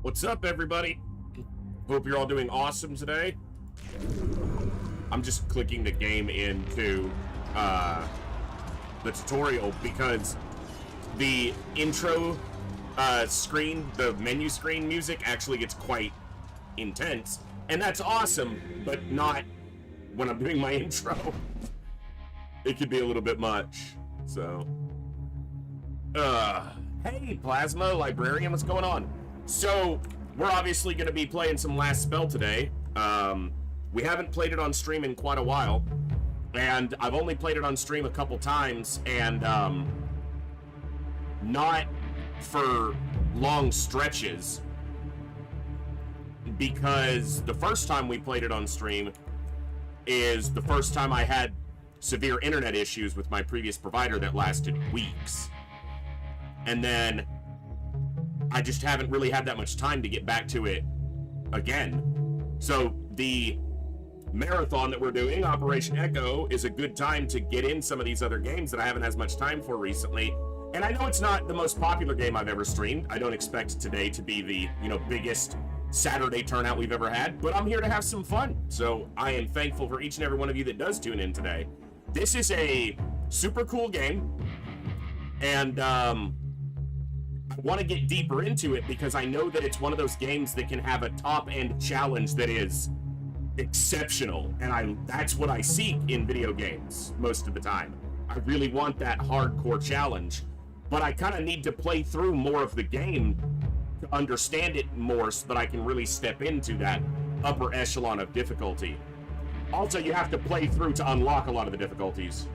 What's up, everybody? Hope you're all doing awesome today. I'm just clicking the game into the tutorial because the intro screen, the menu screen music actually gets quite intense, and that's awesome, but not when I'm doing my intro. It could be a little bit much, so. Hey, Plasma Librarian, what's going on? So, we're obviously going to be playing some Last Spell today. We haven't played it on stream in quite a while, and I've only played it on stream a couple times, and not for long stretches, because the first time we played it on stream is the first time I had severe internet issues with my previous provider that lasted weeks. And then I just haven't really had that much time to get back to it again. So the marathon that we're doing, Operation Echo, is a good time to get in some of these other games that I haven't had as much time for recently. And I know it's not the most popular game I've ever streamed. I don't expect today to be the, biggest Saturday turnout we've ever had, but I'm here to have some fun. So I am thankful for each and every one of you that does tune in today. This is a super cool game, and I want to get deeper into it because I know that it's one of those games that can have a top-end challenge that is exceptional, and that's what I seek in video games most of the time. I really want that hardcore challenge, but I kind of need to play through more of the game to understand it more so that I can really step into that upper echelon of difficulty. Also, you have to play through to unlock a lot of the difficulties.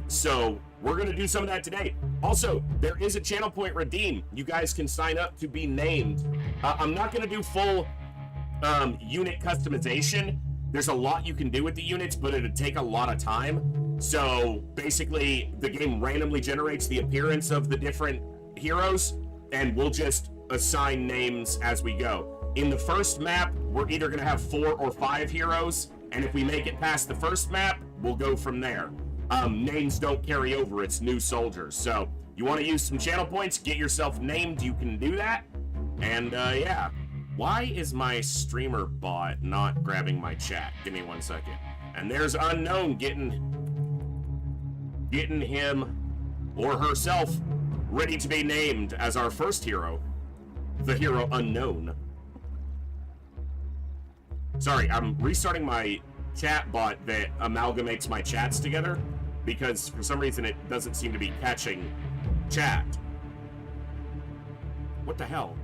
So, we're going to do some of that today. Also, there is a channel point redeem. You guys can sign up to be named. I'm not going to do full unit customization. There's a lot you can do with the units, but it'd take a lot of time. So, basically, the game randomly generates the appearance of the different heroes, and we'll just assign names as we go. In the first map, we're either going to have 4 or 5 heroes, and if we make it past the first map, we'll go from there. Names don't carry over, it's new soldiers. So, you want to use some channel points, get yourself named, you can do that. And, yeah. Why is my streamer bot not grabbing my chat? Give me 1 second. And there's Unknown getting him or herself ready to be named as our first hero. The hero Unknown. Sorry, I'm restarting my chat bot that amalgamates my chats together because for some reason it doesn't seem to be catching chat. What the hell?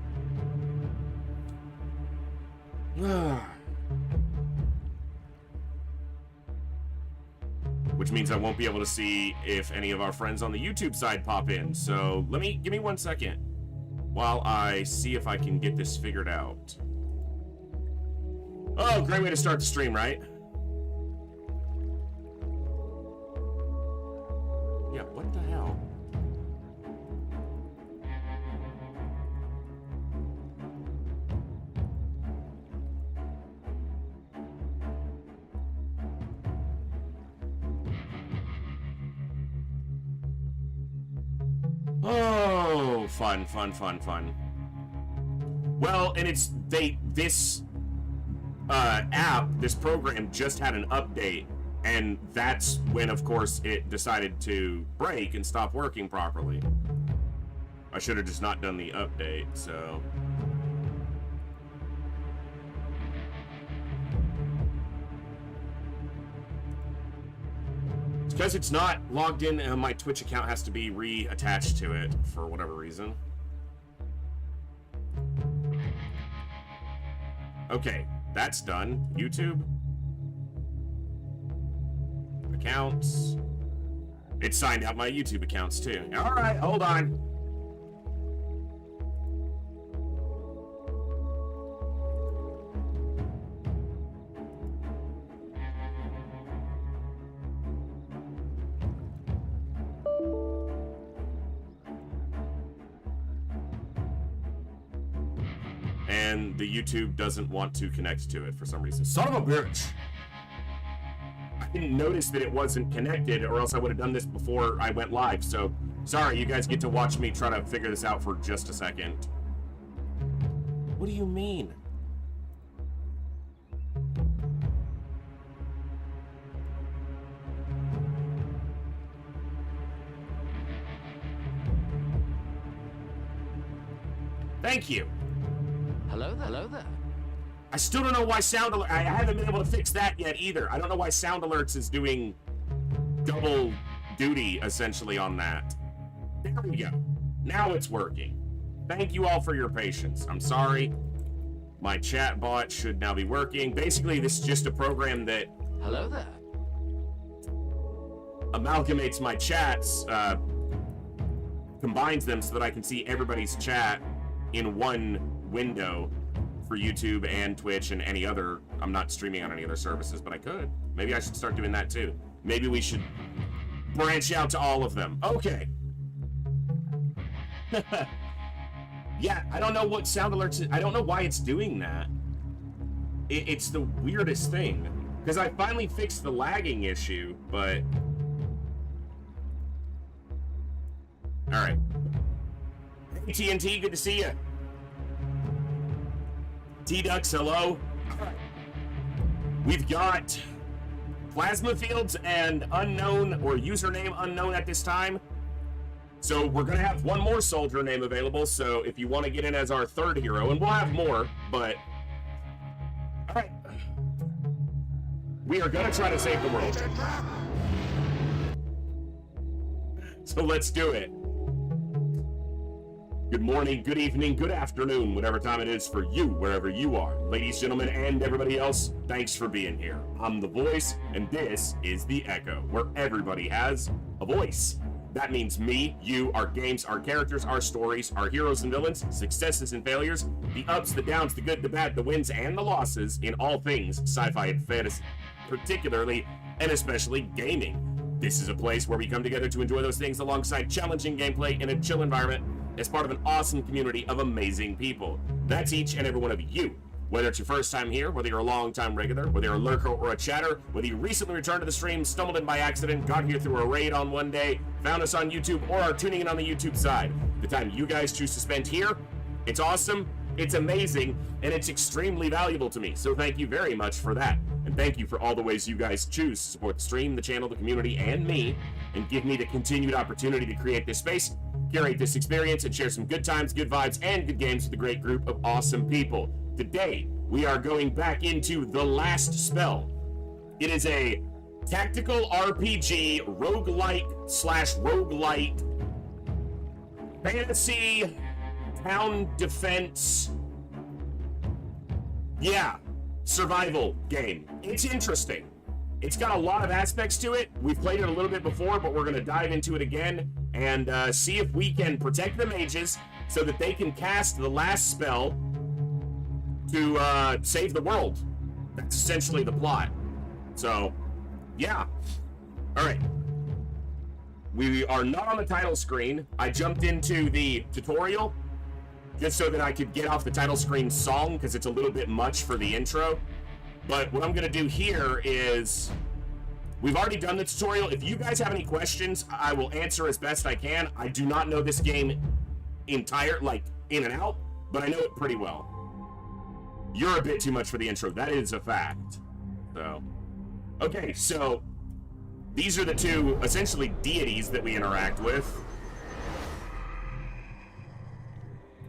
Which means I won't be able to see if any of our friends on the YouTube side pop in. So give me 1 second while I see if I can get this figured out. Oh, great way to start the stream, right? Yeah, what the hell? Oh, fun. Well, and this app, this program just had an update, and that's when, of course, it decided to break and stop working properly. I should have just not done the update, so. It's because it's not logged in, and my Twitch account has to be reattached to it for whatever reason. Okay. That's done. YouTube. Accounts. It signed out my YouTube accounts too. Alright, hold on. And the YouTube doesn't want to connect to it for some reason. Son of a bitch! I didn't notice that it wasn't connected, or else I would have done this before I went live. So Sorry, you guys get to watch me try to figure this out for just a second. What do you mean? Thank you. Hello there. Hello there. I still don't know why sound alert. I haven't been able to fix that yet either. I don't know why sound alerts is doing double duty essentially on that. There we go. Now it's working. Thank you all for your patience. I'm sorry. My chat bot should now be working. Basically, this is just a program that Hello there. amalgamates my chats, combines them so that I can see everybody's chat in one window for YouTube and Twitch and any other. I'm not streaming on any other services, but I could. Maybe I should start doing that too. Maybe we should branch out to all of them. Okay. Yeah, I don't know what sound alerts. I don't know why it's doing that. It's the weirdest thing. Because I finally fixed the lagging issue, but... Alright. Hey, TNT, good to see you. T-Ducks, hello. Alright. We've got plasma fields and unknown, or username unknown at this time. So we're going to have one more soldier name available, so if you want to get in as our third hero, and we'll have more, but... Alright. We are going to try to save the world. So let's do it. Good morning, good evening, good afternoon, whatever time it is for you, wherever you are. Ladies, gentlemen, and everybody else, thanks for being here. I'm the voice, and this is the Echo, where everybody has a voice. That means me, you, our games, our characters, our stories, our heroes and villains, successes and failures, the ups, the downs, the good, the bad, the wins, and the losses in all things sci-fi and fantasy, particularly and especially gaming. This is a place where we come together to enjoy those things alongside challenging gameplay in a chill environment as part of an awesome community of amazing people. That's each and every one of you. Whether it's your first time here, whether you're a long-time regular, whether you're a lurker or a chatter, whether you recently returned to the stream, stumbled in by accident, got here through a raid on one day, found us on YouTube, or are tuning in on the YouTube side. The time you guys choose to spend here, it's awesome, it's amazing, and it's extremely valuable to me. So thank you very much for that. And thank you for all the ways you guys choose to support the stream, the channel, the community, and me, and give me the continued opportunity to create this space, curate this experience, and share some good times, good vibes, and good games with a great group of awesome people. Today, we are going back into The Last Spell. It is a tactical RPG, roguelike/roguelite, fantasy, town defense, yeah, survival game. It's interesting. It's got a lot of aspects to it. We've played it a little bit before, but we're going to dive into it again and see if we can protect the mages so that they can cast the last spell to save the world. That's essentially the plot. So, yeah. All right. We are not on the title screen. I jumped into the tutorial just so that I could get off the title screen song because it's a little bit much for the intro. But what I'm going to do here is, we've already done the tutorial. If you guys have any questions, I will answer as best I can. I do not know this game like in and out, but I know it pretty well. You're a bit too much for the intro. That is a fact. So, okay, so these are the two essentially deities that we interact with.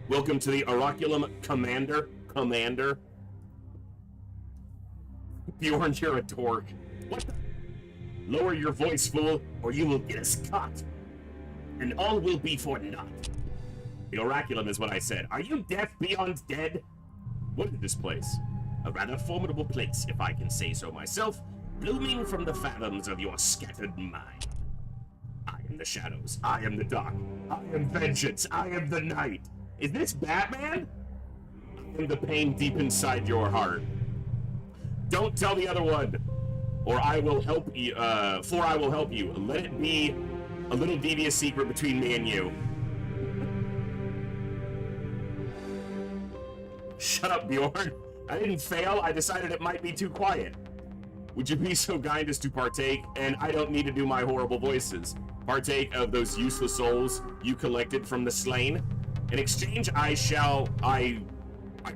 Welcome to the Oraculum Commander. Bjorn, you're a dork. What the? Lower your voice, fool, or you will get us caught. And all will be for naught. The Oraculum is what I said. Are you deaf beyond dead? What is this place? A rather formidable place, if I can say so myself, blooming from the fathoms of your scattered mind. I am the shadows. I am the dark. I am vengeance. I am the night. Is this Batman? I am the pain deep inside your heart. Don't tell the other one, or I will help you, for I will help you. Let it be a little devious secret between me and you. Shut up, Bjorn. I didn't fail, I decided it might be too quiet. Would you be so kind as to partake? And I don't need to do my horrible voices. Partake of those useless souls you collected from the slain. In exchange, I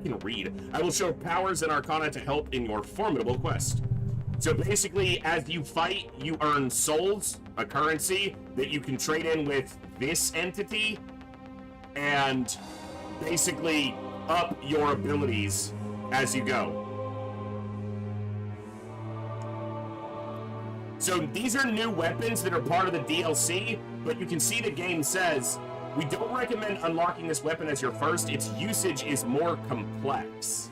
can read. I will show powers and arcana to help in your formidable quest. So basically, as you fight, you earn souls, a currency that you can trade in with this entity, and basically up your abilities as you go. So these are new weapons that are part of the DLC, but you can see the game says, we don't recommend unlocking this weapon as your first. Its usage is more complex.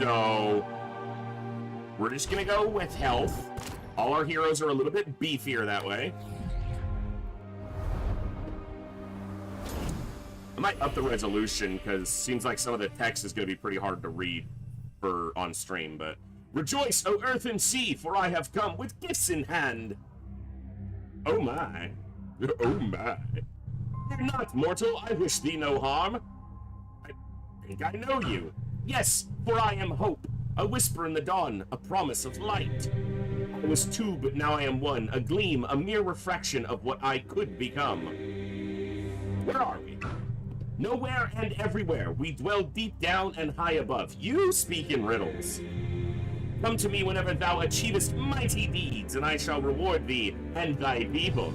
So we're just gonna go with health. All our heroes are a little bit beefier that way. I might up the resolution because seems like some of the text is gonna be pretty hard to read for on stream, but rejoice, O earth and sea, for I have come with gifts in hand. Oh my. Oh my. Fear not, mortal, I wish thee no harm. I think I know you. Yes, for I am hope, a whisper in the dawn, a promise of light. I was two, but now I am one, a gleam, a mere refraction of what I could become. Where are we? Nowhere and everywhere, we dwell deep down and high above. You speak in riddles. Come to me whenever thou achievest mighty deeds, and I shall reward thee and thy people.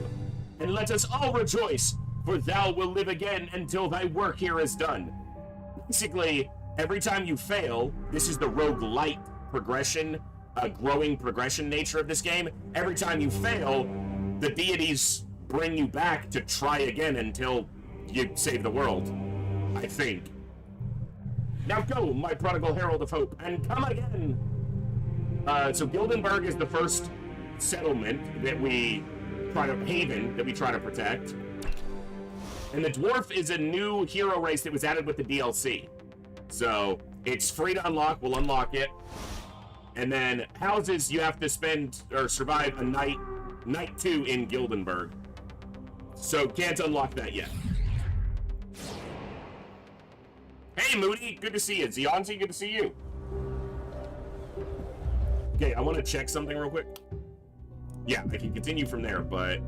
And let us all rejoice, for thou will live again until thy work here is done. Basically, every time you fail, this is the roguelite progression, growing progression nature of this game. Every time you fail, the deities bring you back to try again until you save the world, I think. Now go, my prodigal herald of hope, and come again. So Gildenberg is the first settlement that we try to protect. And the dwarf is a new hero race that was added with the DLC. So it's free to unlock, we'll unlock it. And then houses, you have to spend or survive a night 2 in Gildenberg. So can't unlock that yet. Hey Moody, good to see you. Zionzi, good to see you. Okay, I want to check something real quick. Yeah, I can continue from there, but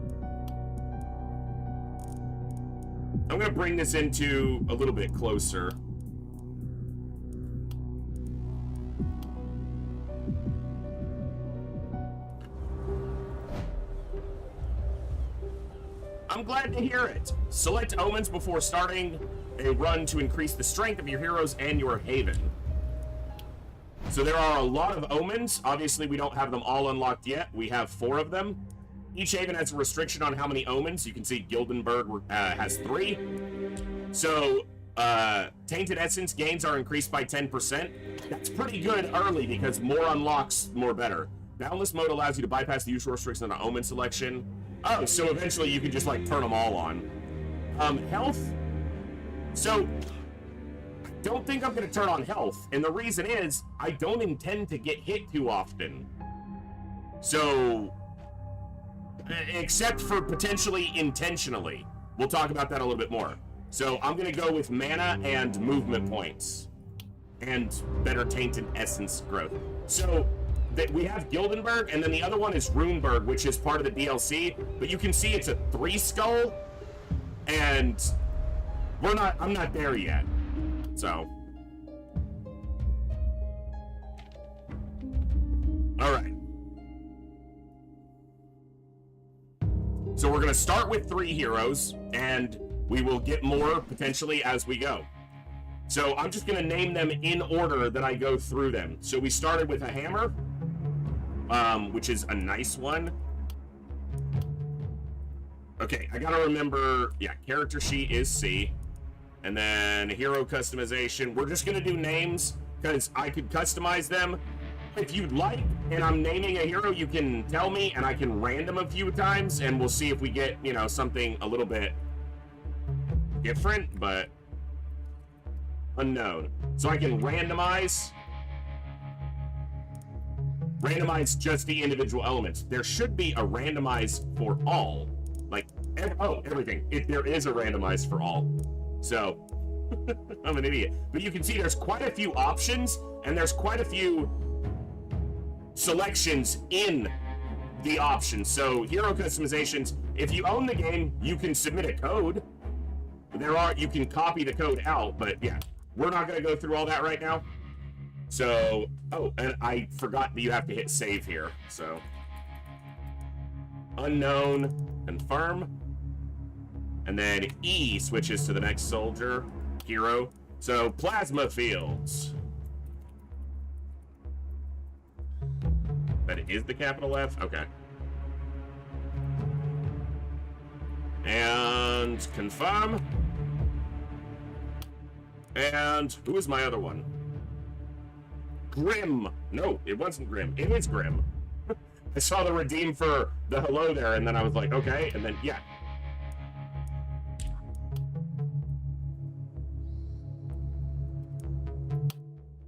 I'm going to bring this into a little bit closer. I'm glad to hear it. Select omens before starting a run to increase the strength of your heroes and your haven. So there are a lot of omens. Obviously, we don't have them all unlocked yet. We have 4 of them. Each haven has a restriction on how many omens. You can see Gildenberg has 3. So, Tainted Essence gains are increased by 10%. That's pretty good early because more unlocks, more better. Boundless mode allows you to bypass the usual restriction on omen selection. Oh, so eventually you can just, like, turn them all on. Health. So, I don't think I'm going to turn on health. And the reason is, I don't intend to get hit too often. So, except for potentially intentionally. We'll talk about that a little bit more. So, I'm going to go with mana and movement points. And better Tainted Essence growth. So, we have Gildenberg, and then the other one is Runeberg, which is part of the DLC. But you can see it's a 3 skull, and I'm not there yet. So, all right. So we're gonna start with 3 heroes, and we will get more potentially as we go. So I'm just gonna name them in order that I go through them. So we started with a hammer, which is a nice one. Okay, I gotta remember, yeah, character sheet is C. And then hero customization. We're just gonna do names because I could customize them. If you'd like, and I'm naming a hero, you can tell me and I can random a few times and we'll see if we get, you know, something a little bit different, but unknown. So I can randomize just the individual elements. There should be a randomize for all. Like, everything. There is a randomize for all. So, I'm an idiot. But you can see there's quite a few options, and there's quite a few selections in the options. So hero customizations, if you own the game, you can submit a code. You can copy the code out, but yeah, we're not going to go through all that right now. So, oh, and I forgot that you have to hit save here. So, unknown, confirm. And then E switches to the next soldier, hero. So, plasma fields. That is the capital F? Okay. And confirm. And who is my other one? Grim. No, it wasn't Grim. It is Grim. I saw the redeem for the hello there, and then I was like, okay, and then, yeah.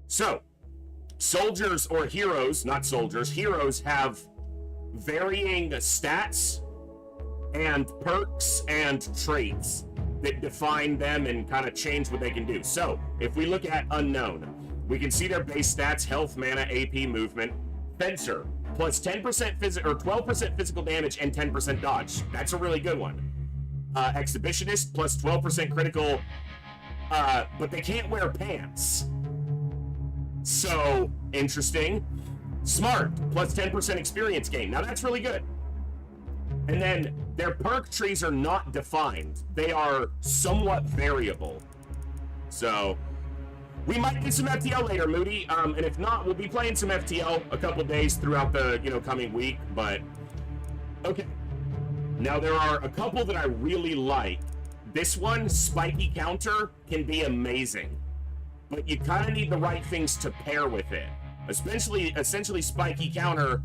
So, soldiers or heroes, not soldiers, heroes have varying stats and perks and traits that define them and kind of change what they can do. So, if we look at Unknown, we can see their base stats: health, mana, AP, movement. Fencer, plus 10% physical or 12% physical damage and 10% dodge. That's a really good one. Exhibitionist, plus 12% critical, but they can't wear pants. So, interesting. Smart, plus 10% experience gain. Now that's really good. And then their perk trees are not defined. They are somewhat variable. So, we might do some FTL later, Moody. And if not, we'll be playing some FTL a couple days throughout the, coming week. But, okay. Now, there are a couple that I really like. This one, Spiky Counter, can be amazing. But you kind of need the right things to pair with it. Essentially, Spiky Counter,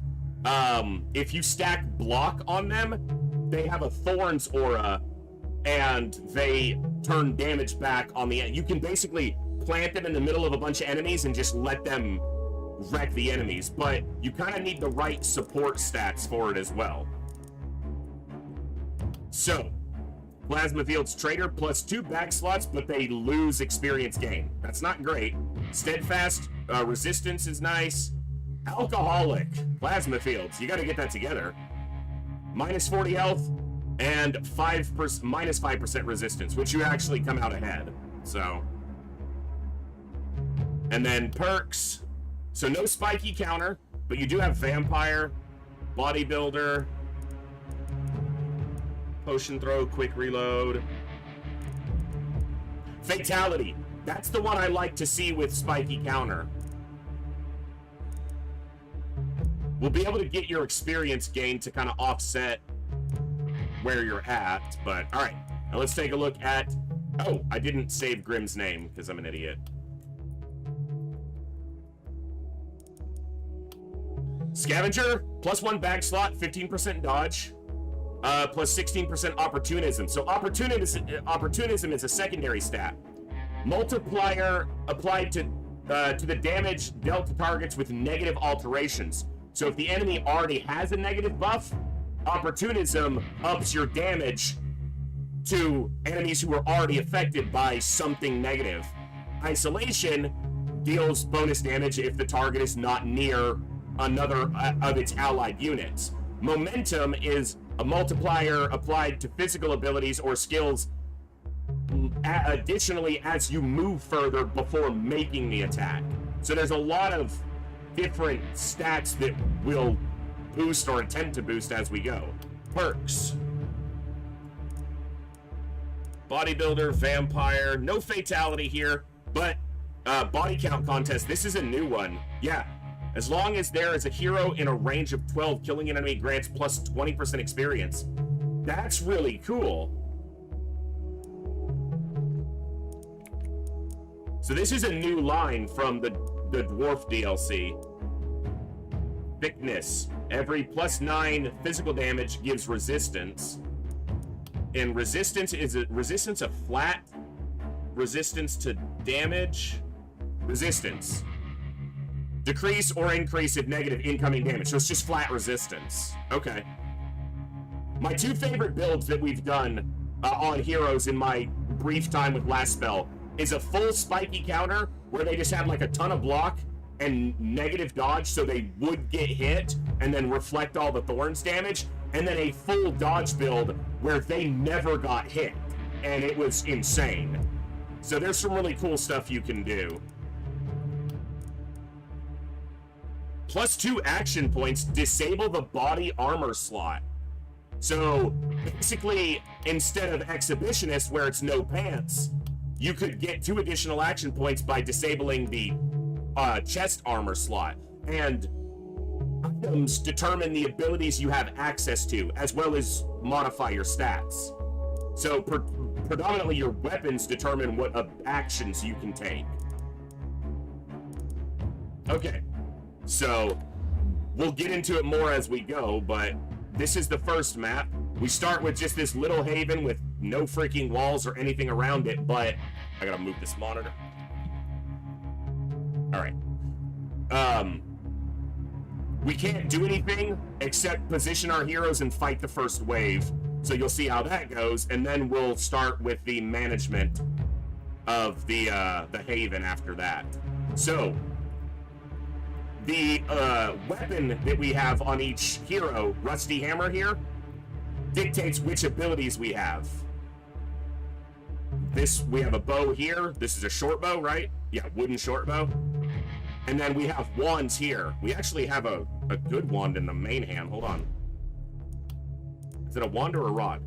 if you stack block on them, they have a Thorns aura, and they turn damage back on the end. You can basically plant them in the middle of a bunch of enemies and just let them wreck the enemies, but you kind of need the right support stats for it as well. So, Plasma Field's Trader, plus 2 back slots, but they lose experience gain. That's not great. Steadfast, resistance is nice. Alcoholic, Plasma Fields, you gotta get that together. Minus 40 health, and minus 5% resistance, which you actually come out ahead, so. And then perks, so no Spiky Counter, but you do have Vampire, Bodybuilder, Potion Throw, Quick Reload. Fatality, that's the one I like to see with Spiky Counter. We'll be able to get your experience gain to kind of offset where you're at, but all right. Now let's take a look at, oh, I didn't save Grimm's name because I'm an idiot. Scavenger, plus 1 back slot, 15% dodge, plus 16% opportunism. So opportunism is a secondary stat. Multiplier applied to the damage dealt to targets with negative alterations. So if the enemy already has a negative buff, opportunism ups your damage to enemies who are already affected by something negative. Isolation deals bonus damage if the target is not near another of its allied units. Momentum is a multiplier applied to physical abilities or skills additionally as you move further before making the attack. So there's a lot of different stats that will boost or attempt to boost as we go. Perks. Bodybuilder, Vampire, no Fatality here, but body count contest, this is a new one. Yeah, as long as there is a hero in a range of 12, killing an enemy grants plus 20% experience. That's really cool. So this is a new line from the Dwarf DLC. Thickness. Every plus 9 physical damage gives resistance. And resistance is a flat resistance to damage. Resistance. Decrease or increase if negative incoming damage. So it's just flat resistance. Okay. My 2 favorite builds that we've done on heroes in my brief time with Last Spell is a full Spiky Counter where they just have like a ton of block and negative dodge so they would get hit, and then reflect all the thorns damage, and then a full dodge build where they never got hit, and it was insane. So there's some really cool stuff you can do. +2 action points, disable the body armor slot. So basically, instead of Exhibitionist, where it's no pants, you could get 2 additional action points by disabling the chest armor slot. And items determine the abilities you have access to, as well as modify your stats. So predominantly your weapons determine what actions you can take. Okay, so we'll get into it more as we go, but this is the first map. We start with just this little haven with no freaking walls or anything around it, but I gotta move this monitor. All right. We can't do anything except position our heroes and fight the first wave. So you'll see how that goes, and then we'll start with the management of the haven after that. So the weapon that we have on each hero, Rusty Hammer here, dictates which abilities we have. We have a bow here. This is a short bow, right? Yeah, wooden short bow. And then we have wands here. We actually have a good wand in the main hand. Hold on. Is it a wand or a rod?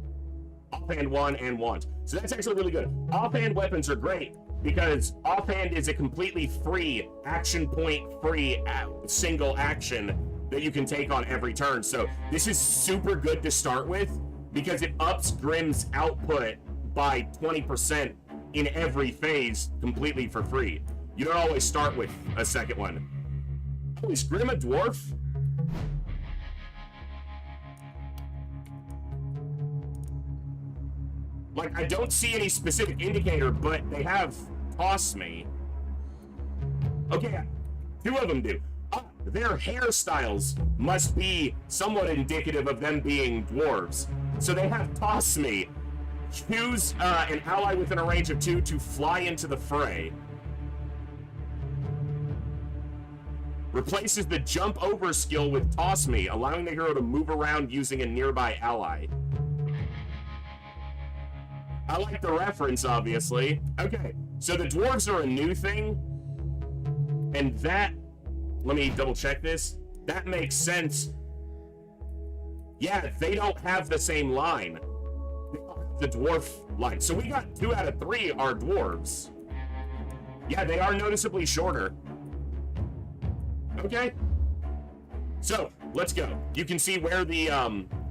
Offhand wand and wand. So that's actually really good. Offhand weapons are great because offhand is a completely free, action point free single action that you can take on every turn. So this is super good to start with because it ups Grimm's output by 20% in every phase completely for free. You don't always start with a second one. Oh, is Grimm a dwarf? Like, I don't see any specific indicator, but they have tossed me. Okay, 2 of them do. Their hairstyles must be somewhat indicative of them being dwarves. So they have tossed me. Choose an ally within a range of 2 to fly into the fray. Replaces the jump over skill with toss me, allowing the hero to move around using a nearby ally. I like the reference, obviously. Okay, so the dwarves are a new thing, and that, let me double check this. That makes sense. Yeah, they don't have the same line. They don't have the dwarf line. So we got 2 out of 3 are dwarves. Yeah, they are noticeably shorter. Okay, so let's go. You can see where the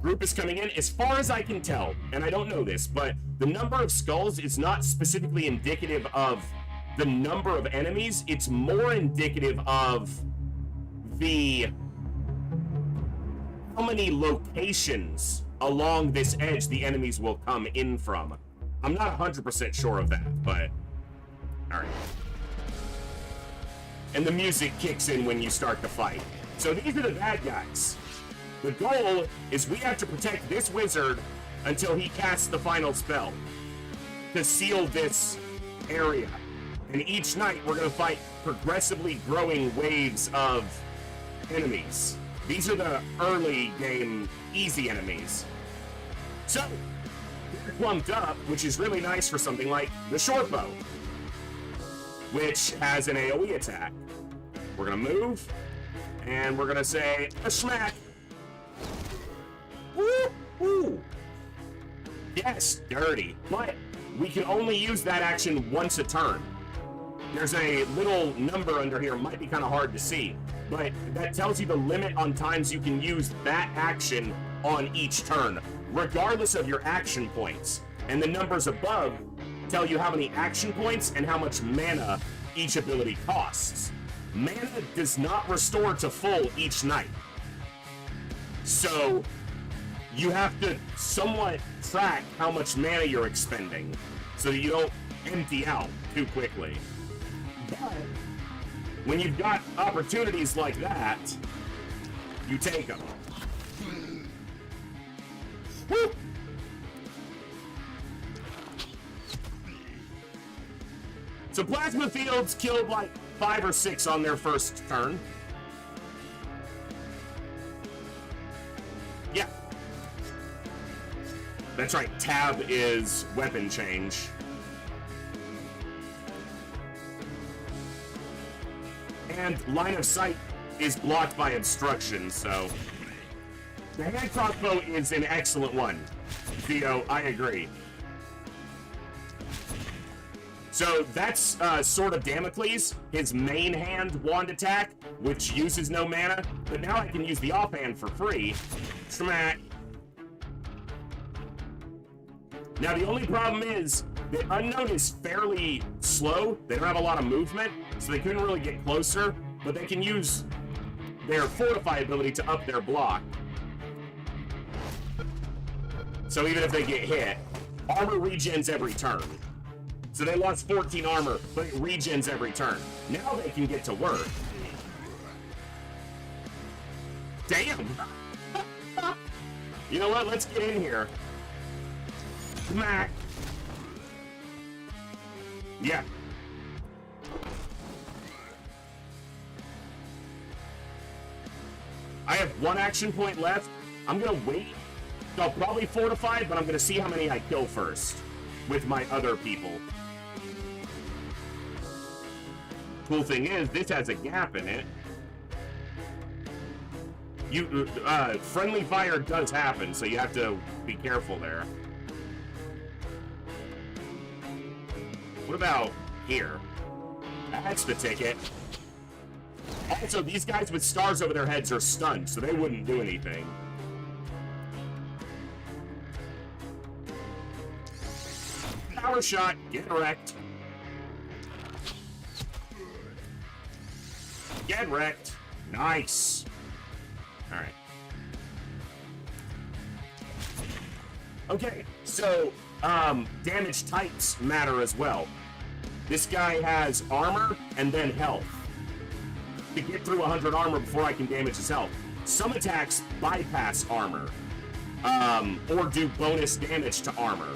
group is coming in. As far as I can tell, and I don't know this, but the number of skulls is not specifically indicative of the number of enemies. It's more indicative of how many locations along this edge the enemies will come in from. I'm not 100% sure of that, but all right. And the music kicks in when you start the fight. So these are the bad guys. The goal is we have to protect this wizard until he casts the final spell to seal this area. And each night we're going to fight progressively growing waves of enemies. These are the early game easy enemies. So, they're clumped up, which is really nice for something like the short bow, which has an AoE attack. We're gonna move, and we're gonna say a smack. Woo! Woo! Yes, dirty, but we can only use that action once a turn. There's a little number under here, might be kind of hard to see, but that tells you the limit on times you can use that action on each turn, regardless of your action points. And the numbers above tell you how many action points and how much mana each ability costs. Mana does not restore to full each night. So you have to somewhat track how much mana you're expending so that you don't empty out too quickly. But when you've got opportunities like that, you take them. Woo! So Plasma Fields killed like 5 or 6 on their first turn. That's right, tab is weapon change. And line of sight is blocked by obstruction, so... The hand crossbow is an excellent one. Theo, I agree. So that's Sword of Damocles, his main hand wand attack, which uses no mana, but now I can use the offhand for free. Smack. Now the only problem is that Unknown is fairly slow. They don't have a lot of movement, so they couldn't really get closer, but they can use their Fortify ability to up their block. So even if they get hit, armor regens every turn. So they lost 14 armor, but it regens every turn. Now they can get to work. Damn! You know what? Let's get in here. Smack! Yeah. I have one action point left. I'm gonna wait. I'll probably fortify, but I'm gonna see how many I kill first with my other people. Cool thing is, this has a gap in it. Friendly fire does happen, so you have to be careful there. What about here? That's the ticket. Also, these guys with stars over their heads are stunned, so they wouldn't do anything. Power shot, get wrecked. Get wrecked. Nice. Alright. Okay, so, damage types matter as well. This guy has armor and then health. To get through 100 armor before I can damage his health. Some attacks bypass armor, or do bonus damage to armor.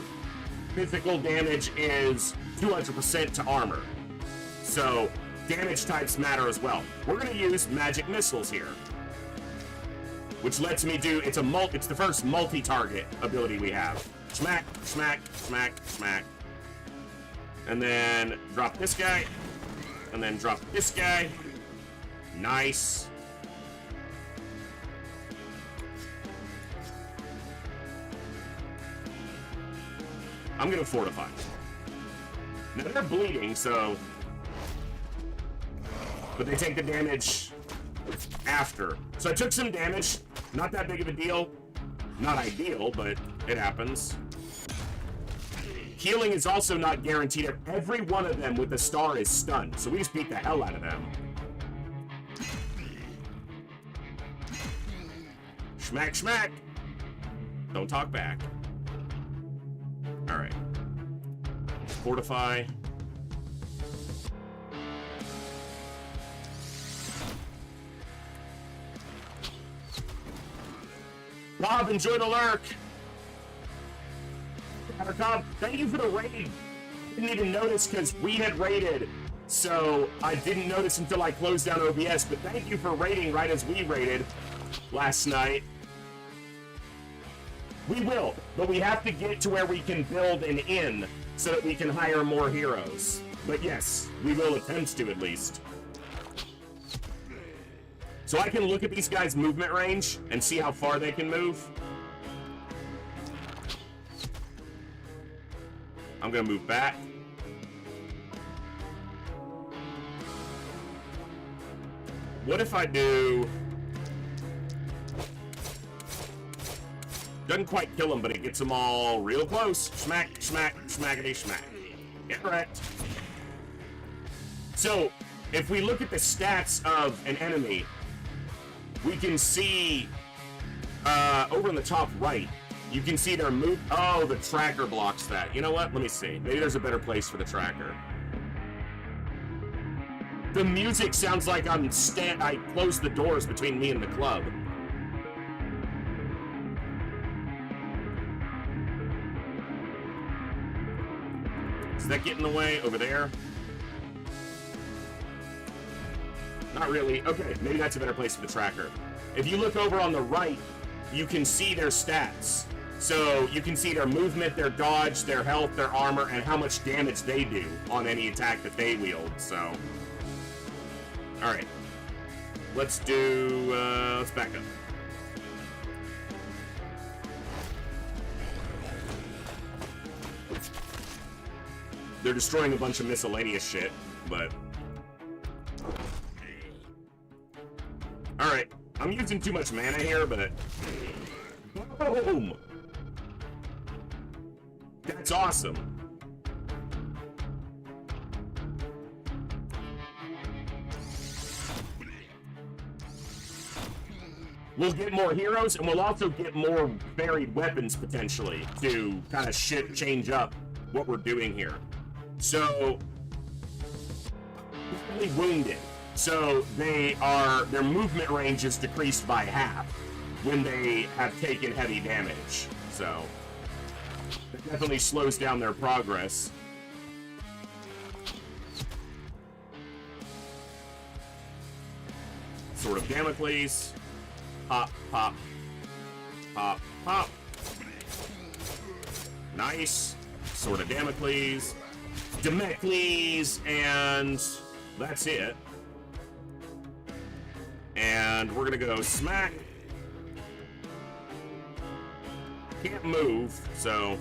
Physical damage is 200% to armor. So, damage types matter as well. We're going to use magic missiles here, which lets me do, it's the first multi-target ability we have. Smack, smack, smack, smack. And then drop this guy, and then drop this guy. Nice. I'm gonna fortify. Now they're bleeding, so... But they take the damage after. So I took some damage. Not that big of a deal. Not ideal, but it happens. Healing is also not guaranteed. Every one of them with a star is stunned, so we just beat the hell out of them. Schmack, schmack. Don't talk back. Alright. Fortify. Bob, enjoy the lurk. Cobb, thank you for the raid. Didn't even notice because we had raided, so I didn't notice until I closed down OBS, but thank you for raiding right as we raided last night. We will, but we have to get to where we can build an inn so that we can hire more heroes. But yes, we will attempt to at least. So I can look at these guys' movement range and see how far they can move. I'm gonna move back. What if I do... Doesn't quite kill them, but it gets them all real close. Smack, smack, smackety, smack. Get wrecked. So, if we look at the stats of an enemy, we can see over in the top right, you can see their move. Oh, the tracker blocks that. You know what? Let me see. Maybe there's a better place for the tracker. The music sounds like I closed the doors between me and the club. Does that get in the way over there? Not really. Okay, maybe that's a better place for the tracker. If you look over on the right, you can see their stats. So you can see their movement, their dodge, their health, their armor, and how much damage they do on any attack that they wield, so. Alright. Let's do, let's back up. They're destroying a bunch of miscellaneous shit, but... Alright, I'm using too much mana here, but... Boom! That's awesome. We'll get more heroes, and we'll also get more varied weapons, potentially, to kind of change up what we're doing here. So, really wounded. So their movement range is decreased by half when they have taken heavy damage. So it definitely slows down their progress. Sword of Damocles. Pop, pop, pop, pop. Nice. Sword of Damocles. Damocles, and that's it. And we're gonna go smack. Can't move, so.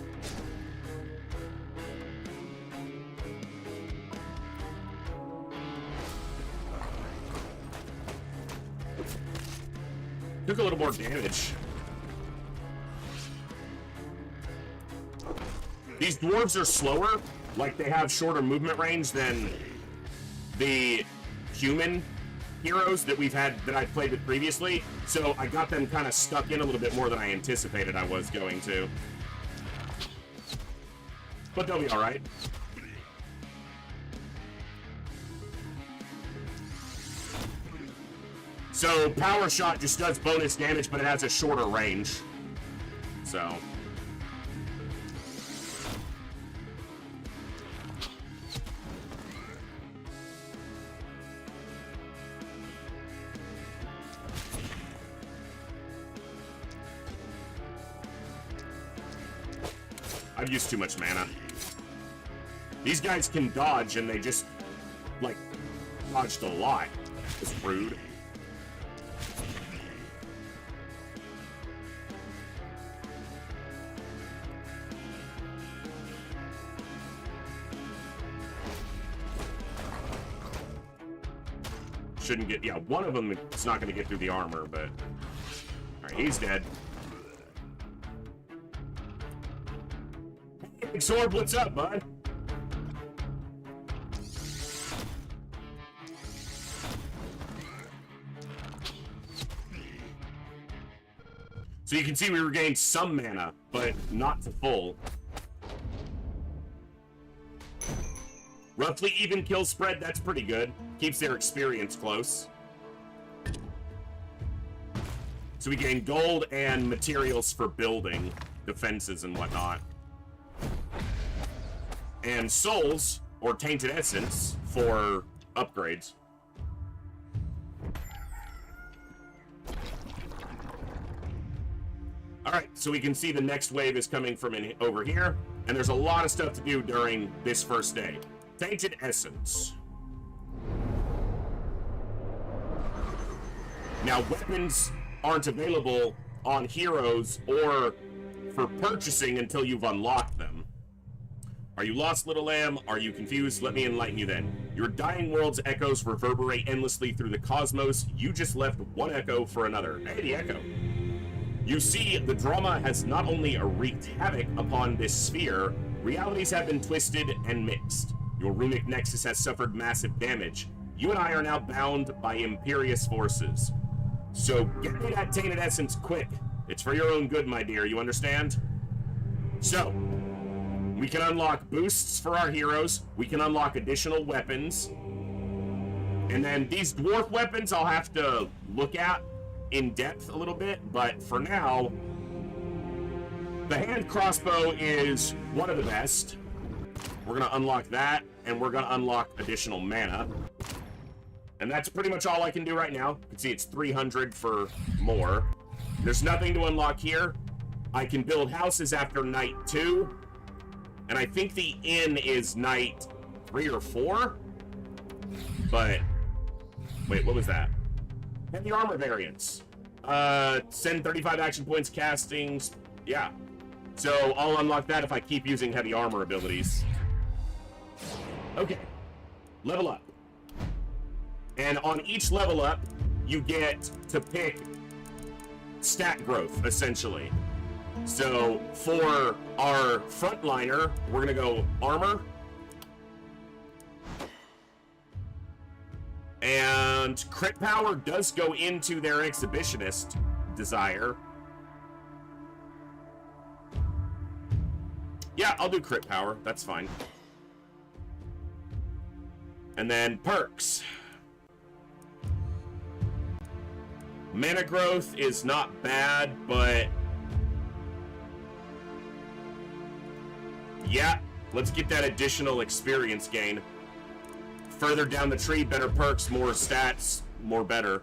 Took a little more damage. These dwarves are slower, like they have shorter movement range than the human heroes that I've played with previously, so I got them kind of stuck in a little bit more than I anticipated I was going to. But they'll be alright. So, Power Shot just does bonus damage, but it has a shorter range. So... I've used too much mana. These guys can dodge, and they just, like, dodged a lot. It's rude. Shouldn't get, yeah, one of them is not going to get through the armor, but... Alright, he's dead. Hey, Sword, what's up, bud? So you can see we regained some mana, but not to full. Roughly even kill spread, that's pretty good. Keeps their experience close. So we gain gold and materials for building defenses and whatnot. And souls, or tainted essence, for upgrades. Alright, so we can see the next wave is coming from over here, and there's a lot of stuff to do during this first day. Tainted essence. Now, weapons aren't available on heroes or for purchasing until you've unlocked them. Are you lost, little lamb? Are you confused? Let me enlighten you then. Your dying world's echoes reverberate endlessly through the cosmos. You just left one echo for another. Hey, the echo. You see, the drama has not only wreaked havoc upon this sphere, realities have been twisted and mixed. Your runic nexus has suffered massive damage. You and I are now bound by imperious forces. So get me that tainted essence quick. It's for your own good, my dear, you understand? So, we can unlock boosts for our heroes. We can unlock additional weapons. And then these dwarf weapons I'll have to look at in depth a little bit, but for now, the hand crossbow is one of the best. We're gonna unlock that, and we're gonna unlock additional mana. And that's pretty much all I can do right now. You can see it's 300 for more. There's nothing to unlock here. I can build houses after night 2, and I think the inn is night 3 or 4. But wait, what was that? Heavy armor variants. Send 35 action points castings. Yeah. So I'll unlock that if I keep using heavy armor abilities. Okay. Level up. And on each level up, you get to pick stat growth, essentially. So for our frontliner, we're gonna go armor. And crit power does go into their exhibitionist desire. Yeah, I'll do crit power. That's fine. And then perks. Mana growth is not bad, but yeah, let's get that additional experience gain. Further down the tree, better perks, more stats, more better.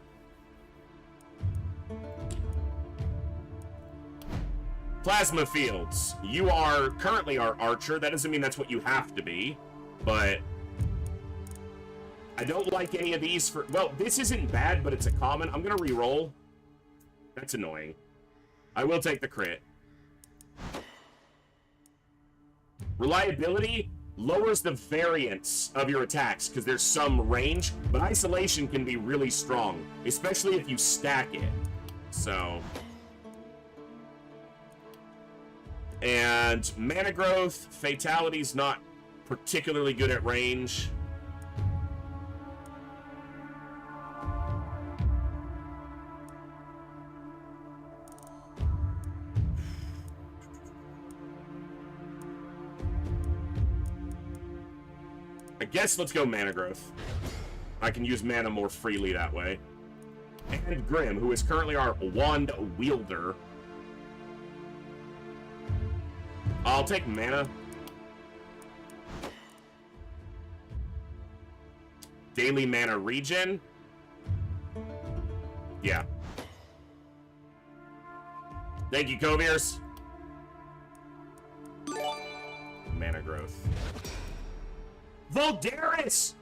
Plasma fields. You are currently our archer. That doesn't mean that's what you have to be, but I don't like any of these for... Well, this isn't bad, but it's a common. I'm going to re-roll. That's annoying. I will take the crit. Reliability lowers the variance of your attacks because there's some range, but isolation can be really strong, especially if you stack it. So... And mana growth, fatality's not particularly good at range. I guess let's go mana growth. I can use mana more freely that way. And Grim, who is currently our wand wielder. I'll take mana. Daily mana regen. Yeah. Thank you, Coviers. Mana growth. Voldaris!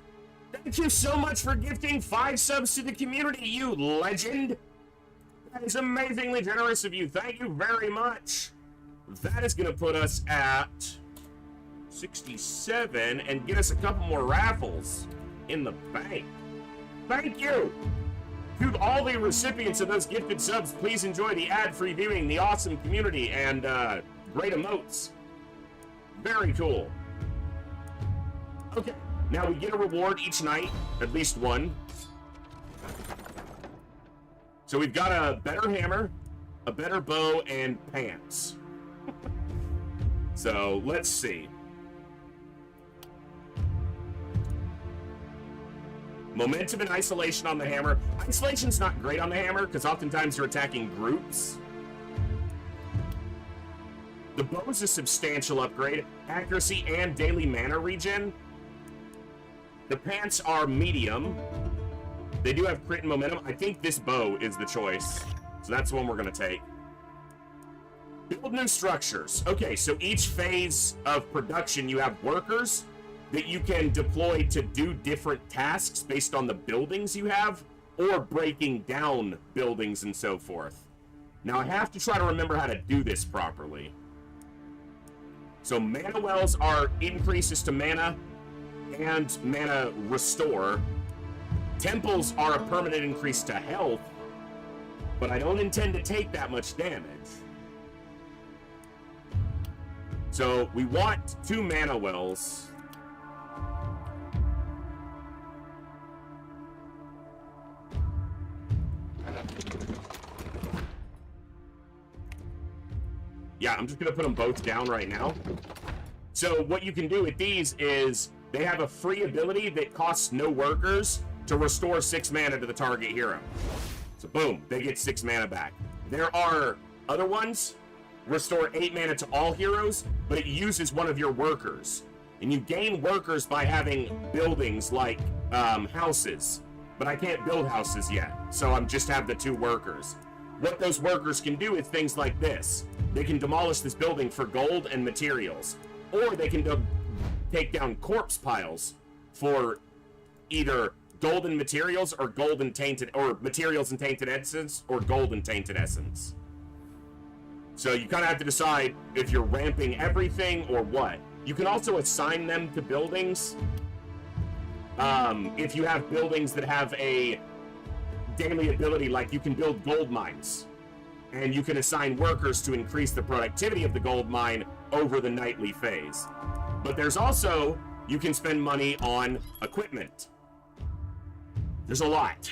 Thank you so much for gifting 5 subs to the community, you legend! That is amazingly generous of you. Thank you very much. That is going to put us at 67 and get us a couple more raffles in the bank. Thank you! To all the recipients of those gifted subs, please enjoy the ad-free viewing, the awesome community, and great emotes. Very cool. Okay, now we get a reward each night, at least one. So we've got a better hammer, a better bow, and pants. So, let's see. Momentum and isolation on the hammer. Isolation's not great on the hammer, because oftentimes you're attacking groups. The bow is a substantial upgrade. Accuracy and daily mana regen. The pants are medium. They do have crit and momentum. I think this bow is the choice. So that's the one we're going to take. Build new structures. Okay, so each phase of production, you have workers that you can deploy to do different tasks based on the buildings you have, or breaking down buildings and so forth. Now, I have to try to remember how to do this properly. So, mana wells are increases to mana and mana restore. Temples are a permanent increase to health, but I don't intend to take that much damage. So, we want 2 mana wells. Yeah, I'm just going to put them both down right now. So, what you can do with these is they have a free ability that costs no workers to restore 6 mana to the target hero. So, boom, they get 6 mana back. There are other ones. Restore 8 mana to all heroes, but it uses one of your workers. And you gain workers by having buildings like houses. But I can't build houses yet, so I'm just have the 2 workers. What those workers can do is things like this. they can demolish this building for gold and materials, or they can take down corpse piles for either gold and materials or gold and tainted, or materials and tainted essence, or gold and tainted essence. So you kind of have to decide if you're ramping everything or what. You can also assign them to buildings. If you have buildings that have a daily ability, like you can build gold mines, and you can assign workers to increase the productivity of the gold mine over the nightly phase. But there's also, you can spend money on equipment. There's a lot.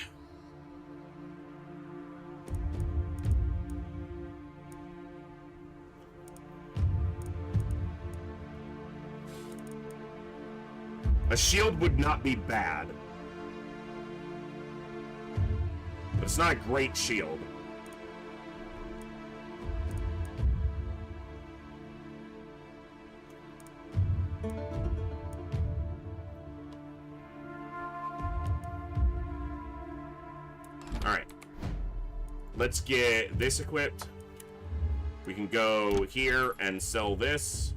A shield would not be bad, but it's not a great shield. Alright. Let's get this equipped. We can go here and sell this.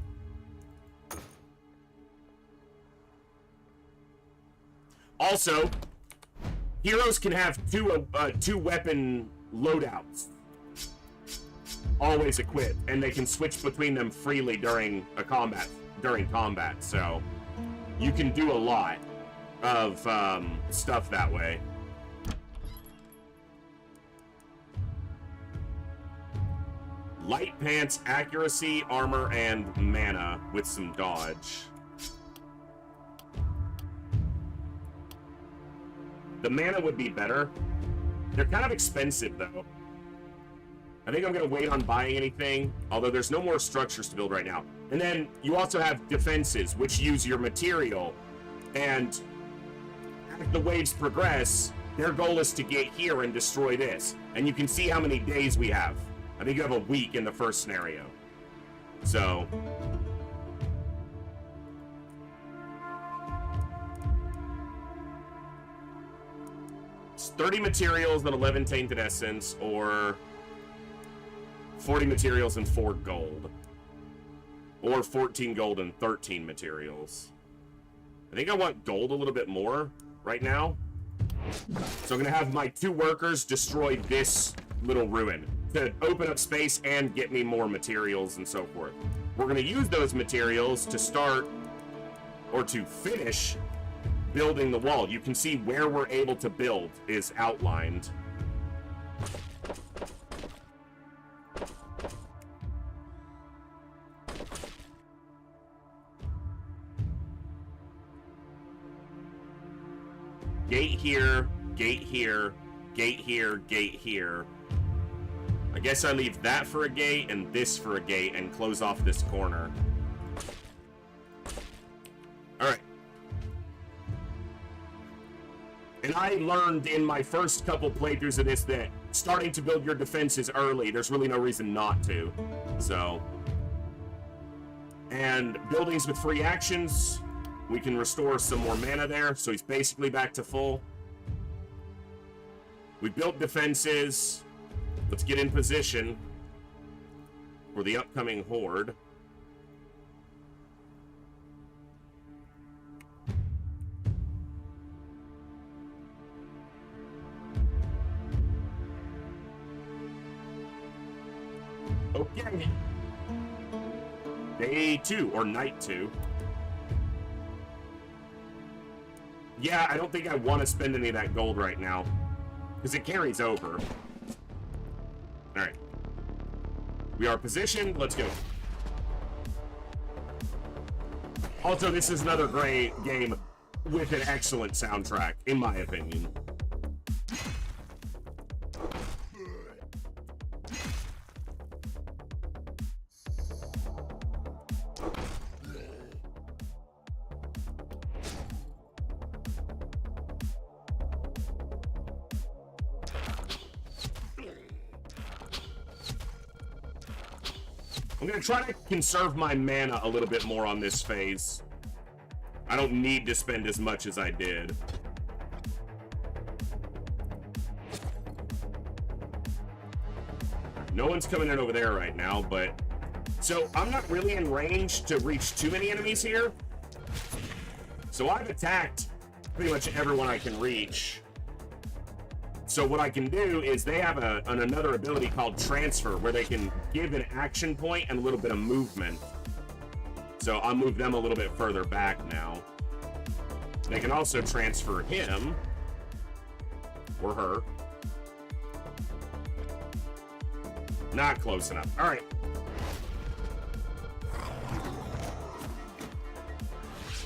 Also, heroes can have two weapon loadouts always equipped, and they can switch between them freely during combat. So you can do a lot of stuff that way. Light pants, accuracy, armor, and mana with some dodge. The mana would be better. They're kind of expensive, though. I think I'm going to wait on buying anything, although there's no more structures to build right now. And then you also have defenses, which use your material. And as the waves progress, their goal is to get here and destroy this. And you can see how many days we have. I think you have a week in the first scenario. So... it's 30 materials and 11 tainted essence, or 40 materials and 4 gold. Or 14 gold and 13 materials. I think I want gold a little bit more right now. So I'm going to have my 2 workers destroy this little ruin to open up space and get me more materials and so forth. We're going to use those materials to start, or to finish, building the wall. You can see where we're able to build is outlined. Gate here, gate here, gate here, gate here. I guess I leave that for a gate and this for a gate and close off this corner. Alright. And I learned in my first couple playthroughs of this that starting to build your defenses early, there's really no reason not to. So. And buildings with free actions, we can restore some more mana there, so he's basically back to full. We built defenses. Let's get in position for the upcoming horde. Okay. Day 2, or night 2. Yeah, I don't think I want to spend any of that gold right now, because it carries over. Alright. We are positioned. Let's go. Also, this is another great game with an excellent soundtrack, in my opinion. I'm going to try to conserve my mana a little bit more on this phase. I don't need to spend as much as I did. No one's coming in over there right now, but... So, I'm not really in range to reach too many enemies here. So I've attacked pretty much everyone I can reach. So what I can do is they have another ability called transfer, where they can give an action point and a little bit of movement. So I'll move them a little bit further back now. They can also transfer him, or her. Not close enough. All right.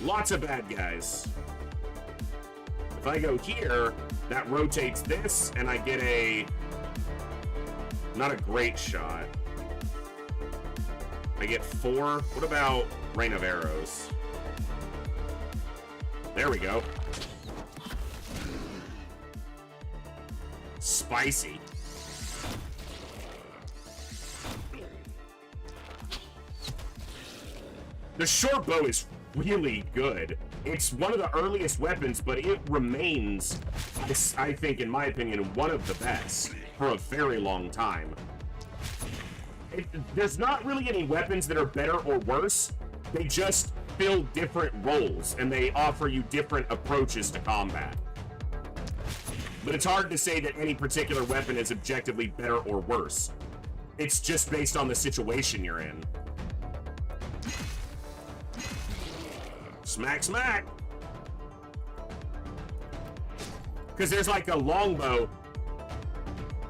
Lots of bad guys. If I go here, that rotates this, and I get a... Not a great shot. I get 4. What about Rain of Arrows? There we go. Spicy. The short bow is really good. It's one of the earliest weapons, but it remains, I think, in my opinion, one of the best for a very long time. There's not really any weapons that are better or worse. They just fill different roles, and they offer you different approaches to combat. But it's hard to say that any particular weapon is objectively better or worse. It's just based on the situation you're in. Smack, smack. Because there's like a longbow,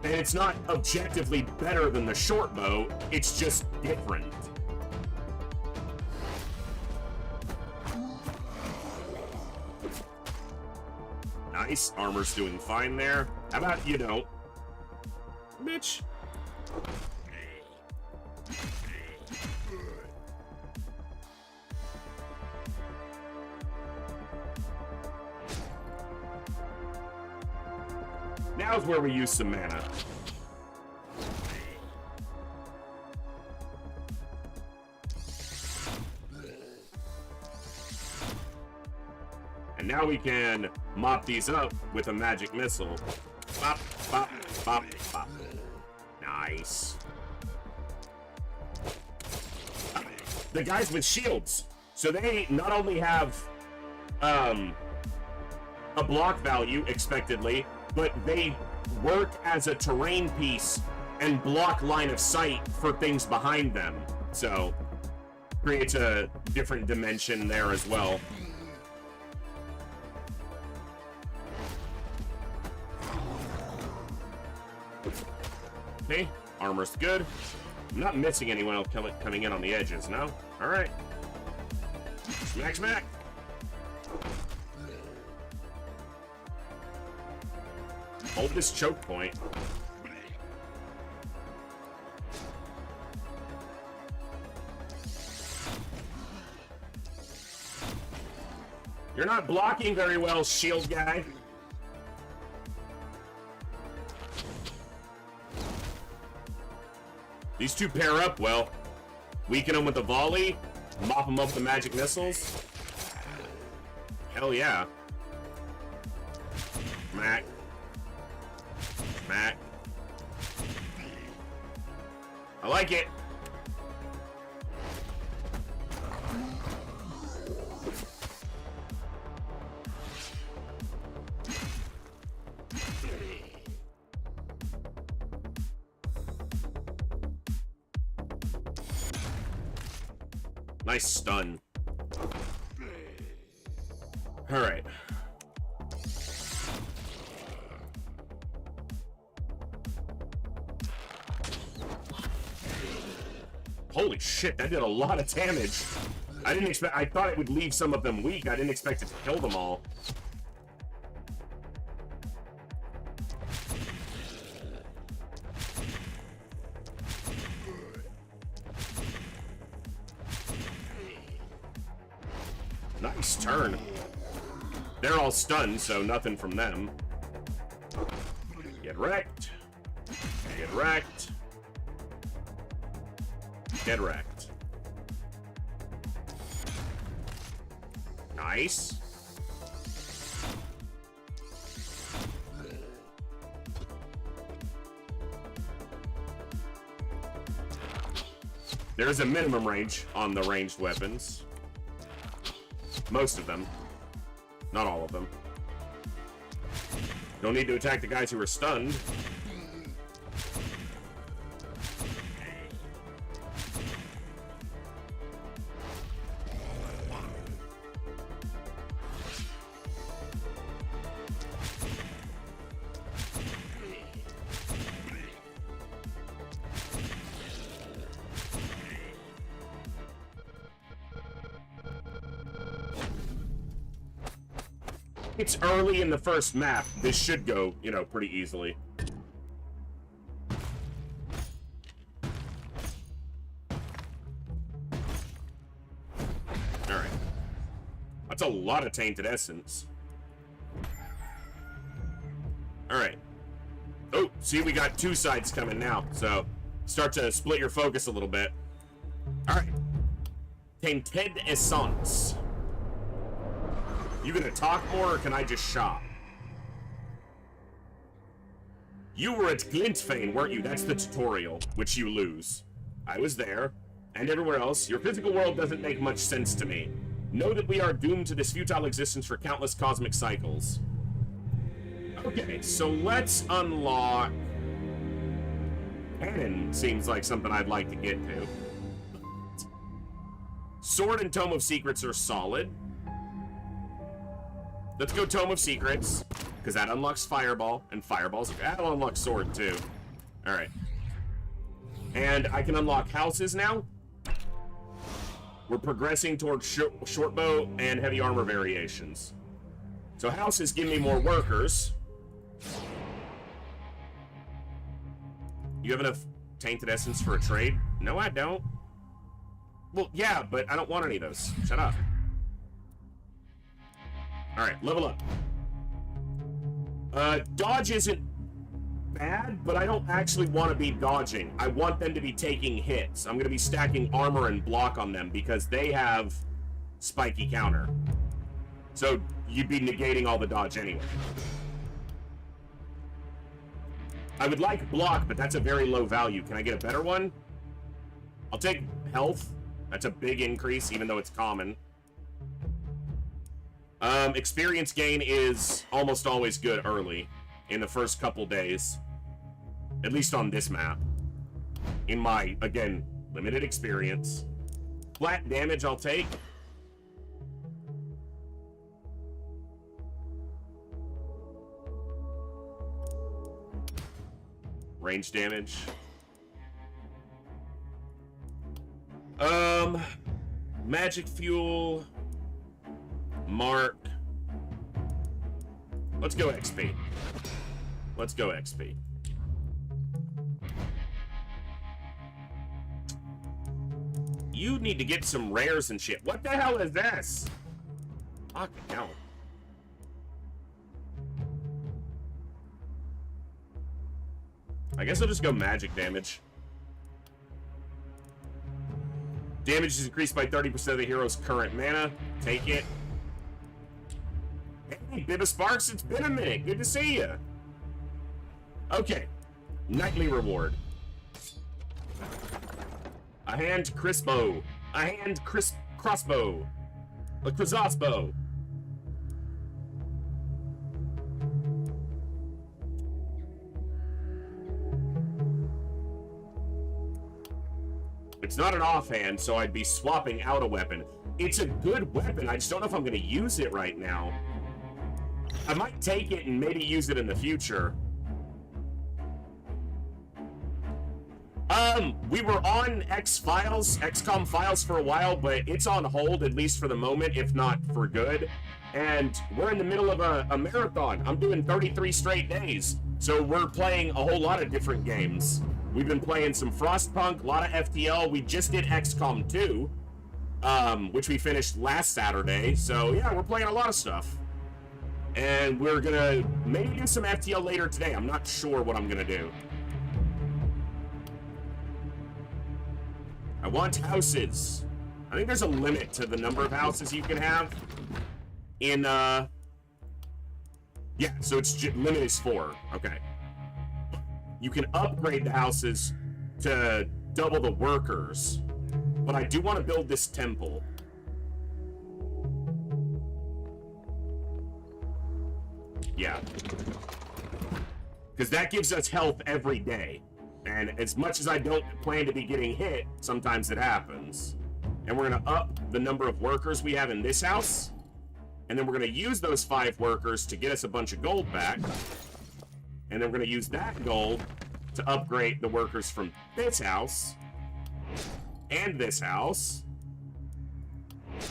and it's not objectively better than the short bow, it's just different. Nice, armor's doing fine there. How about you don't? Bitch. Now's where we use some mana. And now we can mop these up with a magic missile. Bop, bop, bop, bop. Nice. The guys with shields. So they not only have a block value, expectedly, but they work as a terrain piece and block line of sight for things behind them. So, creates a different dimension there as well. Okay, armor's good. I'm not missing anyone else coming in on the edges, no? Alright. Smack, smack. Hold this choke point. You're not blocking very well, shield guy. These two pair up well. Weaken them with the volley. Mop them up with the magic missiles. Hell yeah. Smack. Smack. I like it. Nice stun. All right. Holy shit, that did a lot of damage. I thought it would leave some of them weak. I didn't expect it to kill them all. Nice turn. They're all stunned, so nothing from them. Get wrecked. Get wrecked. Get wrecked. Nice. There's a minimum range on the ranged weapons. Most of them. Not all of them. Don't need to attack the guys who are stunned. It's early in the first map. This should go, you know, pretty easily. Alright. That's a lot of tainted essence. Alright. Oh, see, we got two sides coming now, so start to split your focus a little bit. Alright. Tainted essence. You gonna talk more, or can I just shop? You were at Glintfane, weren't you? That's the tutorial, which you lose. I was there, and everywhere else. Your physical world doesn't make much sense to me. Know that we are doomed to this futile existence for countless cosmic cycles. Okay, so let's unlock... Cannon seems like something I'd like to get to. Sword and Tome of Secrets are solid. Let's go Tome of Secrets, because that unlocks Fireball, and Fireball's... That'll unlock Sword, too. Alright. And I can unlock houses now. We're progressing towards short bow and heavy armor variations. So houses give me more workers. You have enough tainted essence for a trade? No, I don't. Well, yeah, but I don't want any of those. Shut up. Alright, level up. Dodge isn't bad, but I don't actually want to be dodging. I want them to be taking hits. I'm going to be stacking armor and block on them because they have spiky counter. So you'd be negating all the dodge anyway. I would like block, but that's a very low value. Can I get a better one? I'll take health. That's a big increase, even though it's common. Experience gain is almost always good early in the first couple days. At least on this map. In my, again, limited experience. Flat damage I'll take. Range damage. Magic fuel. Mark. Let's go XP. Let's go XP. You need to get some rares and shit. What the hell is this? Fucking hell. I guess I'll just go magic damage. Damage is increased by 30% of the hero's current mana. Take it. Hey, Bibba Sparks, it's been a minute. Good to see you. Okay. Nightly reward. A hand crossbow. A hand crossbow. A crossbow. It's not an offhand, so I'd be swapping out a weapon. It's a good weapon. I just don't know if I'm going to use it right now. I might take it and maybe use it in the future. We were on XCOM files for a while, but it's on hold, at least for the moment, if not for good. And we're in the middle of a marathon. I'm doing 33 straight days. So we're playing a whole lot of different games. We've been playing some Frostpunk, a lot of FTL. We just did XCOM 2, which we finished last Saturday. So yeah, we're playing a lot of stuff. And we're gonna maybe do some FTL later today. I'm not sure what I'm gonna do. I want houses. I think there's a limit to the number of houses you can have in, yeah, so it's limit is 4. Okay. You can upgrade the houses to double the workers. But I do want to build this temple. Yeah. Because that gives us health every day. And as much as I don't plan to be getting hit, sometimes it happens. And we're going to up the number of workers we have in this house. And then we're going to use those 5 workers to get us a bunch of gold back. And then we're going to use that gold to upgrade the workers from this house. And this house.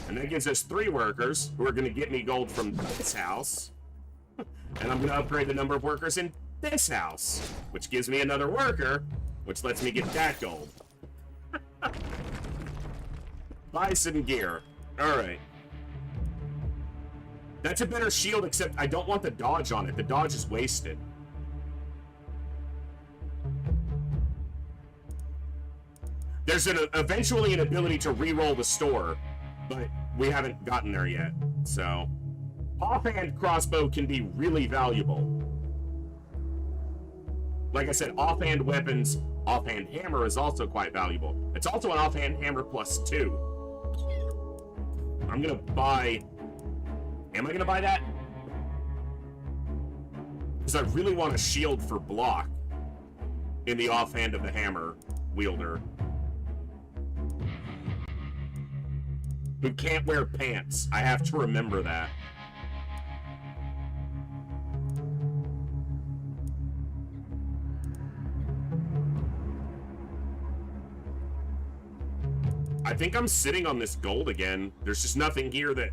And that gives us 3 workers who are going to get me gold from this house. And I'm going to upgrade the number of workers in this house, which gives me another worker, which lets me get that gold. Buy some gear. Alright. That's a better shield, except I don't want the dodge on it. The dodge is wasted. There's eventually an ability to re-roll the store, but we haven't gotten there yet. So, offhand crossbow can be really valuable. Like I said, offhand weapons, offhand hammer is also quite valuable. It's also an offhand hammer +2. I'm gonna buy... Am I gonna buy that? Because I really want a shield for block in the offhand of the hammer wielder. Who can't wear pants. I have to remember that. I think I'm sitting on this gold again. There's just nothing here that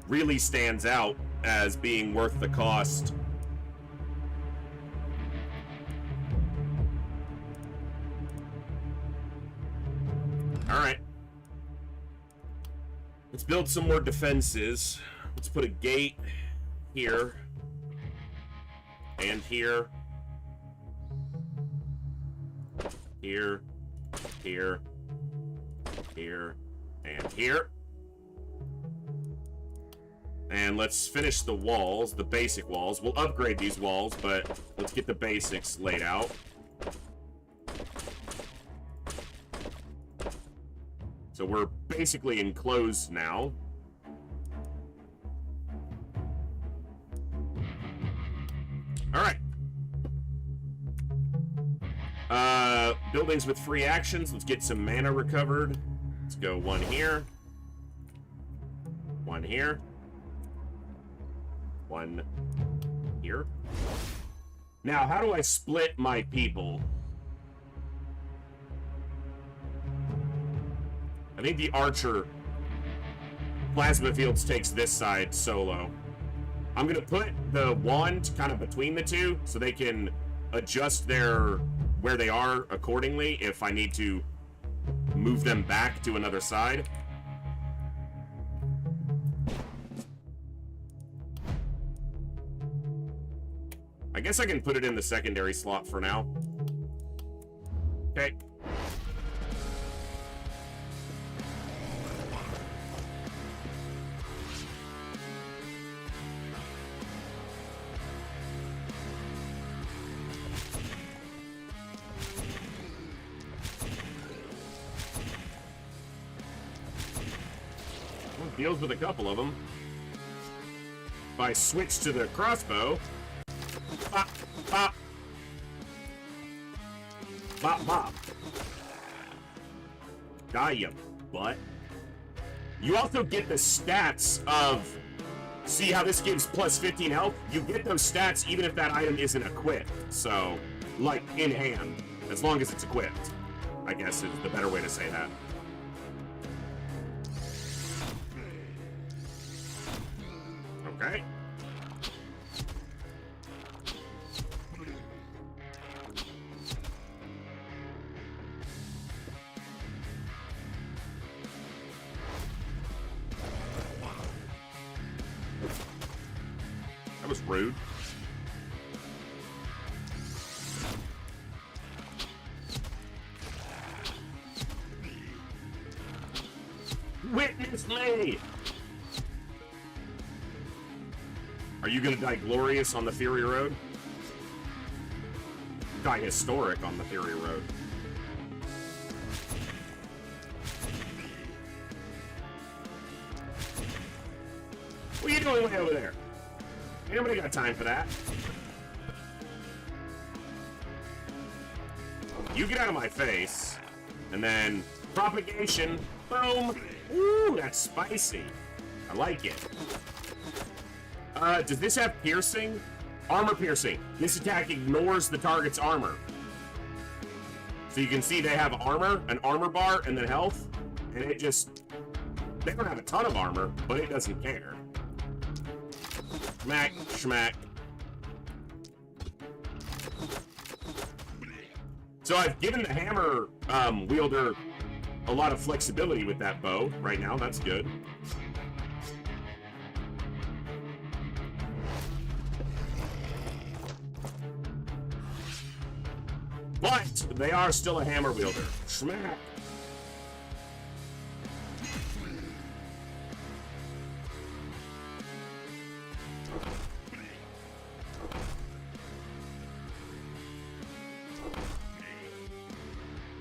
really stands out as being worth the cost. Alright. Let's build some more defenses. Let's put a gate here. And here. Here. Here. Here. And here. And let's finish the walls, the basic walls. We'll upgrade these walls, but let's get the basics laid out. So we're basically enclosed now. Alright. Buildings with free actions. Let's get some mana recovered. Let's go 1 here. 1 here. 1 here. Now, how do I split my people? I think the archer plasma fields takes this side solo. I'm gonna put the wand kind of between the two so they can adjust their where they are accordingly if I need to move them back to another side. I guess I can put it in the secondary slot for now. Okay. Deals with a couple of them. If I switch to the crossbow, bop, bop, bop, bop. Die, you butt. You also get the stats of. See how this gives plus 15 health? You get those stats even if that item isn't equipped. So, like in hand, as long as it's equipped, I guess is the better way to say that. Okay. That was rude. Witness me! Are you gonna die glorious on the Fury Road? Die historic on the Fury Road. going way over there. Ain't nobody got time for that. You get out of my face. And then propagation. Boom. Ooh, that's spicy. I like it. Does this have piercing? Armor piercing. This attack ignores the target's armor. So you can see they have armor, an armor bar, and then health. And it just... They don't have a ton of armor, but it doesn't care. Smack, schmack. So I've given the hammer wielder a lot of flexibility with that bow right now. That's good. But they are still a hammer wielder. Smack.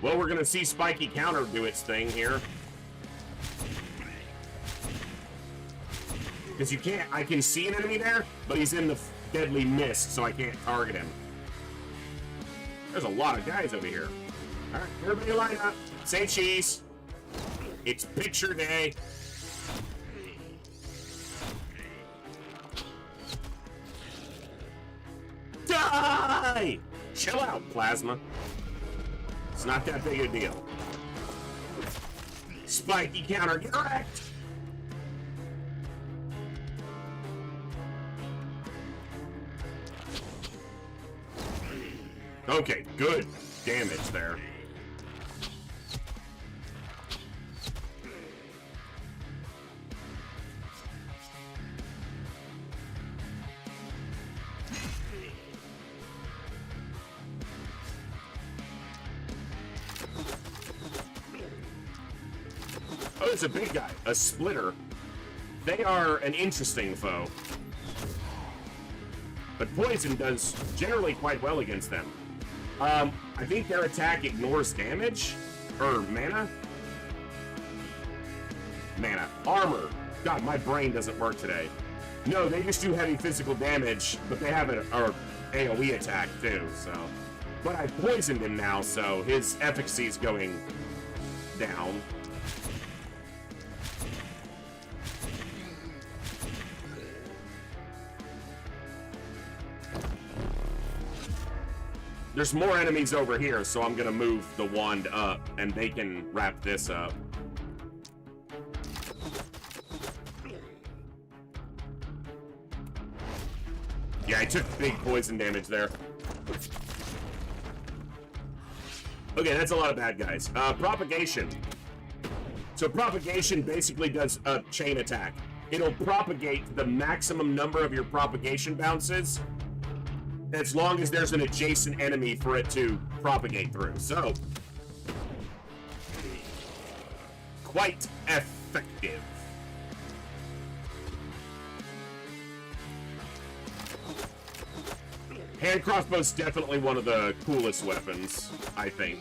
Well, we're gonna see Spiky Counter do its thing here. Because you can't, I can see an enemy there, but he's in the deadly mist, so I can't target him. There's a lot of guys over here. All right, everybody line up. Say cheese. It's picture day. Die! Chill out, Plasma. It's not that big a deal. Spiky Counter, get wrecked! Okay, good damage there. Oh, it's a big guy, a splitter. They are an interesting foe. But poison does generally quite well against them. I think their attack ignores damage? Or mana? Mana. Armor. God, my brain doesn't work today. No, they just do heavy physical damage, but they have an AoE attack too, so. But I poisoned him now, so his efficacy is going down. There's more enemies over here, so I'm gonna move the wand up, and they can wrap this up. Yeah, I took big poison damage there. Okay, that's a lot of bad guys. Propagation. So propagation basically does a chain attack. It'll propagate the maximum number of your propagation bounces, as long as there's an adjacent enemy for it to propagate through. So, quite effective. Hand crossbow's definitely one of the coolest weapons, I think.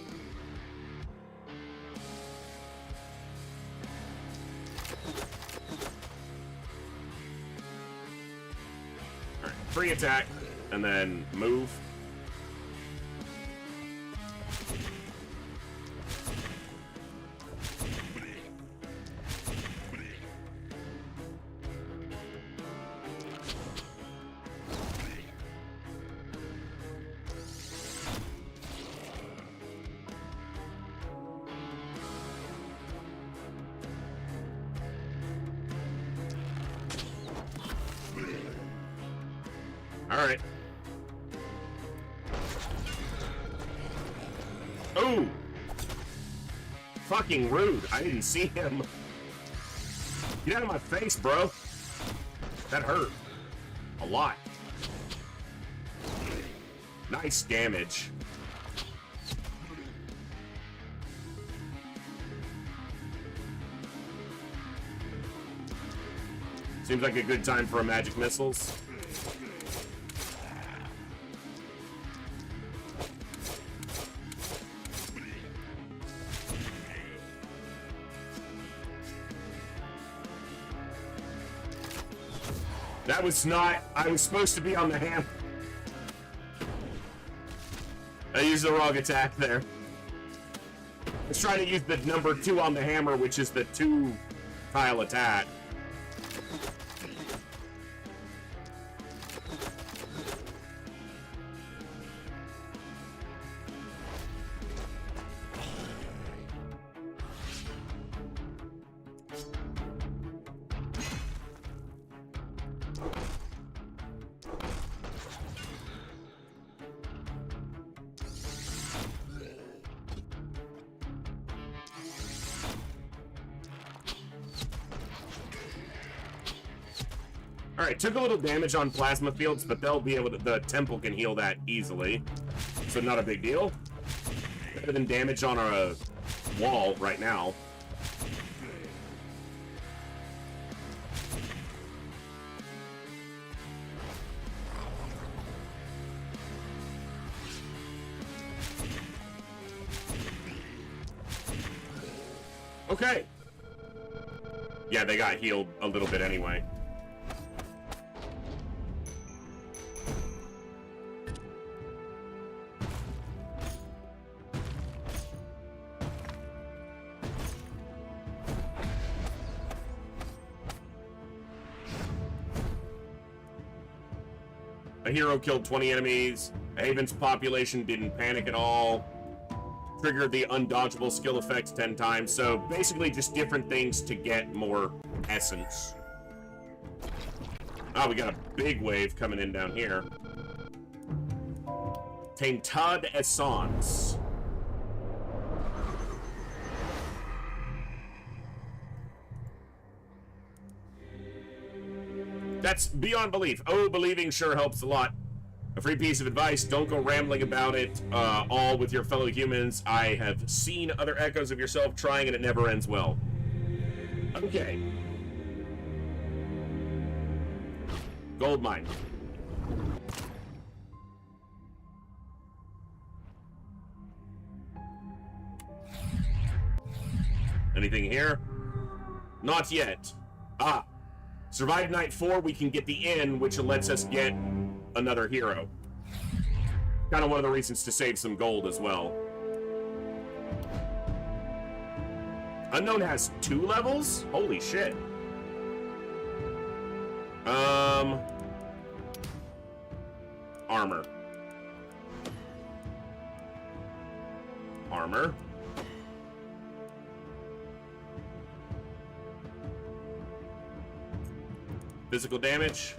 Alright, free attack. And then move. All right. Oh! Fucking rude. I didn't see him. Get out of my face, bro. That hurt. A lot. Nice damage. Seems like a good time for a magic missiles. That was not... I was supposed to be on the hammer. I used the wrong attack there. I was trying to use the number 2 on the hammer, which is the 2-tile attack. Alright, took a little damage on plasma fields, but they'll be able to... The temple can heal that easily. So not a big deal. Better than damage on a wall right now. Okay. Yeah, they got healed a little bit anyway. A hero killed 20 enemies. Haven's population didn't panic at all. Triggered the undodgeable skill effects 10 times. So basically just different things to get more essence. Ah, we got a big wave coming in down here. Taintad Essence. That's beyond belief. Oh, believing sure helps a lot. A free piece of advice, don't go rambling about it all with your fellow humans. I have seen other echoes of yourself trying and it never ends well. Okay. Gold mine. Anything here? Not yet. Ah. Survive night 4, we can get the inn, which lets us get another hero. Kind of one of the reasons to save some gold as well. Unknown has 2 levels? Holy shit. Armor. Armor. Physical damage.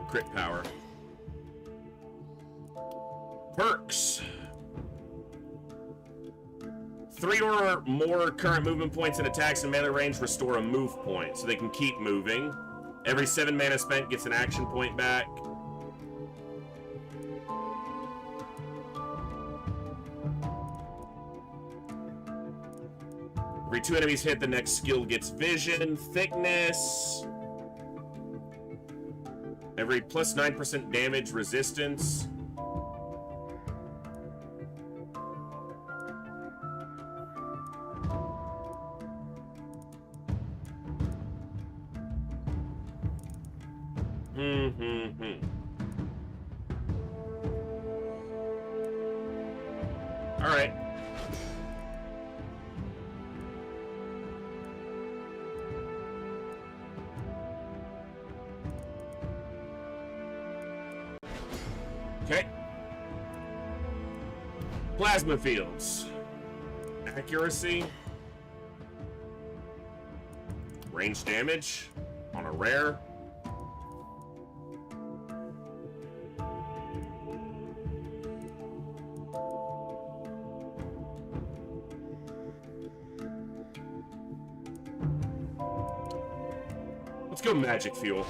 Crit power. Perks. 3 or more current movement points and attacks in melee range restore a move point, so they can keep moving. Every 7 mana spent gets an action point back. Every 2 enemies hit, the next skill gets vision. Thickness. Every plus 9% damage resistance. All right. Okay. Plasma fields. Accuracy. Range damage on a rare. Let's go magic fuel.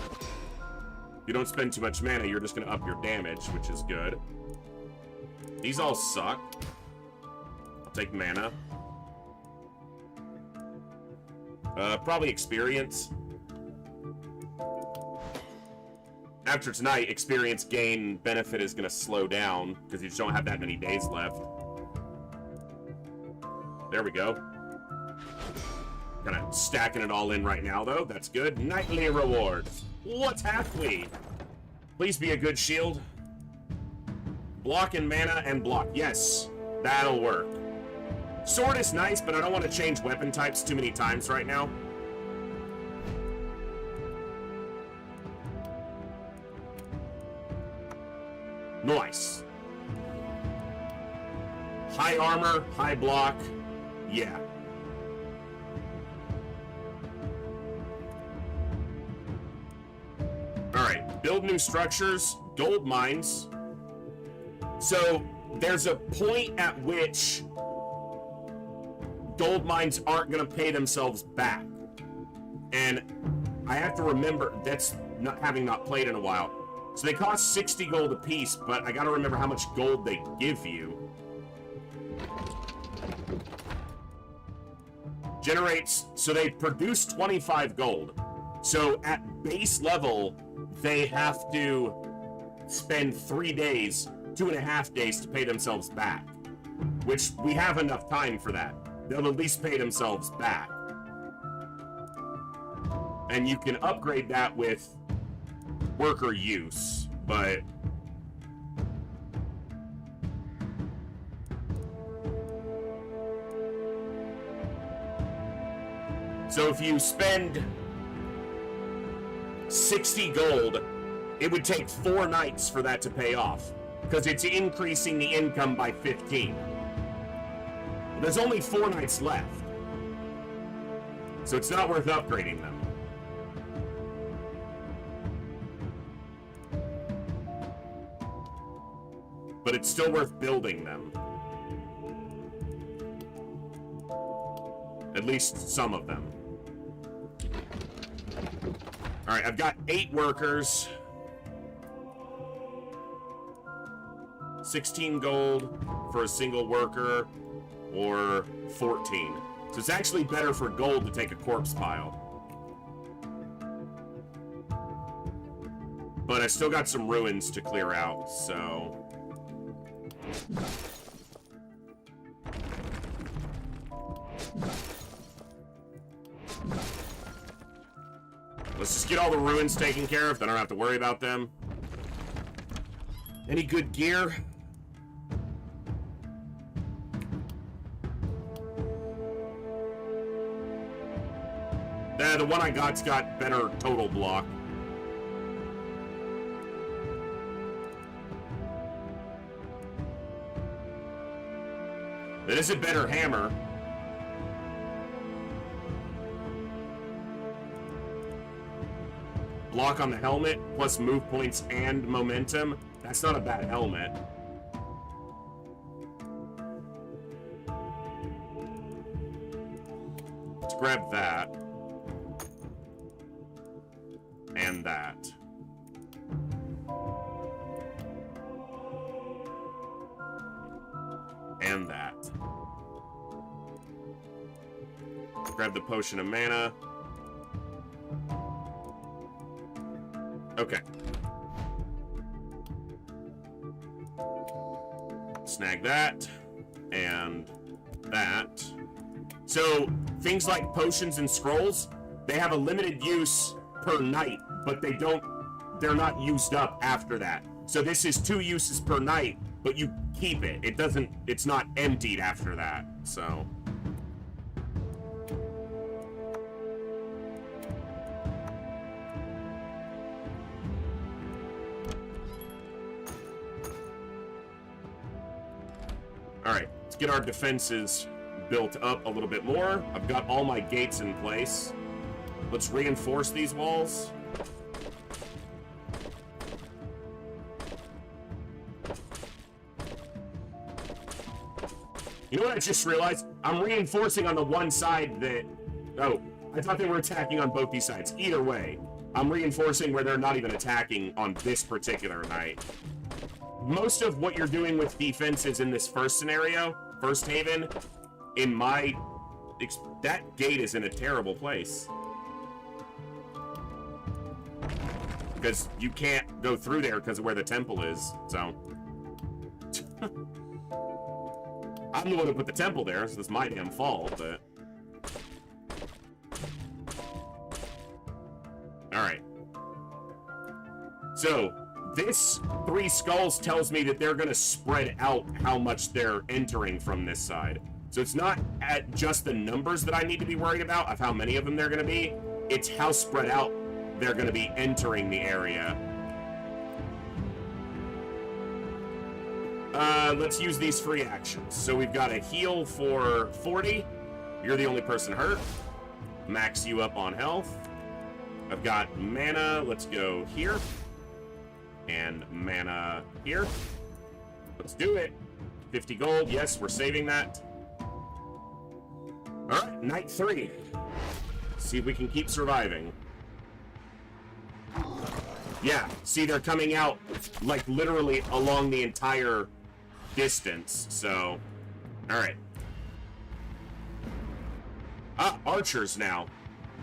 You don't spend too much mana, you're just gonna up your damage, which is good. These all suck. I'll take mana. Probably experience. After tonight, experience gain benefit is gonna slow down, because you just don't have that many days left. There we go. Kind of stacking it all in right now, though. That's good. Nightly rewards. What have we? Please be a good shield. Block and mana and block. Yes, that'll work. Sword is nice, but I don't want to change weapon types too many times right now. Nice. High armor, high block. Yeah. Alright, build new structures, gold mines. So, there's a point at which gold mines aren't going to pay themselves back. And I have to remember, that's not having not played in a while. So they cost 60 gold a piece, but I got to remember how much gold they give you. Generates, so they produce 25 gold. So at base level, they have to spend 3 days, 2.5 days to pay themselves back. Which we have enough time for that. They'll at least pay themselves back. And you can upgrade that with worker use, but so if you spend 60 gold, it would take 4 nights for that to pay off, because it's increasing the income by 15. There's only 4 nights left, so it's not worth upgrading them. But it's still worth building them. At least some of them. Alright, I've got 8 workers. 16 gold for a single worker, or 14. So it's actually better for gold to take a corpse pile. But I still got some ruins to clear out, so... Let's just get all the ruins taken care of, then I don't have to worry about them. Any good gear? The one I got's got better total block. That is a better hammer. Block on the helmet, plus move points and momentum. That's not a bad helmet. Let's grab that. And that. And that. Grab the potion of mana. Okay. Snag that. And that. So, things like potions and scrolls, they have a limited use per night, but they're not used up after that. So this is 2 uses per night, but you keep it. It's not emptied after that, so. Alright, let's get our defenses built up a little bit more. I've got all my gates in place. Let's reinforce these walls. You know what I just realized? I'm reinforcing on the one side that... Oh, I thought they were attacking on both these sides. Either way, I'm reinforcing where they're not even attacking on this particular night. Most of what you're doing with defenses in this first scenario, first haven, in my... That gate is in a terrible place. Because you can't go through there because of where the temple is, so... I'm the one who put the temple there, so it's my damn fault, but... So, this 3 skulls tells me that they're going to spread out how much they're entering from this side. So it's not at just the numbers that I need to be worried about of how many of them they're going to be. It's how spread out they're going to be entering the area. Let's use these free actions. So we've got a heal for 40. You're the only person hurt. Max you up on health. I've got mana. Let's go here. And mana here. Let's do it. 50 gold. Yes, we're saving that. All right, night 3. See if we can keep surviving. Yeah, see, they're coming out, like, literally along the entire distance, so... Alright. Ah, archers now.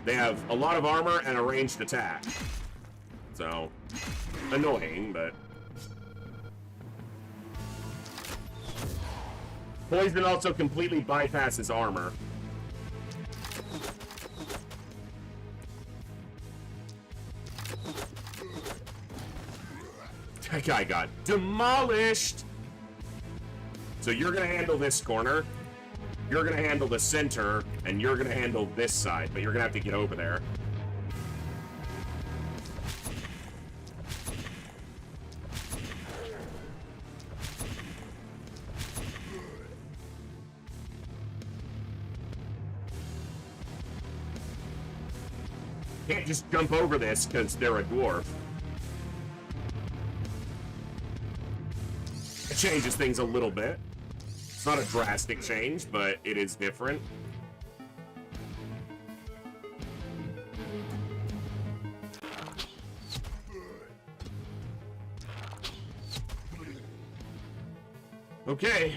They have a lot of armor and a ranged attack. So, annoying, but... Poison also completely bypasses armor. That guy got demolished! So you're gonna handle this corner, you're gonna handle the center, and you're gonna handle this side, but you're gonna have to get over there. Can't just jump over this because they're a dwarf. It changes things a little bit. It's not a drastic change, but it is different. Okay.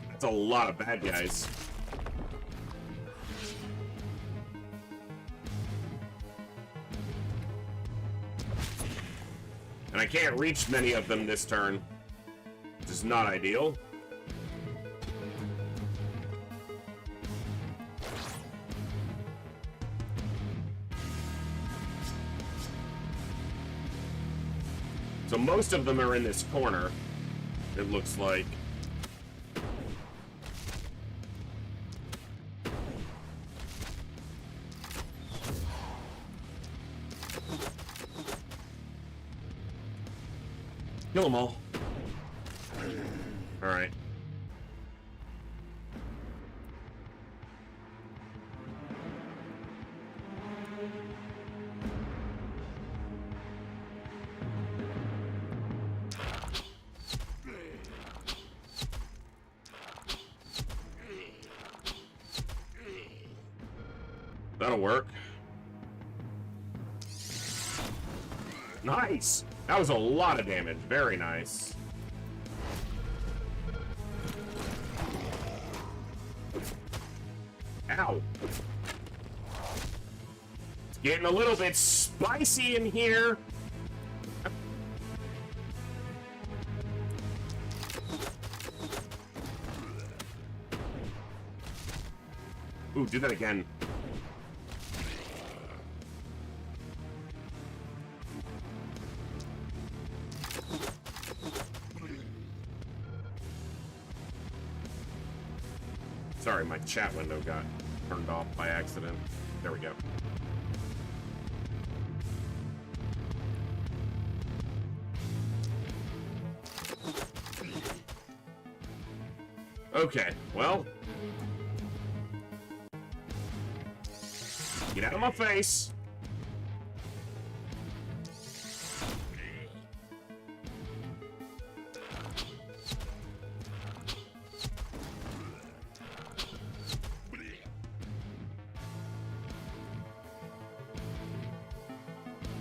That's a lot of bad guys. And I can't reach many of them this turn, which is not ideal. So most of them are in this corner, it looks like. Kill them all. Alright. That'll work. Nice! That was a lot of damage. Very nice. Ow. It's getting a little bit spicy in here. Ooh, do that again. Sorry, my chat window got turned off by accident. There we go. Okay, well. Get out of my face.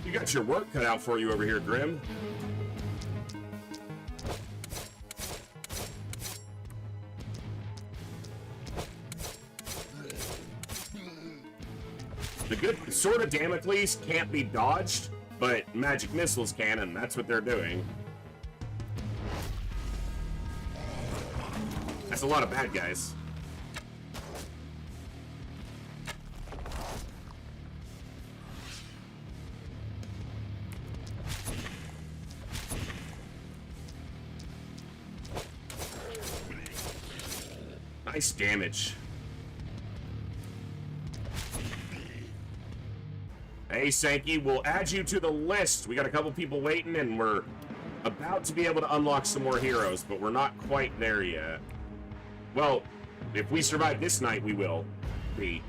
You got your work cut out for you over here, Grim. The good Sword of Damocles can't be dodged, but magic missiles can, and that's what they're doing. That's a lot of bad guys. Nice damage. Hey, Sankey, we'll add you to the list. We got a couple people waiting, and we're about to be able to unlock some more heroes, but we're not quite there yet. Well, if we survive this night, we will be.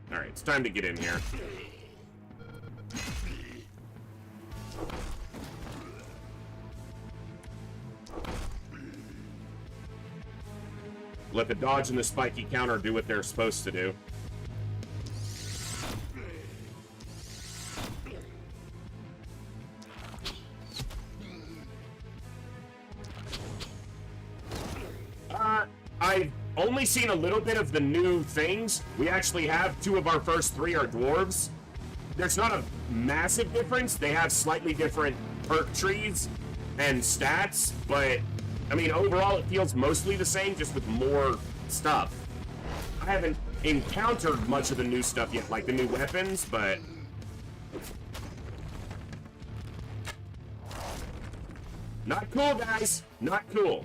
Alright, it's time to get in here. Let the dodge and the spiky counter do what they're supposed to do. I've only seen a little bit of the new things. We actually have 2 of our first 3 are dwarves. There's not a massive difference. They have slightly different perk trees and stats, but I mean, overall, it feels mostly the same, just with more stuff. I haven't encountered much of the new stuff yet, like the new weapons, but... Not cool, guys! Not cool.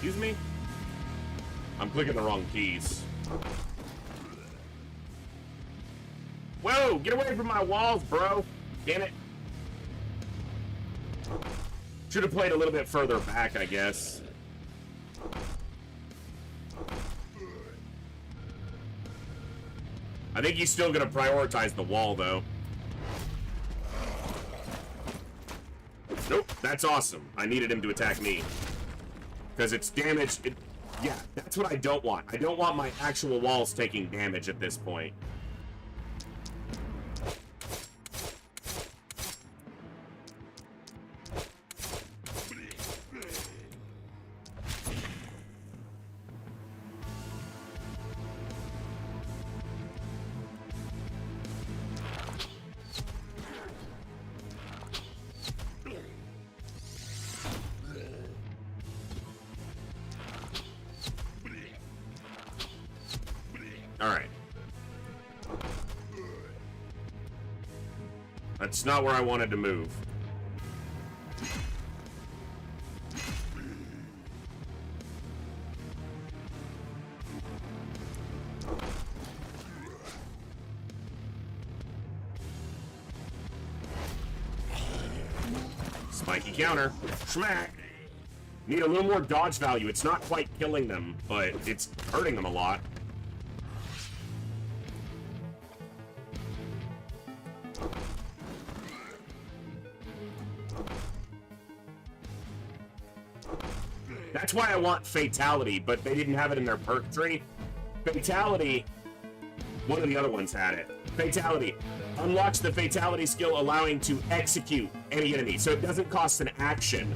Excuse me? I'm clicking the wrong keys. Whoa! Get away from my walls, bro! Damn it. Should have played a little bit further back, I guess. I think he's still gonna prioritize the wall, though. Nope, that's awesome. I needed him to attack me. Because it's damage. Yeah, that's what I don't want. I don't want my actual walls taking damage at this point. Alright. That's not where I wanted to move. Spiky counter. Schmack! Need a little more dodge value. It's not quite killing them, but it's hurting them a lot. That's why I want Fatality, but they didn't have it in their perk tree. Fatality, one of the other ones had it. Fatality unlocks the Fatality skill, allowing to execute any enemy, so it doesn't cost an action.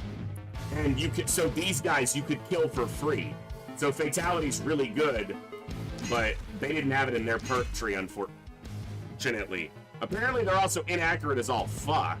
And you could, so these guys you could kill for free. So Fatality's really good, but they didn't have it in their perk tree, unfortunately. Apparently they're also inaccurate as all fuck.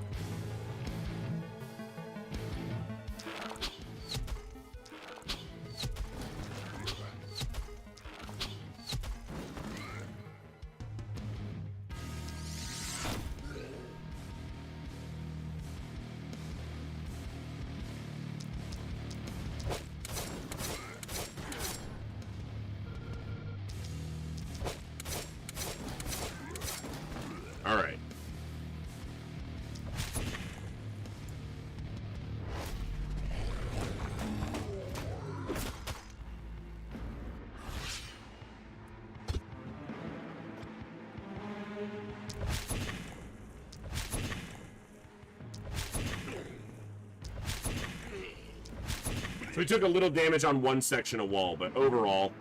So we took a little damage on one section of wall, but overall,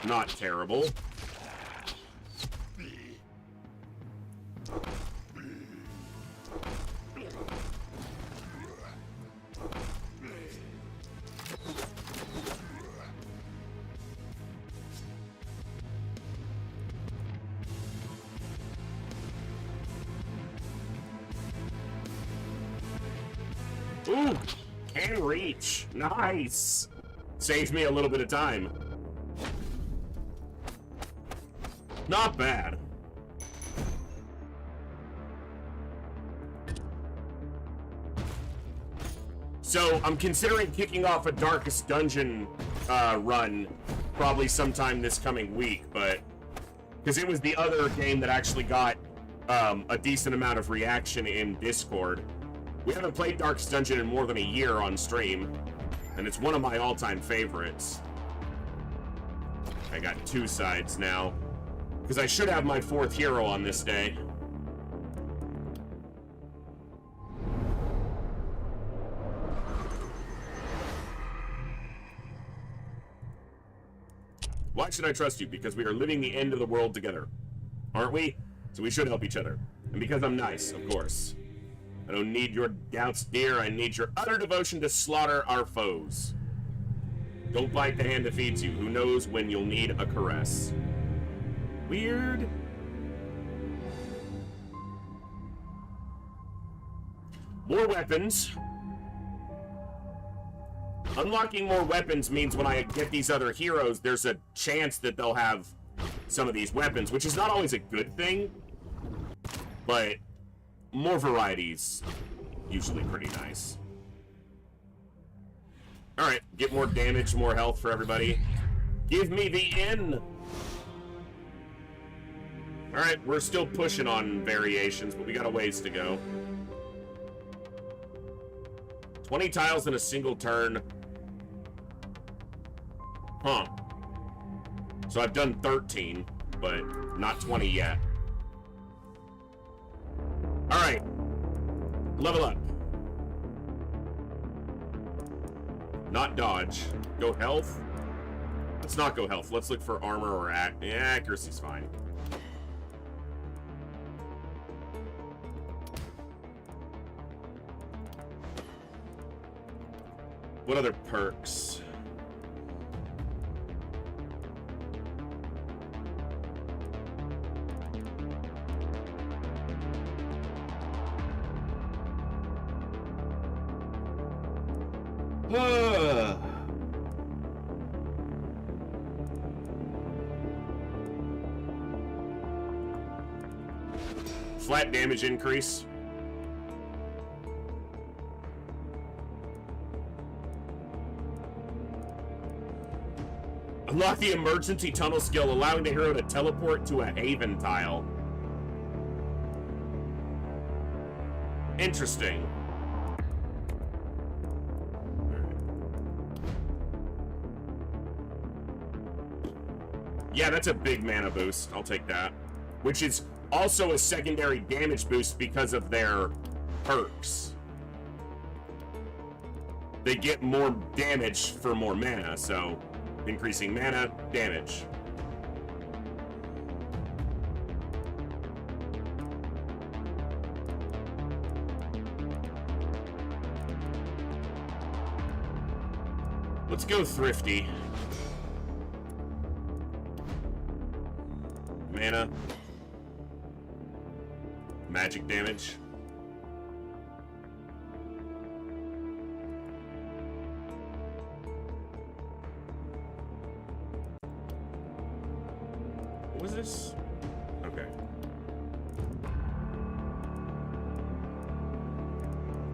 not terrible. Ooh, can reach. Nice. Saves me a little bit of time. Not bad. So I'm considering kicking off a Darkest Dungeon run probably sometime this coming week, but because it was the other game that actually got a decent amount of reaction in Discord. We haven't played Darkest Dungeon in more than a year on stream, and it's one of my all-time favorites. I got two sides now, because I should have my fourth hero on this day. Why should I trust you? Because we are living the end of the world together, aren't we? So we should help each other. And because I'm nice, of course. I don't need your doubts, dear. I need your utter devotion to slaughter our foes. Don't bite the hand that feeds you. Who knows when you'll need a caress. Weird. More weapons. Unlocking more weapons means when I get these other heroes, there's a chance that they'll have some of these weapons, which is not always a good thing, but more varieties, usually pretty nice. Alright, get more damage, more health for everybody. Give me the in! Alright, we're still pushing on variations, but we got a ways to go. 20 tiles in a single turn. Huh. So I've done 13, but not 20 yet. Alright. Level up. Not dodge. Go health. Let's not go health. Let's look for armor or accuracy's fine. What other perks? Flat damage increase. Unlock the emergency tunnel skill, allowing the hero to teleport to a haven tile. Interesting. Yeah, that's a big mana boost. I'll take that. Which is also a secondary damage boost because of their perks. They get more damage for more mana, so increasing mana, damage. Let's go thrifty. Mana. Magic damage. What was this? Okay.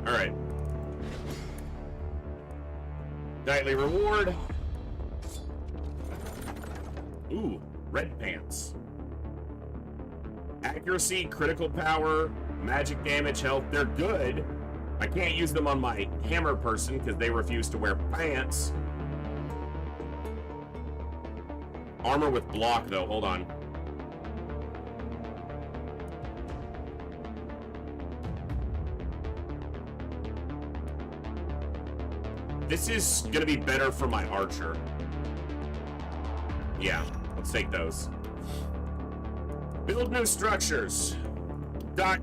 Alright. Nightly reward. Ooh, red pants. Accuracy, critical power, magic damage, health, they're good. I can't use them on my hammer person because they refuse to wear pants. Armor with block, though. Hold on. This is gonna be better for my archer. Yeah, let's take those. Build new structures.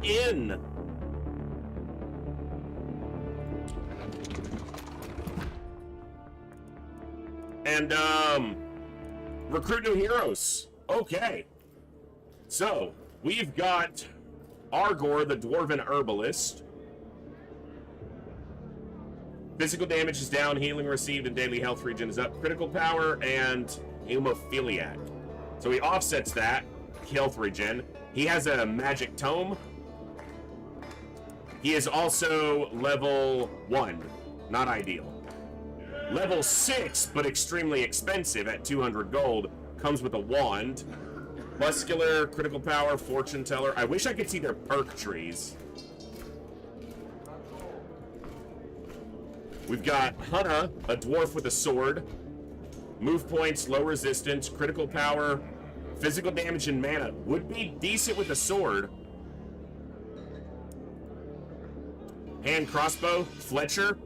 .in. And, recruit new heroes. Okay. So, we've got Argor, the Dwarven Herbalist. Physical damage is down, healing received, and daily health regen is up. Critical power and hemophiliac. So he offsets that, health regen. He has a magic tome. He is also level 1. Not ideal. Level 6, but extremely expensive at 200 gold. Comes with a wand. Muscular, critical power, fortune teller. I wish I could see their perk trees. We've got Hunna, a dwarf with a sword. Move points, low resistance, critical power, physical damage, and mana. Would be decent with a sword. Hand crossbow, Fletcher,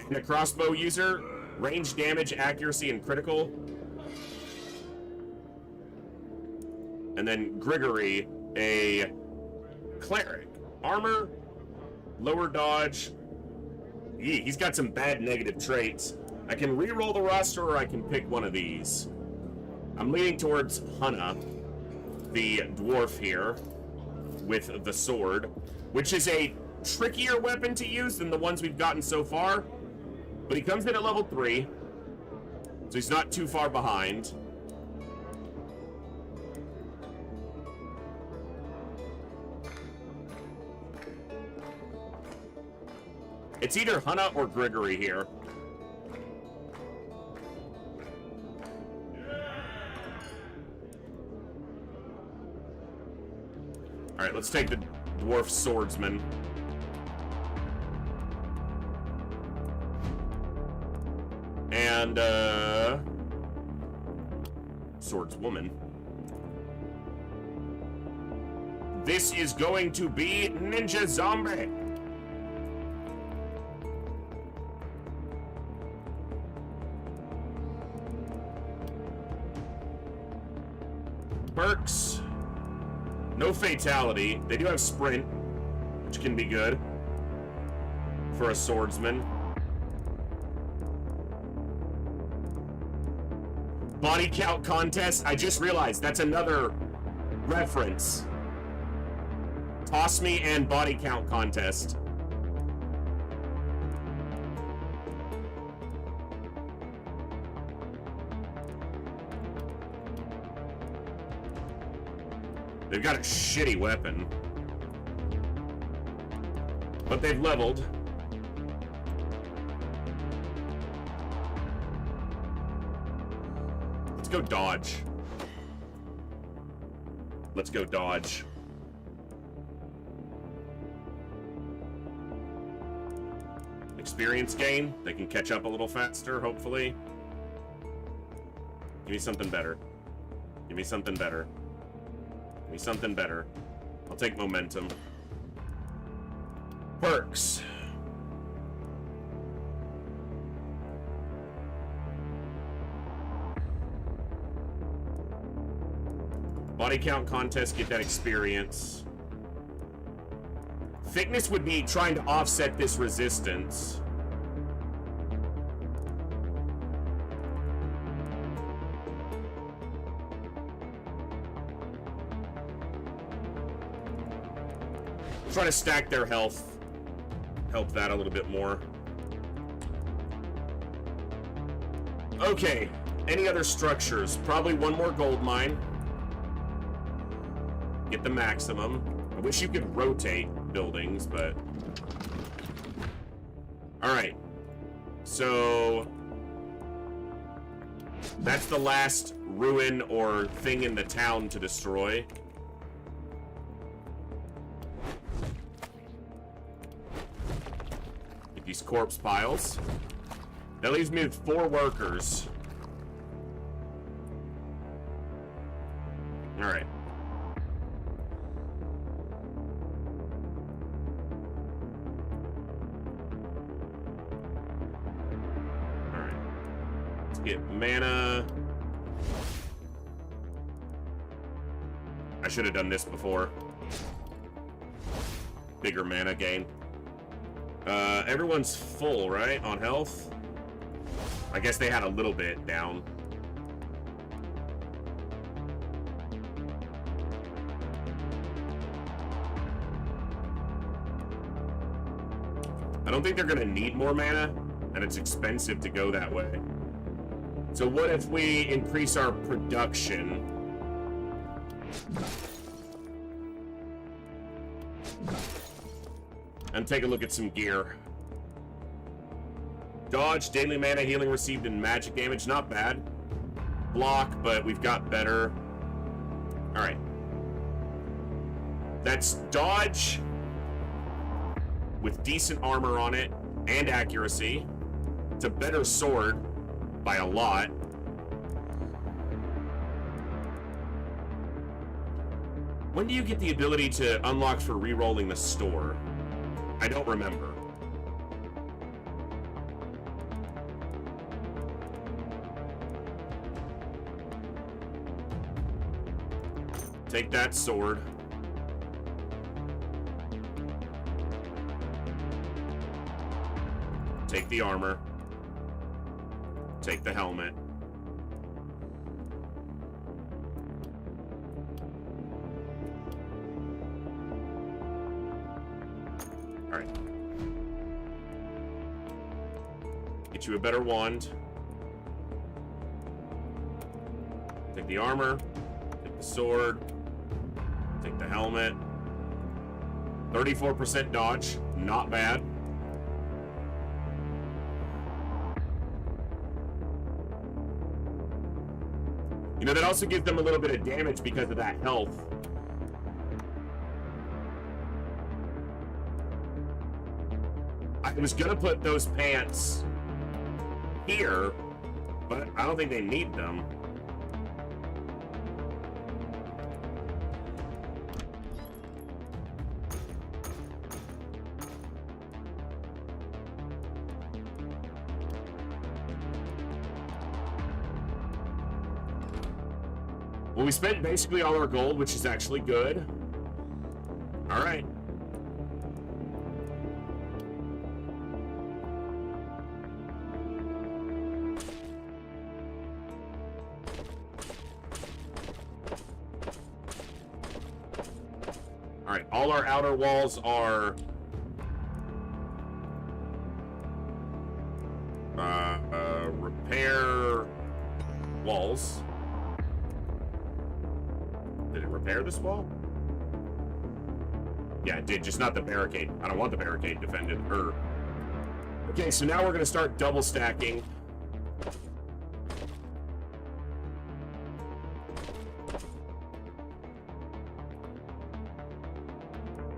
and a crossbow user. Range damage, accuracy, and critical. And then Grigory, a cleric. Armor, lower dodge. He's got some bad negative traits. I can re-roll the roster or I can pick one of these. I'm leaning towards Hunna, the dwarf here, with the sword, which is a trickier weapon to use than the ones we've gotten so far. But he comes in at level 3, so he's not too far behind. It's either Hunna or Grigory here. Alright, let's take the dwarf swordsman. And, swordswoman. This is going to be Ninja Zombie. Perks. No fatality. They do have sprint, which can be good for a swordsman. Body count contest. I just realized that's another reference. Toss me and body count contest. They've got a shitty weapon. But they've leveled. Let's go dodge. Let's go dodge. Experience gain. They can catch up a little faster, hopefully. Give me something better. Give me something better. Give me something better. I'll take momentum. Perks. Body count contest, get that experience. Thickness would be trying to offset this resistance. Try to stack their health. Help that a little bit more. Okay, any other structures? Probably one more gold mine. Get the maximum. I wish you could rotate buildings, but... Alright. So... that's the last ruin or thing in the town to destroy. Get these corpse piles. That leaves me with 4 workers. Alright. get mana. I should have done this before. Bigger mana gain. Everyone's full, right? On health? I guess they had a little bit down. I don't think they're gonna need more mana, and it's expensive to go that way. So what if we increase our production? And take a look at some gear. Dodge, daily mana, healing received, and magic damage. Not bad. Block, but we've got better. Alright. That's dodge with decent armor on it and accuracy. It's a better sword by a lot. When do you get the ability to unlock for re-rolling the store? I don't remember. Take that sword. Take the armor. Take the helmet. Alright. Get you a better wand. Take the armor. Take the sword. Take the helmet. 34% dodge. Not bad. You know, that also gives them a little bit of damage because of that health. I was gonna put those pants here, but I don't think they need them. Well, we spent basically all our gold, which is actually good. All right. All right, all our outer walls are repair walls. Did it repair this wall? Yeah, it did, just not the barricade. I don't want the barricade defended. Okay, so now we're gonna start double stacking.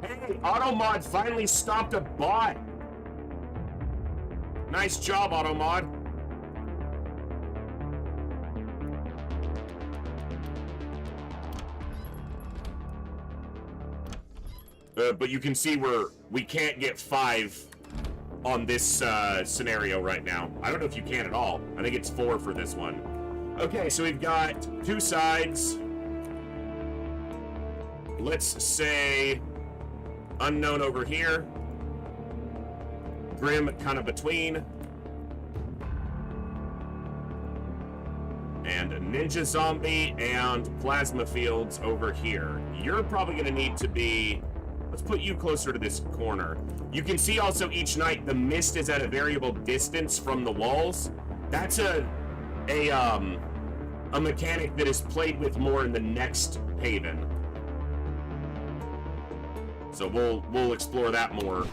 Hey, Automod finally stopped a bot. Nice job, Automod. But you can see we can't get 5 on this scenario right now. I don't know if you can at all. I think it's 4 for this one. Okay, so we've got 2 sides. Let's say unknown over here. Grim kind of between. And a ninja zombie and plasma fields over here. You're probably going to need to be... Let's put you closer to this corner. You can see also each night the mist is at a variable distance from the walls. That's a mechanic that is played with more in the next Haven. So we'll explore that more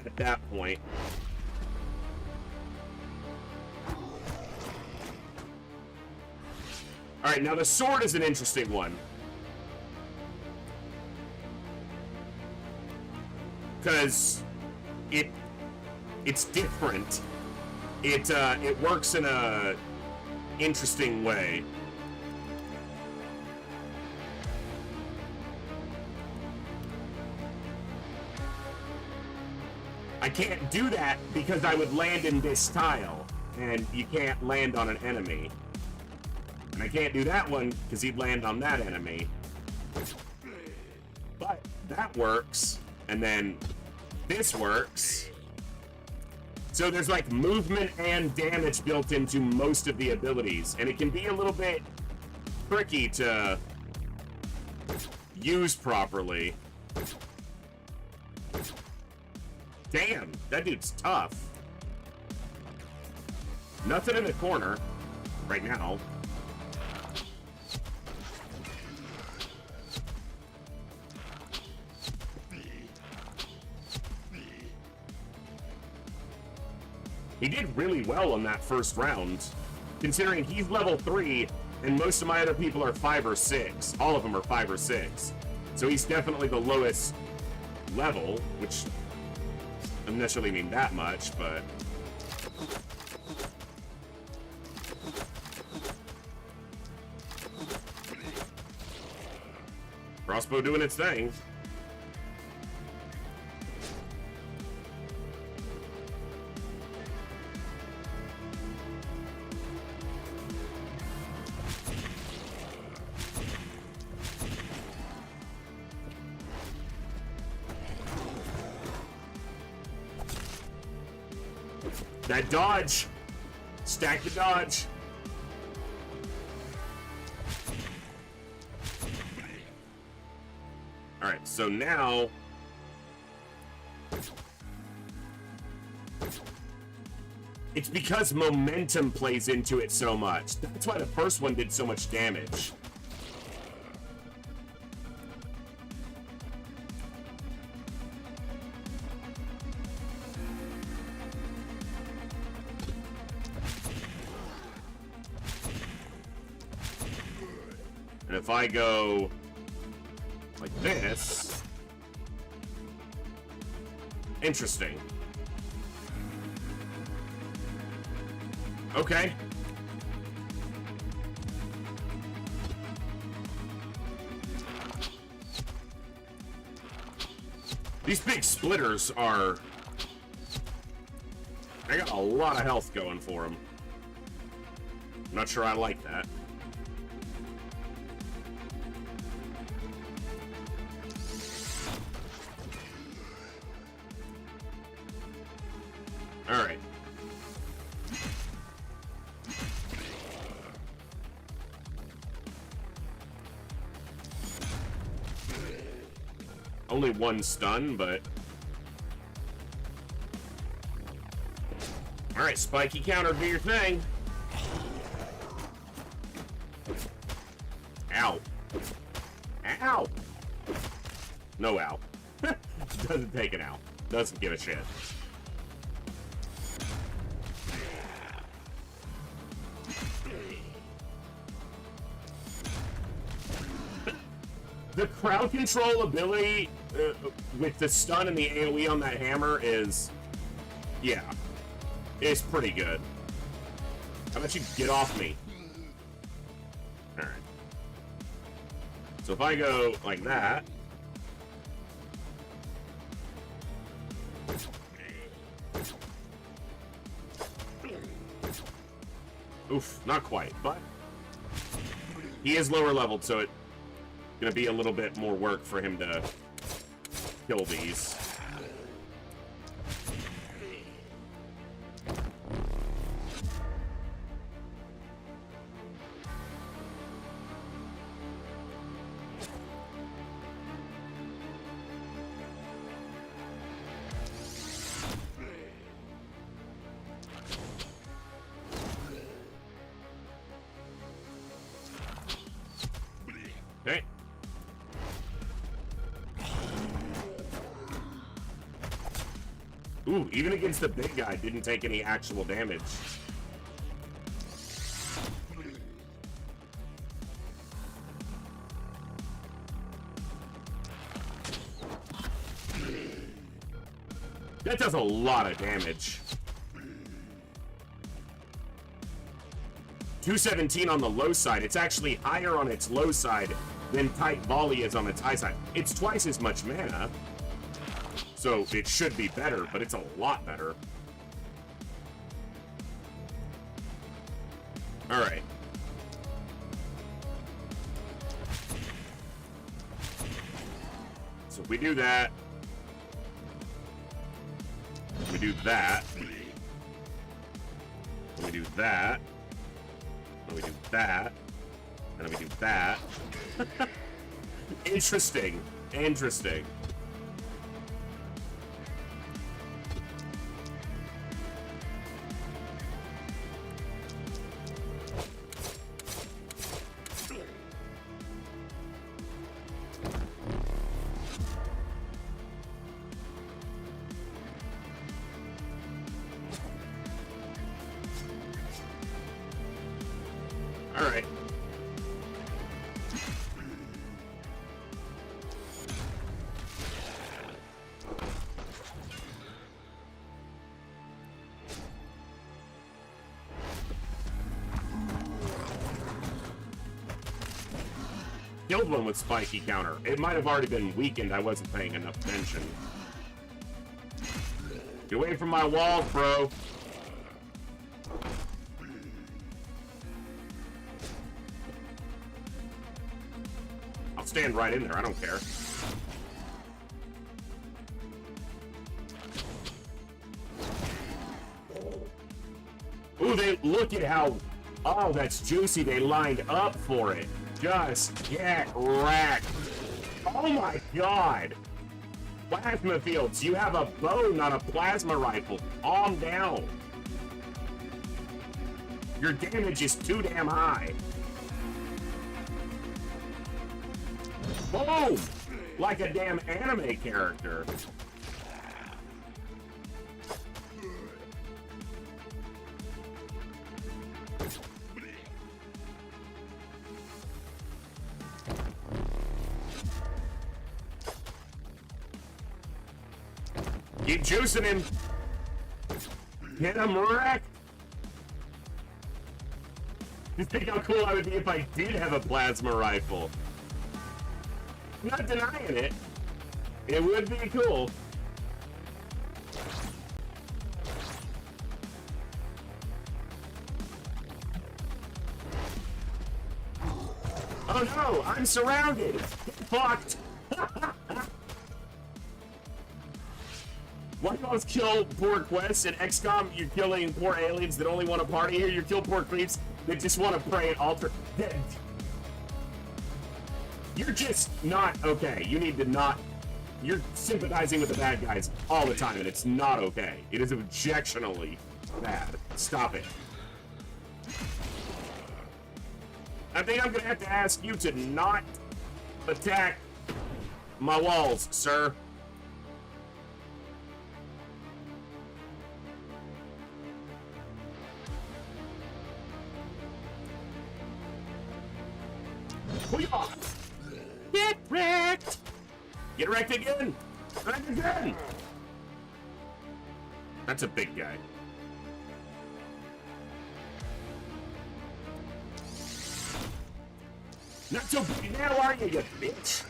at that point. All right, now the sword is an interesting one. Because it's different. It works in a interesting way. I can't do that because I would land in this tile. and you can't land on an enemy. And I can't do that one because he'd land on that enemy. But that works, and then this works. So there's like movement and damage built into most of the abilities, and it can be a little bit tricky to use properly. Damn, that dude's tough. Nothing in the corner right now. He did really well on that first round, considering he's level 3 and most of my other people are 5 or 6. All of them are 5 or 6. So he's definitely the lowest level, which doesn't necessarily mean that much, but... Crossbow doing its thing. That dodge! Stack the dodge! Alright, so now... It's because momentum plays into it so much. That's why the first one did so much damage. And if I go like this, interesting. Okay. These big splitters are... I got a lot of health going for them. I'm not sure I like that. Alright. Only one stun, but... Alright, spiky counter, do your thing. Ow. Ow! No ow. Doesn't take an ow. Doesn't give a shit. The crowd control ability with the stun and the AoE on that hammer is, yeah, it's pretty good. How about you get off me? Alright. So if I go like that. Oof, not quite, but he is lower leveled, so it's gonna be a little bit more work for him to kill these. Okay. Ooh, even against the big guy, didn't take any actual damage. That does a lot of damage. 217 on the low side. It's actually higher on its low side than tight volley is on its high side. It's twice as much mana, so it should be better, but it's a lot better. Alright. So if we do that, we do that, then we do that, then we do that, and then we do that. Interesting. Interesting. All right. Killed one with spiky counter. It might have already been weakened. I wasn't paying enough attention. Get away from my walls, bro. I'll stand right in there. I don't care. Ooh, they look at how... Oh, that's juicy. They lined up for it. Just get wrecked. Oh my god. Plasma fields. You have a bow, not a plasma rifle. Calm down. Your damage is too damn high. Boom! Like a damn anime character. Keep juicing him. Get him wrecked. Just think how cool I would be if I did have a plasma rifle. I'm not denying it. It would be cool. Oh no, I'm surrounded. Get fucked. Why do you always kill poor quests? In XCOM, you're killing poor aliens that only want to party. Here, you kill poor creeps that just want to pray and altar. You're just not okay. You need to not... You're sympathizing with the bad guys all the time, and it's not okay. It is objectionably bad. Stop it. I think I'm going to have to ask you to not attack my walls, sir. Get wrecked! Get wrecked again! Wrecked again! That's a big guy. Not so big now, are you, you bitch?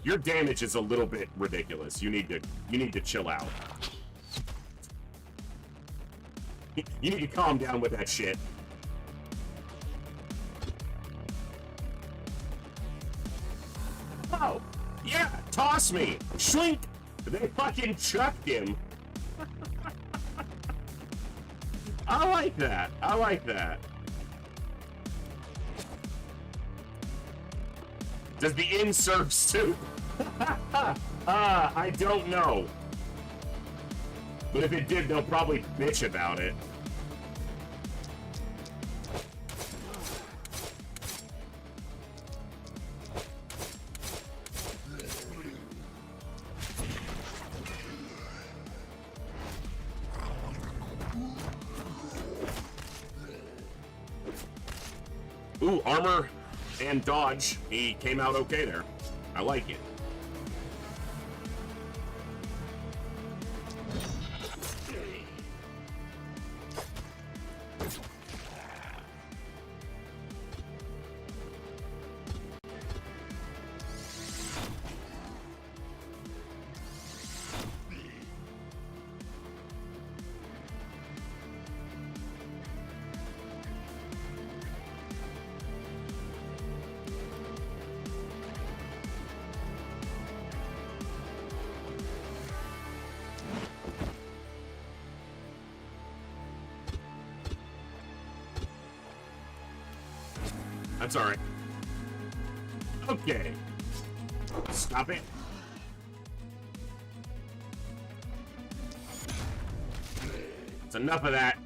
Your damage is a little bit ridiculous. You need to chill out. You need to calm down with that shit. Oh, yeah, toss me. Shrink. They fucking chucked him. I like that. I like that. Does the inn serve soup? I don't know. But if it did, they'll probably bitch about it. Ooh, armor and dodge. He came out okay there. I like it. That's alright. Okay. Stop it. It's enough of that.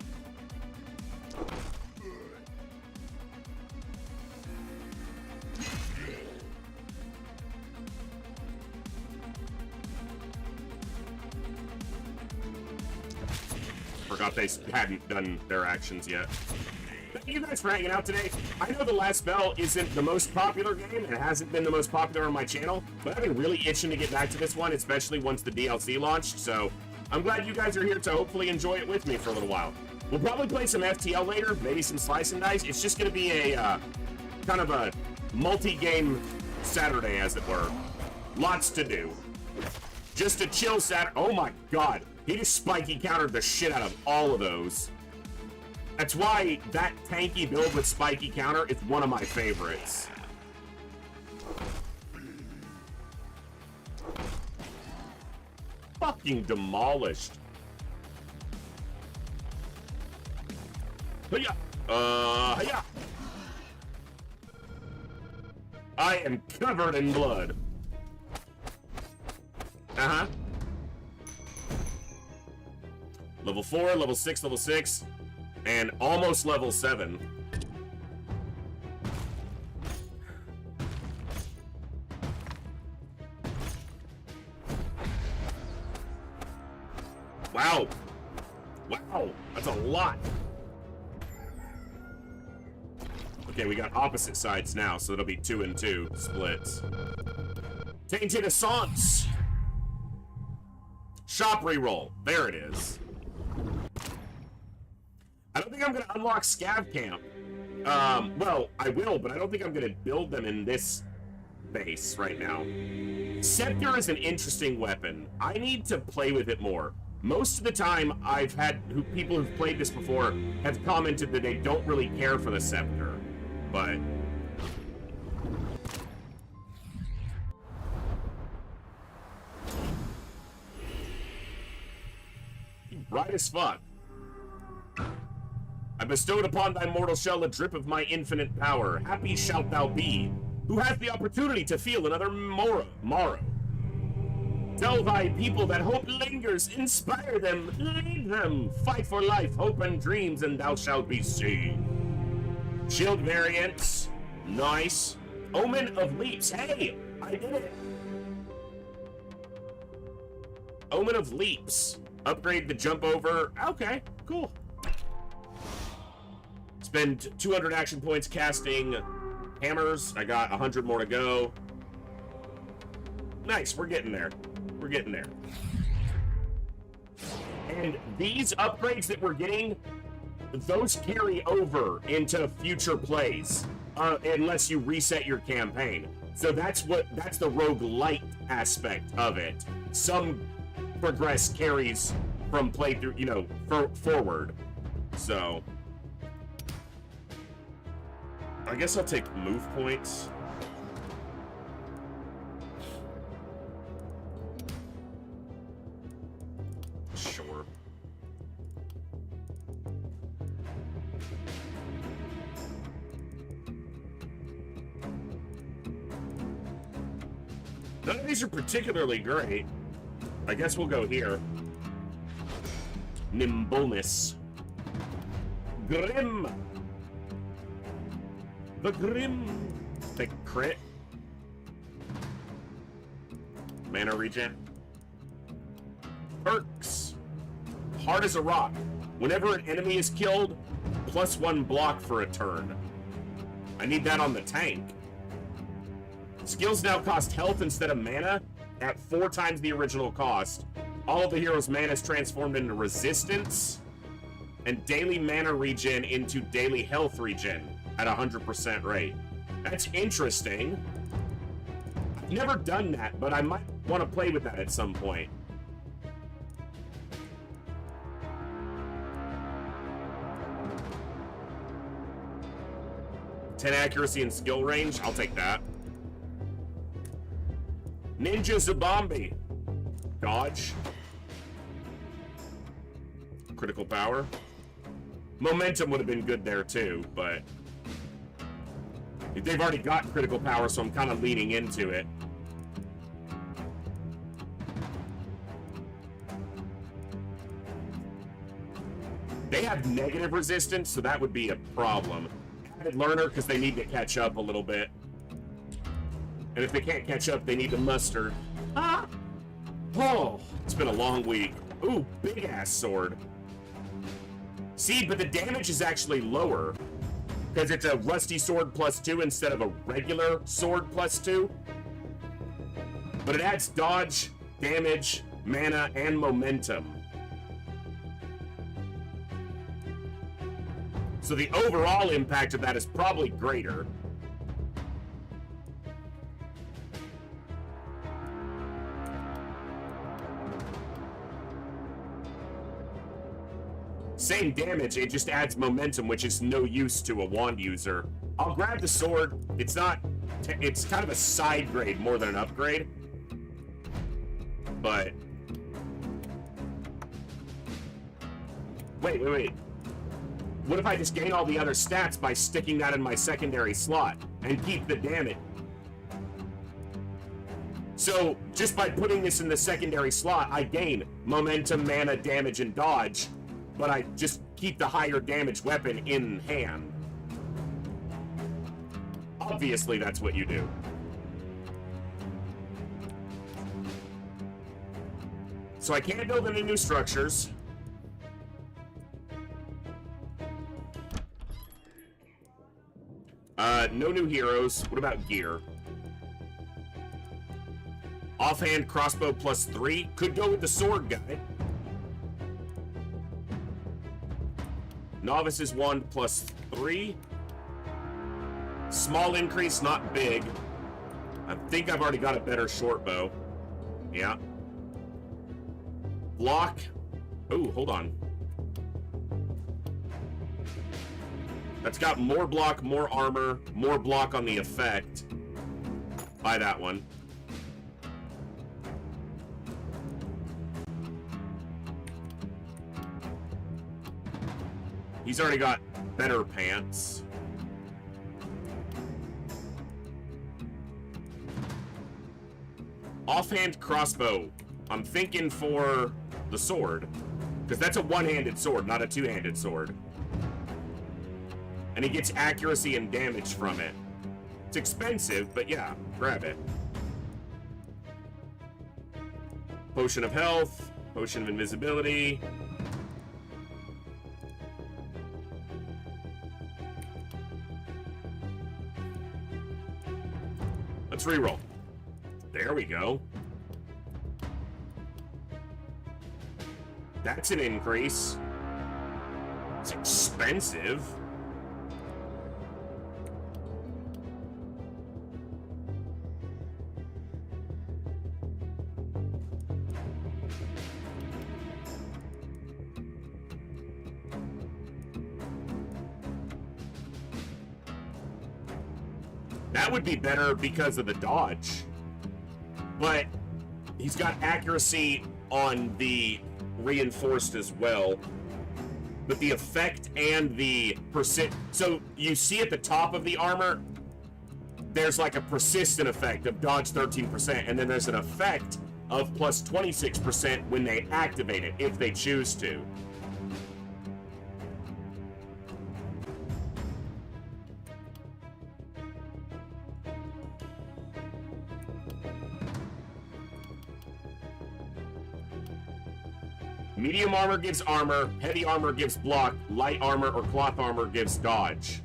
Forgot they hadn't done their actions yet. Thank you guys for hanging out today. I know The Last Bell isn't the most popular game, and it hasn't been the most popular on my channel, but I've been really itching to get back to this one, especially once the DLC launched, so I'm glad you guys are here to hopefully enjoy it with me for a little while. We'll probably play some FTL later, maybe some Slice and Dice. It's just going to be a kind of a multi-game Saturday, as it were. Lots to do. Just a chill Saturday. Oh my god. He just spiky countered the shit out of all of those. That's why that tanky build with spiky counter is one of my favorites. Fucking demolished. Hiya! Hiya! I am covered in blood. Uh-huh. Level 4, level 6, and almost level 7. Wow. Wow, that's a lot. Okay, we got opposite sides now, so it'll be 2 and 2 splits. Tainted Assance. Shop reroll. There it is. I don't think I'm going to unlock Scav Camp. Well, I will, but I don't think I'm going to build them in this base right now. Scepter is an interesting weapon. I need to play with it more. Most of the time, I've had people who've played this before have commented that they don't really care for the Scepter, but... Right as fuck. I bestowed upon thy mortal shell a drip of my infinite power. Happy shalt thou be, who hath the opportunity to feel another morrow. Tell thy people that hope lingers, inspire them, lead them, fight for life, hope and dreams, and thou shalt be seen. Shield variants, nice. Omen of leaps, hey, I did it. Omen of leaps, upgrade the jump over, okay, cool. Spend 200 action points casting hammers. I got 100 more to go. Nice, we're getting there. We're getting there. And these upgrades that we're getting, those carry over into future plays, unless you reset your campaign. So that's the roguelite aspect of it. Some progress carries from playthrough, you know, forward. So I guess I'll take move points. Sure. None of these are particularly great. I guess we'll go here. Nimbleness. Grim. The Grim. The crit. Mana regen. Perks. Hard as a rock. Whenever an enemy is killed, +1 block for a turn. I need that on the tank. Skills now cost health instead of mana at 4 times the original cost. All of the heroes' mana is transformed into resistance, and daily mana regen into daily health regen at 100% rate. That's interesting. I've never done that, but I might want to play with that at some point. "10 accuracy and skill range," I'll take that. Ninja Zabombi. Dodge. Critical power. Momentum would have been good there too, but They've already got critical power, so I'm kind of leaning into it. They have negative resistance, so that would be a problem. Added learner, because they need to catch up a little bit. And if they can't catch up, they need to muster. Ah! Oh, it's been a long week. Ooh, big-ass sword. See, but the damage is actually lower. Because it's a rusty sword +2 instead of a regular sword +2. But it adds dodge, damage, mana, and momentum. So the overall impact of that is probably greater. Same damage, it just adds momentum, which is no use to a wand user. I'll grab the sword. It's not... It's kind of a side grade more than an upgrade. But... Wait. What if I just gain all the other stats by sticking that in my secondary slot and keep the damage? So, just by putting this in the secondary slot, I gain momentum, mana, damage, and dodge, but I just keep the higher damage weapon in hand. Obviously, that's what you do. So I can't build any new structures. No new heroes. What about gear? Offhand crossbow +3. Could go with the sword guy. Novice's wand +3. Small increase, not big. I think I've already got a better short bow. Yeah. Block. Oh, hold on. That's got more block, more armor, more block on the effect. Buy that one. He's already got better pants. Offhand crossbow. I'm thinking for the sword. Because that's a one-handed sword, not a two-handed sword. And he gets accuracy and damage from it. It's expensive, but yeah, grab it. Potion of health, potion of invisibility. Let's reroll. There we go. That's an increase. It's expensive. That would be better because of the dodge. But he's got accuracy on the reinforced as well. But the effect and the so you see at the top of the armor, there's like a persistent effect of dodge 13%, and then there's an effect of plus 26% when they activate it, if they choose to. Medium armor gives armor, heavy armor gives block, light armor or cloth armor gives dodge.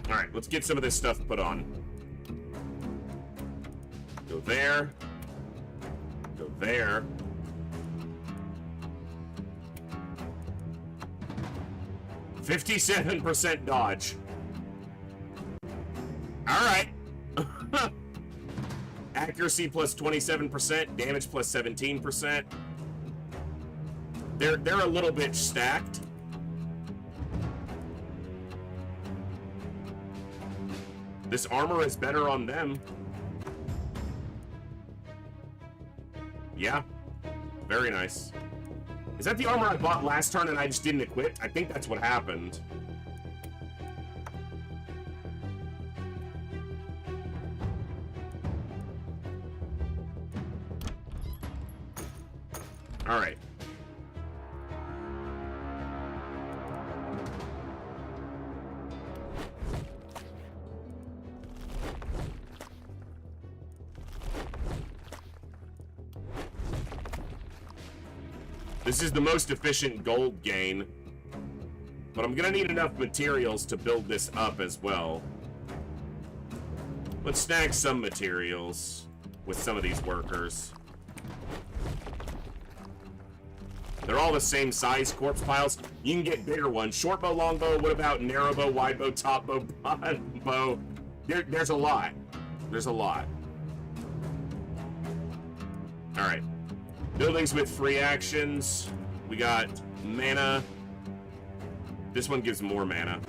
All right, let's get some of this stuff put on. Go there. Go there. $57% dodge. All right. Accuracy plus 27%, damage plus 17%. They're a little bit stacked. This armor is better on them. Yeah. Very nice. Is that the armor I bought last turn and I just didn't equip? I think that's what happened. Alright. This is the most efficient gold gain, but I'm gonna need enough materials to build this up as well. Let's snag some materials with some of these workers. They're all the same size corpse piles. You can get bigger ones. Short bow, long bow, what about narrow bow, wide bow, top bow, bottom bow? There's a lot. There's a lot. Alright. Buildings with free actions. We got mana. This one gives more mana.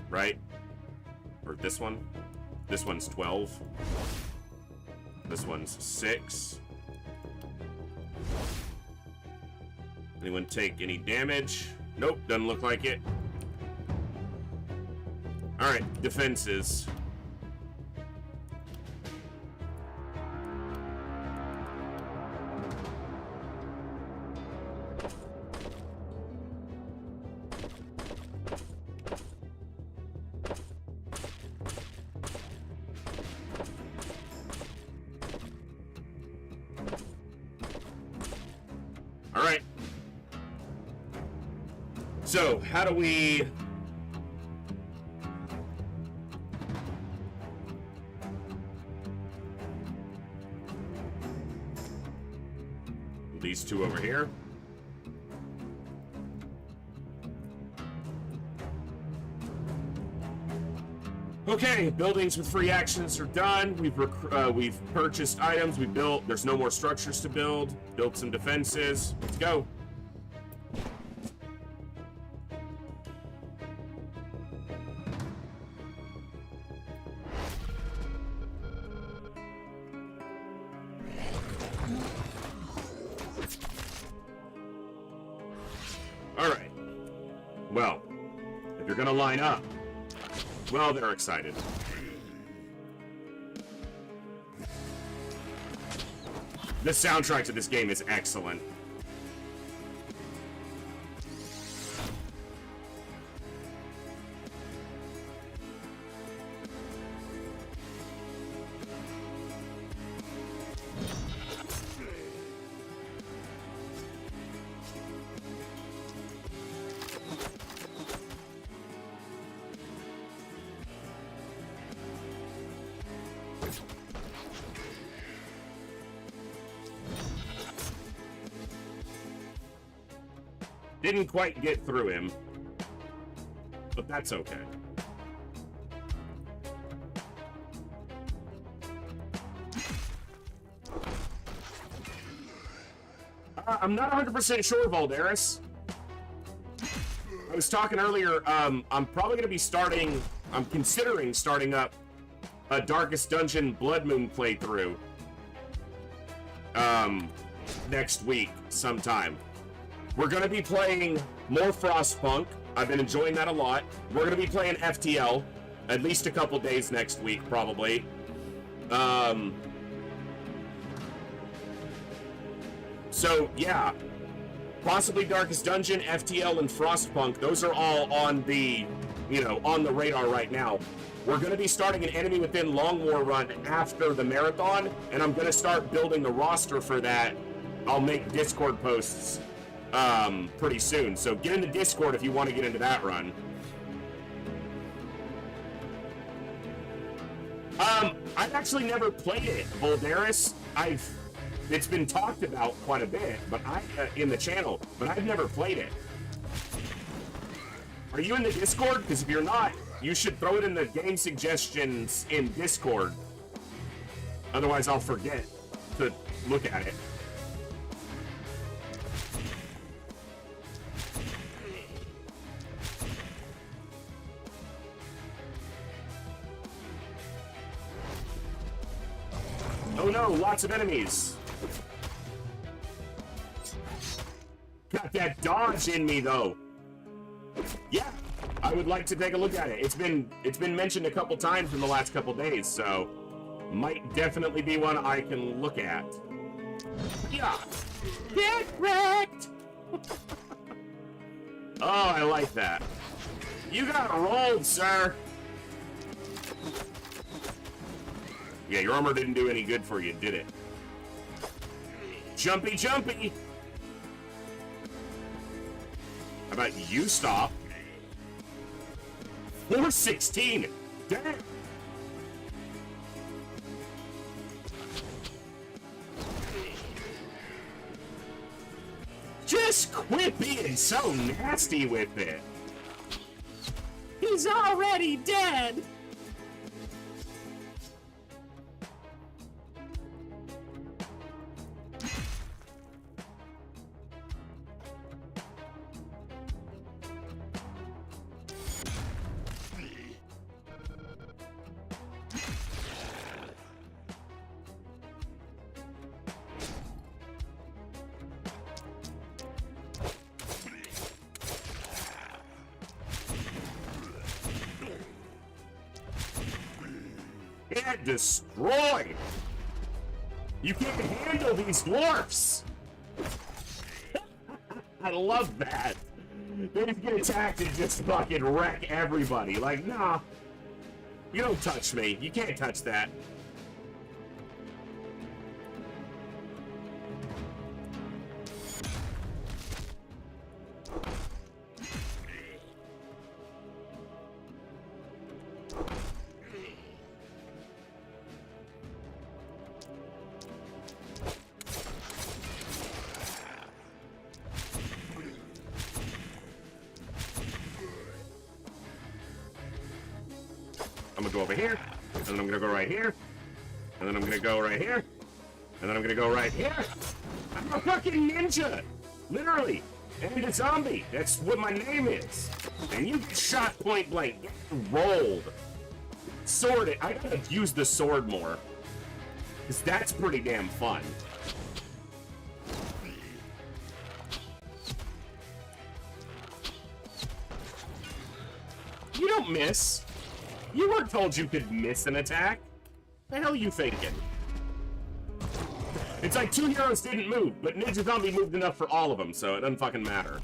Right? Or this one? This one's 12. This one's 6. Anyone take any damage? Nope, doesn't look like it. Alright, defenses. Alright. So, how do we... These two over here. Okay, buildings with free actions are done. We've purchased items. We built. There's no more structures to build. Built some defenses. Let's go. All right. Well, if you're gonna line up. Well, they're excited. The soundtrack to this game is excellent. Didn't quite get through him, but that's okay. I'm not 100% sure, Valderis. I was talking earlier, I'm probably going to be starting, I'm considering starting up a Darkest Dungeon Blood Moon playthrough next week sometime. We're going to be playing more Frostpunk. I've been enjoying that a lot. We're going to be playing FTL at least a couple days next week, probably. So, yeah. Possibly Darkest Dungeon, FTL, and Frostpunk. Those are all on the, on the radar right now. We're going to be starting an Enemy Within Long War run after the marathon, and I'm going to start building the roster for that. I'll make Discord posts pretty soon. So get into Discord if you want to get into that run. I've actually never played it, Voldaris. It's been talked about quite a bit, but in the channel, but I've never played it. Are you in the Discord? Because if you're not, you should throw it in the game suggestions in Discord. Otherwise, I'll forget to look at it. no, lots of enemies. Got that dodge in me though. Yeah, I would like to take a look at it. It's been mentioned a couple times in the last couple days, so might definitely be one I can look at. Yeah. Get wrecked! Oh, I like that. You got rolled, sir. Yeah, your armor didn't do any good for you, did it? Jumpy, jumpy! How about you stop? 416! Damn! Just quit being so nasty with it! He's already dead! Get destroyed! You can't handle these dwarfs! I love that! They just get attacked and just fucking wreck everybody. Like, nah. You don't touch me. You can't touch that. I'm gonna go over here, and then I'm gonna go right here, and then I'm gonna go right here, and then I'm gonna go right here. I'm a fucking ninja! Literally! And a zombie! That's what my name is! And you get shot point blank, get rolled. Sword it. I gotta use the sword more. Because that's pretty damn fun. You don't miss. You weren't told you could miss an attack. The hell you thinking? It's like 2 heroes didn't move, but Ninja Zombie moved enough for all of them, so it doesn't fucking matter.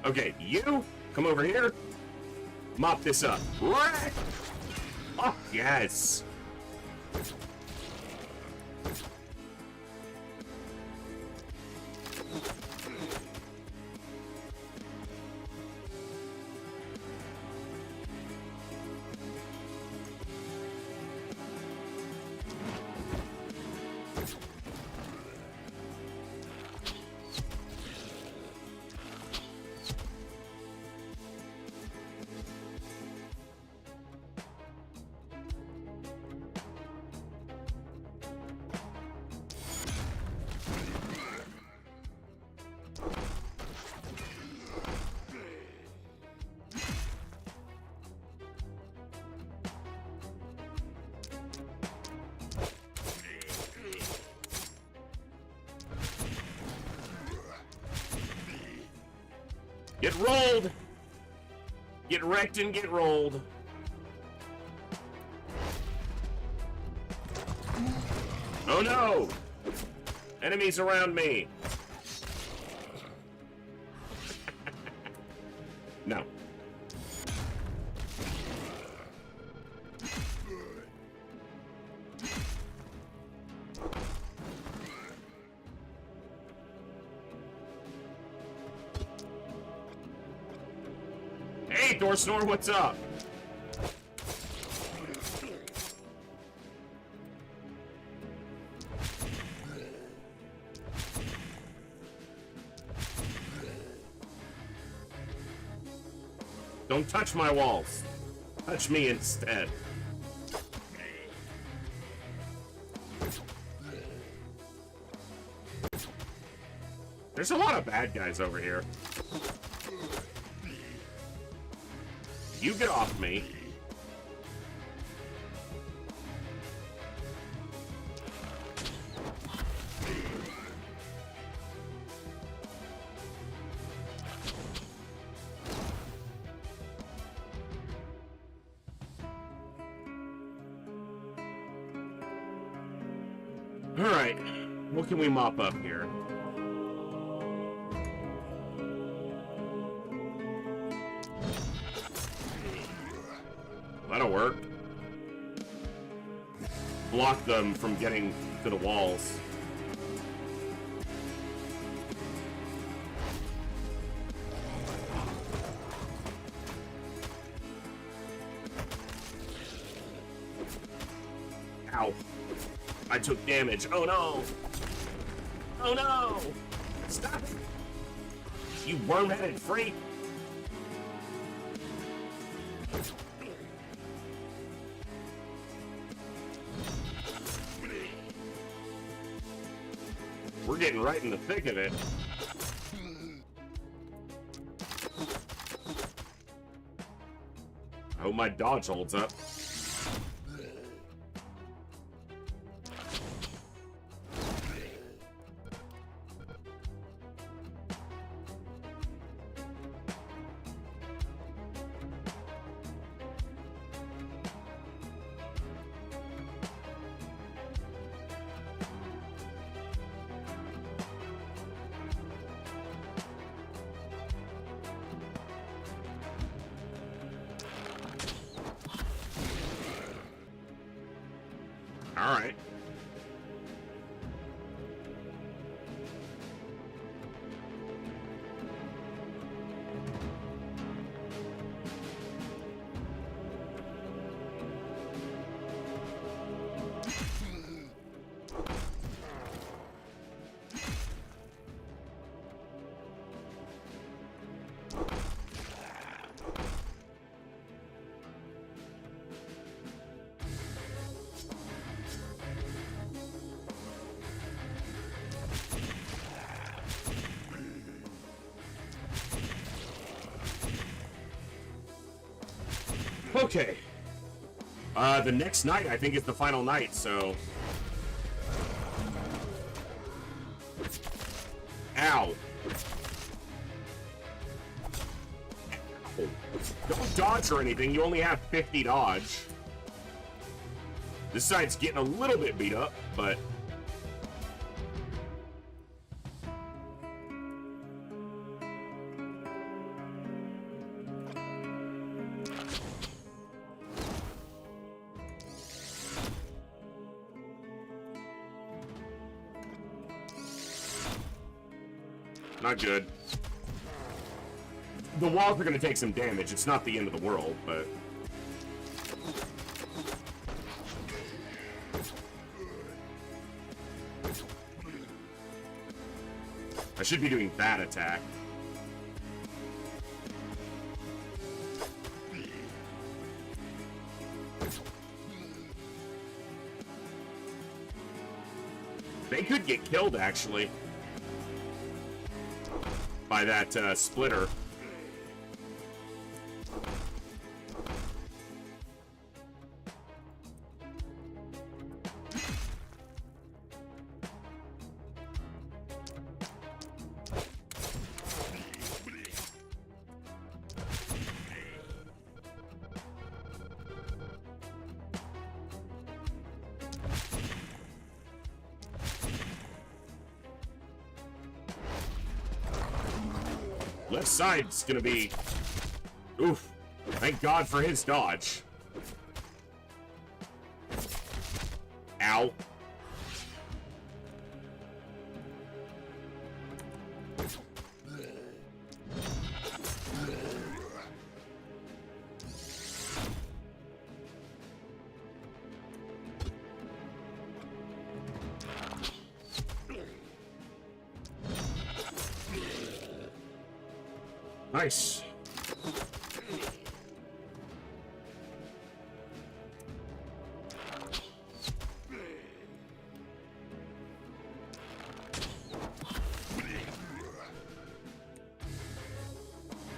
Okay, you come over here. Mop this up. Right. Oh, yes. Get rolled! Get wrecked and get rolled. Oh no! Enemies around me. No. Hey, Dorsnor, what's up? Don't touch my walls. Touch me instead. There's a lot of bad guys over here. You get off me. Alright, what can we mop up here? That'll work. Block them from getting to the walls. Ow. I took damage. Oh no! Oh no! Stop it! You worm-headed freak! We're getting right in the thick of it. I hope my dodge holds up. All right. Okay. The next night, I think, is the final night, so... Ow. Ow. Don't dodge or anything, you only have 50 dodge. This side's getting a little bit beat up, but... Not good. The walls are going to take some damage. It's not the end of the world, but... I should be doing that attack. They could get killed, actually. By that splitter. Left side's gonna be... Oof. Thank God for his dodge. Ow. Nice.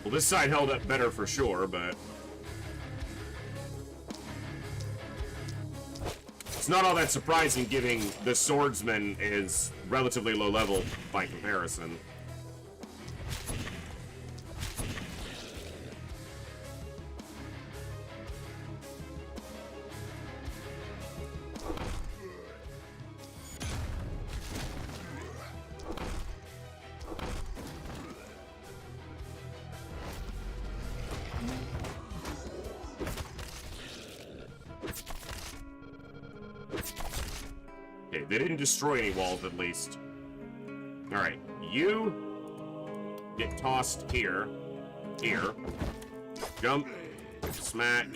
Well, this side held up better for sure, but it's not all that surprising given the swordsman is relatively low level by comparison. Okay, they didn't destroy any walls, at least. Alright, you get tossed here. Here. Jump. Smack.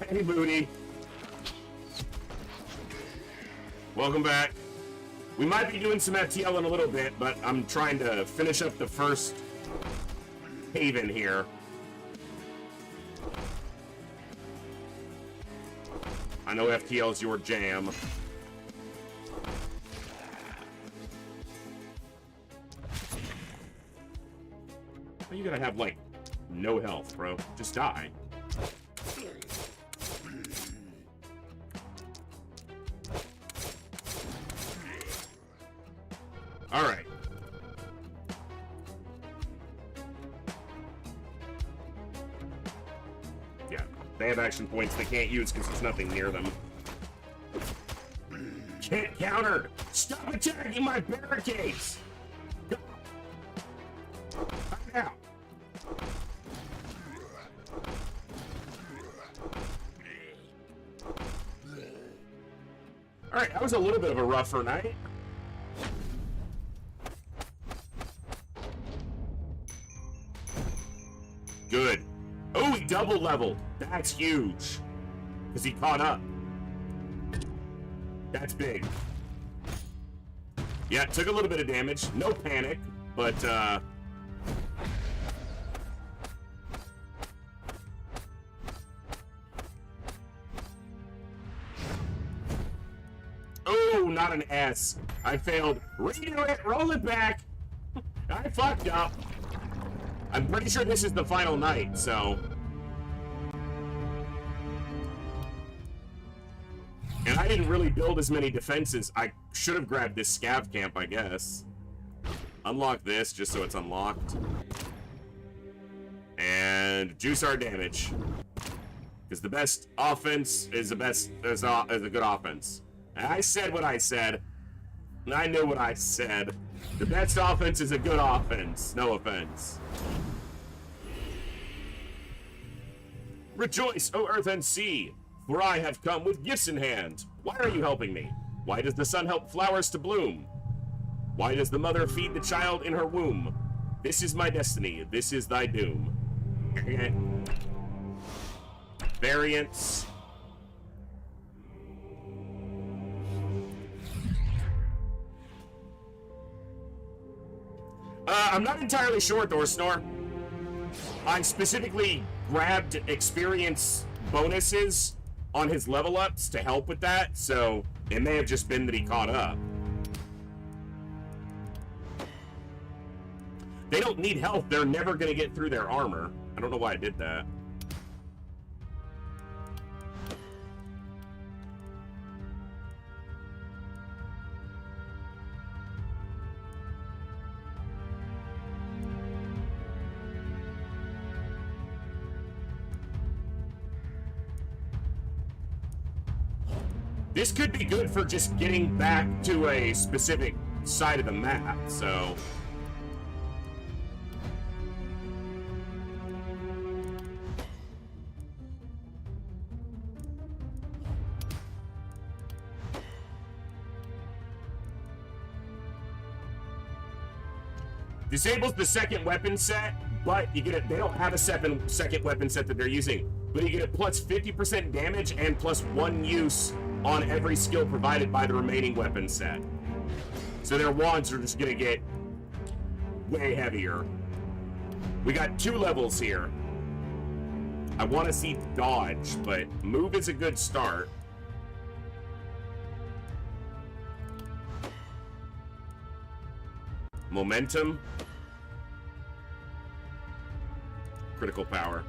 Hey, Booty. Welcome back. We might be doing some FTL in a little bit, but I'm trying to finish up the first haven here. I know FTL is your jam. You gotta have, like, no health, bro. Just die. Alright. Yeah, they have action points they can't use because there's nothing near them. Can't counter! Stop attacking my barricades! Go! Now! Alright, that was a little bit of a rougher night. Good. Oh, he double leveled. That's huge. Because he caught up. That's big. Yeah, took a little bit of damage. No panic, but, oh, not an S. I failed. Redo it. Roll it back. I fucked up. I'm pretty sure this is the final night, so... And I didn't really build as many defenses. I should have grabbed this scav camp, I guess. Unlock this, just so it's unlocked. And juice our damage. Because the best offense is a good offense. And I said what I said. And I knew what I said. The best offense is a good offense. No offense. Rejoice, O earth and sea, for I have come with gifts in hand. Why are you helping me? Why does the sun help flowers to bloom? Why does the mother feed the child in her womb? This is my destiny. This is thy doom. Variants. I'm not entirely sure, Thorsnor. I specifically grabbed experience bonuses on his level ups to help with that, so it may have just been that he caught up. They don't need health. They're never going to get through their armor. I don't know why I did that. This could be good for just getting back to a specific side of the map, so... Disables the second weapon set, but you get it. They don't have a second weapon set that they're using, but you get a plus 50% damage and plus 1 use on every skill provided by the remaining weapon set. So their wands are just gonna get way heavier. We got 2 levels here. I want to see dodge, but move is a good start. Momentum. Critical power.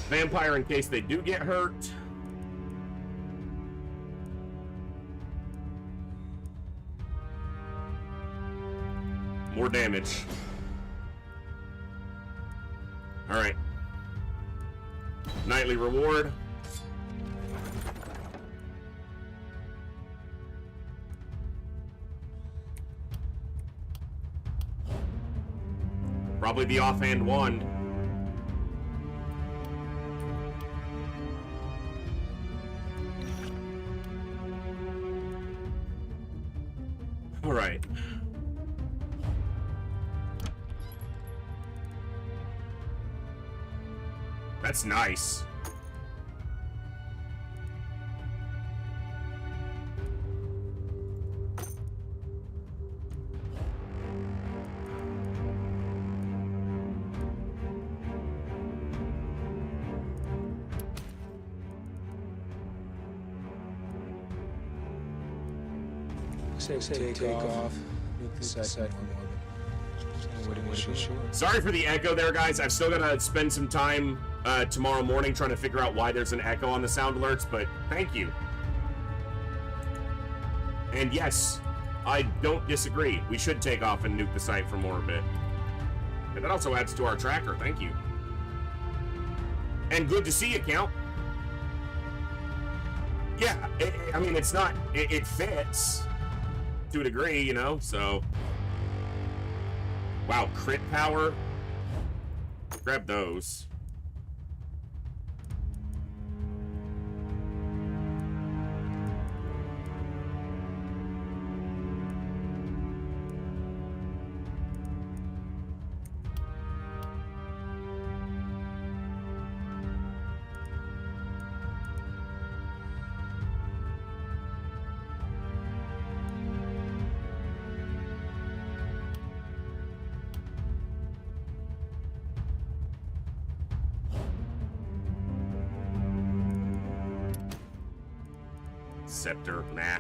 Vampire in case they do get hurt. More damage. Alright. Nightly reward. Probably the offhand wand. All right. That's nice. Take off. Second one. Sorry for the echo there, guys. I've still got to spend some time tomorrow morning trying to figure out why there's an echo on the sound alerts, but thank you. And yes, I don't disagree. We should take off and nuke the site for more bit. And that also adds to our tracker. Thank you. And good to see you, Count. Yeah, I mean, it's not... It fits to a degree, you know, so... Wow, crit power. Grab those. Scepter, nah.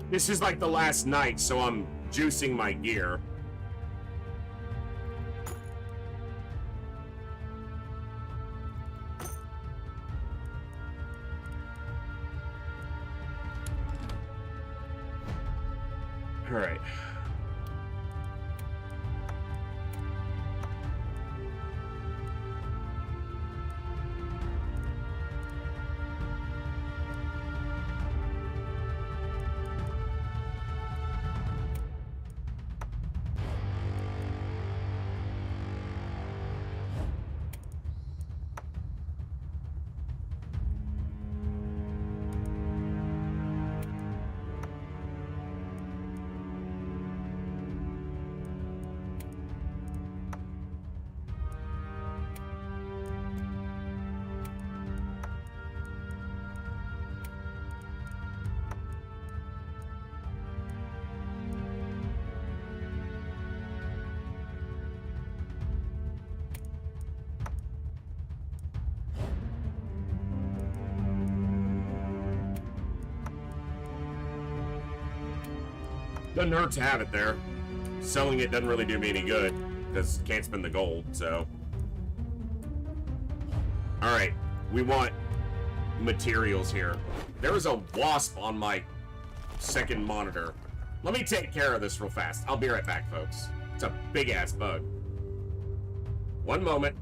This is like the last night, so I'm juicing my gear. All right. Doesn't hurt to have it there. Selling it doesn't really do me any good. because can't spend the gold, so. Alright, we want materials here. There is a wasp on my second monitor. Let me take care of this real fast. I'll be right back, folks. It's a big-ass bug. One moment.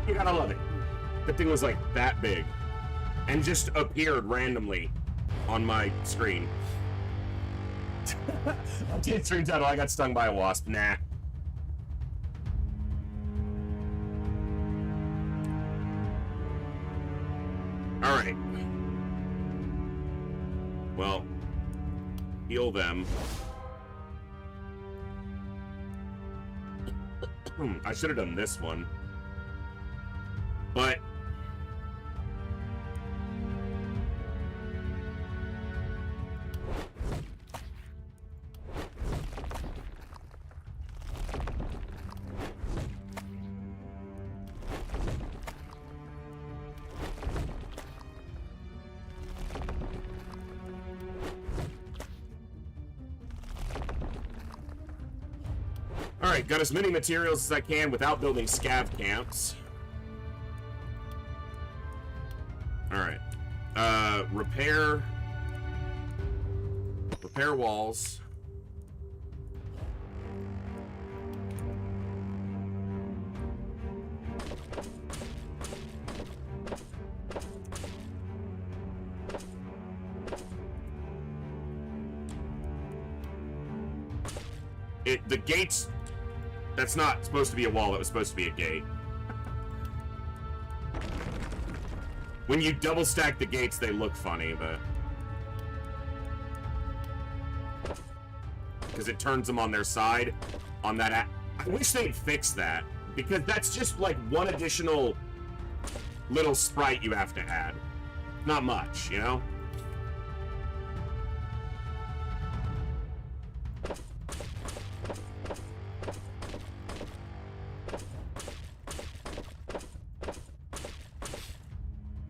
You gotta love it. The thing was like that big and just appeared randomly on my screen. Update stream title, I got stung by a wasp. Nah. Alright. Well, heal them. I should have done this one. But alright, got as many materials as I can without building scav camps. Alright. Repair walls. The gates, that's not supposed to be a wall, that was supposed to be a gate. When you double stack the gates, they look funny, but... because it turns them on their side, on that... I wish they'd fix that, because that's just like one additional little sprite you have to add. Not much, you know?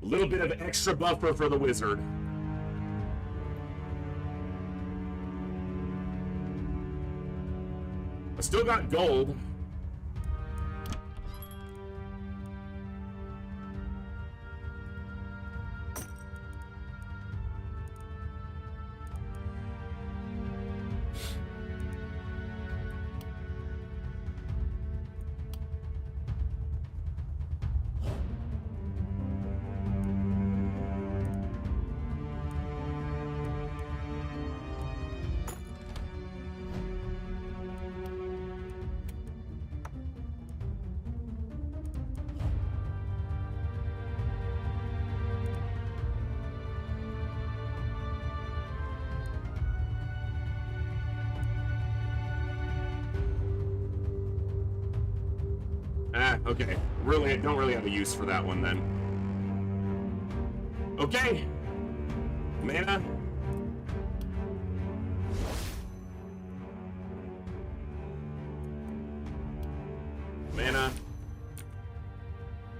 A little bit of extra buffer for the wizard. I still got gold. Okay. Really, I don't really have a use for that one then. Okay. Mana. Mana.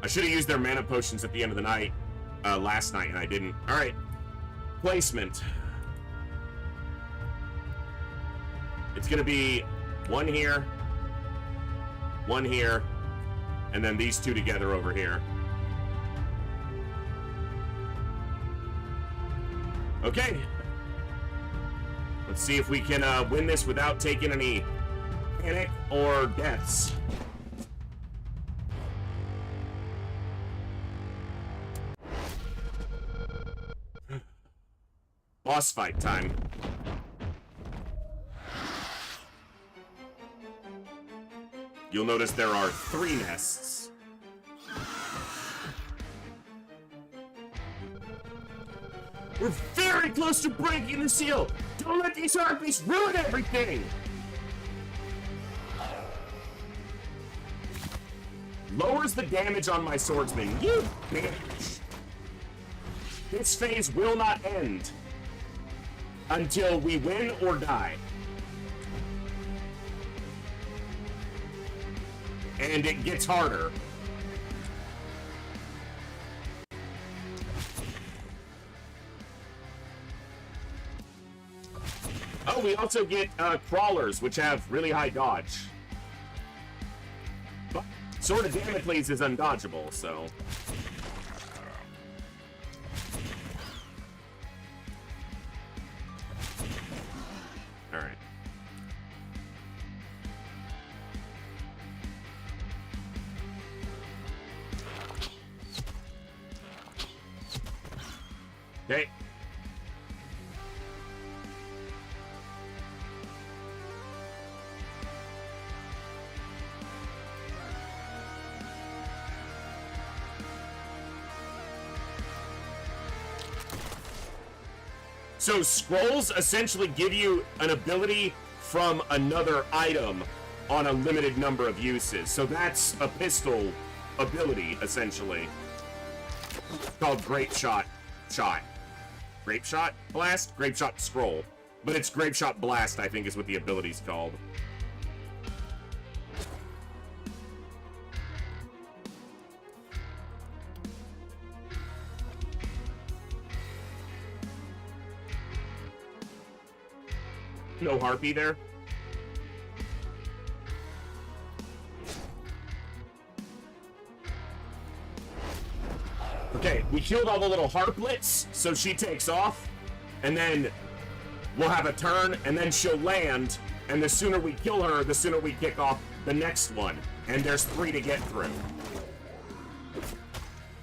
I should have used their mana potions at the end of the night, last night, and I didn't. Alright. Placement. It's gonna be one here, and then these two together over here. Okay. Let's see if we can win this without taking any panic or deaths. Boss fight time. You'll notice there are 3 nests. We're very close to breaking the seal! Don't let these harpies ruin everything! Lowers the damage on my swordsman. You bitch! This phase will not end until we win or die. And it gets harder. Oh, we also get crawlers, which have really high dodge. But Sword of Damocles is undodgeable, so... Alright. Okay. So scrolls essentially give you an ability from another item on a limited number of uses. So that's a pistol ability, essentially. Called Grape Shot. Grape Shot Blast? Grape Shot Scroll. But it's Grape Shot Blast, I think is what the ability's called. No harpy there. Okay, we killed all the little harplets, so she takes off, and then we'll have a turn, and then she'll land, and the sooner we kill her, the sooner we kick off the next one. And there's 3 to get through.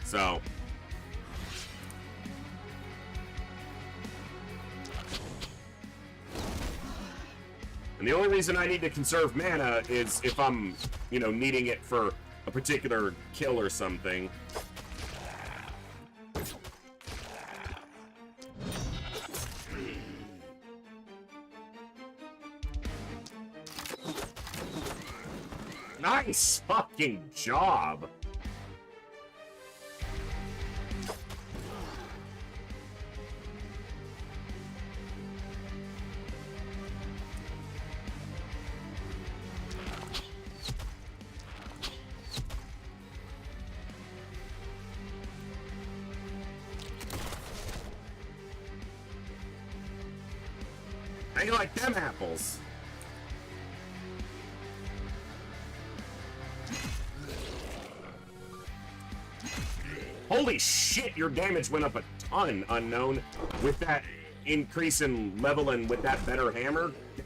So... And the only reason I need to conserve mana is if I'm, you know, needing it for a particular kill or something. Nice fucking job! How you like them apples? Holy shit, your damage went up a ton, Unknown, with that increase in level and with that better hammer. Damn.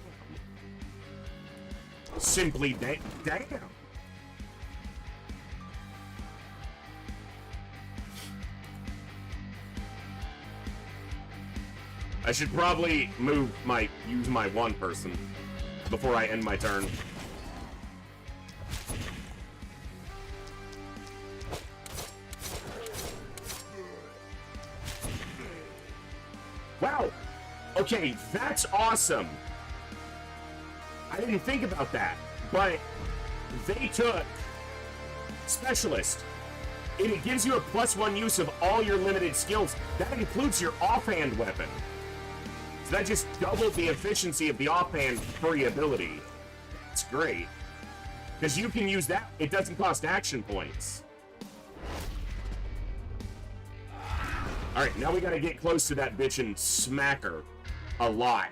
Simply damn. I should probably use my one person before I end my turn. Wow! Okay, that's awesome! I didn't think about that, but they took Specialist, and it gives you a +1 use of all your limited skills. That includes your offhand weapon. So that just doubled the efficiency of the offhand free ability. It's great. Because you can use that, it doesn't cost action points. Alright, now we gotta get close to that bitch and smack her a lot.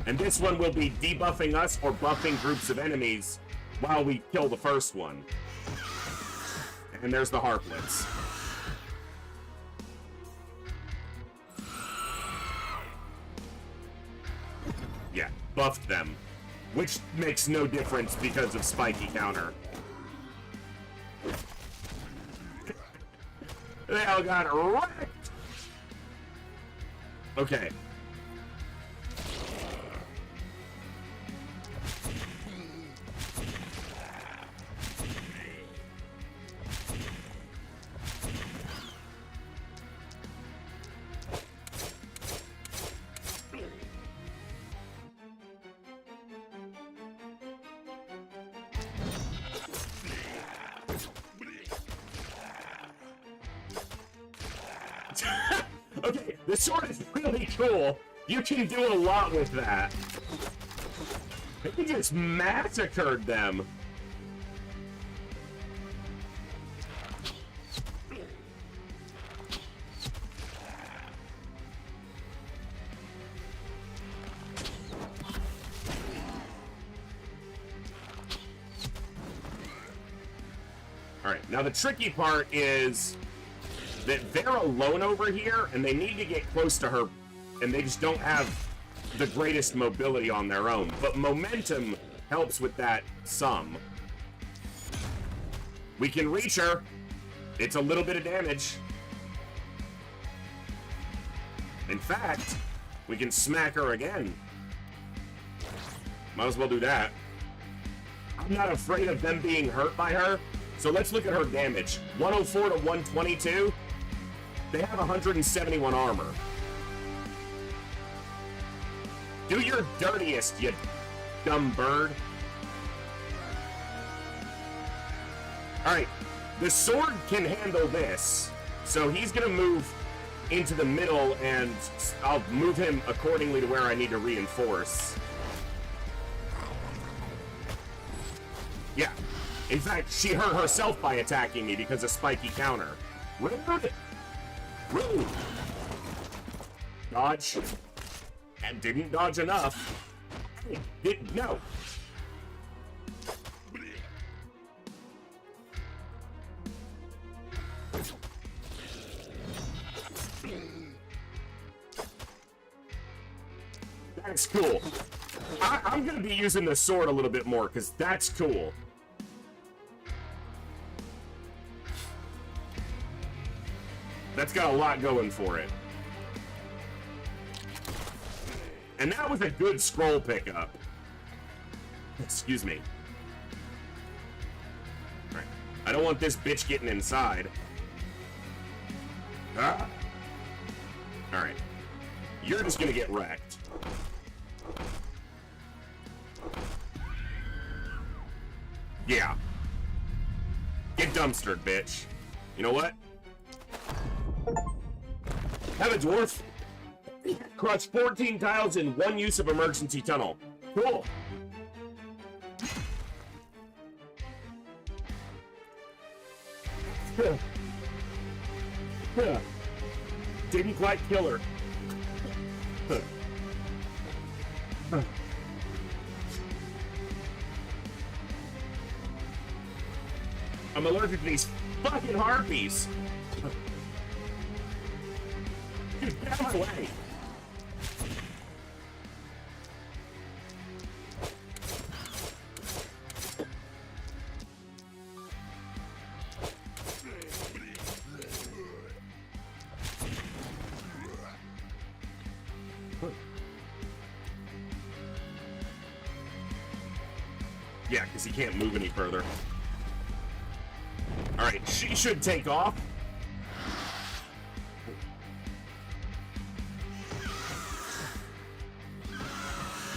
And this one will be debuffing us or buffing groups of enemies while we kill the first one. And there's the harplets. Yeah, buffed them. Which makes no difference because of spiky counter. They all got wrecked! Okay. This sword is really cool. You can do a lot with that. He just massacred them. Alright, now the tricky part is that they're alone over here, and they need to get close to her, and they just don't have the greatest mobility on their own. But momentum helps with that some. We can reach her. It's a little bit of damage. In fact, we can smack her again. Might as well do that. I'm not afraid of them being hurt by her. So let's look at her damage. 104 to 122. They have 171 armor. Do your dirtiest, you dumb bird. Alright, the sword can handle this. So he's gonna move into the middle, and I'll move him accordingly to where I need to reinforce. Yeah. In fact, she hurt herself by attacking me because of spiky counter. Rude. Rude. Dodge. And didn't dodge enough. No. That's cool. I'm going to be using the sword a little bit more because that's cool. That's got a lot going for it. And that was a good scroll pickup. Excuse me. Alright. I don't want this bitch getting inside. Ah. Alright. You're just gonna get wrecked. Yeah. Get dumpstered, bitch. You know what? Have a dwarf. Crush 14 tiles in one use of emergency tunnel. Cool. Didn't quite kill her. I'm allergic to these fucking harpies. Get out of my way. Yeah, because he can't move any further. Alright, she should take off.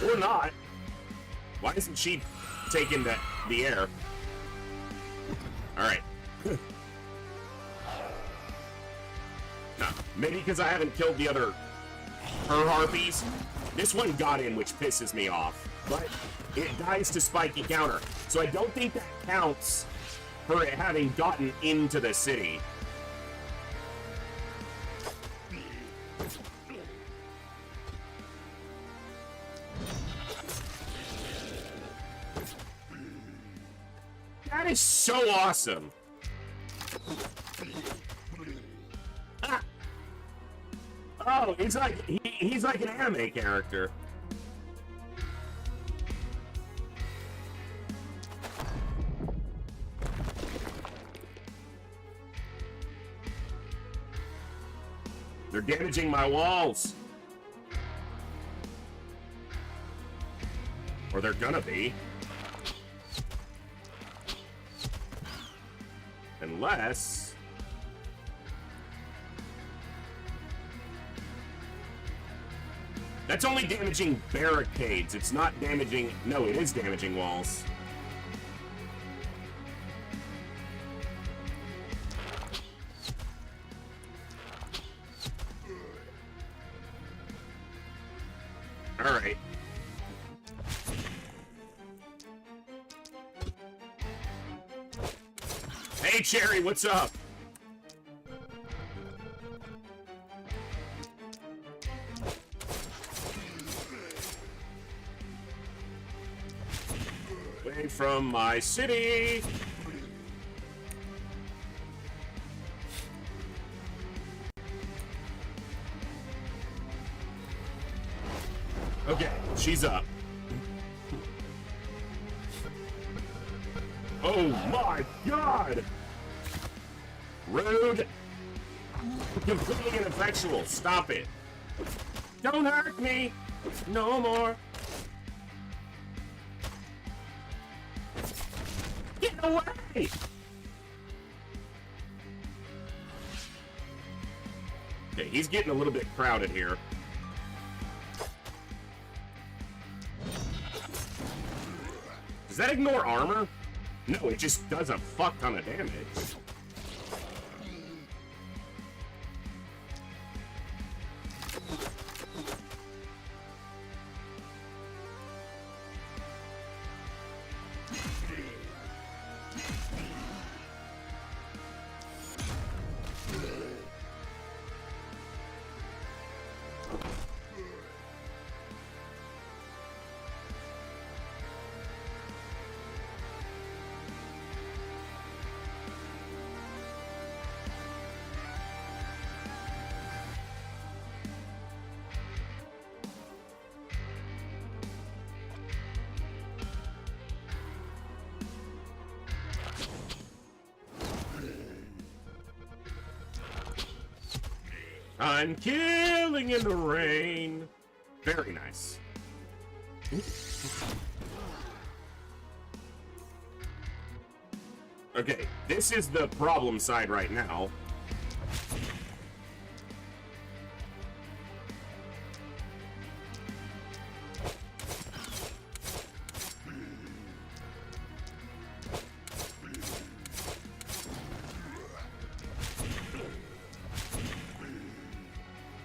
Or not. Why isn't she taking the air? Alright. Nah, maybe because I haven't killed the other her harpies. This one got in, which pisses me off. But it dies to spiky counter. So I don't think that counts for it having gotten into the city. That is so awesome. Ah. Oh, he's like an anime character. They're damaging my walls. Or they're gonna be. Unless... That's only damaging barricades. It's not damaging... No, it is damaging walls. Alright. Hey, Cherry, what's up? Away from my city. Okay, she's up. Oh my god! Rude! Completely ineffectual. Stop it. Don't hurt me! No more. Get away! Okay, he's getting a little bit crowded here. Does that ignore armor? No, it just does a fuck ton of damage. I'm killing in the rain. Very nice. Okay, this is the problem side right now.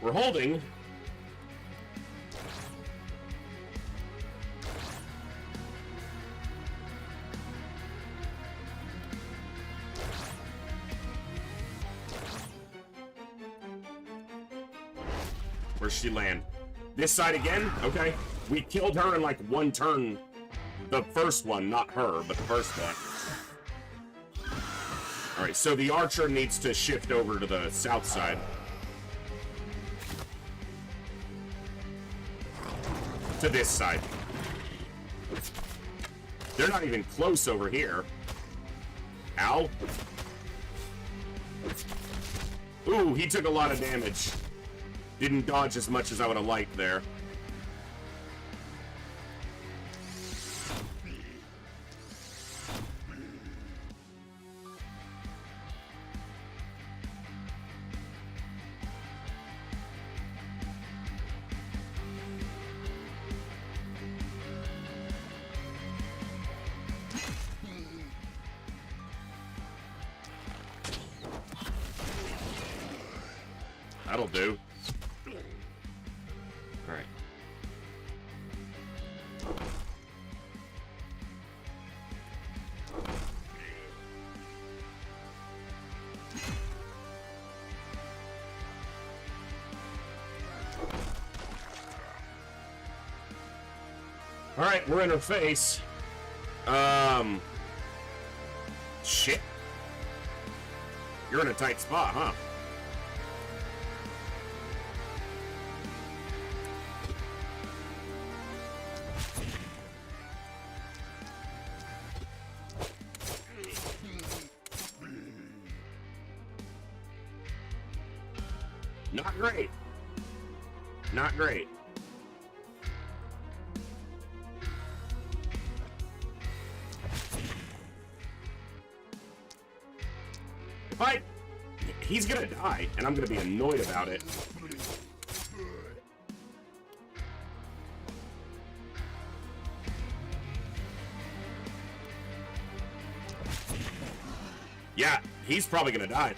We're holding. Where's she land? This side again? Okay. We killed her in like one turn. The first one, not her, but the first one. Alright, so the archer needs to shift over to the south side. To this side. They're not even close over here. Ow. Ooh, he took a lot of damage. Didn't dodge as much as I would have liked there. That'll do. All right. All right, we're in her face. Shit. You're in a tight spot, huh? Not great. Not great. He's gonna die, and I'm gonna be annoyed about it. Yeah, he's probably gonna die.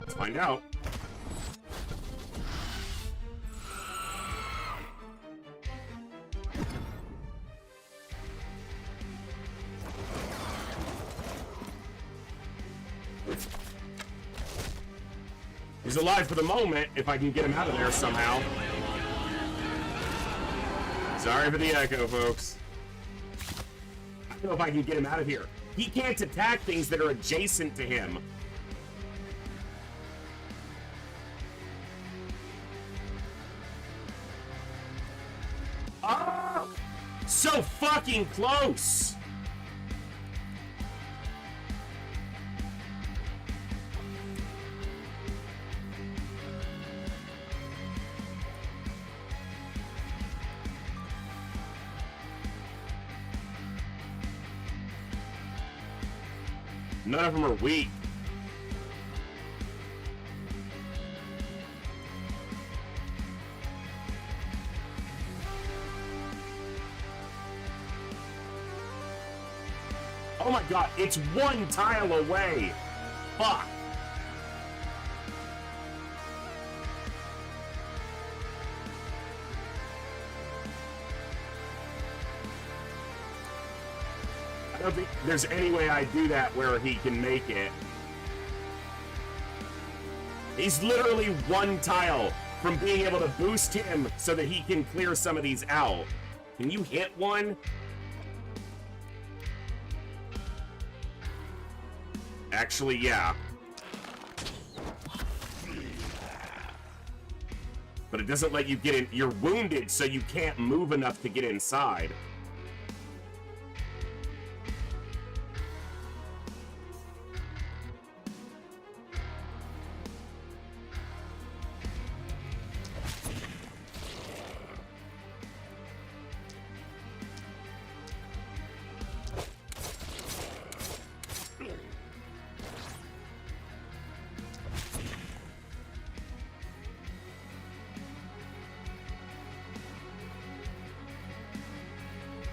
Let's find out. He's alive for the moment, if I can get him out of there somehow. Sorry for the echo, folks. I don't know if I can get him out of here. He can't attack things that are adjacent to him. Oh! So fucking close! None of them are weak. Oh my god, it's one tile away. Fuck. I don't think there's any way I do that where he can make it. He's literally one tile from being able to boost him so that he can clear some of these out. Can you hit one? Actually, yeah. But it doesn't let you get in. You're wounded, so you can't move enough to get inside.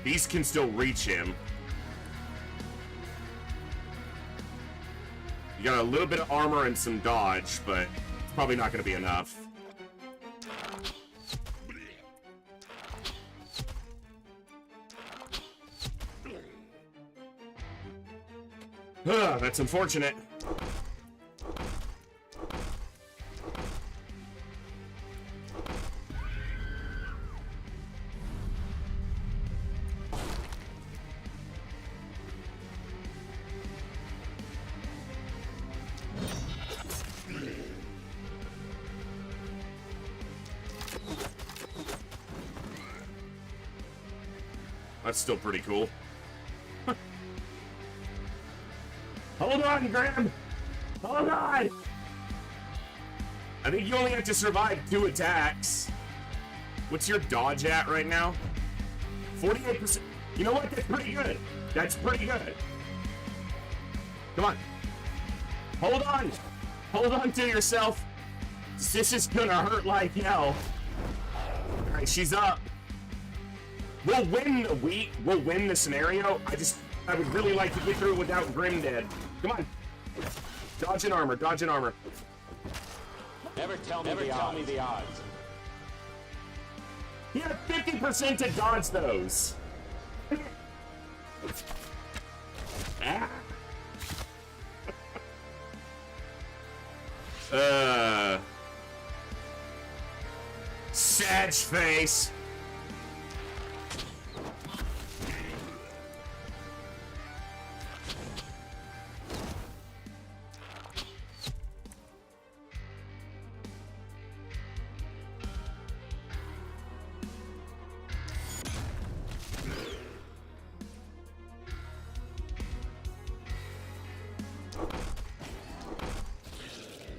These can still reach him. You got a little bit of armor and some dodge, but it's probably not going to be enough. That's unfortunate. That's still pretty cool. Hold on, Graham! Hold on! I think you only have to survive 2 attacks. What's your dodge at right now? 48%. You know what? That's pretty good. That's pretty good. Come on. Hold on. Hold on to yourself. This is gonna hurt like hell. Alright, she's up. We'll win the week. We'll win the scenario. I would really like to get through it without Grim dead. Come on. Dodge and armor. Dodge and armor. Never tell me the odds. You have 50% to dodge those. Ah. Sag face.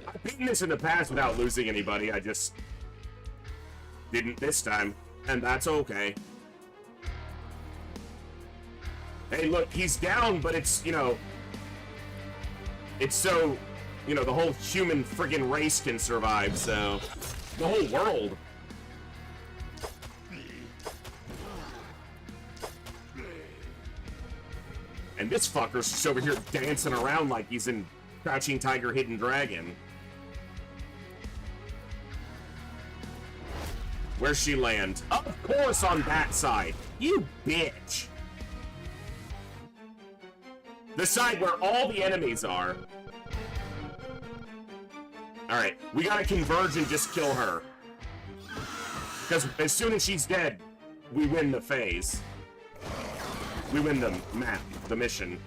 I've beaten this in the past without losing anybody. I just didn't this time, and that's okay. Hey, look, he's down, but it's, you know, it's so, you know, the whole human friggin' race can survive, so the whole world. And this fucker's just over here dancing around like he's in Crouching Tiger, Hidden Dragon. Where's she land? Of course on that side. You bitch. The side where all the enemies are. Alright, we gotta converge and just kill her. Because as soon as she's dead, we win the phase. We win the map, the mission.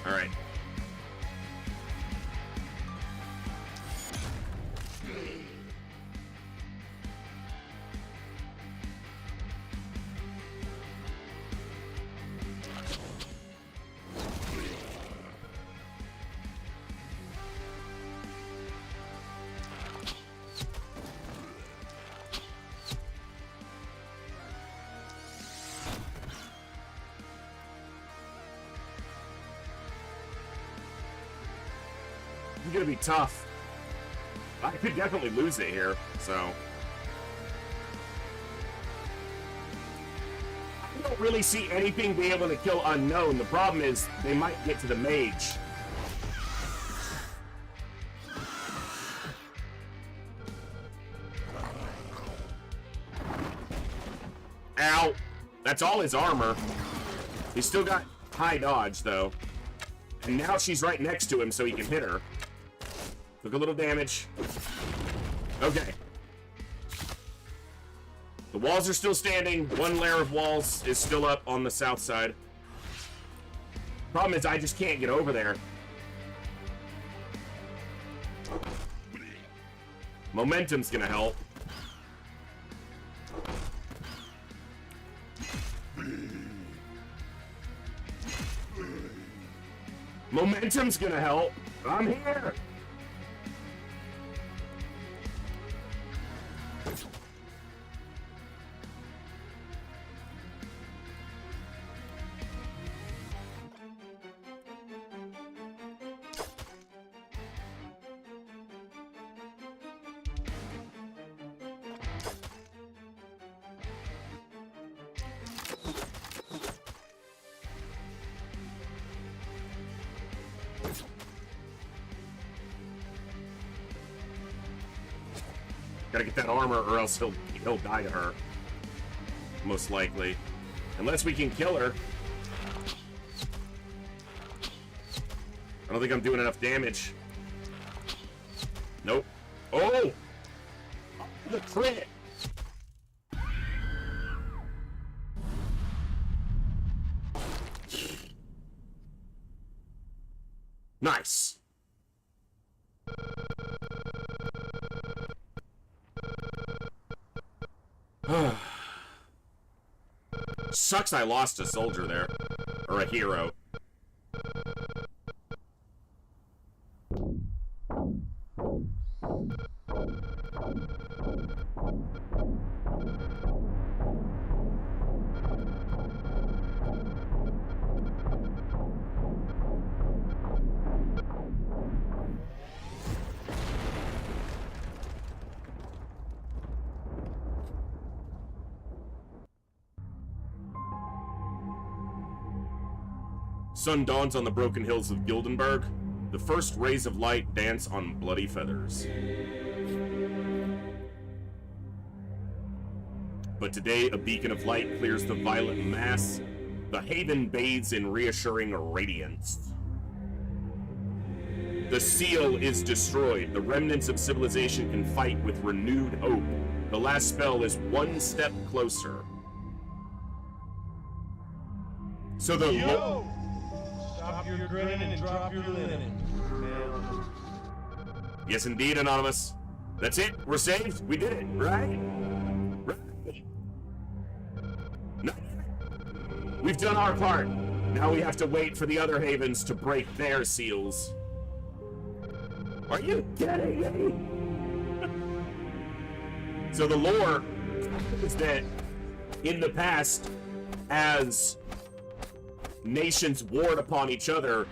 All right. It's gonna be tough. I could definitely lose it here, so. I don't really see anything being able to kill Unknown. The problem is they might get to the mage. Ow! That's all his armor. He's still got high dodge, though. And now she's right next to him, so he can hit her. Took a little damage. Okay. The walls are still standing. One layer of walls is still up on the south side. Problem is, I just can't get over there. Momentum's gonna help. Momentum's gonna help. I'm here. Gotta get that armor or else he'll die to her. Most likely. Unless we can kill her. I don't think I'm doing enough damage. Nope. Oh! The crit! Nice. Sucks I lost a soldier there. Or a hero. Sun dawns on the broken hills of Gildenberg. The first rays of light dance on bloody feathers. But today, a beacon of light clears the violent mass. The haven bathes in reassuring radiance. The seal is destroyed. The remnants of civilization can fight with renewed hope. The last spell is one step closer. So the Stop your grinning and drop your linen. Yes, indeed, Anonymous. That's it. We're saved. We did it, right? Right. No. We've done our part. Now we have to wait for the other havens to break their seals. Are you kidding me? So the lore is that in the past, as nations warred upon each other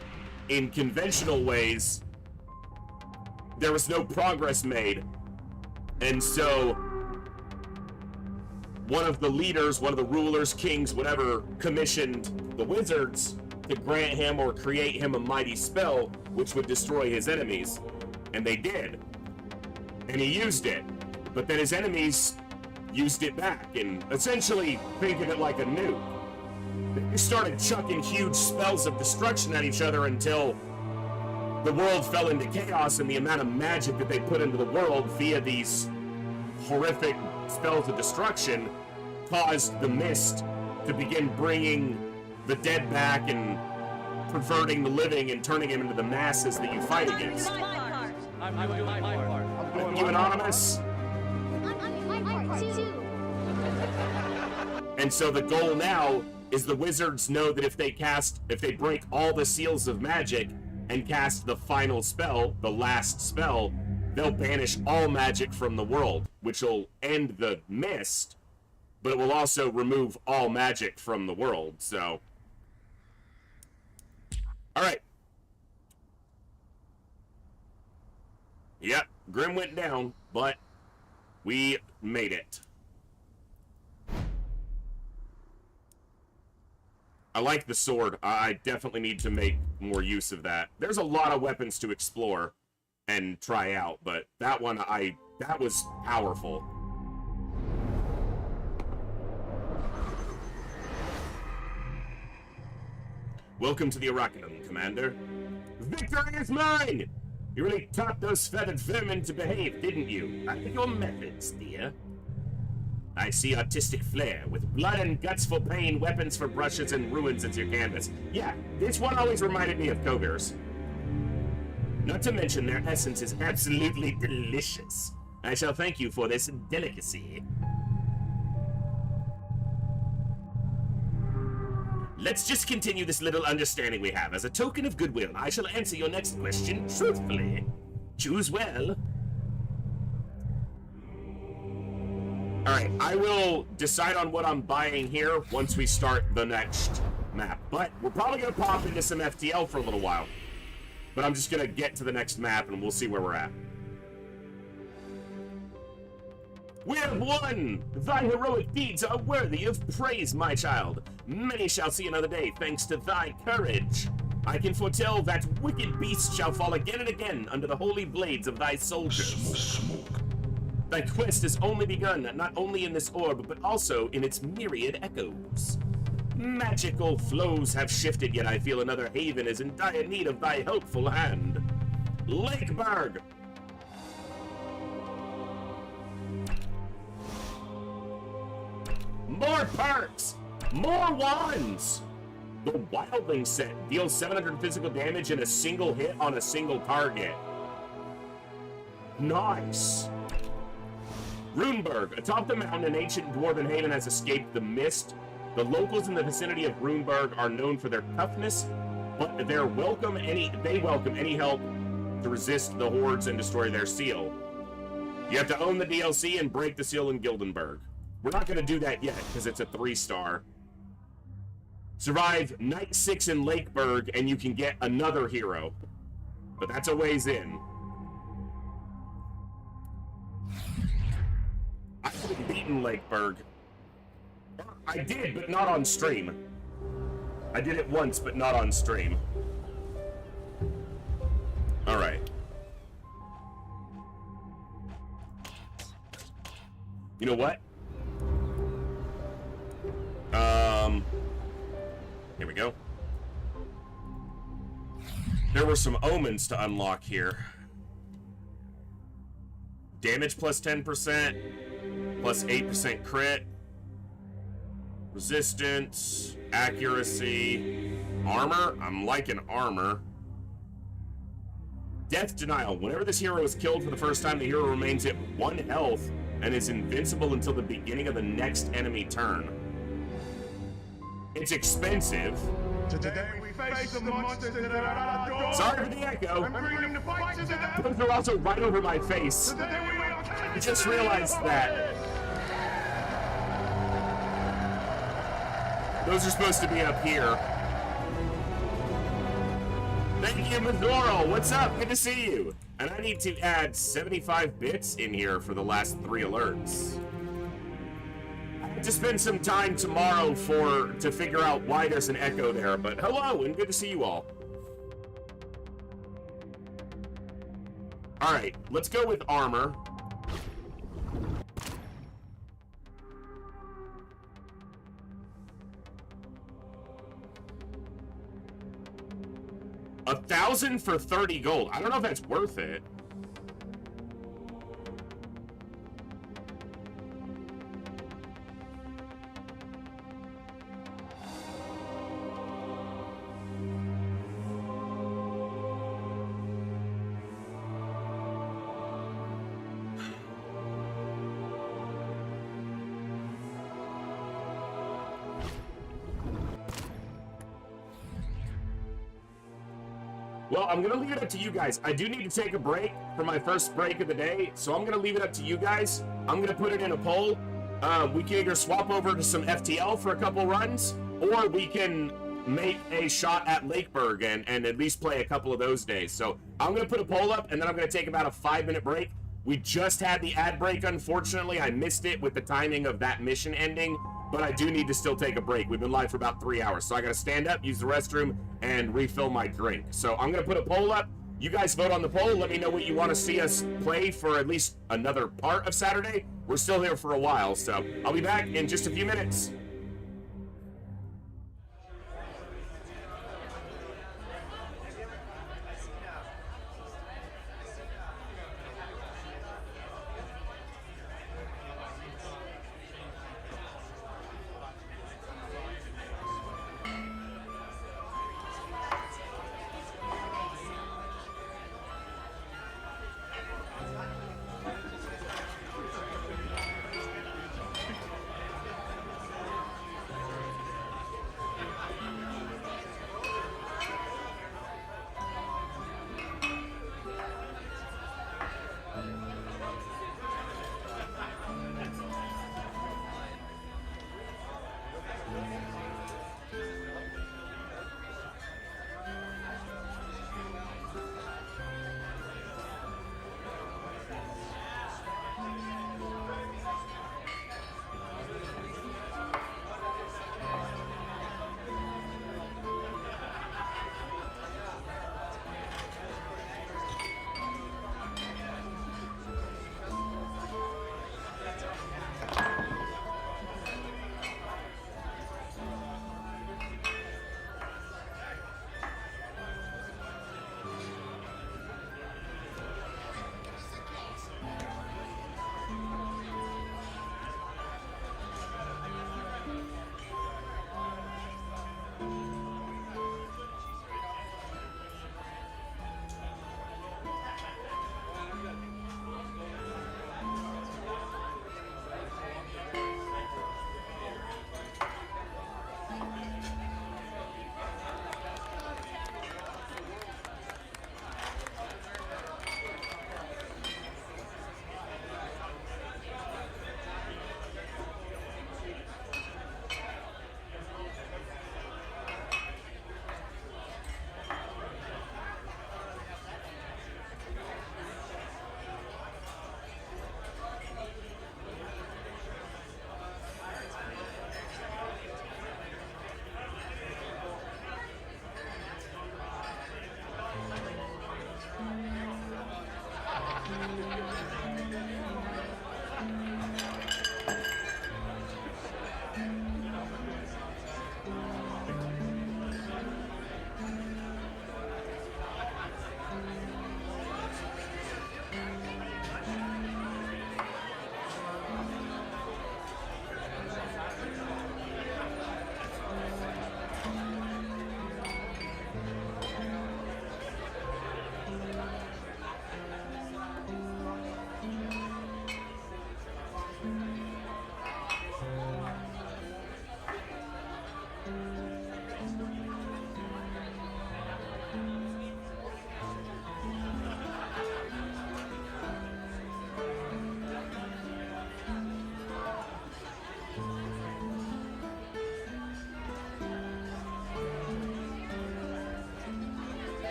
in conventional ways, there was no progress made. And so one of the leaders, one of the rulers, kings, whatever, commissioned the wizards to grant him or create him a mighty spell which would destroy his enemies. And they did. And he used it. But then his enemies used it back, and essentially think of it like a nuke. They started chucking huge spells of destruction at each other until the world fell into chaos, and the amount of magic that they put into the world via these horrific spells of destruction caused the mist to begin bringing the dead back and perverting the living and turning him into the masses that you fight against. I'm doing my part. You anonymous? And so the goal now is the wizards know that if they break all the seals of magic and cast the final spell, the last spell, they'll banish all magic from the world, which will end the mist, but it will also remove all magic from the world, so. Alright. Yep, Grim went down, but we made it. I like the sword. I definitely need to make more use of that. There's a lot of weapons to explore and try out, but that one, that was powerful. Welcome to the Arachidum, Commander. Victory is mine! You really taught those feathered vermin to behave, didn't you? I like your methods, dear. I see artistic flair, with blood and guts for pain, weapons for brushes, and ruins as your canvas. Yeah, this one always reminded me of Kovir's. Not to mention their essence is absolutely delicious. I shall thank you for this delicacy. Let's just continue this little understanding we have. As a token of goodwill, I shall answer your next question truthfully. Choose well. Alright, I will decide on what I'm buying here once we start the next map. But we're probably going to pop into some FTL for a little while. But I'm just going to get to the next map and we'll see where we're at. We have won! Thy heroic deeds are worthy of praise, my child. Many shall see another day, thanks to thy courage. I can foretell that wicked beasts shall fall again and again under the holy blades of thy soldiers. Smoke. Thy quest has only begun, not only in this orb, but also in its myriad echoes. Magical flows have shifted, yet I feel another haven is in dire need of thy helpful hand. Lakeburg! More perks! More wands! The Wildling set deals 700 physical damage in a single hit on a single target. Nice! Runeberg. Atop the mountain, an ancient dwarven haven has escaped the mist. The locals in the vicinity of Runeberg are known for their toughness, but they welcome any help to resist the hordes and destroy their seal. You have to own the DLC and break the seal in Gildenberg. We're not going to do that yet, because it's a 3-star. Survive Night 6 in Lakeburg, and you can get another hero. But that's a ways in. I haven't beaten Lakeburg. I did, but not on stream. I did it once, but not on stream. Alright. You know what? Here we go. There were some omens to unlock here. Damage plus 10%, plus 8% crit, resistance, accuracy, armor. I'm liking armor. Death denial. Whenever this hero is killed for the first time, the hero remains at 1 health and is invincible until the beginning of the next enemy turn. It's expensive, Today we face the monsters that are at our door. Sorry for the echo. And bring them to fight to the death. Those are also right over my face. Today we will I just realized that. Those are supposed to be up here. Thank you, Madoro. What's up? Good to see you. And I need to add 75 bits in here for the last 3 alerts. I have to spend some time tomorrow to figure out why there's an echo there, but hello and good to see you all. Alright, let's go with armor. $1,000 for 30 gold. I don't know if that's worth it. Well, I'm going to leave it up to you guys. I do need to take a break for my first break of the day, so I'm going to leave it up to you guys. I'm going to put it in a poll. We can either swap over to some FTL for a couple runs, or we can make a shot at Lakeburg and at least play a couple of those days. So I'm going to put a poll up, and then I'm going to take about a 5-minute break. We just had the ad break, unfortunately. I missed it with the timing of that mission ending, but I do need to still take a break. We've been live for about 3 hours, so I gotta stand up, use the restroom, and refill my drink. So I'm gonna put a poll up. You guys vote on the poll. Let me know what you want to see us play for at least another part of Saturday. We're still here for a while, so I'll be back in just a few minutes.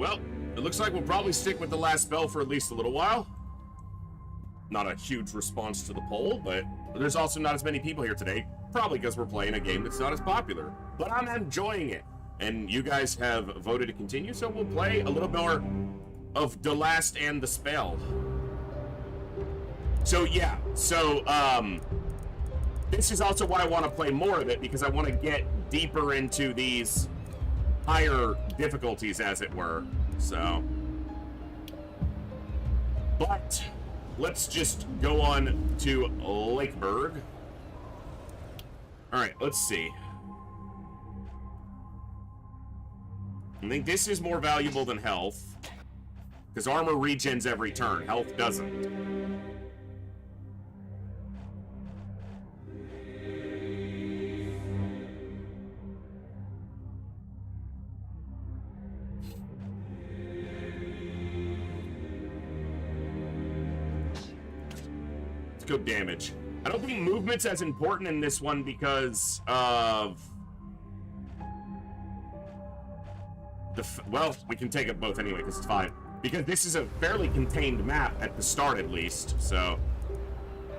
Well, it looks like we'll probably stick with the last spell for at least a little while. Not a huge response to the poll, but there's also not as many people here today, probably because we're playing a game that's not as popular. But I'm enjoying it, and you guys have voted to continue, so we'll play a little more of the last and the spell. So yeah, this is also why I want to play more of it, because I want to get deeper into these higher difficulties, as it were. So, but let's just go on to Lakeburg. All right, let's see. I think this is more valuable than health, because armor regens every turn, health doesn't. Let's go damage. I don't think movement's as important in this one because of well, we can take it both anyway because it's fine. Because this is a fairly contained map at the start, at least. So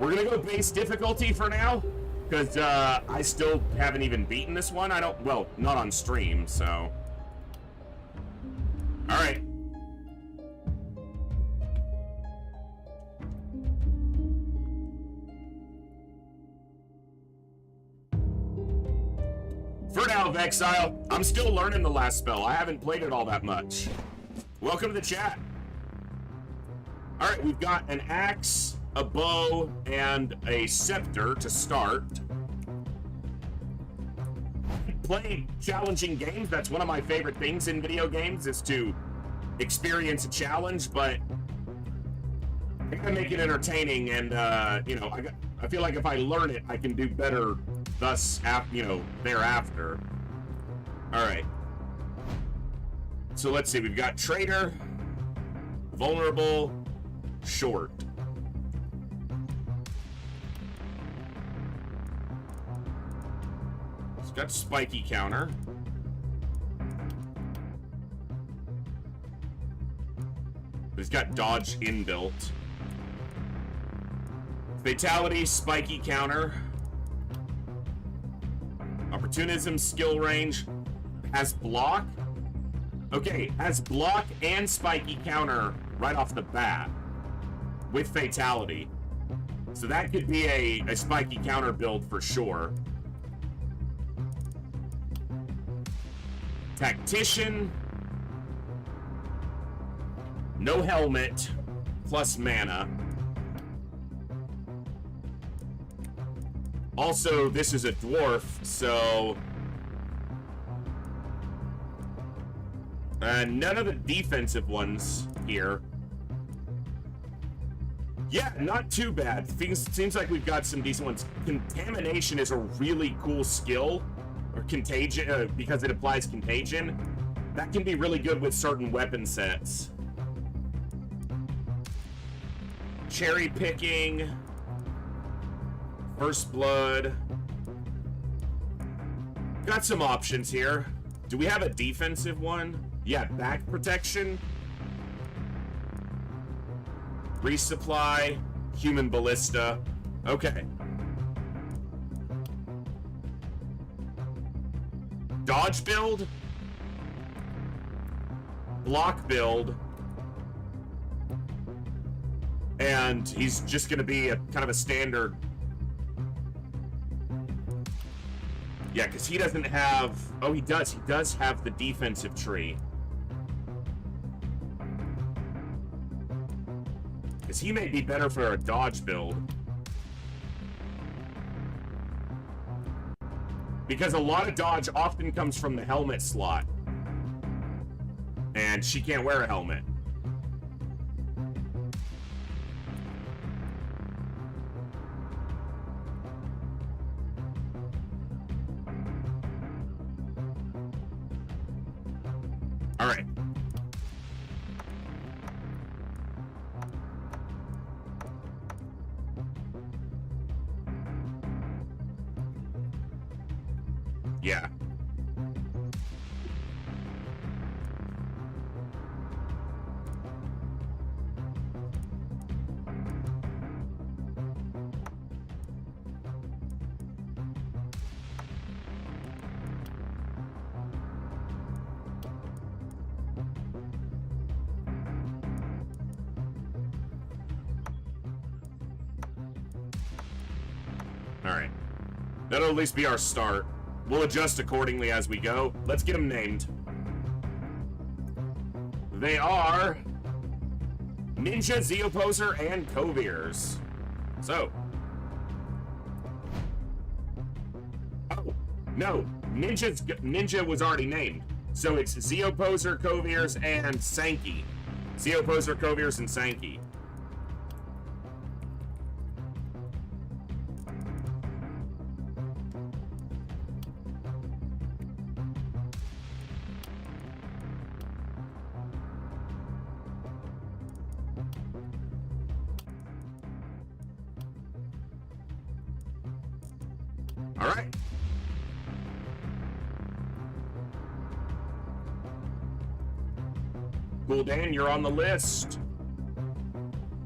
we're gonna go base difficulty for now because I still haven't even beaten this one. Well, not on stream. So all right. For now, Vexile, I'm still learning the last spell. I haven't played it all that much. Welcome to the chat. All right, we've got an axe, a bow, and a scepter to start. Playing challenging games, that's one of my favorite things in video games, is to experience a challenge, but I gotta make it entertaining, and you know, I feel like if I learn it, I can do better thus, you know, thereafter. All right. So let's see. We've got traitor, vulnerable, short. It's got spiky counter. But it's got dodge inbuilt. Fatality, spiky counter. Opportunism, skill range, has block. Okay, has block and spiky counter right off the bat with fatality. So that could be a spiky counter build for sure. Tactician, no helmet, plus mana. Also, this is a dwarf, so none of the defensive ones here. Yeah, not too bad. Seems like we've got some decent ones. Contamination is a really cool skill, or contagion, because it applies contagion. That can be really good with certain weapon sets. Cherry picking. First blood. Got some options here. Do we have a defensive one? Yeah, back protection. Resupply. Human ballista. Okay. Dodge build. Block build. And he's just gonna be a kind of a standard. Yeah, because he doesn't have... Oh, he does. He does have the defensive tree. Because he may be better for a dodge build. Because a lot of dodge often comes from the helmet slot. And she can't wear a helmet. All right. Yeah. Alright. That'll at least be our start. We'll adjust accordingly as we go. Let's get them named. They are Ninja, Zeoposer, and Coviers. So. Oh, no. Ninja was already named. So it's Zeoposer, Coviers, and Sankey. Zeoposer, Coviers, and Sankey. All right. Cool, Dan, you're on the list.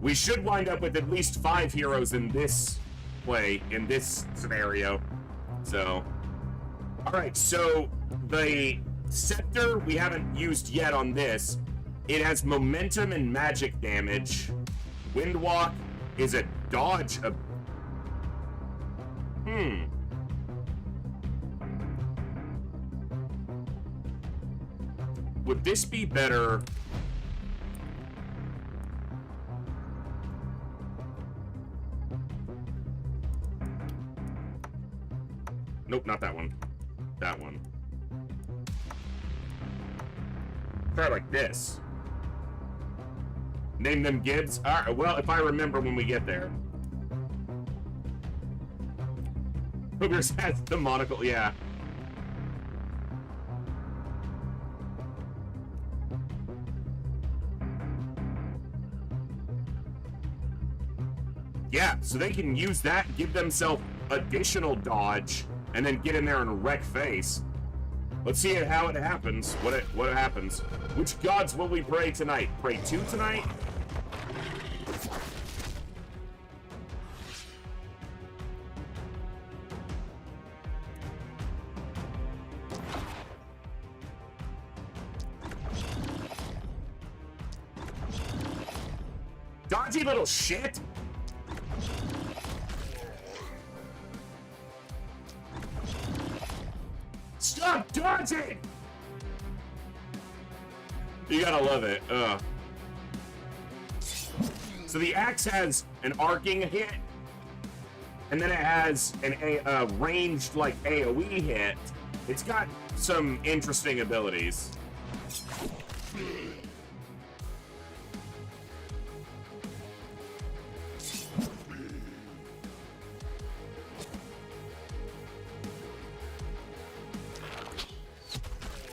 We should wind up with at least 5 heroes in this play, in this scenario. So, all right, so the scepter we haven't used yet on this. It has momentum and magic damage. Windwalk is a dodge. Would this be better? Nope, not that one. That one. Try like this. Name them Gibbs? Alright, well, if I remember when we get there. Hoogers has the monocle, yeah. Yeah, so they can use that, give themselves additional dodge, and then get in there and wreck face. Let's see how it happens. What happens? Which gods will we pray tonight? Pray to tonight? Dodgy little shit! Stop dodging! You gotta love it. So the axe has an arcing hit, and then it has a ranged like AoE hit. It's got some interesting abilities.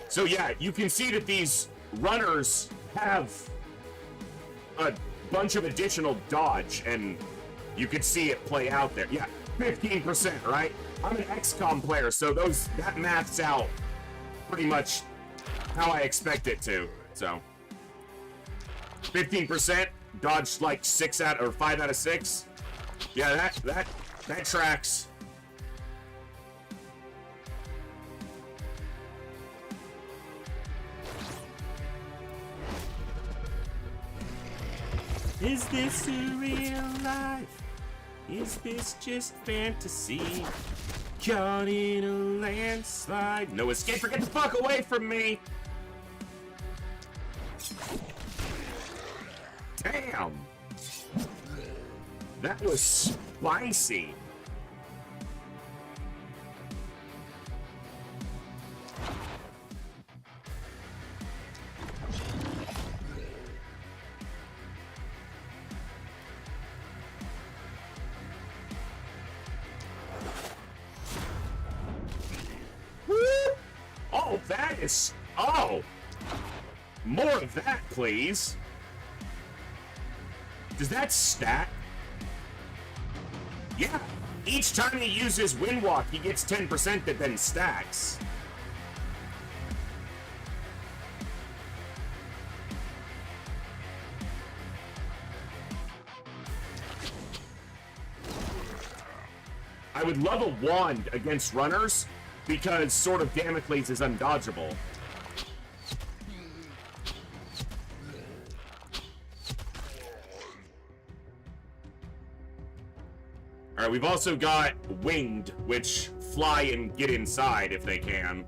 So yeah, you can see that these runners have a bunch of additional dodge, and you can see it play out there. Yeah, 15%, right? I'm an XCOM player, so that maths out pretty much how I expect it to. So 15%, dodge like 5 out of 6. Yeah, that tracks. Is this a real life? Is this just fantasy? Caught in a landslide. No escape, or get the fuck away from me! Damn! That was spicy. Oh, that is... Oh! More of that, please. Does that stack? Yeah. Each time he uses Windwalk, he gets 10% that then stacks. I would love a wand against runners, because Sword of Damocles is undodgeable. Alright, we've also got winged, which fly and get inside if they can.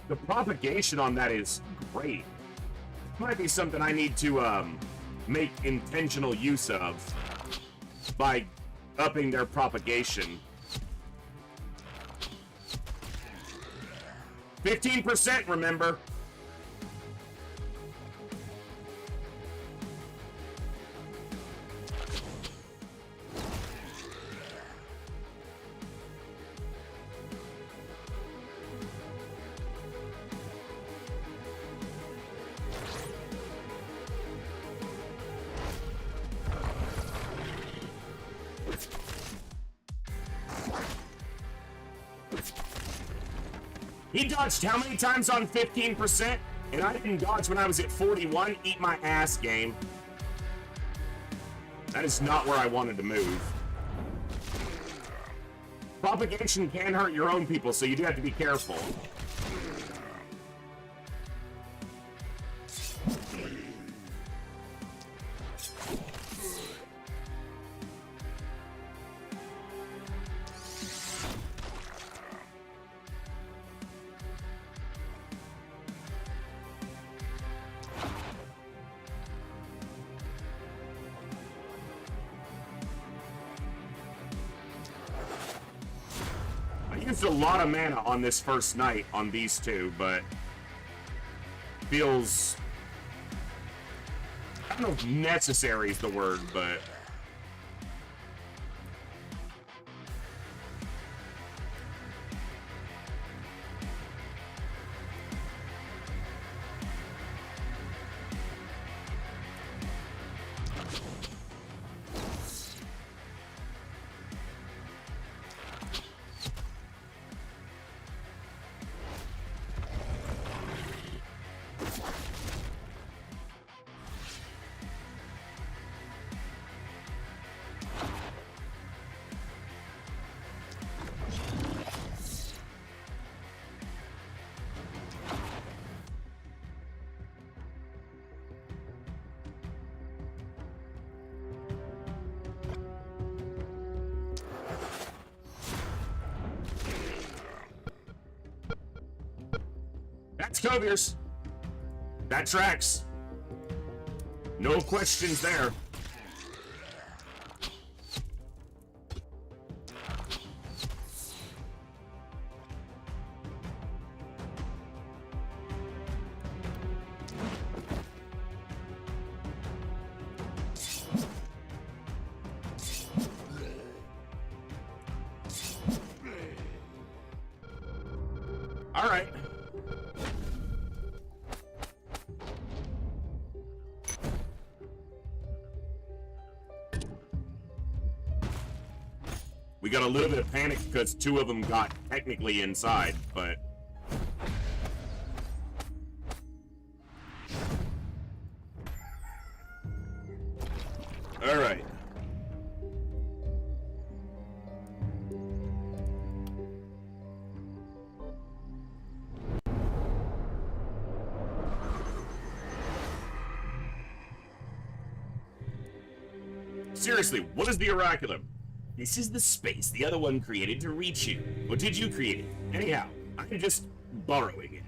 The propagation on that is great. Might be something I need to make intentional use of by upping their propagation. 15%, remember? He dodged how many times on 15%? And I didn't dodge when I was at 41. Eat my ass, game. That is not where I wanted to move. Propagation can hurt your own people, so you do have to be careful. Used a lot of mana on this first night on these two, but feels, I don't know if necessary is the word, but that's Coviers. That tracks. No questions there. All right. We got a little bit of panic because two of them got technically inside, but all right. Seriously, what is the oraculum? This is the space the other one created to reach you. Or did you create it? Anyhow, I'm just borrowing it.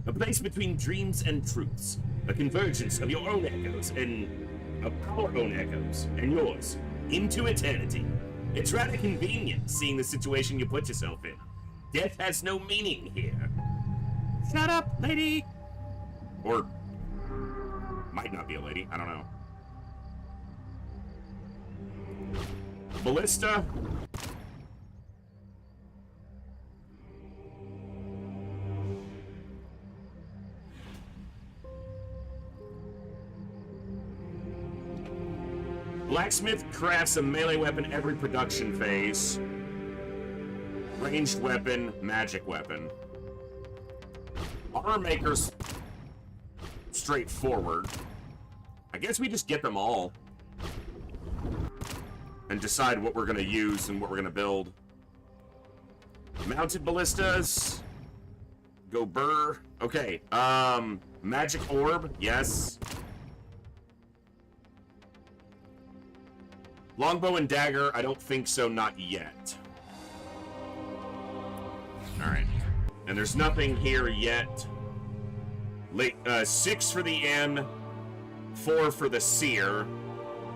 A place between dreams and truths. A convergence of your own echoes and of our own echoes and yours into eternity. It's rather convenient seeing the situation you put yourself in. Death has no meaning here. Shut up, lady! Or might not be a lady, I don't know. ballista. Blacksmith crafts a melee weapon every production phase. Ranged weapon, magic weapon. Armor maker's straightforward. I guess we just get them all. And decide what we're gonna use and what we're gonna build. Mounted ballistas. Go burr. Okay, magic orb, yes. Longbow and dagger, I don't think so, not yet. Alright. And there's nothing here yet. 6 for the N, 4 for the Seer,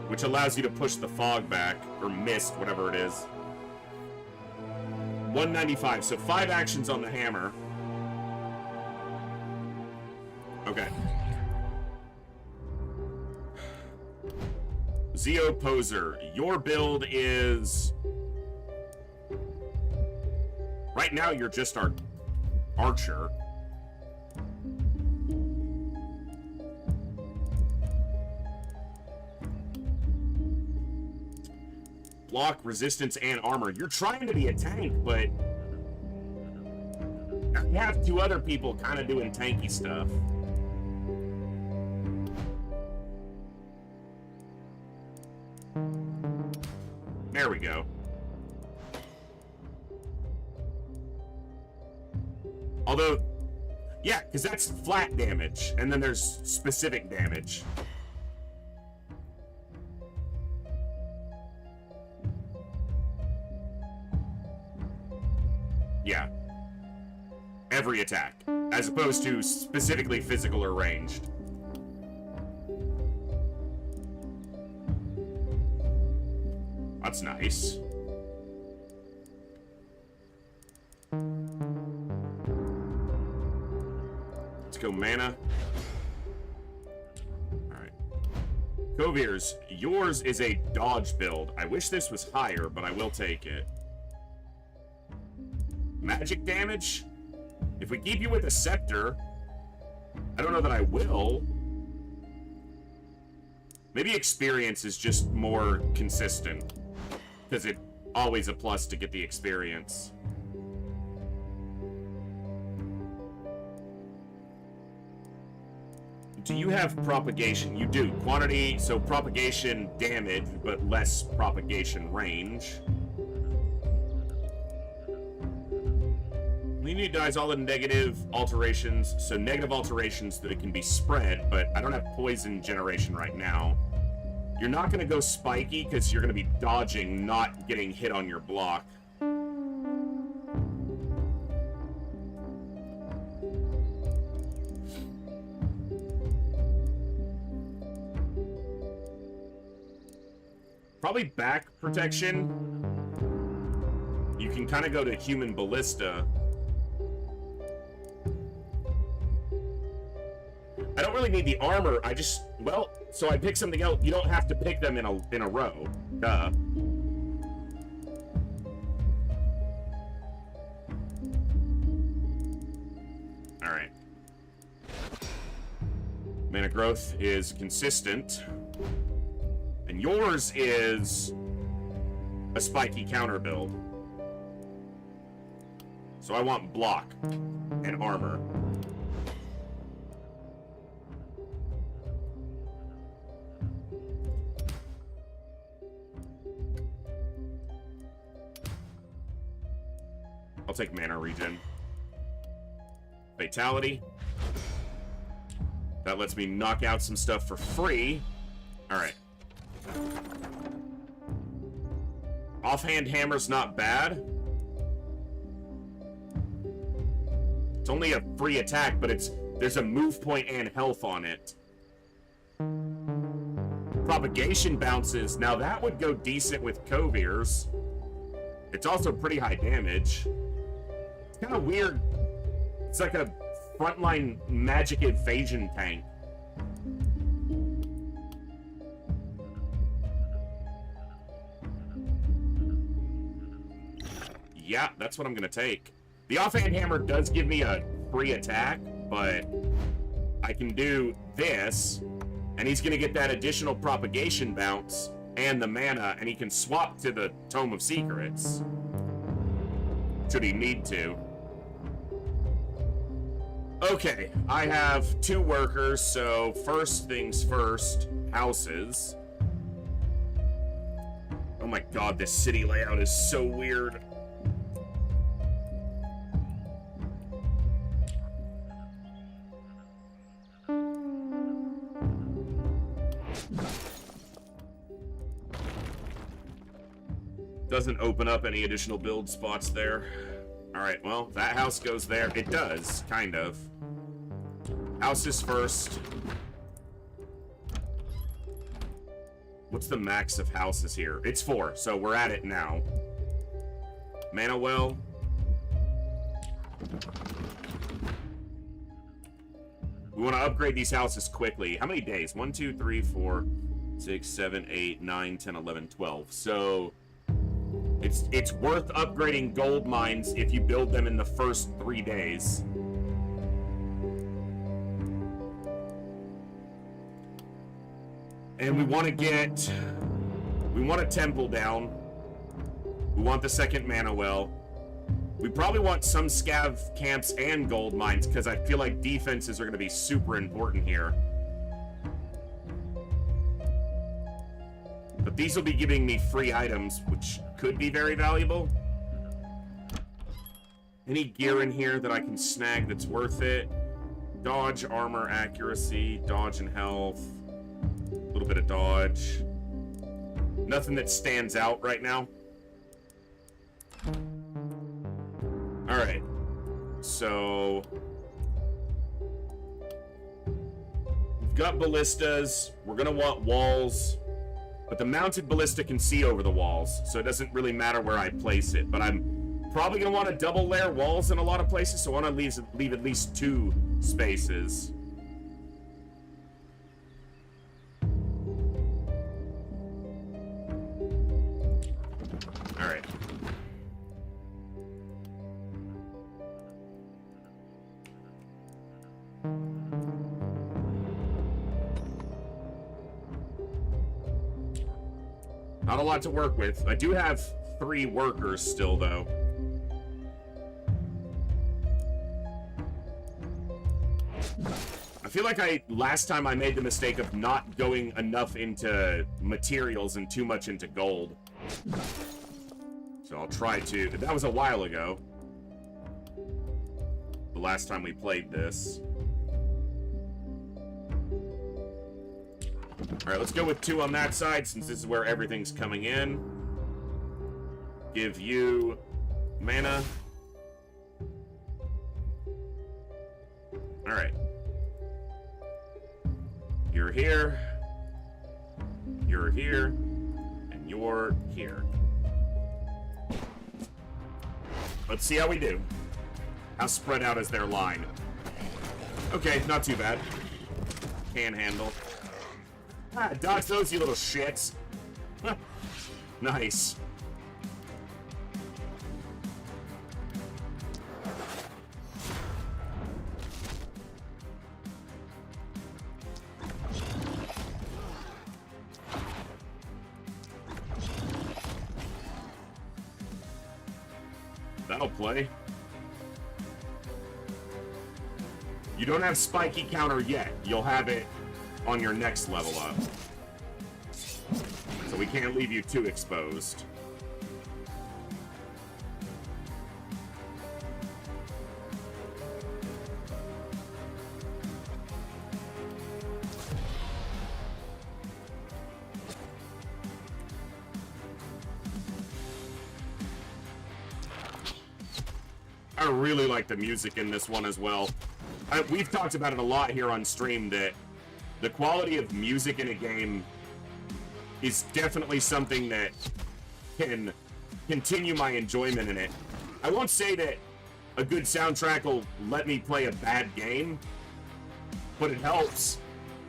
which allows you to push the fog back, or mist, whatever it is. 195, so 5 actions on the hammer. Okay. Zeo Poser, your build is... Right now, you're just our archer. Block, resistance, and armor. You're trying to be a tank, but... You have 2 other people kind of doing tanky stuff. There we go. Although, yeah, because that's flat damage, and then there's specific damage. Yeah. Every attack, as opposed to specifically physical or ranged. That's nice. Let's go mana. Alright. Kovir's, yours is a dodge build. I wish this was higher, but I will take it. Magic damage? If we keep you with a scepter, I don't know that I will. Maybe experience is just more consistent. Because it's always a plus to get the experience. Do you have propagation? You do. Quantity, so propagation damage, but less propagation range. Immunity dies all the negative alterations, so negative alterations that it can be spread, but I don't have poison generation right now. You're not going to go spiky because you're going to be dodging, not getting hit on your block. Probably back protection. You can kind of go to human ballista. I don't really need the armor. I just, well, so I pick something else. You don't have to pick them in a row. Duh. All right. Mana growth is consistent. And yours is a spiky counter build. So I want block and armor. I'll take mana regen. Fatality. That lets me knock out some stuff for free. Alright. Offhand hammer's not bad. It's only a free attack, but there's a move point and health on it. Propagation bounces. Now that would go decent with Kovir's. It's also pretty high damage. It's kind of weird. It's like a frontline magic evasion tank. Yeah, that's what I'm gonna take. The offhand hammer does give me a free attack, but I can do this, and he's gonna get that additional propagation bounce and the mana, and he can swap to the Tome of Secrets. Should he need to. Okay, I have 2 workers, so first things first, houses. Oh my god, this city layout is so weird. Doesn't open up any additional build spots there. Alright, well, that house goes there. It does, kind of. Houses first. What's the max of houses here? It's 4, so we're at it now. Mana well. We want to upgrade these houses quickly. How many days? 1, 2, 3, 4, 6, 7, 8, 9, 10, 11, 12. So it's worth upgrading gold mines if you build them in the first 3 days. And we want a temple down. We want the second mana well. We probably want some scav camps and gold mines, because I feel like defenses are going to be super important here. But these will be giving me free items, which could be very valuable. Any gear in here that I can snag that's worth it? Dodge, armor, accuracy, dodge and health. A little bit of dodge. Nothing that stands out right now. Alright. So we've got ballistas. We're going to want walls. But the mounted ballista can see over the walls, so it doesn't really matter where I place it. But I'm probably going to want to double layer walls in a lot of places, so I want to leave at least 2 spaces. Alright. Not a lot to work with. I do have 3 workers still, though. I feel like last time I made the mistake of not going enough into materials and too much into gold. So I'll try to. That was a while ago. The last time we played this. Alright, let's go with 2 on that side, since this is where everything's coming in. Give you mana. Alright. You're here. You're here. And you're here. Let's see how we do. How spread out is their line? Okay, not too bad. Can handle. Ah, dodge those, you little shits. Nice. That'll play. You don't have spiky counter yet. You'll have it on your next level up. So we can't leave you too exposed. I really like the music in this one as well. We've talked about it a lot here on stream, that the quality of music in a game is definitely something that can continue my enjoyment in it. I won't say that a good soundtrack will let me play a bad game, but it helps.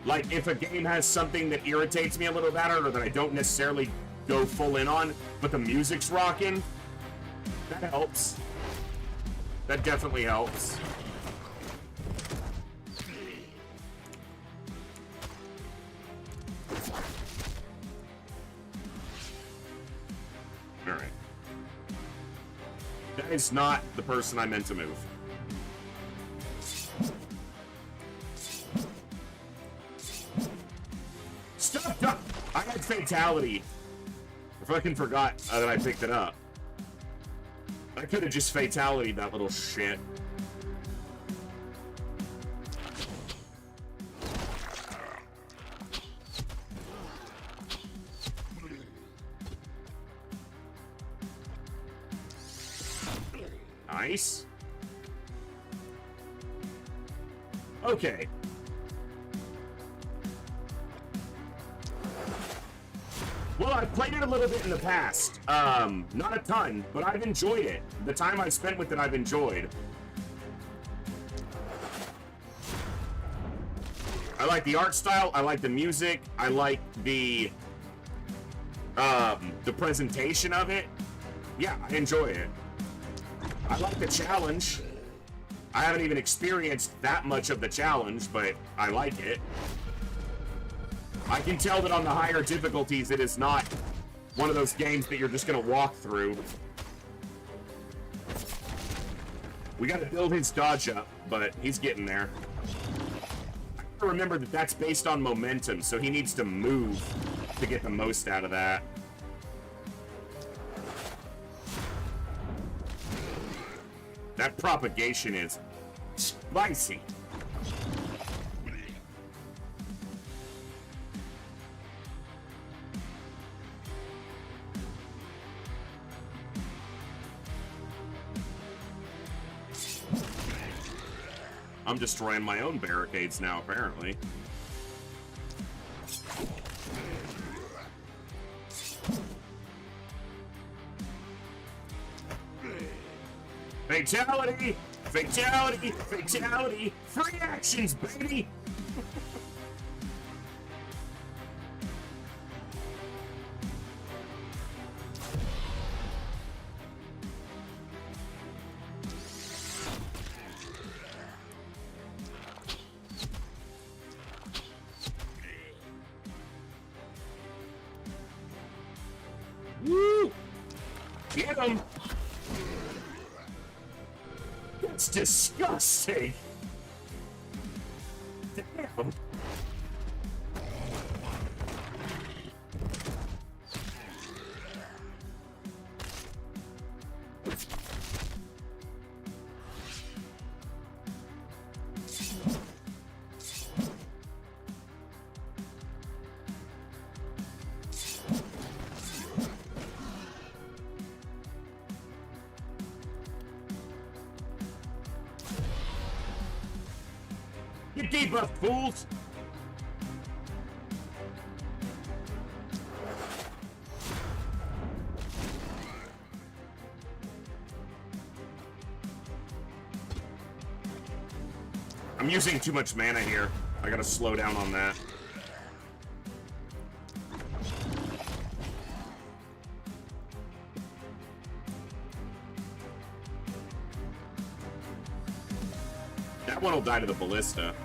Like, if a game has something that irritates me a little better, or that I don't necessarily go full in on, but the music's rocking, That helps. That definitely helps. Alright. That is not the person I meant to move. Stop! I had fatality. I fucking forgot that I picked it up. I could have just fatality'd that little shit. Nice. Okay. Well, I've played it a little bit in the past. Not a ton, but I've enjoyed it. The time I've spent with it, I've enjoyed. I like the art style. I like the music. I like the presentation of it. Yeah, I enjoy it. I like the challenge. I haven't even experienced that much of the challenge, but I like it. I can tell that on the higher difficulties, it is not one of those games that you're just gonna walk through. We gotta build his dodge up, but he's getting there. I gotta remember that that's based on momentum, so he needs to move to get the most out of that. That propagation is spicy. I'm destroying my own barricades now, apparently. Fatality! Fatality! Fatality! Free actions, baby! Woo! Get him! That's disgusting! Damn! You debuff fools! I'm using too much mana here. I gotta slow down on that. That one will die to the ballista.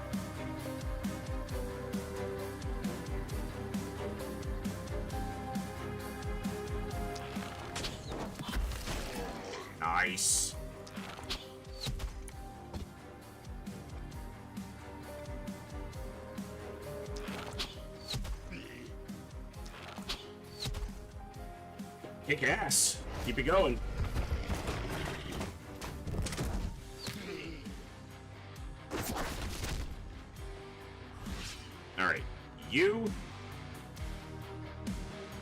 Nice. Kick ass. Keep it going. Alright. You.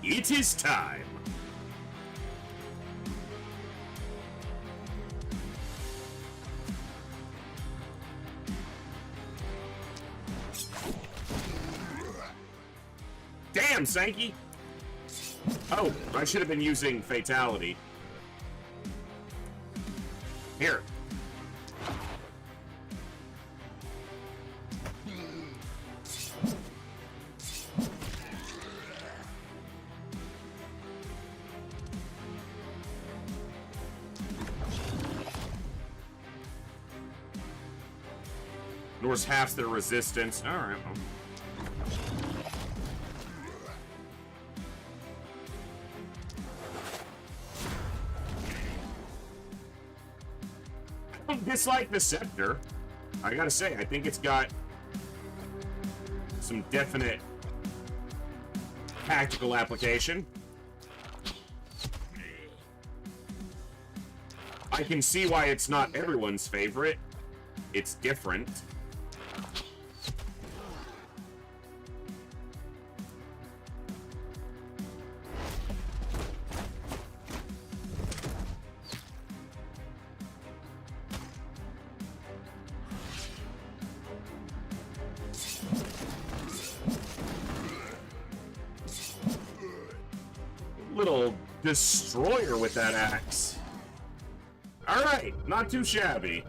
It is time. Damn, Sankey! Oh, I should have been using Fatality. Here. Ignores half their resistance. Alright, well. I don't dislike the scepter. I gotta say, I think it's got some definite tactical application. I can see why it's not everyone's favorite. It's different. Little destroyer with that axe. Alright, not too shabby.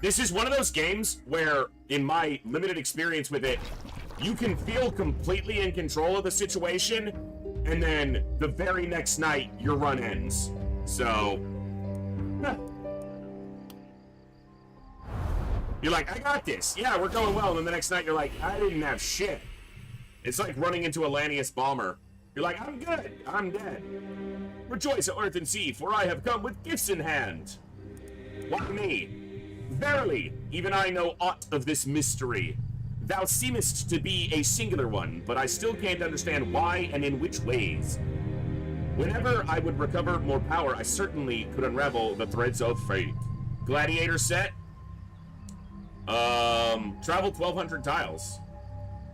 This is one of those games where, in my limited experience with it, you can feel completely in control of the situation, and then the very next night, your run ends. So... You're like, I got this. Yeah, we're going well. And then the next night, you're like, I didn't have shit. It's like running into a Lanius bomber. You're like, I'm good. I'm dead. Rejoice, O earth and sea, for I have come with gifts in hand. Why me? Verily, even I know aught of this mystery. Thou seemest to be a singular one, but I still can't understand why and in which ways. Whenever I would recover more power, I certainly could unravel the threads of fate. Gladiator set. Travel 1,200 tiles.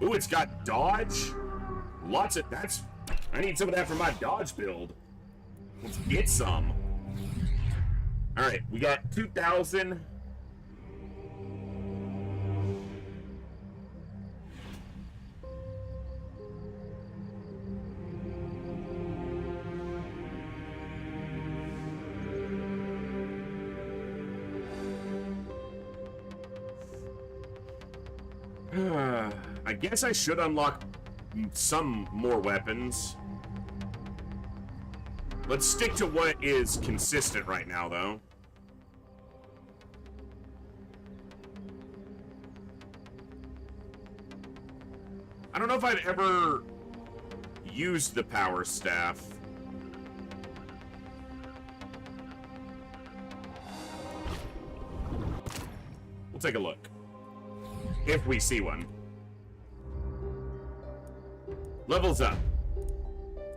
Ooh, it's got dodge. Lots of, that's, I need some of that for my dodge build. Let's get some. Alright, we got 2,000. I guess I should unlock some more weapons. Let's stick to what is consistent right now, though. I don't know if I've ever used the power staff. We'll take a look. If we see one. Levels up.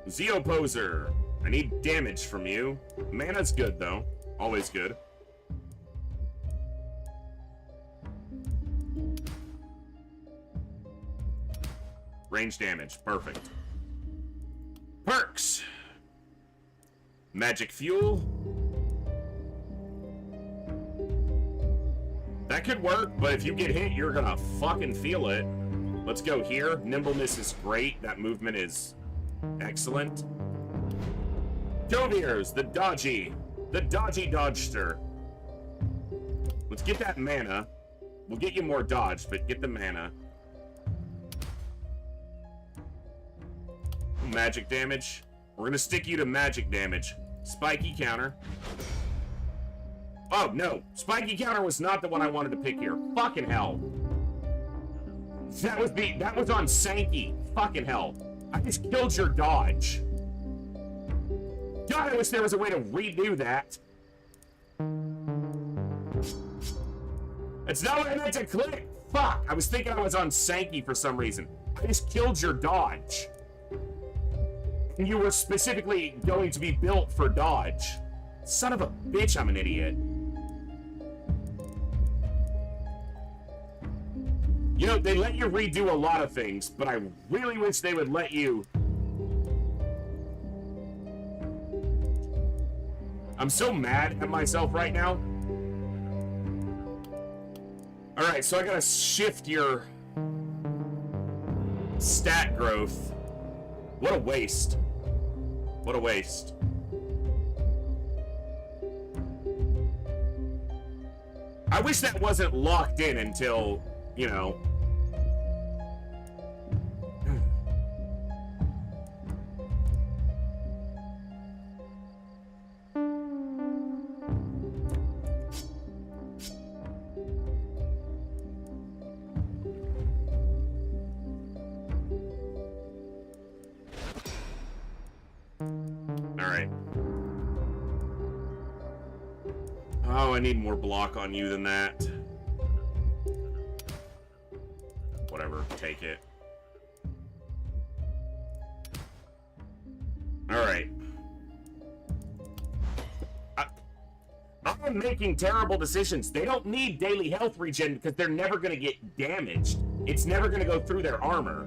Zeoposer. I need damage from you. Mana's good, though. Always good. Range damage. Perfect. Perks. Magic fuel. That could work, but if you get hit, you're gonna fucking feel it. Let's go here. Nimbleness is great. That movement is excellent. Doviers, the dodgy dodgester. Let's get that mana. We'll get you more dodge, but get the mana. Magic damage. We're gonna stick you to magic damage. Spiky counter. Oh, no. Spiky counter was not the one I wanted to pick here. Fucking hell. That was on Sankey. Fucking hell. I just killed your dodge. God, I wish there was a way to redo that. That's not what I meant to click. Fuck. I was thinking I was on Sankey for some reason. I just killed your dodge. And you were specifically going to be built for dodge. Son of a bitch, I'm an idiot. You know, they let you redo a lot of things, but I really wish they would let you... I'm so mad at myself right now. Alright, so I gotta shift your stat growth. What a waste. What a waste. I wish that wasn't locked in until, you know... Alright. Oh, I need more block on you than that. Whatever, take it. Alright. I'm making terrible decisions. They don't need daily health regen because they're never going to get damaged. It's never going to go through their armor.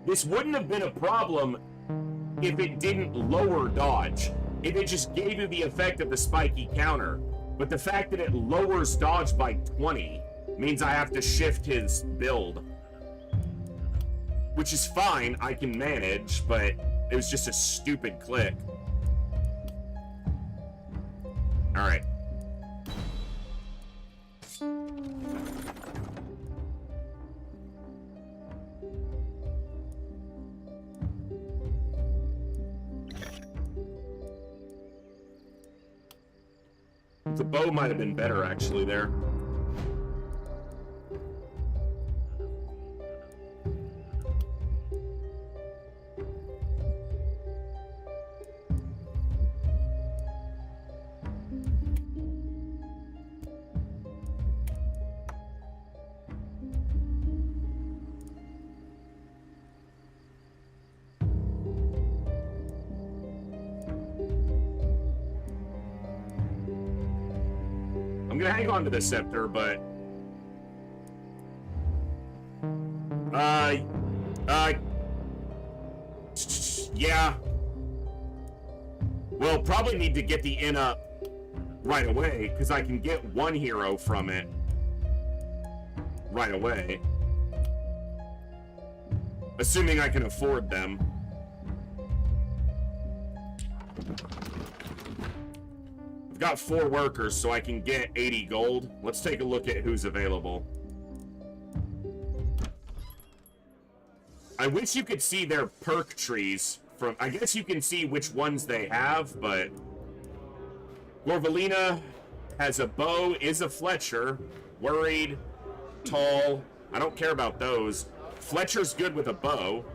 This wouldn't have been a problem if it didn't lower dodge. If it just gave you the effect of the spiky counter. But the fact that it lowers dodge by 20 means I have to shift his build. Which is fine, I can manage, but it was just a stupid click. Alright. The bow might have been better, actually, there. I'm gonna hang on to the scepter, but... yeah. We'll probably need to get the inn up right away, because I can get one hero from it right away. Assuming I can afford them. I've got 4 workers, so I can get 80 gold. Let's take a look at who's available. I wish you could see their perk trees from... I guess you can see which ones they have, but... Gorvalina has a bow, is a Fletcher, worried, tall. I don't care about those. Fletcher's good with a bow.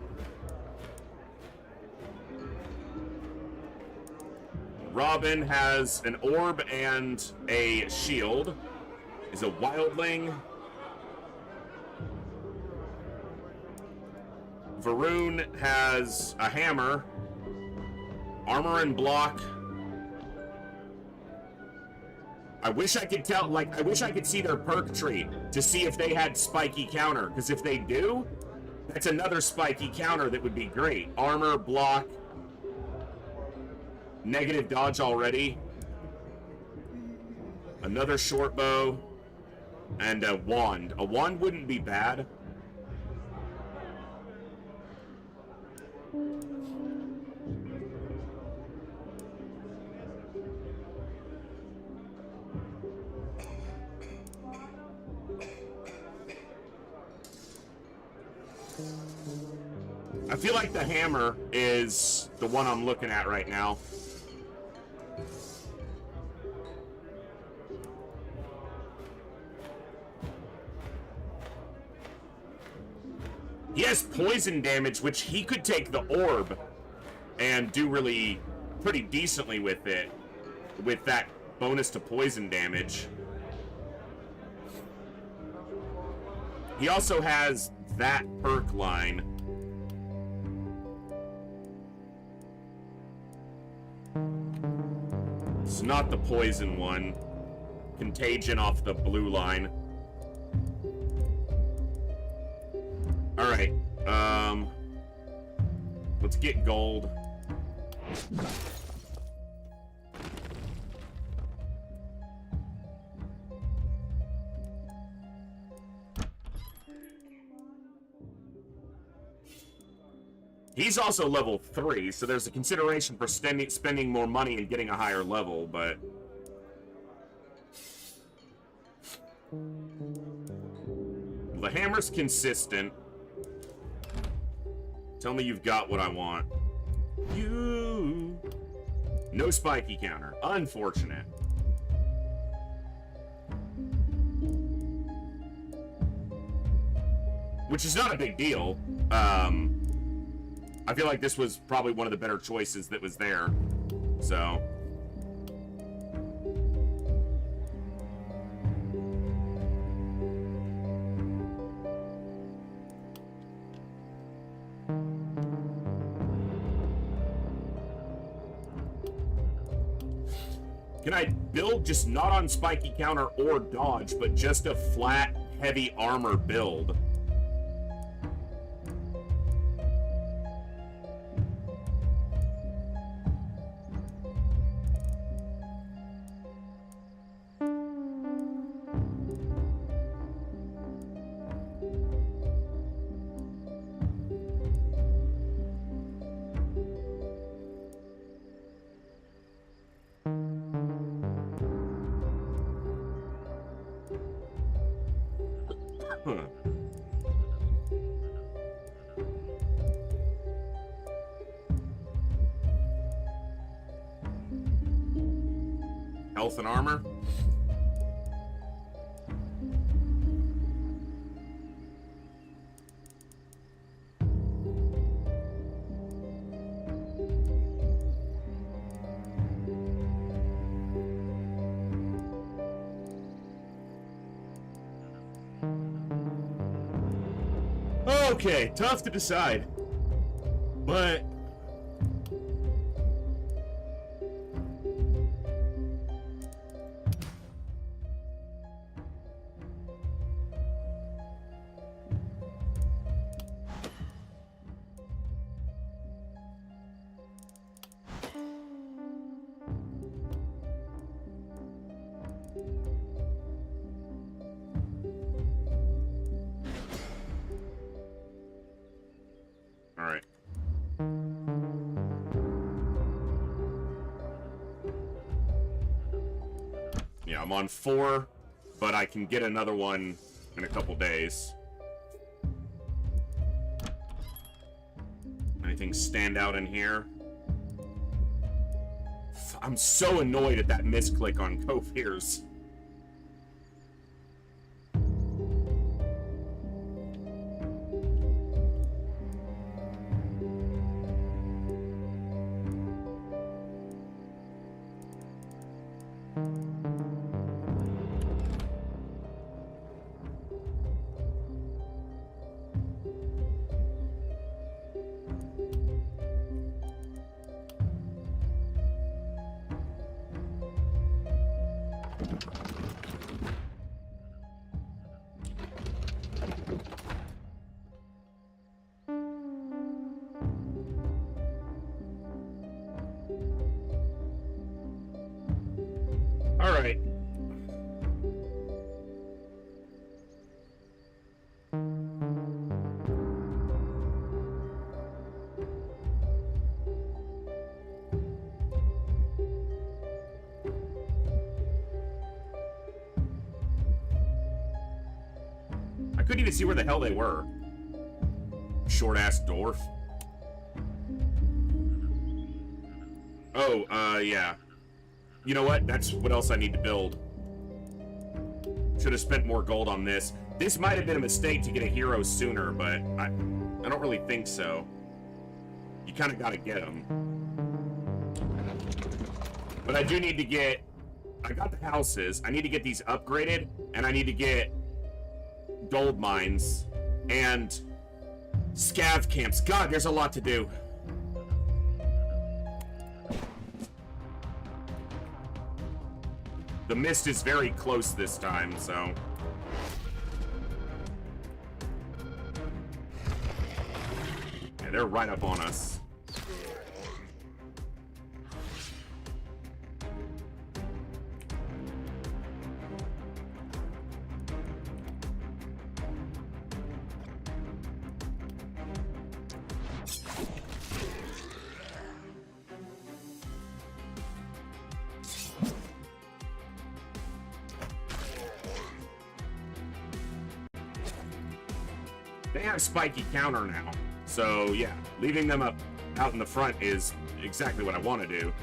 Robin has an orb and a shield. Is a wildling. Varun has a hammer, armor and block. I wish I could tell, like, I wish I could see their perk tree to see if they had spiky counter, because if they do, that's another spiky counter that would be great. Armor, block, negative dodge already, another short bow, and a wand. A wand wouldn't be bad. I feel like the hammer is the one I'm looking at right now. He has poison damage, which he could take the orb and do really pretty decently with it, with that bonus to poison damage. He also has that perk line. It's not the poison one. Contagion off the blue line. Alright, let's get gold. He's also level 3, so there's a consideration for spending more money and getting a higher level, but... The hammer's consistent. Tell me you've got what I want. No spiky counter. Unfortunate. Which is not a big deal. I feel like this was probably one of the better choices that was there. So... Can I build just not on spiky counter or dodge, but just a flat, heavy armor build? Health and armor. Okay, tough to decide. But alright. Yeah, I'm on 4, but I can get another one in a couple days. Anything stand out in here? I'm so annoyed at that misclick on Cofiers. All right. I couldn't even see where the hell they were. Short-ass dwarf. Oh, yeah. You know what? That's what else I need to build. Should have spent more gold on this. This might have been a mistake to get a hero sooner, but I don't really think so. You kind of got to get them. But I do need to get... I got the houses. I need to get these upgraded, and I need to get gold mines and scav camps. God, there's a lot to do. The mist is very close this time, so... Yeah, they're right up on us. they have spiky counter now. So yeah, leaving them up out in the front is exactly what I want to do.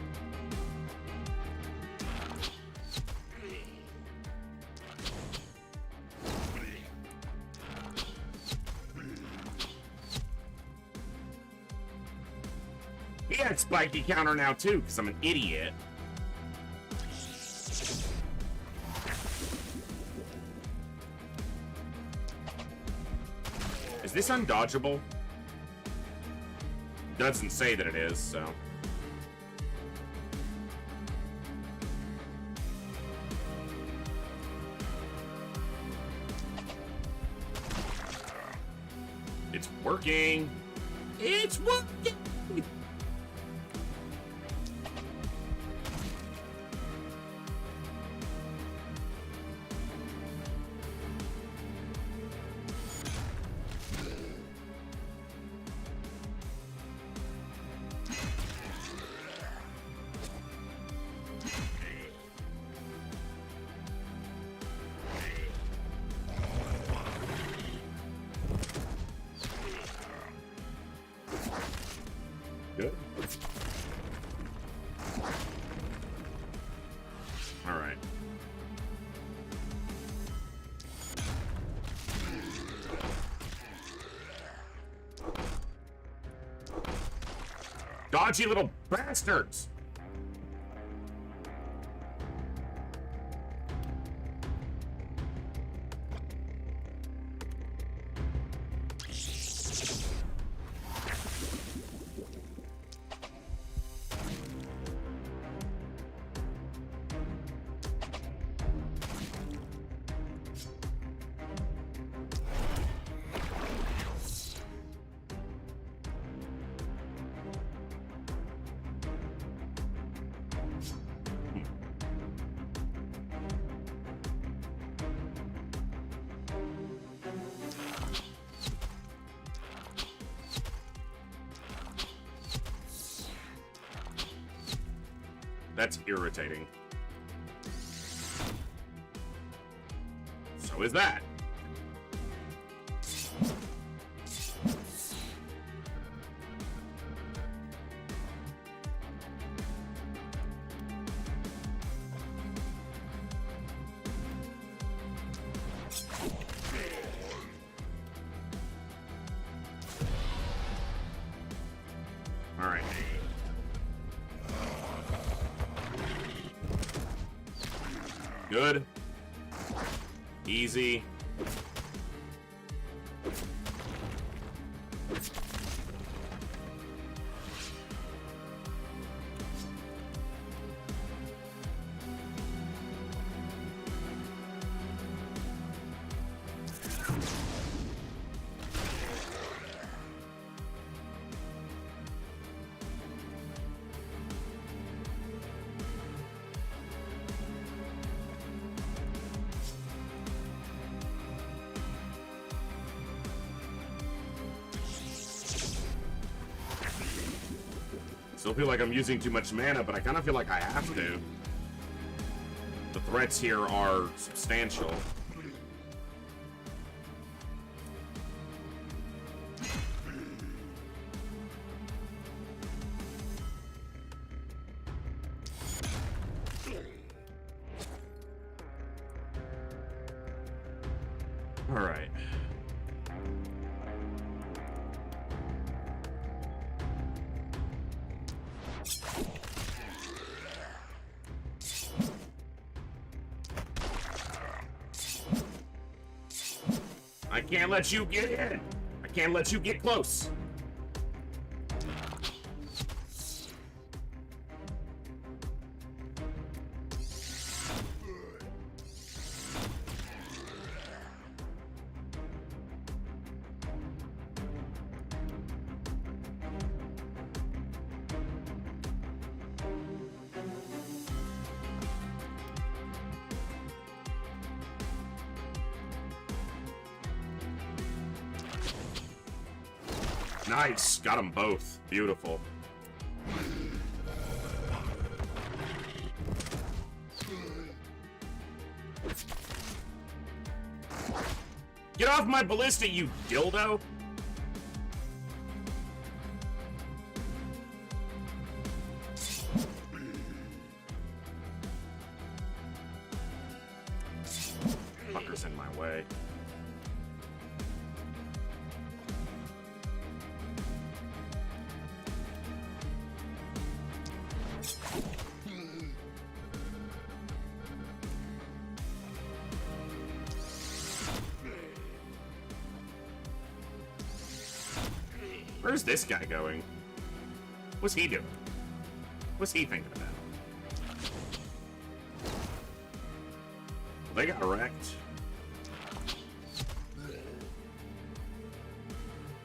He had spiky counter now too, because I'm an idiot. Is this undodgeable? Doesn't say that it is, so. It's working. It's working. Good. All right. Dodgy little bastards! That's irritating. So is that. All right. Good. Easy. Still feel like I'm using too much mana, but I kind of feel like I have to. The threats here are substantial. All right. I can't let you get in. I can't let you get close. Nice. Got them both. Beautiful. Get off my ballista, you dildo! Fucker's in my way. Where's this guy going? What's he doing? What's he thinking about? Well, they got wrecked.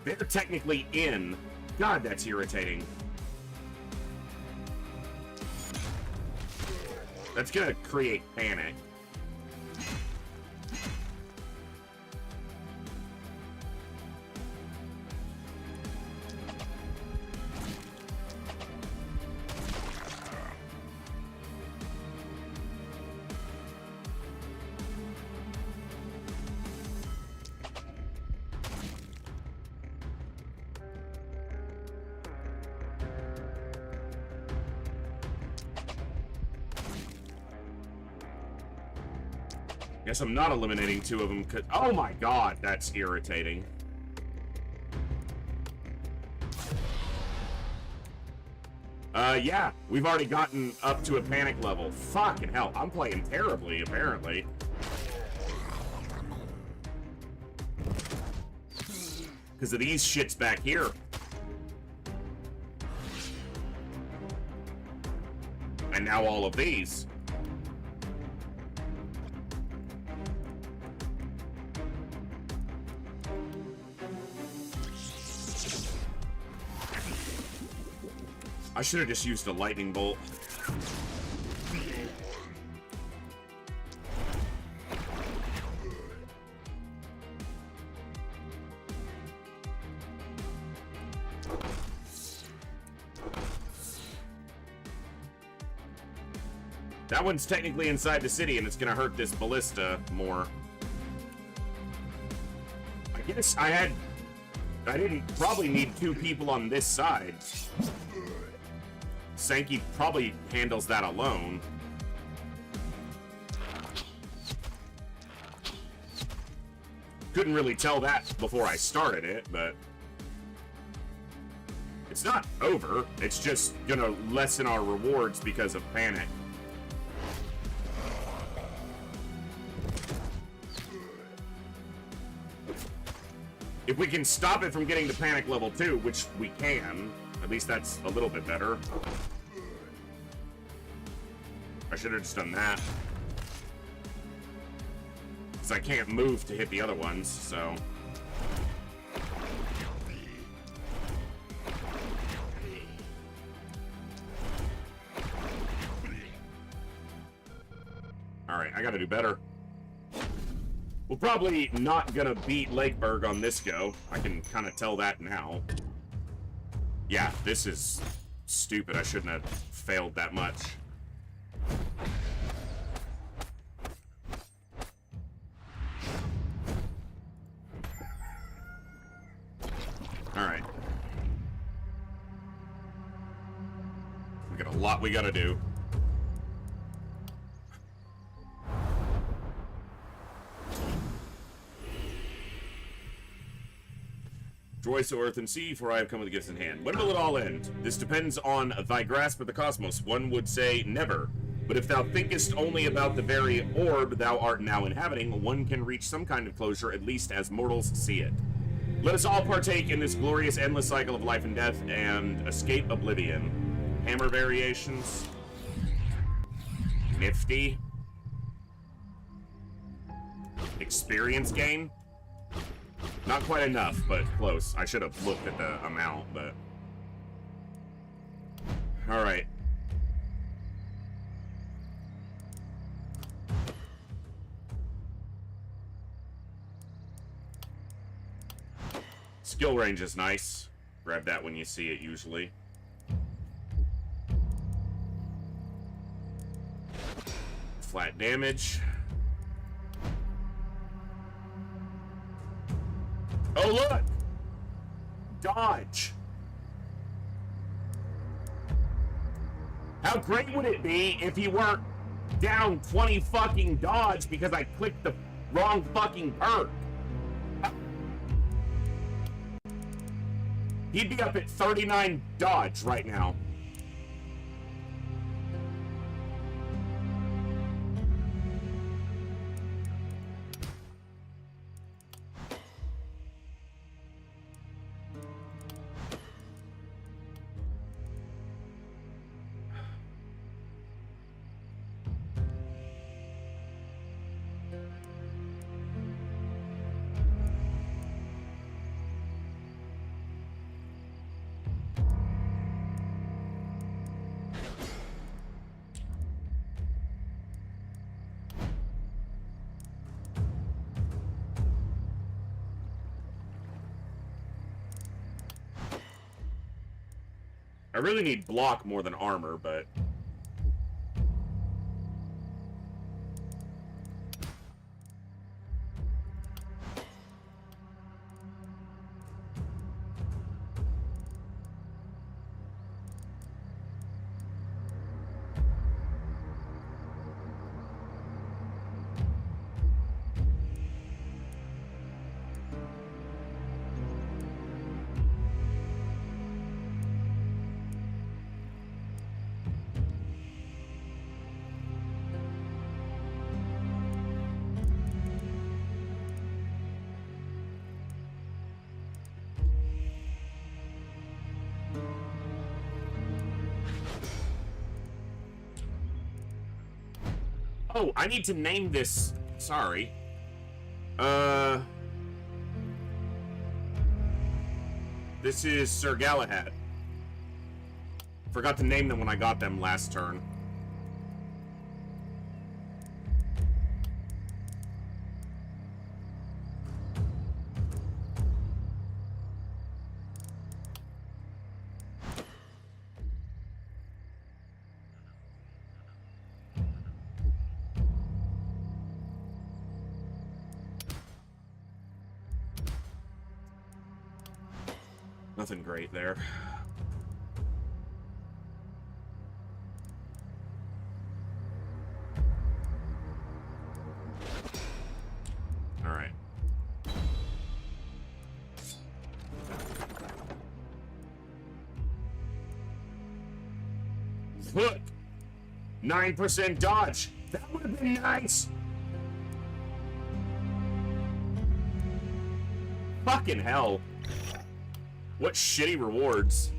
They're technically in. God, that's irritating. That's gonna create panic. Guess I'm not eliminating two of them, 'cause... Oh my god, that's irritating. Yeah, we've already gotten up to a panic level. Fucking hell, I'm playing terribly, apparently. Because of these shits back here. And now all of these. I should have just used a lightning bolt. That one's technically inside the city, and it's gonna hurt this ballista more. I guess I didn't probably need two people on this side. Sankey probably handles that alone. Couldn't really tell that before I started it, but it's not over. It's just gonna lessen our rewards because of panic. If we can stop it from getting to panic level 2, which we can, at least that's a little bit better. I should have just done that. Because I can't move to hit the other ones, so... Alright, I gotta do better. We're probably not gonna beat Lakeburg on this go. I can kind of tell that now. Yeah, this is stupid. I shouldn't have failed that much. Alright. We got a lot we gotta do. Joyce, O earth and sea, for I have come with gifts in hand. When will it all end? This depends on thy grasp of the cosmos. One would say never. But if thou thinkest only about the very orb thou art now inhabiting, one can reach some kind of closure, at least as mortals see it. Let us all partake in this glorious endless cycle of life and death and escape oblivion. Hammer variations. Nifty. Experience gain. Not quite enough, but close. I should have looked at the amount, but... Alright. Skill range is nice. Grab that when you see it, usually. Flat damage. Oh, look! Dodge. How great would it be if you weren't down 20 fucking dodge because I clicked the wrong fucking perk? He'd be up at 39 dodge right now. I really need block more than armor, but... Oh, I need to name this... Sorry. This is Sir Galahad. Forgot to name them when I got them last turn. Nothing great there. All right. Look! 9% dodge! That would have been nice! Fucking hell. What shitty rewards.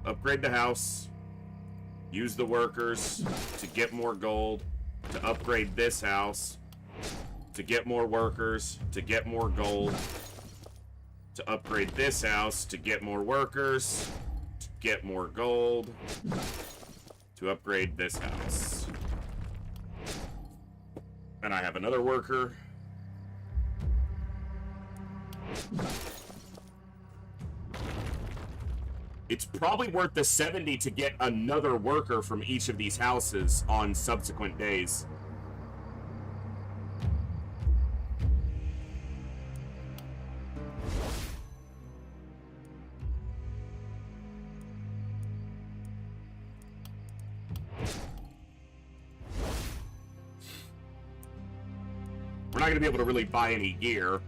Upgrade the house. Use the workers to get more gold. To upgrade this house. To get more workers, to get more gold, to upgrade this house, to get more workers, to get more gold, to upgrade this house. And I have another worker. It's probably worth the 70 to get another worker from each of these houses on subsequent days. We're not going to be able to really buy any gear.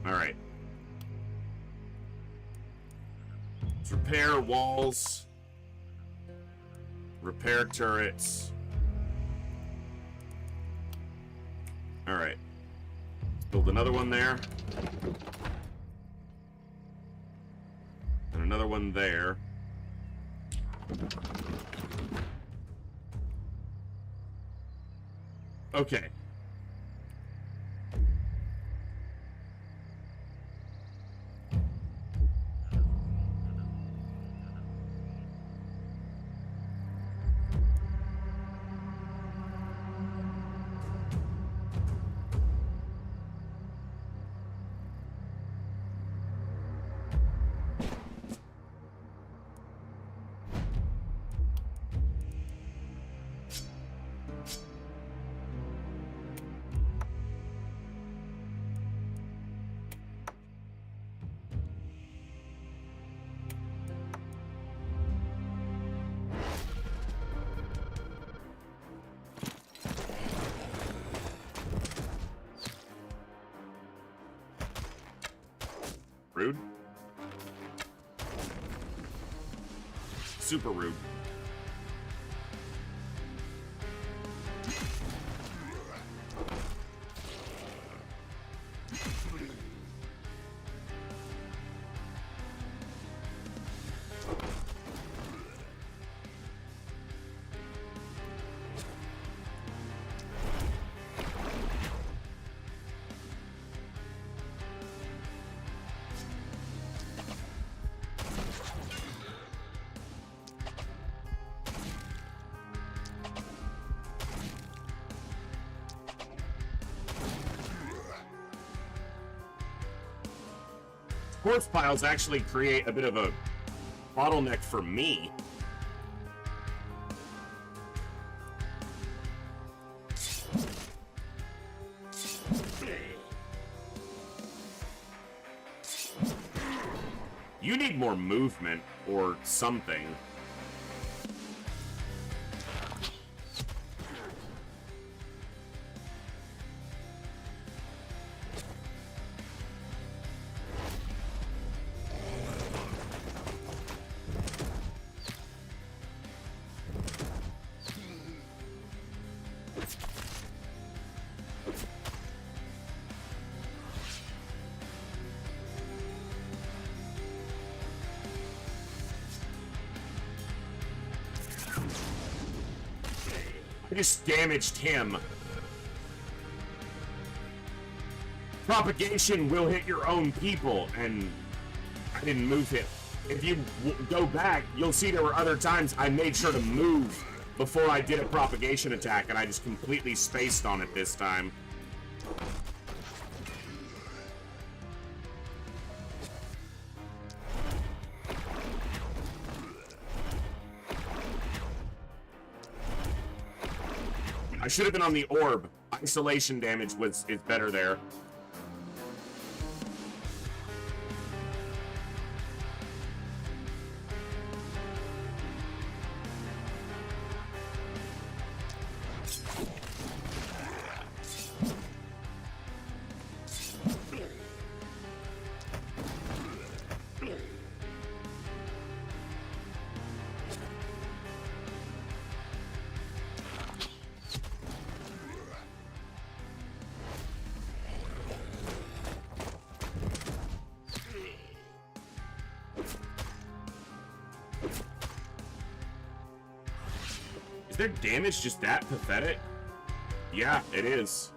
Alright. Let's repair walls. Repair turrets. Alright. Let's build another one there. And another one there. Okay. Rude. Super rude. Quartz piles actually create a bit of a bottleneck for me. You need more movement or something. I just damaged him. Propagation will hit your own people, and I didn't move him. If you go back, you'll see there were other times I made sure to move before I did a propagation attack, and I just completely spaced on it this time. I should have been on the orb. Isolation damage is better there. Is their damage just that pathetic? Yeah, it is.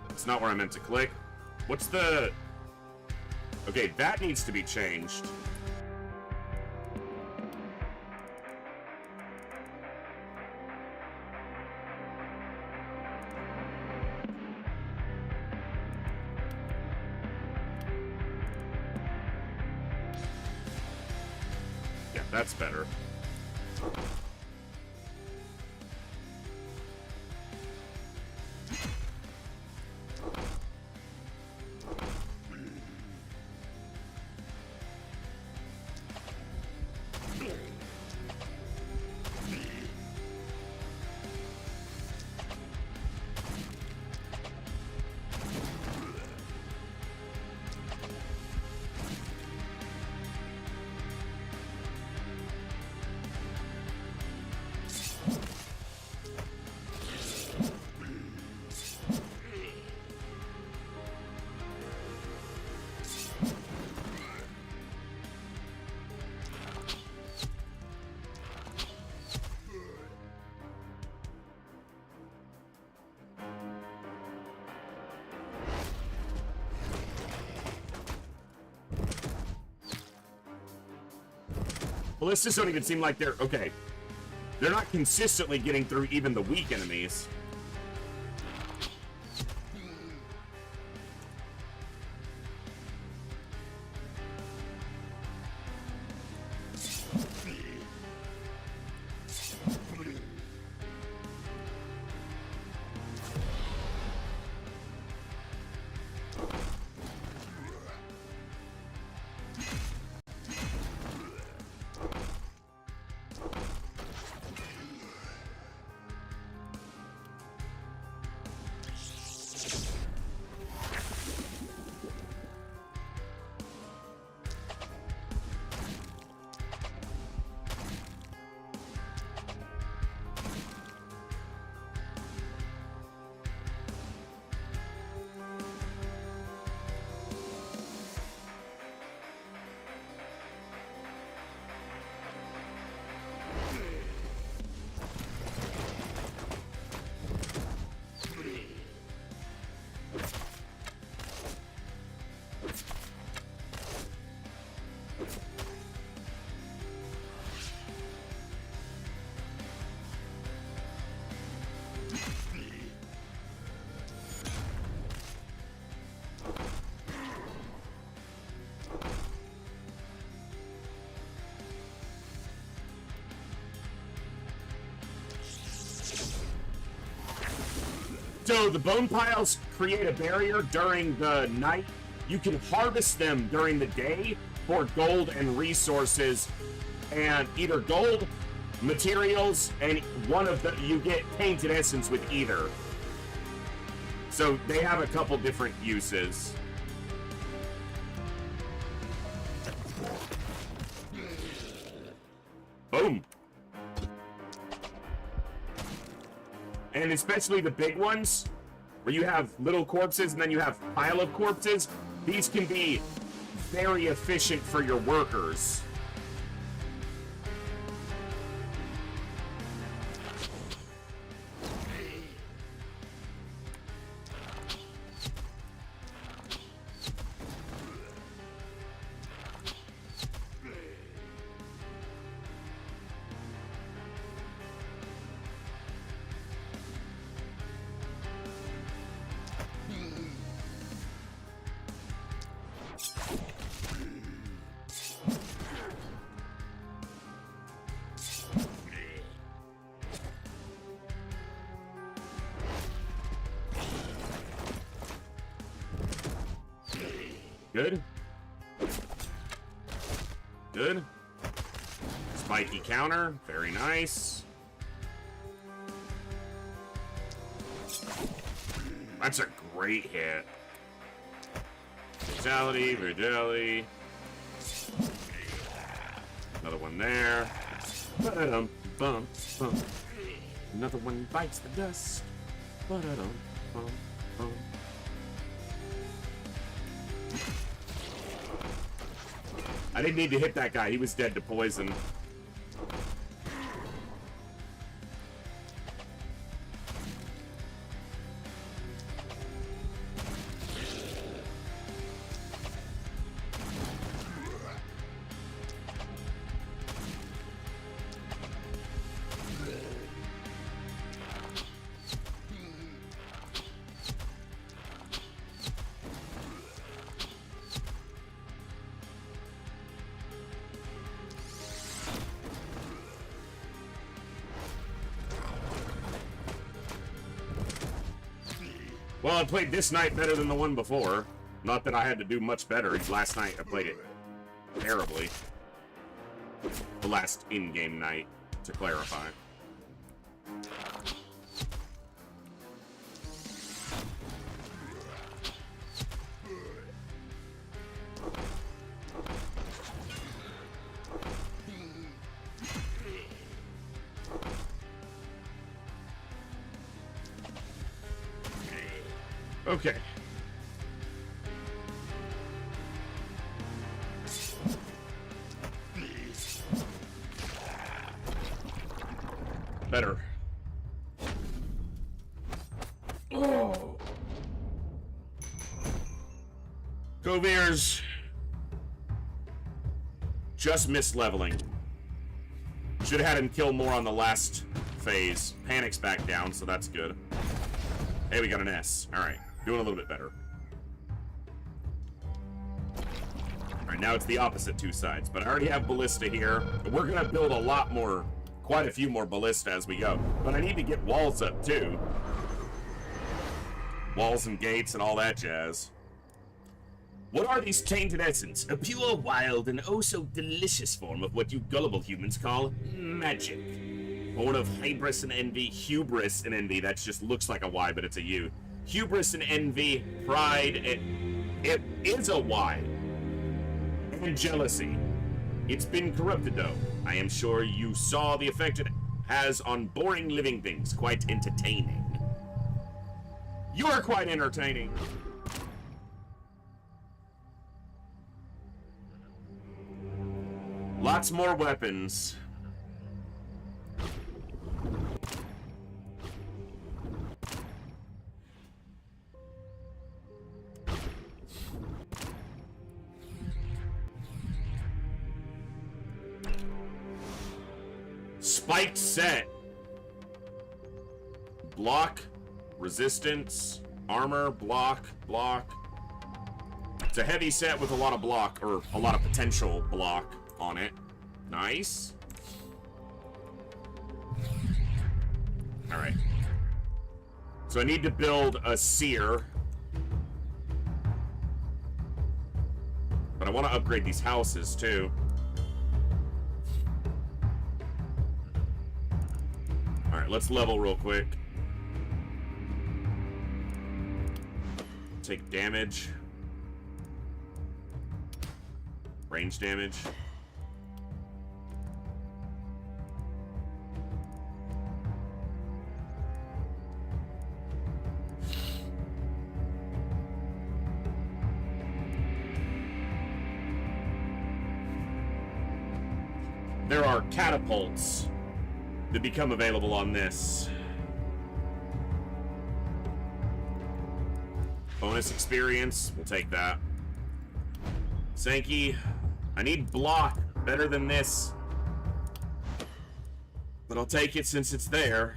It's not where I meant to click. What's the... Okay, that needs to be changed. Yeah, that's better. Ballistas don't even seem like they're... Okay. They're not consistently getting through even the weak enemies. So the bone piles create a barrier during the night. You can harvest them during the day for gold and resources, and either gold, materials, and one of the you get tainted essence with either. So they have a couple different uses. Boom. And especially the big ones, where you have little corpses and then you have pile of corpses, these can be very efficient for your workers. Good. Good. Spiky counter. Very nice. That's a great hit. Fatality, Vitality. Another one there. Ba-da-dum, bum, bum. Another one bites the dust. Ba-da-dum, bum, bum. I didn't need to hit that guy. He was dead to poison. Well, I played this night better than the one before. Not that I had to do much better. Last night I played it terribly. The last in-game night, to clarify. Okay. Better. Oh. Govir's just missed leveling. Should have had him kill more on the last phase. Panic's back down, so that's good. Hey, we got an S. Alright. Doing a little bit better. Alright, now it's the opposite two sides. But I already have Ballista here. We're going to build a lot more, quite a few more Ballista as we go. But I need to get walls up, too. Walls and gates and all that jazz. What are these tainted essence? A pure, wild, and oh so delicious form of what you gullible humans call magic. Born of hybris and envy, hubris and envy. That just looks like a Y, but it's a U. Hubris and envy, pride, it is a Y. And jealousy. It's been corrupted, though. I am sure you saw the effect it has on boring living things. Quite entertaining. You are quite entertaining. Lots more weapons. Spiked set. Block, resistance, armor, block, block. It's a heavy set with a lot of block, or a lot of potential block on it. Nice. Alright. So I need to build a seer. But I want to upgrade these houses, too. Alright, let's level real quick. Take damage. Range damage. There are catapults that become available on this. Bonus experience, we'll take that. Sankey, I need block better than this. But I'll take it since it's there.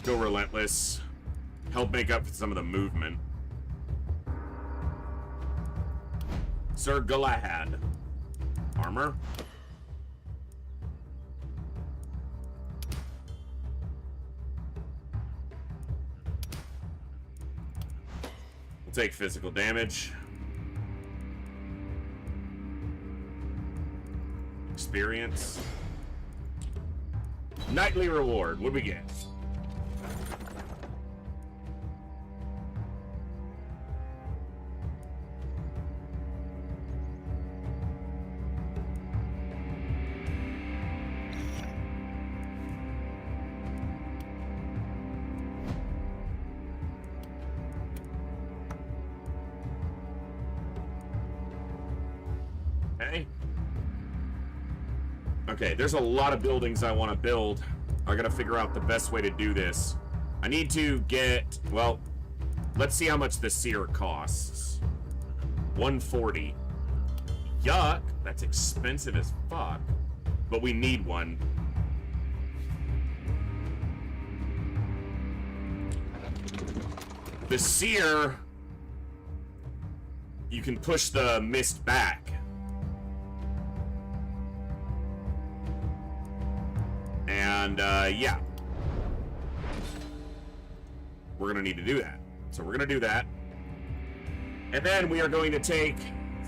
Go relentless. Help make up for some of the movement. Sir Galahad. Armor. We'll take physical damage. Experience. Nightly reward. What do we get? Okay, there's a lot of buildings I want to build. I gotta figure out the best way to do this. I need to get, well, let's see how much the seer costs. 140. Yuck, that's expensive as fuck. But we need one. The seer, you can push the mist back. And, yeah. We're gonna need to do that. So we're gonna do that. And then we are going to take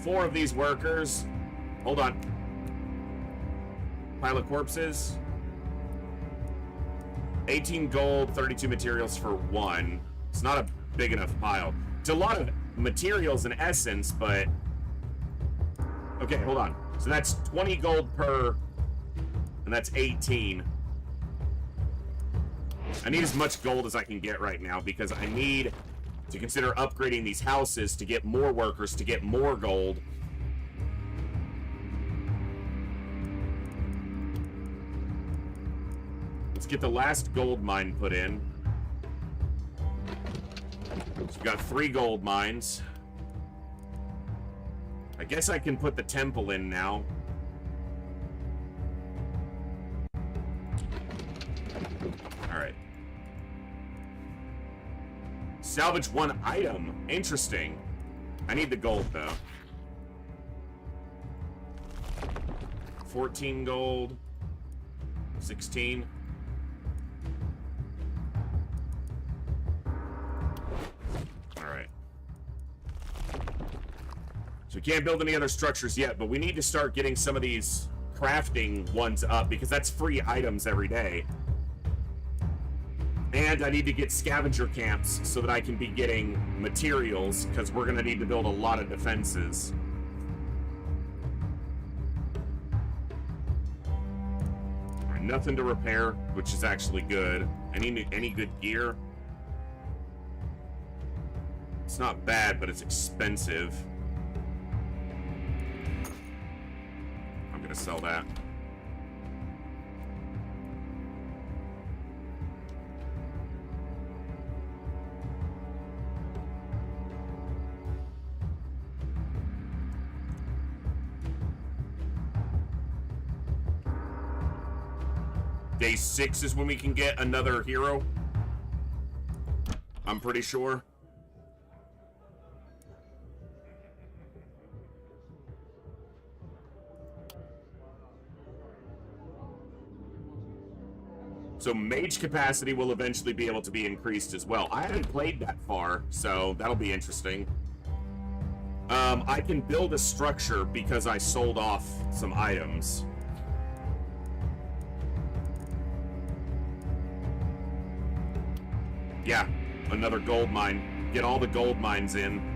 4 of these workers. Hold on. Pile of corpses. 18 gold, 32 materials for 1. It's not a big enough pile. It's a lot of materials in essence, but... Okay, hold on. So that's 20 gold per... And that's 18. I need as much gold as I can get right now because I need to consider upgrading these houses to get more workers, to get more gold. Let's get the last gold mine put in. So we've got 3 gold mines. I guess I can put the temple in now. Alright. Salvage 1 item. Interesting. I need the gold, though. 14 gold. 16. Alright. So we can't build any other structures yet, but we need to start getting some of these crafting ones up, because that's free items every day. And I need to get scavenger camps so that I can be getting materials, because we're going to need to build a lot of defenses. All right, nothing to repair, which is actually good. Any good gear? It's not bad, but it's expensive. I'm gonna sell that. Day 6 is when we can get another hero. I'm pretty sure. So mage capacity will eventually be able to be increased as well. I haven't played that far, so that'll be interesting. I can build a structure because I sold off some items. Yeah, another gold mine. Get all the gold mines in.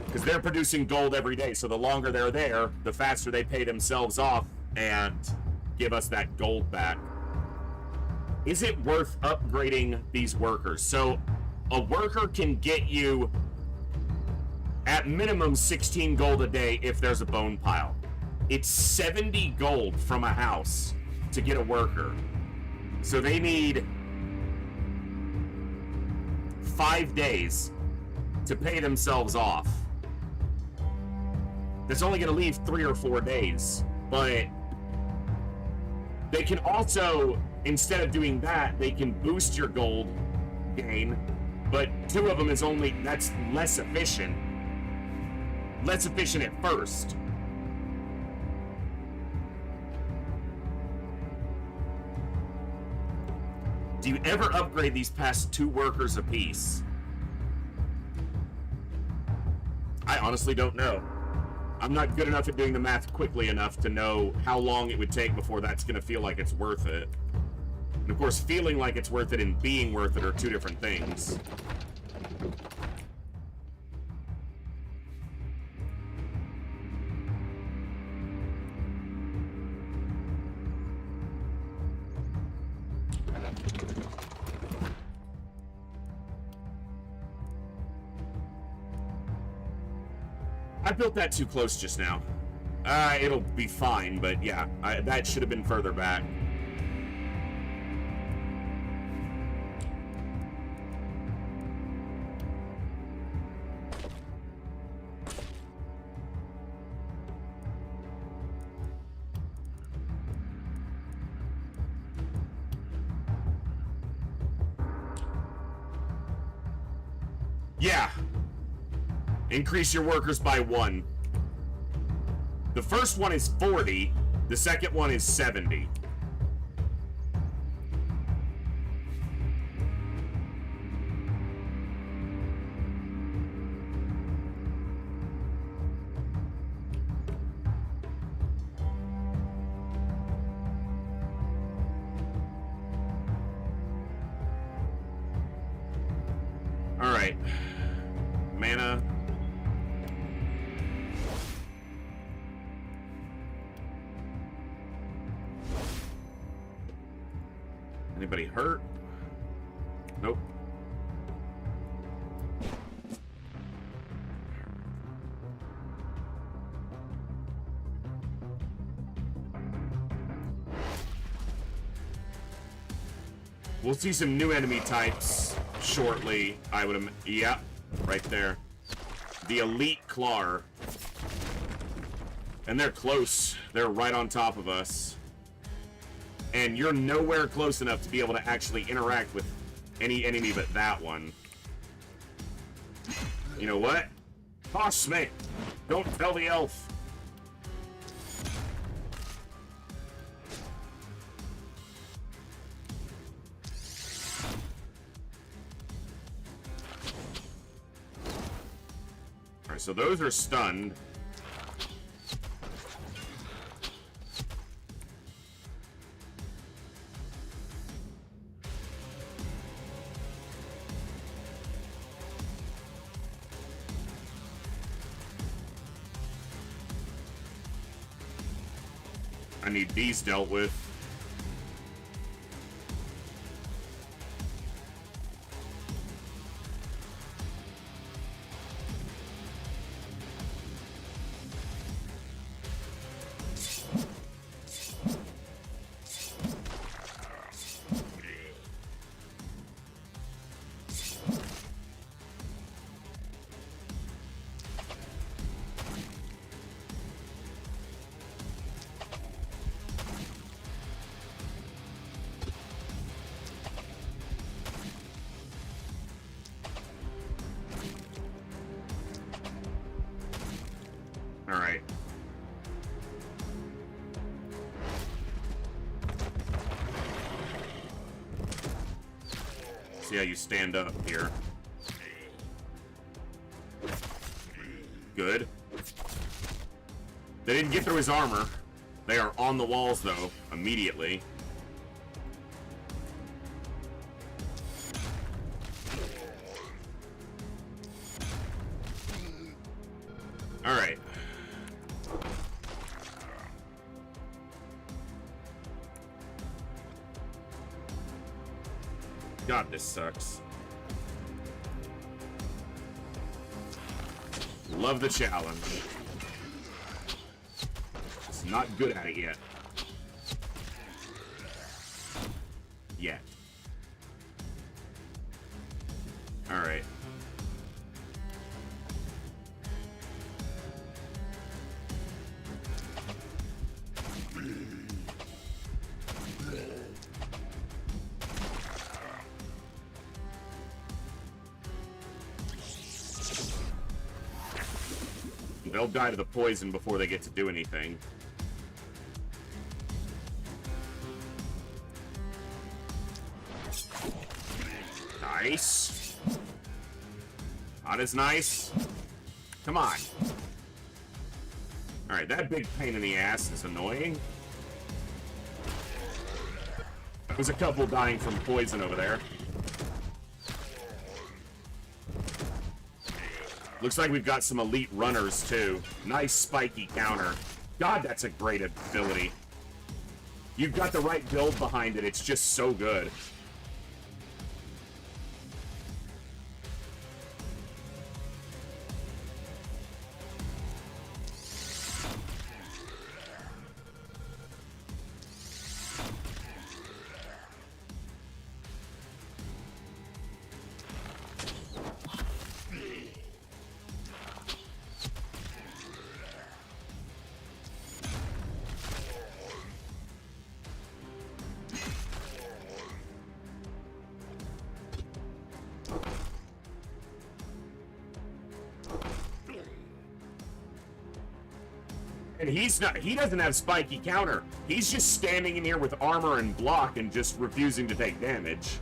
Because they're producing gold every day, so the longer they're there, the faster they pay themselves off and give us that gold back. Is it worth upgrading these workers? So, a worker can get you, at minimum, 16 gold a day if there's a bone pile. It's 70 gold from a house to get a worker. So they need 5 days to pay themselves off. That's only going to leave 3 or 4 days. But they can also, instead of doing that, they can boost your gold gain. But 2 of them is only, that's less efficient. Less efficient at first. Do you ever upgrade these past 2 workers apiece? I honestly don't know. I'm not good enough at doing the math quickly enough to know how long it would take before that's going to feel like it's worth it. And of course, feeling like it's worth it and being worth it are 2 different things. I built that too close just now. It'll be fine, but yeah, that should have been further back. Yeah. Increase your workers by 1. The first one is 40. The second one is 70. All right. Mana. Anybody hurt? Nope. We'll see some new enemy types shortly, I would yeah, right there. The Elite Clar. And they're close. They're right on top of us. And you're nowhere close enough to be able to actually interact with any enemy but that one. You know what? Toss me. Don't tell the elf. Alright, so those are stunned. I need these dealt with. Alright. See how you stand up here. Good. They didn't get through his armor. They are on the walls, though, immediately. Alright. God, this sucks. Love the challenge. It's not good at it yet. Yet. Alright. They'll die to the poison before they get to do anything. Nice. Not as nice. Come on. Alright, that big pain in the ass is annoying. There's a couple dying from poison over there. Looks like we've got some elite runners, too. Nice spiky counter. God, that's a great ability. You've got the right build behind it. It's just so good. And he doesn't have spiky counter. He's just standing in here with armor and block and just refusing to take damage.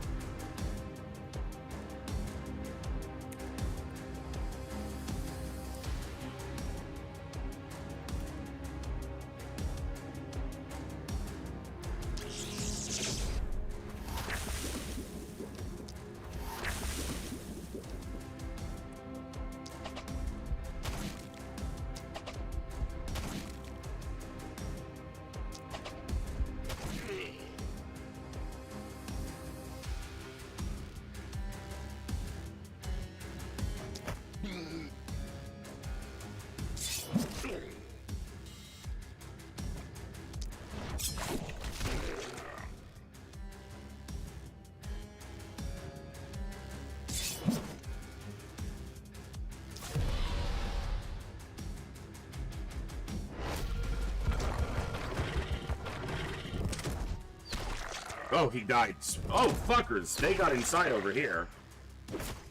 Oh, he died. Oh, fuckers. They got inside over here.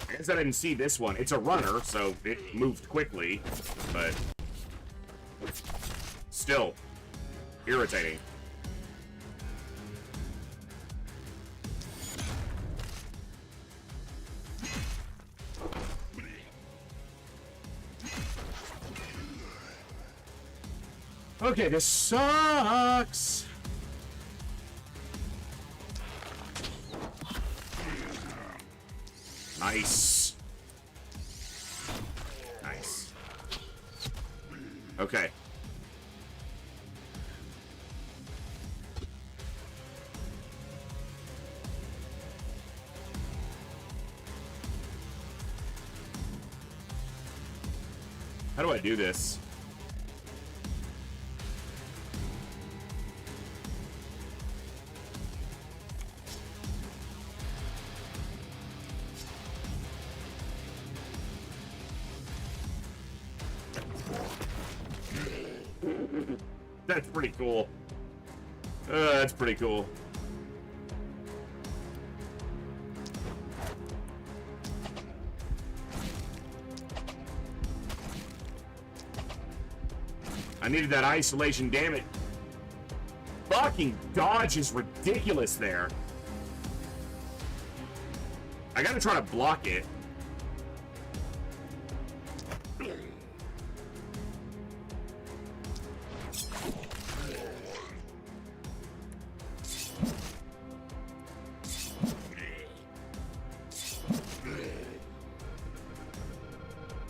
I guess I didn't see this one. It's a runner, so it moved quickly, but still irritating. Okay, this sucks. Nice. Nice. Okay. How do I do this? That's pretty cool. That's pretty cool. I needed that isolation, damn it. Fucking dodge is ridiculous there. I gotta try to block it.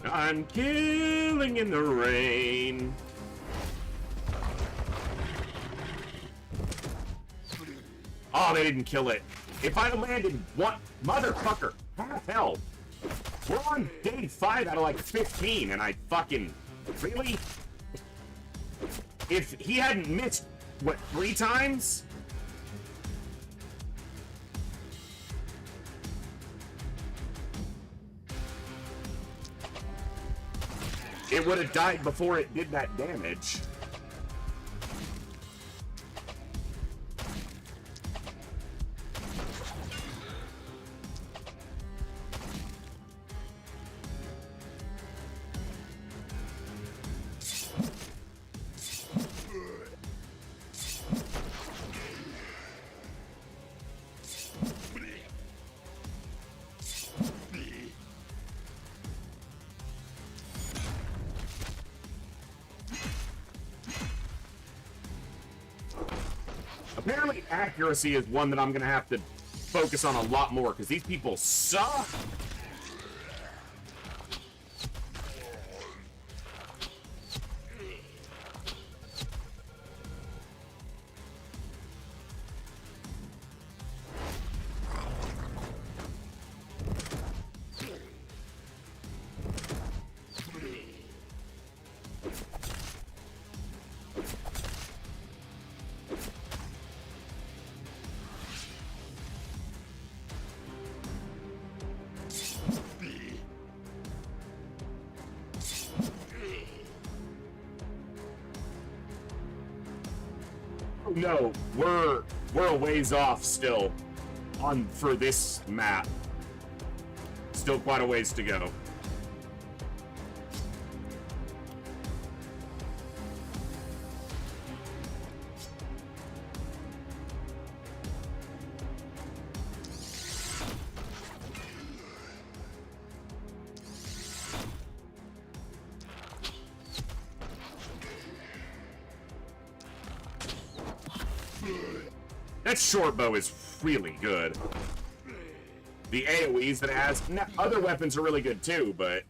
I'm killing in the rain. Oh, they didn't kill it. If I'd have landed one, motherfucker, half health. We're on day 5 out of like 15, and I fucking, really? If he hadn't missed, what, 3 times? It would have died before it did that damage. Apparently accuracy is one that I'm gonna have to focus on a lot more, because these people suck. No, we're a ways off still for this map. Still quite a ways to go. That short bow is really good. The AoEs that it has, other weapons are really good too, but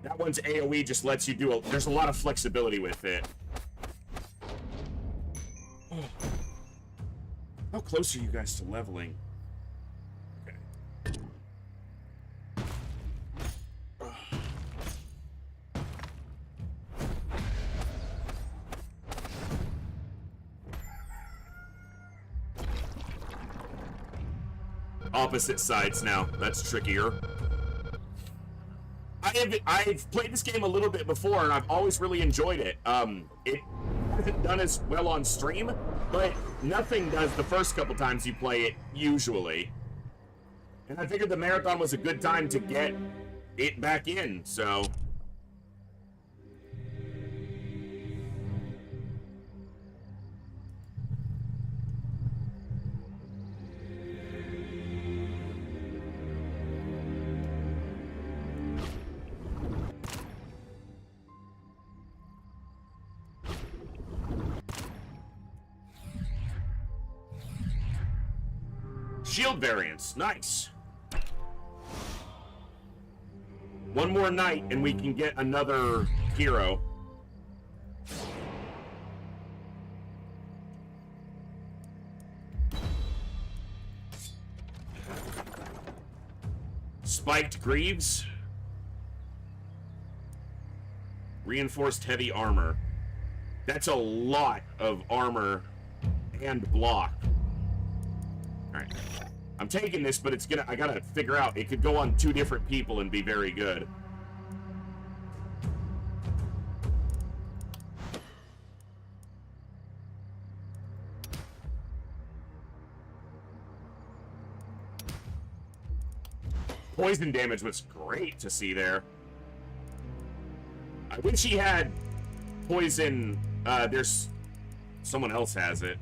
that one's AoE just lets you do there's a lot of flexibility with it. Oh. How close are you guys to leveling? Okay. Opposite sides now. That's trickier. I've played this game a little bit before, and I've always really enjoyed it. It hasn't done as well on stream, but nothing does the first couple times you play it, usually. And I figured the marathon was a good time to get it back in, so... Shield variants, nice. One more night and we can get another hero. Spiked Greaves. Reinforced heavy armor. That's a lot of armor and block. Alright. I'm taking this, but I gotta figure out. It could go on 2 different people and be very good. Poison damage was great to see there. I wish he had poison. There's someone else has it.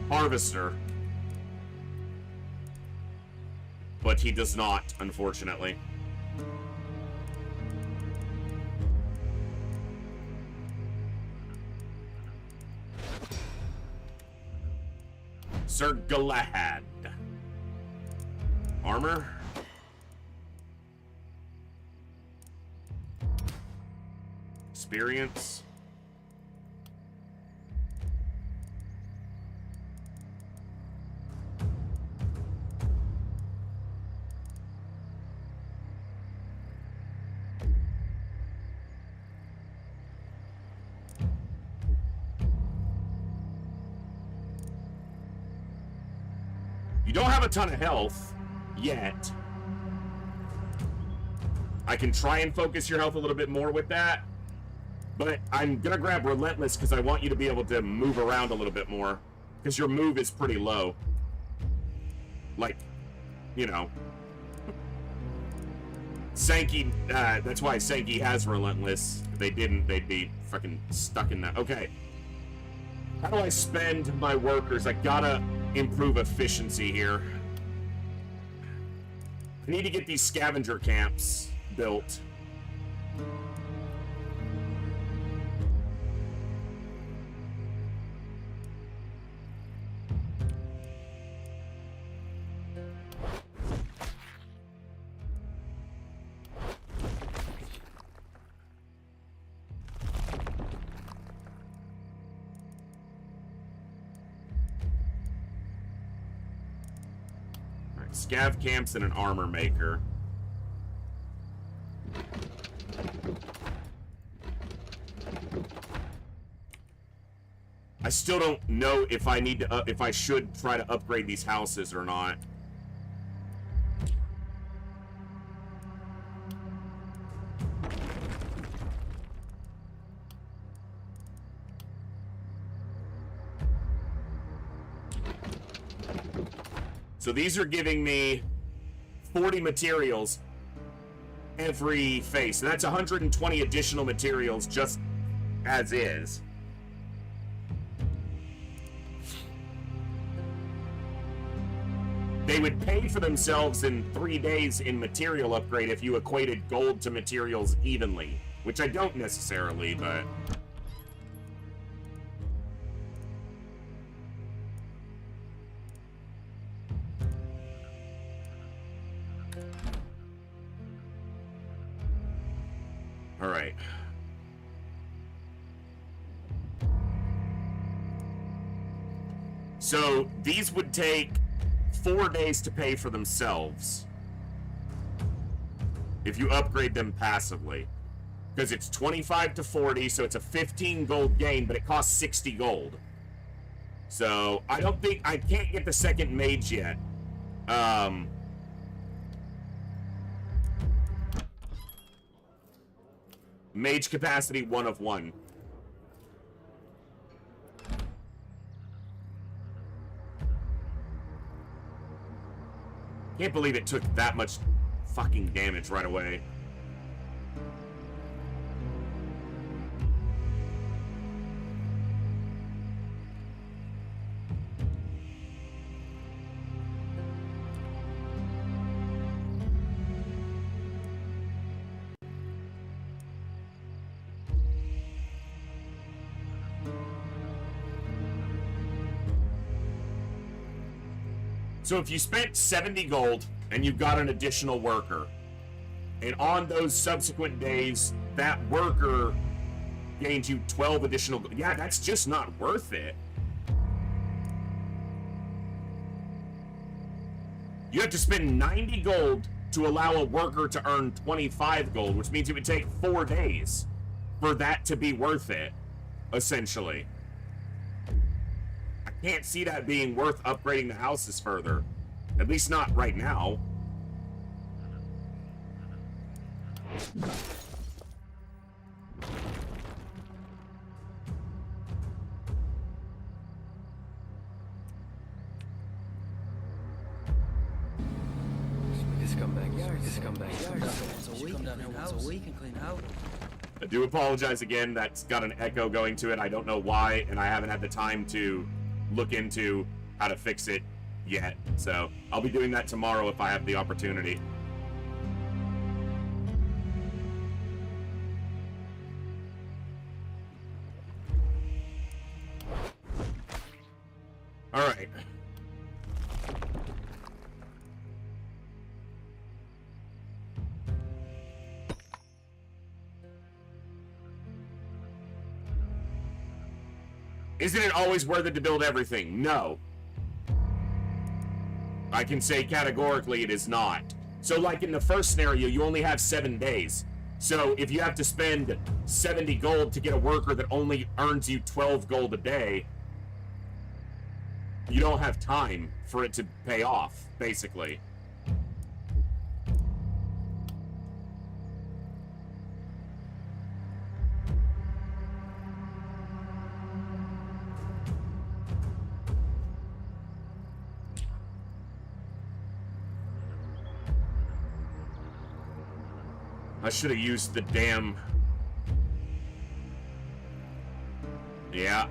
Harvester. But he does not, unfortunately. Sir Galahad. Armor. Experience. You don't have a ton of health yet. I can try and focus your health a little bit more with that. But I'm gonna grab Relentless because I want you to be able to move around a little bit more. Because your move is pretty low. Like, you know. Sankey, that's why Sankey has Relentless. If they didn't, they'd be fucking stuck in that. Okay. How do I spend my workers? I gotta improve efficiency here. I need to get these scavenger camps built. Scav camps and an armor maker. I still don't know if I need to if I should try to upgrade these houses or not. So these are giving me 40 materials every phase. So that's 120 additional materials just as is. They would pay for themselves in 3 days in material upgrade if you equated gold to materials evenly, which I don't necessarily, but... All right. So these would take 4 days to pay for themselves if you upgrade them passively, because it's 25 to 40, so it's a 15 gold gain, but it costs 60 gold. So I can't get the second mage yet. Mage capacity 1 of 1. Can't believe it took that much fucking damage right away. So if you spent 70 gold and you got an additional worker, and on those subsequent days, that worker gained you 12 additional gold, yeah, that's just not worth it. You have to spend 90 gold to allow a worker to earn 25 gold, which means it would take 4 days for that to be worth it, essentially. I can't see that being worth upgrading the houses further. At least not right now. I do apologize again, that's got an echo going to it. I don't know why, and I haven't had the time to look into how to fix it yet. So I'll be doing that tomorrow if I have the opportunity. All right. Isn't it always worth it to build everything? No. I can say categorically it is not. So like in the first scenario, you only have 7 days. So if you have to spend 70 gold to get a worker that only earns you 12 gold a day, you don't have time for it to pay off, basically. I should have used the damn... Yeah.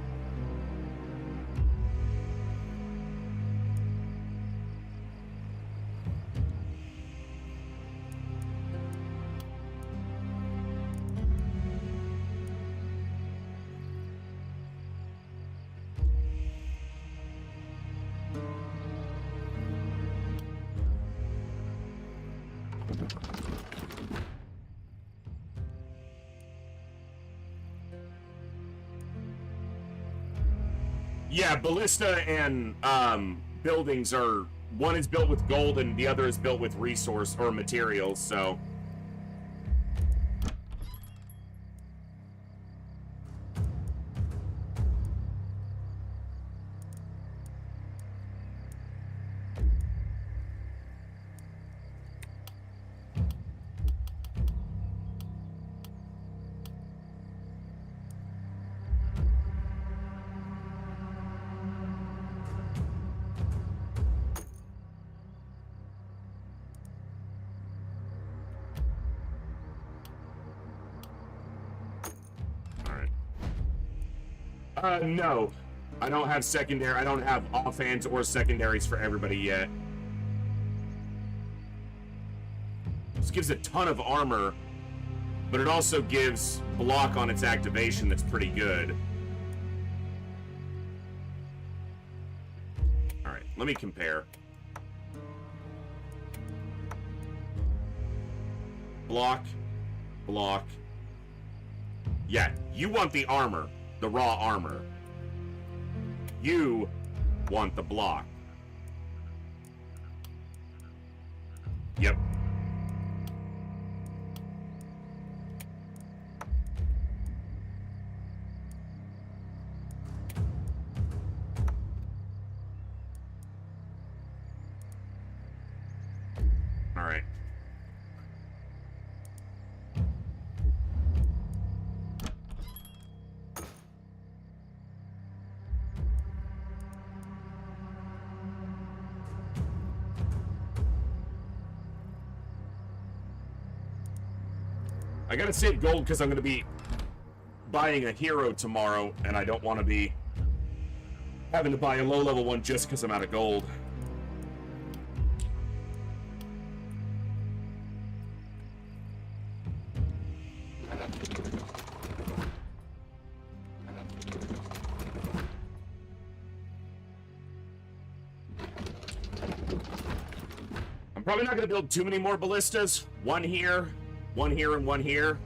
Yeah, ballista and buildings are, one is built with gold and the other is built with resource or materials, so. No. I don't have secondary. I don't have offhands or secondaries for everybody yet. This gives a ton of armor, but it also gives block on its activation that's pretty good. Alright, let me compare. Block. Block. Yeah, you want the armor. The raw armor. You want the block. Yep. All right. I gotta save gold because I'm gonna be buying a hero tomorrow, and I don't want to be having to buy a low-level one just because I'm out of gold. I'm probably not gonna build too many more ballistas. One here, and one here.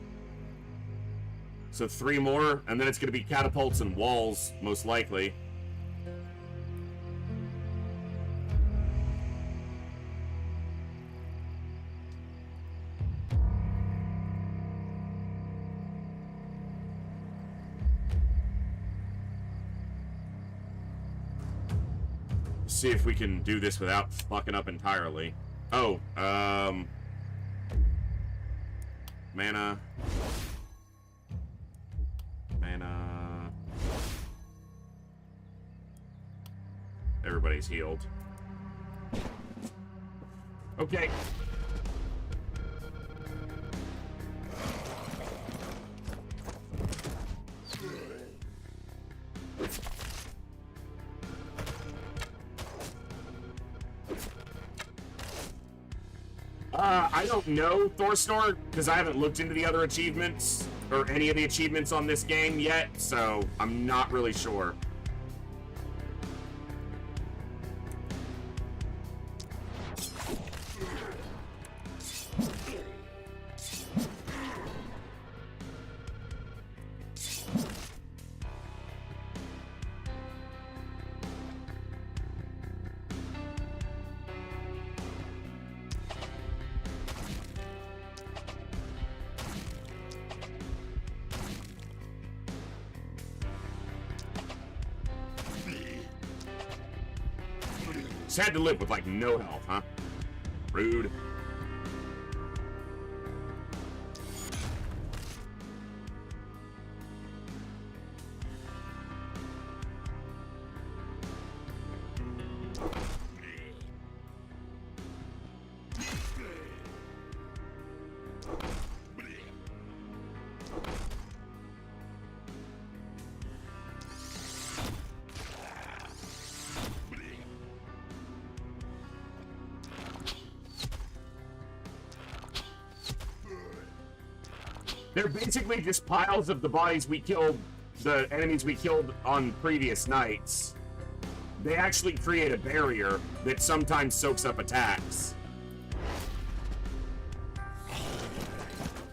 So 3 more, and then it's going to be catapults and walls, most likely. see if we can do this without fucking up entirely. Oh, mana. Mana. Everybody's healed. Okay. I don't know, Thorstor, because I haven't looked into the other achievements, or any of the achievements on this game yet, so I'm not really sure. Just had to live with, like, no health, huh? Rude. They're basically just piles of the bodies we killed, the enemies we killed on previous nights. They actually create a barrier that sometimes soaks up attacks.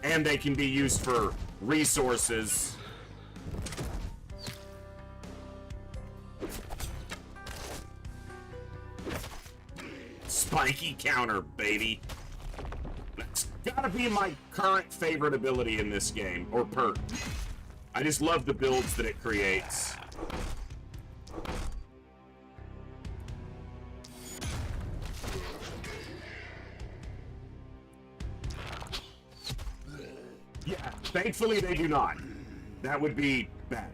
And they can be used for resources. Spiky counter, baby. That's gotta be my current favorite ability in this game, or perk. I just love the builds that it creates. Yeah, thankfully they do not. That would be bad.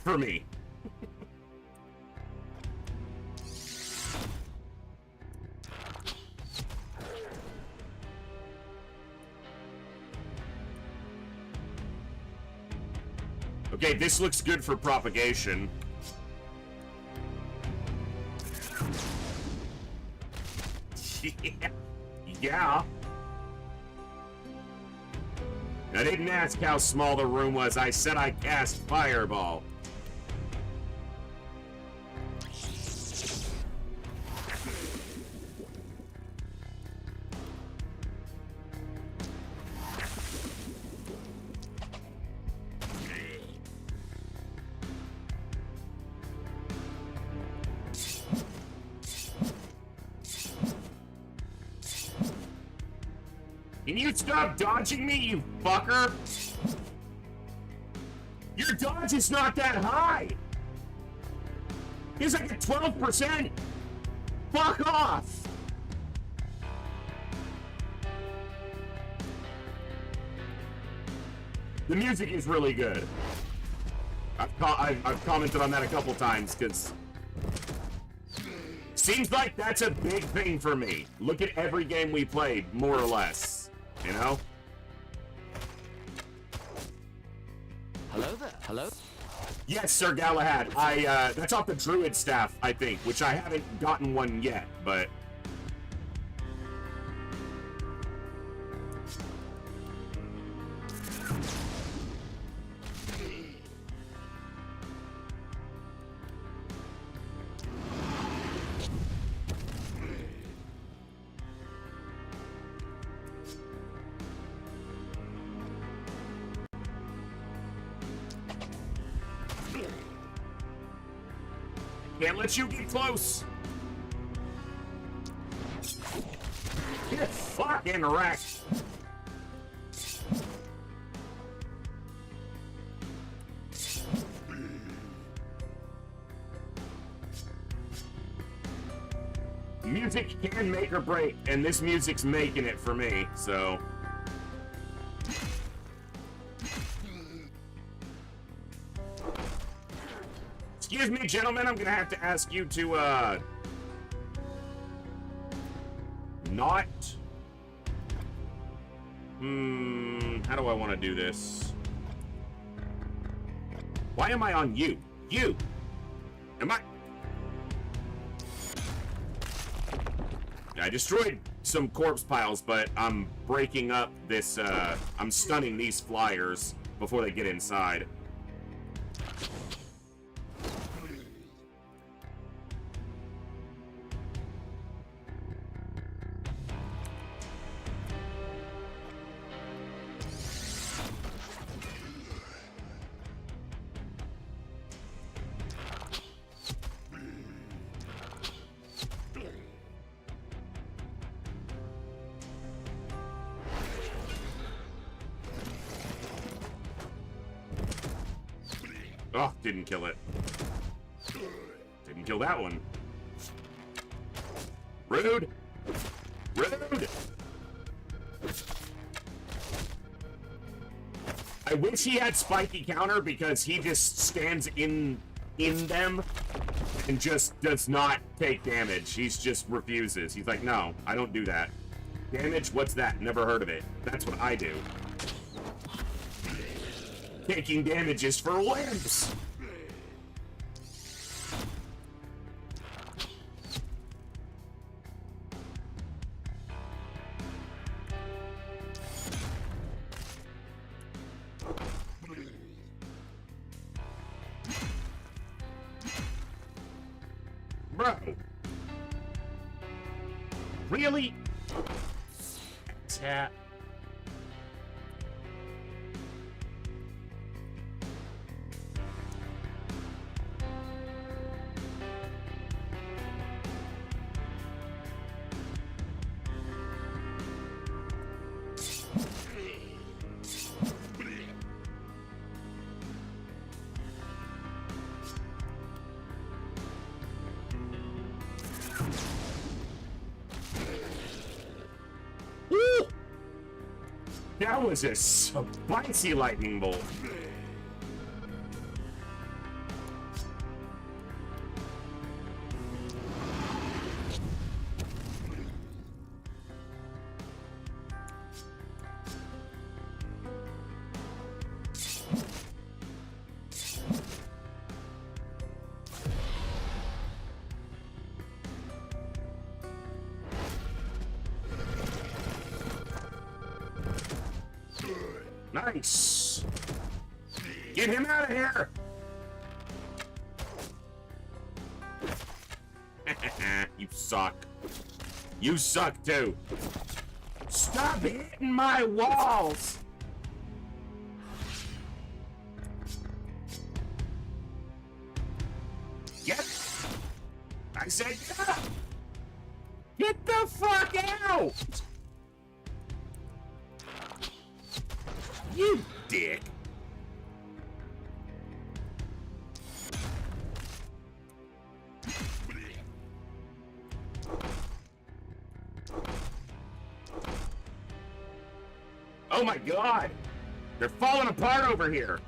For me. Okay, this looks good for propagation. Yeah. I didn't ask how small the room was. I said I cast Fireball. Can you stop dodging me, you fucker? Your dodge is not that high. It's like a 12%. Fuck off. The music is really good. I've commented on that a couple times, because seems like that's a big thing for me. Look at every game we played, more or less. You know? Hello there. Hello? Yes, Sir Galahad. That's off the Druid staff, I think, which I haven't gotten one yet, but... Can't let you get close. Get fucking wrecked. Music can make or break, and this music's making it for me, so... Excuse me, gentlemen, I'm gonna have to ask you to, not... how do I want to do this? Why am I on you? You! Am I... I destroyed some corpse piles, but I'm breaking up this, I'm stunning these flyers before they get inside. Oh, didn't kill it. Didn't kill that one. Rude! Rude! I wish he had spiky counter because he just stands in them and just does not take damage. He's just refuses. He's like, no, I don't do that. Damage? What's that? Never heard of it. That's what I do. Taking damages for wimps. Bro. Really? Tap. Woo! That was a spicy lightning bolt. Nice. Get him out of here. You suck. You suck too. Stop hitting my walls. Get. I said yeah. Get the fuck out. You dick. Oh my god! They're falling apart over here!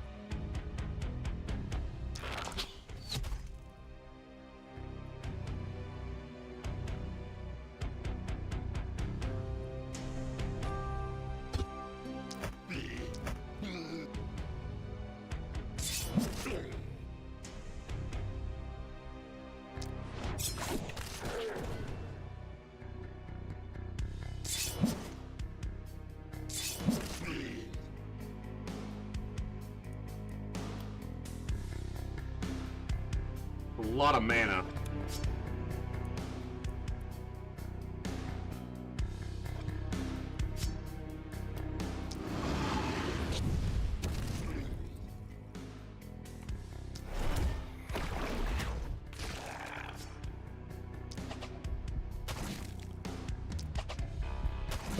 A lot of mana.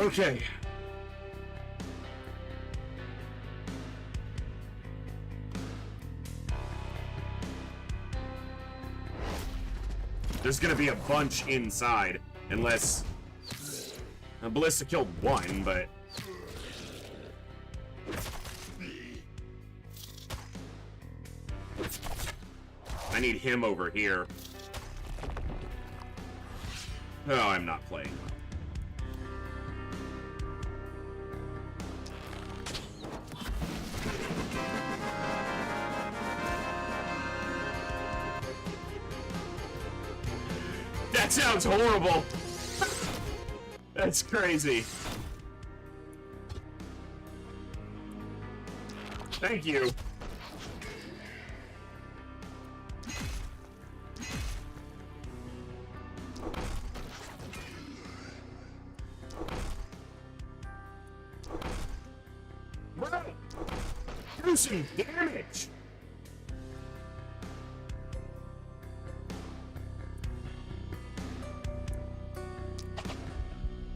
Okay. There's gonna be a bunch inside. Unless... Ballista killed one, but... I need him over here. Oh, I'm not playing. That sounds horrible. That's crazy. Thank you. Bro, do some damage.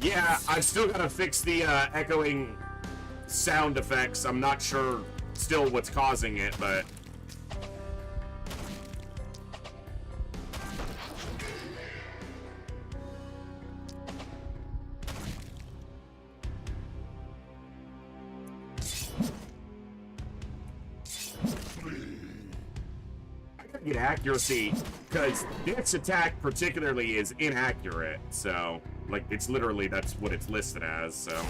Yeah, I've still got to fix the echoing sound effects. I'm not sure still what's causing it, but... I gotta get accuracy, because this attack particularly is inaccurate, so... Like, it's literally, that's what it's listed as, so...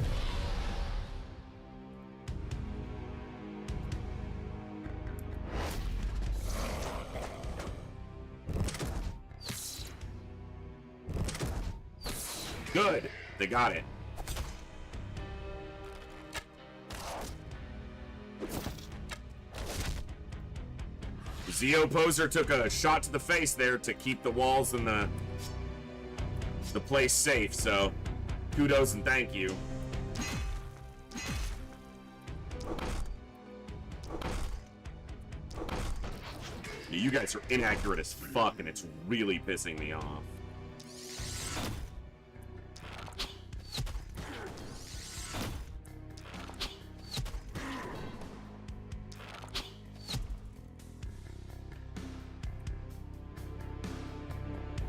Good! They got it. Zeo Poser took a shot to the face there to keep the walls and the place safe, so kudos and thank you. You guys are inaccurate as fuck, and it's really pissing me off.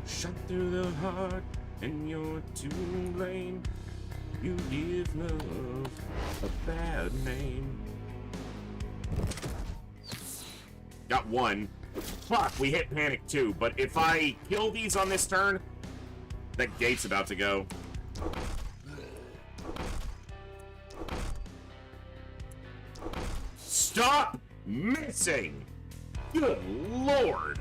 Shot through the heart, and you're to blame. You give love a bad name. Got one. Fuck, we hit panic too, but if I kill these on this turn, that gate's about to go. Stop missing! Good lord!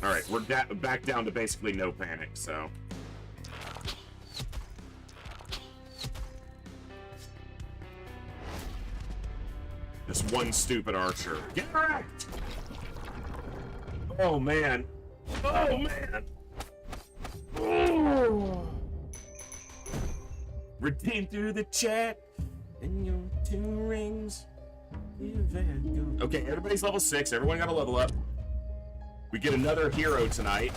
Alright, we're back down to basically no panic, so... This one stupid archer. Get wrecked! Oh, man. Oh, man! Oh. Redeem through the chat, and your 2 rings. Okay, everybody's level 6. Everyone got to level up. We get another hero tonight.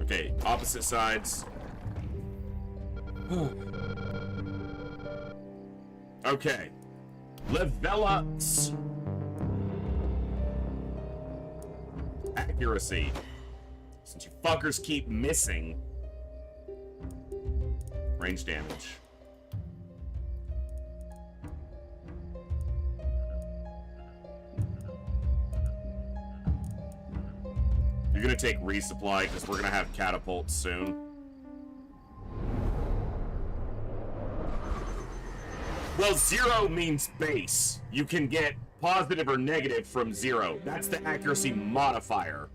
Okay, opposite sides. Okay. Level-ups. Accuracy. Since you fuckers keep missing. Range damage. You're gonna take resupply because we're gonna have catapults soon. Well, 0 means base. You can get positive or negative from 0. That's the accuracy modifier.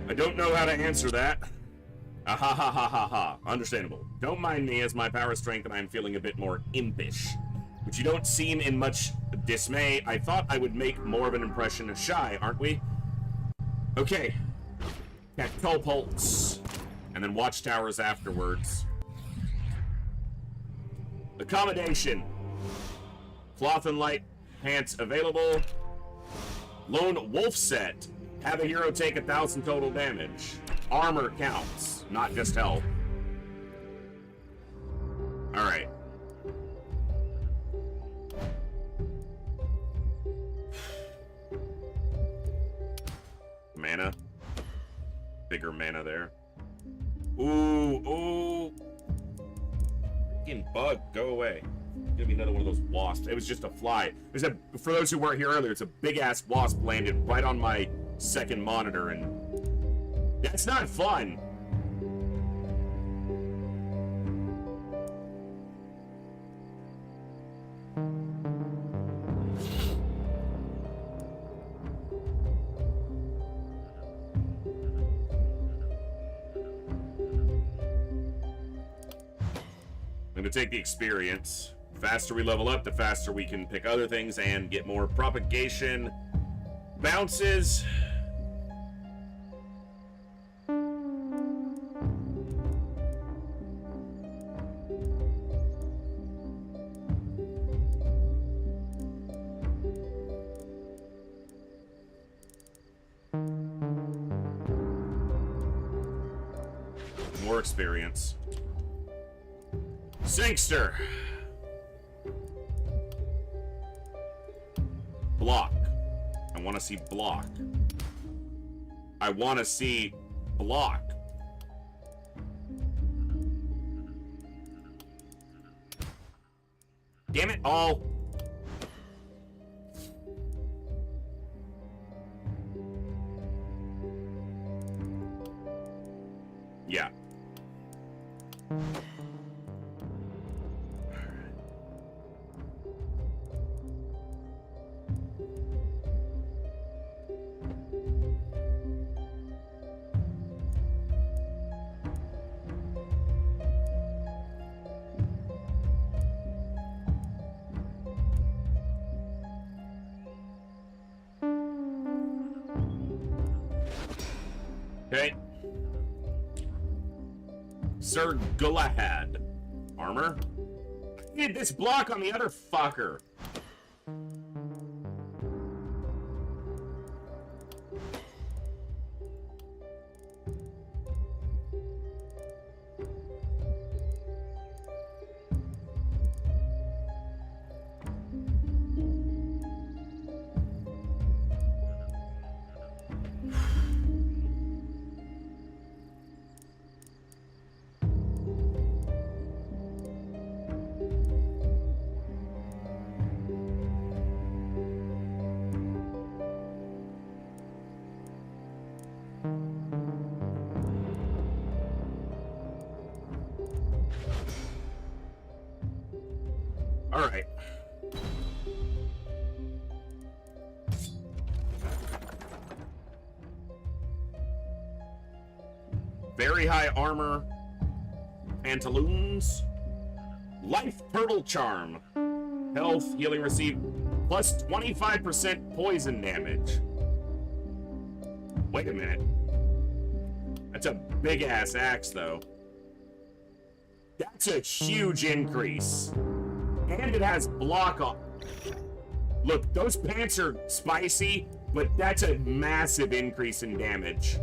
I don't know how to answer that. Ah ha ha ha ha ha. Understandable. Don't mind me as my power strength and I'm feeling a bit more impish. But you don't seem in much dismay. I thought I would make more of an impression of shy, aren't we? Okay. Catapults. And then watchtowers afterwards. Accommodation. Cloth and light pants available. Lone wolf set. Have a hero take 1,000 total damage. Armor counts, not just health. Alright. Mana. Bigger mana there. Ooh. Fucking bug, go away. Give me another one of those wasps. It was just a fly. For those who weren't here earlier, it's a big-ass wasp landed right on my second monitor, and that's not fun. I'm gonna take the experience. The faster we level up, the faster we can pick other things and get more propagation. Bounces. More experience. Sangster. Block. I want to see block. I want to see block. Damn it all. Yeah. Okay. Sir Galahad. Armor? I need this block on the other fucker. All right. Very high armor. Pantaloons. Life Turtle Charm. Health, healing received, plus 25% poison damage. Wait a minute. That's a big-ass axe, though. That's a huge increase. And it has block on. Look, those pants are spicy, but that's a massive increase in damage.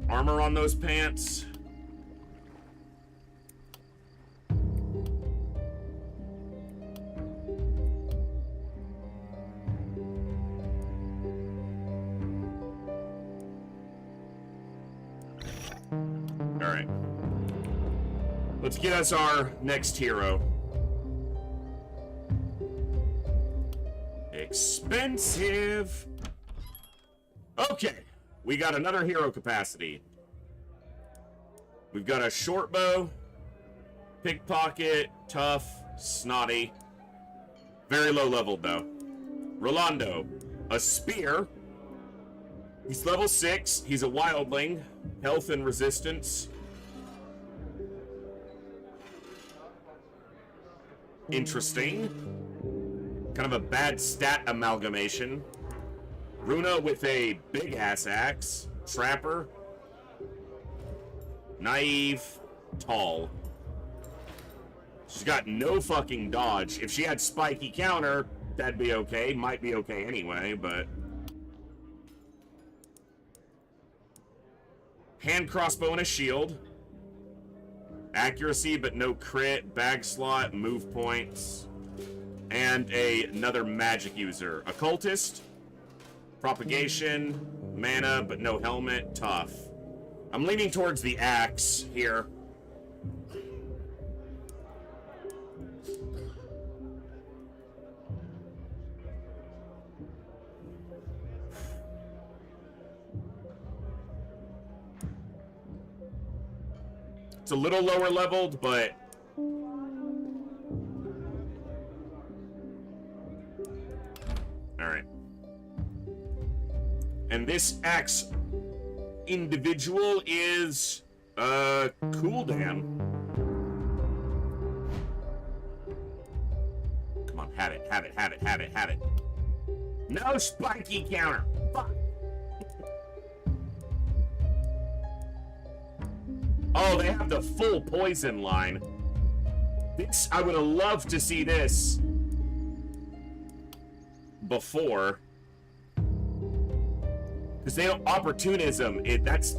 Armor on those pants. Alright. Let's get us our next hero. Expensive. Okay. We got another hero capacity. We've got a short bow, pickpocket, tough, snotty. Very low leveled though. Rolando, a spear. He's level 6. He's a wildling. Health and resistance. Interesting. Kind of a bad stat amalgamation. Runa with a big-ass axe. Trapper. Naive. Tall. She's got no fucking dodge. If she had spiky counter, that'd be okay. Might be okay anyway, but... Hand crossbow and a shield. Accuracy, but no crit. Bag slot, move points. And another magic user. Occultist. Propagation. Mana, but no helmet. Tough. I'm leaning towards the axe here. It's a little lower leveled, but... Alright. And this axe individual is... Cooldan. Come on, have it, have it, have it, have it, have it. No spiky counter. Fuck. Oh, they have the full poison line. This, I would have loved to see this before. Because they don't, opportunism, that's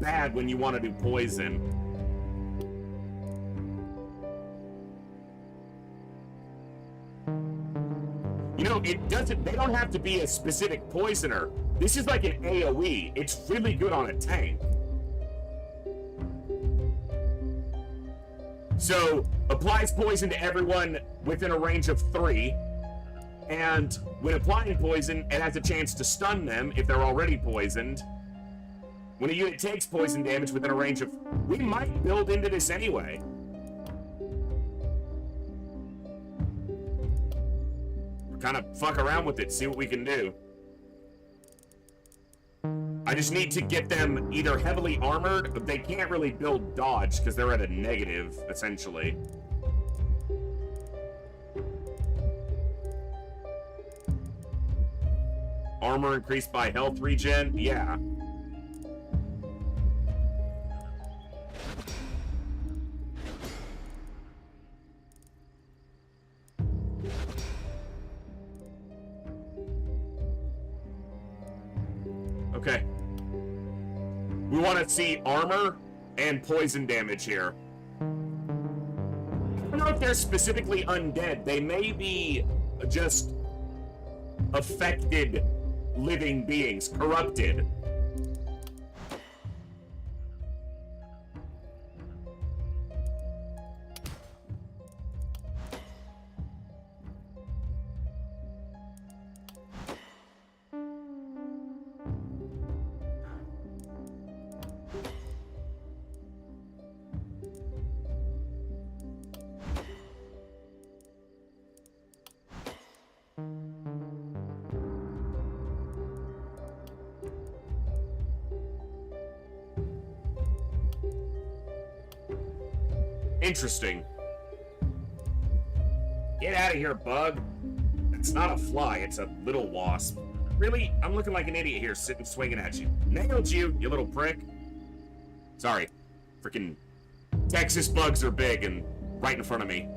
bad when you want to do poison. You know, it doesn't, they don't have to be a specific poisoner. This is like an AoE. It's really good on a tank. So, applies poison to everyone within a range of 3. And when applying poison, it has a chance to stun them if they're already poisoned. When a unit takes poison damage within a range of... We might build into this anyway. Kind of fuck around with it, see what we can do. I just need to get them either heavily armored, but they can't really build dodge because they're at a negative, essentially. Armor increased by health regen? Yeah. Okay. We want to see armor and poison damage here. I don't know if they're specifically undead. They may be just affected living beings, corrupted. Interesting. Get out of here, bug. It's not a fly, it's a little wasp. Really? I'm looking like an idiot here, sitting swinging at you. Nailed you, you little prick. Sorry. Freaking Texas bugs are big and right in front of me.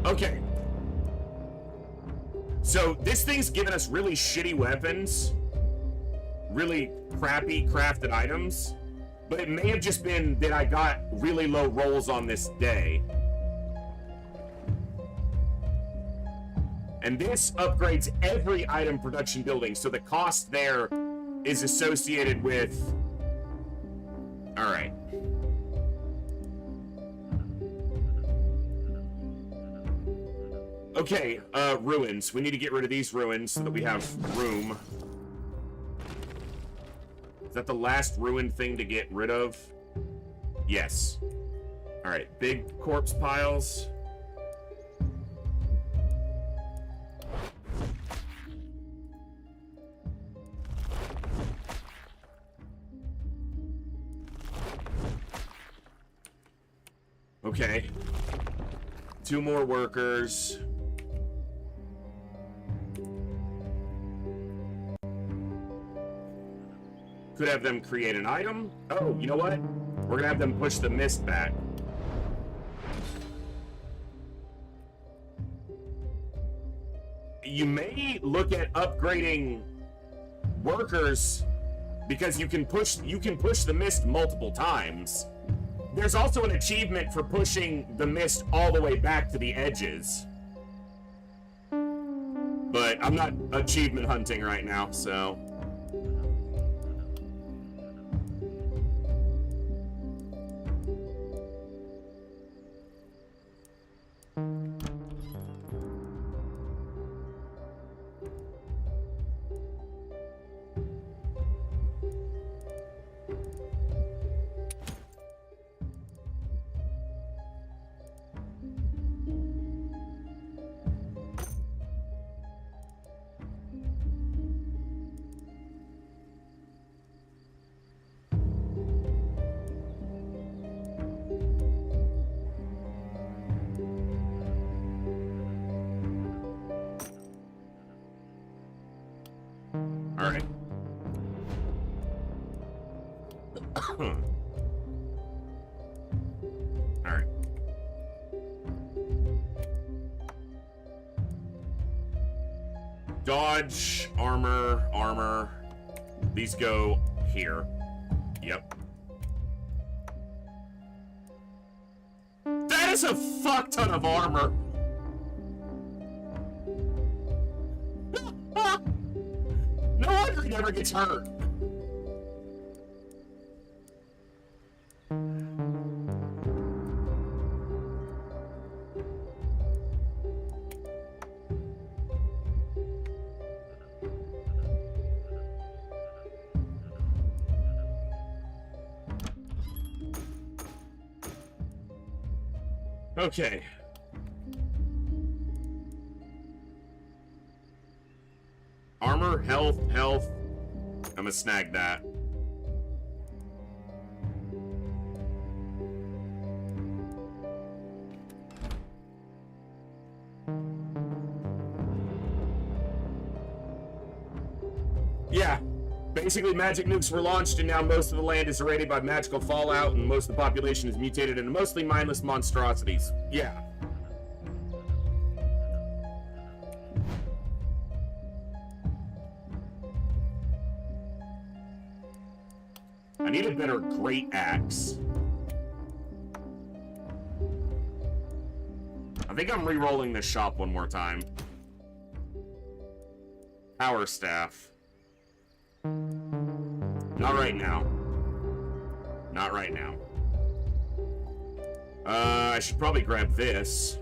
Okay. So, this thing's given us really shitty weapons. Really crappy crafted items. But it may have just been that I got really low rolls on this day. And this upgrades every item production building, so the cost there is associated with... Alright. Okay, ruins. We need to get rid of these ruins so that we have room. Is that the last ruined thing to get rid of? Yes. Alright, big corpse piles. Okay. 2 more workers. Could have them create an item. Oh, you know what? We're gonna have them push the mist back. You may look at upgrading workers because you can push the mist multiple times. There's also an achievement for pushing the mist all the way back to the edges. But I'm not achievement hunting right now, so... Alright. Alright. Dodge, armor. These go here. Yep. That is a fuck ton of armor. No wonder he never gets hurt. Okay. Armor, health. I'm gonna snag that. Yeah. Basically, magic nukes were launched, and now most of the land is irradiated by magical fallout, and most of the population is mutated into mostly mindless monstrosities. Yeah. I need a better great axe. I think I'm re-rolling this shop one more time. Power staff. Not right now. Not right now. I should probably grab this.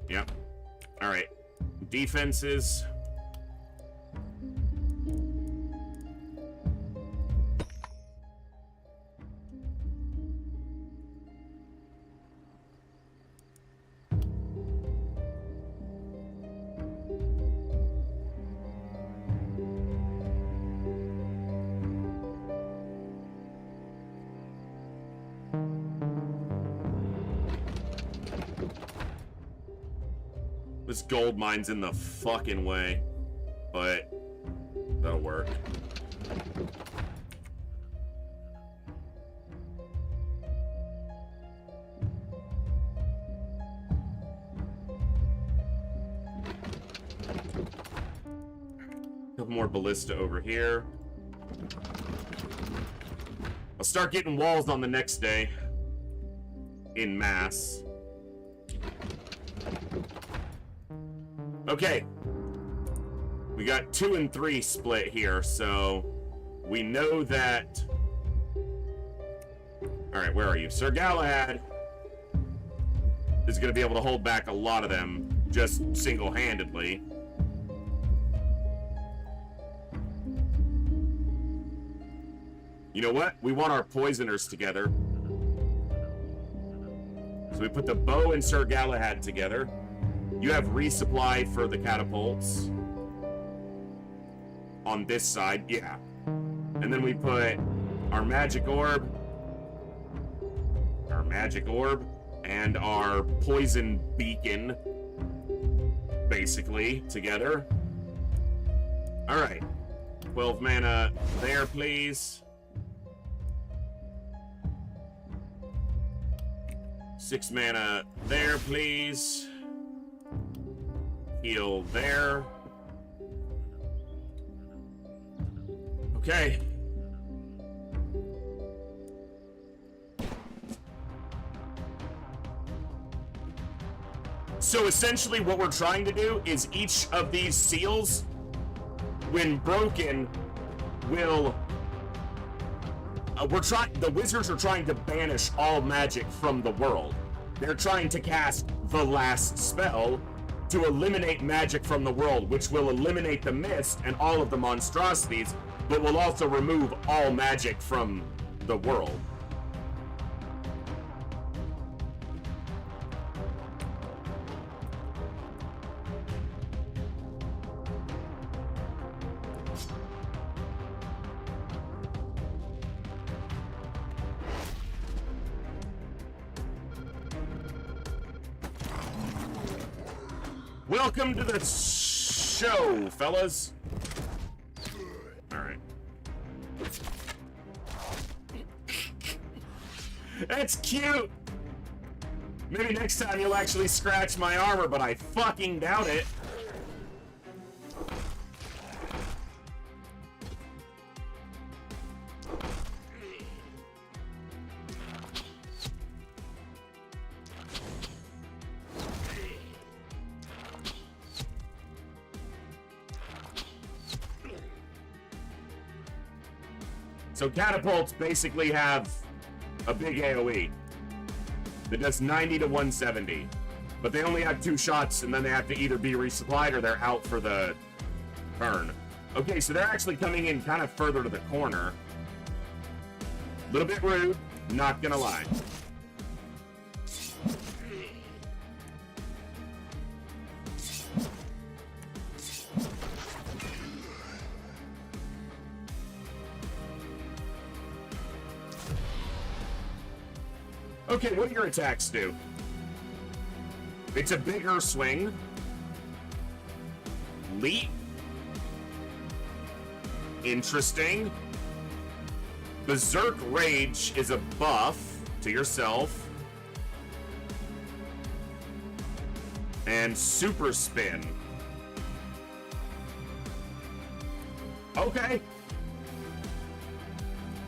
Yep. Alright. Defenses. This gold mine's in the fucking way, but that'll work. Couple more ballista over here. I'll start getting walls on the next day. In mass. Okay. We got 2 and 3 split here, so we know that... Alright, where are you? Sir Galahad is going to be able to hold back a lot of them just single-handedly. You know what? We want our poisoners together. So we put the bow and Sir Galahad together. You have resupply for the catapults. On this side, yeah. And then we put our magic orb, our magic orb and our poison beacon, basically, together. Alright. 12 mana there, please. 6 mana there, please. Heal there. Okay. So essentially what we're trying to do is each of these seals, when broken, will... the wizards are trying to banish all magic from the world. They're trying to cast the last spell to eliminate magic from the world, which will eliminate the mist and all of the monstrosities, but will also remove all magic from the world. Welcome to the show, fellas. All right. That's cute. Maybe next time you'll actually scratch my armor, but I fucking doubt it. So catapults basically have a big AoE that does 90 to 170, but they only have 2 shots and then they have to either be resupplied or they're out for the turn. Okay, so they're actually coming in kind of further to the corner. A little bit rude, not gonna lie. Okay, what do your attacks do? It's a bigger swing. Leap. Interesting. Berserk Rage is a buff to yourself. And Super Spin. Okay.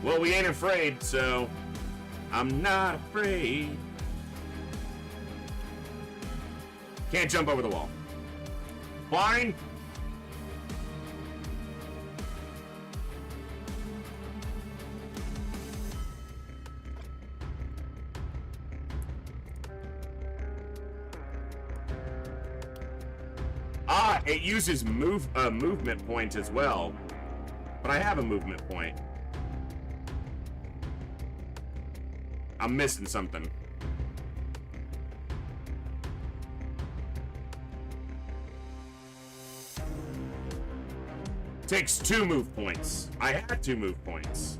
Well, we ain't afraid, so... I'm not afraid. Can't jump over the wall. Fine. Ah, it uses movement point as well. But I have a movement point. I'm missing something. Takes 2 move points. I had 2 move points.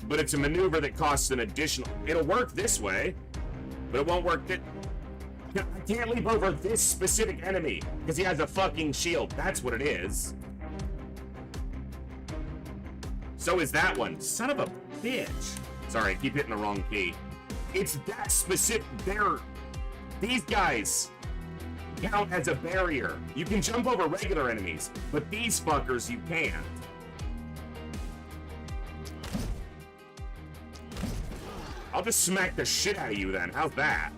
But it's a maneuver that costs an additional... It'll work this way, but it won't work that... I can't leap over this specific enemy because he has a fucking shield. That's what it is. So is that one. Son of a bitch. Sorry, I keep hitting the wrong key. It's that specific. These guys count as a barrier. You can jump over regular enemies, but these fuckers you can't. I'll just smack the shit out of you then. How's that?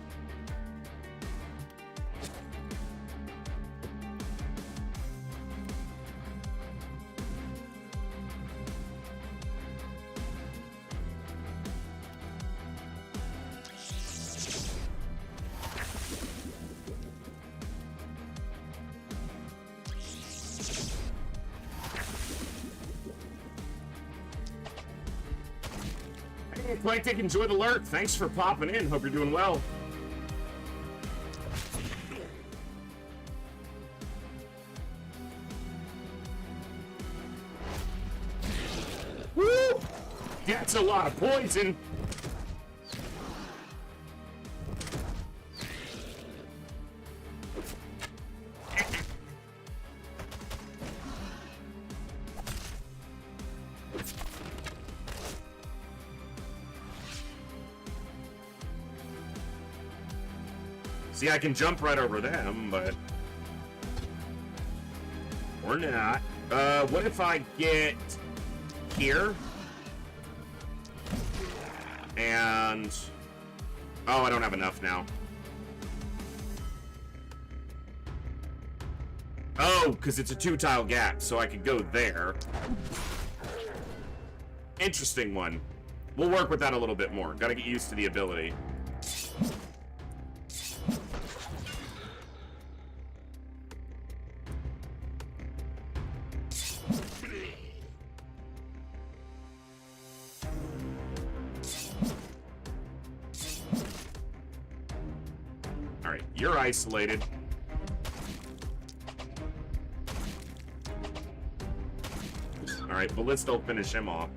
Plantic, enjoy the lurk. Thanks for popping in. Hope you're doing well. Woo! That's a lot of poison. See, I can jump right over them, but... Or not. What if I get here? And... Oh, I don't have enough now. Oh, because it's a 2-tile gap, so I could go there. Interesting one. We'll work with that a little bit more. Gotta get used to the ability. Alright, you're isolated. Alright, Ballista will finish him off.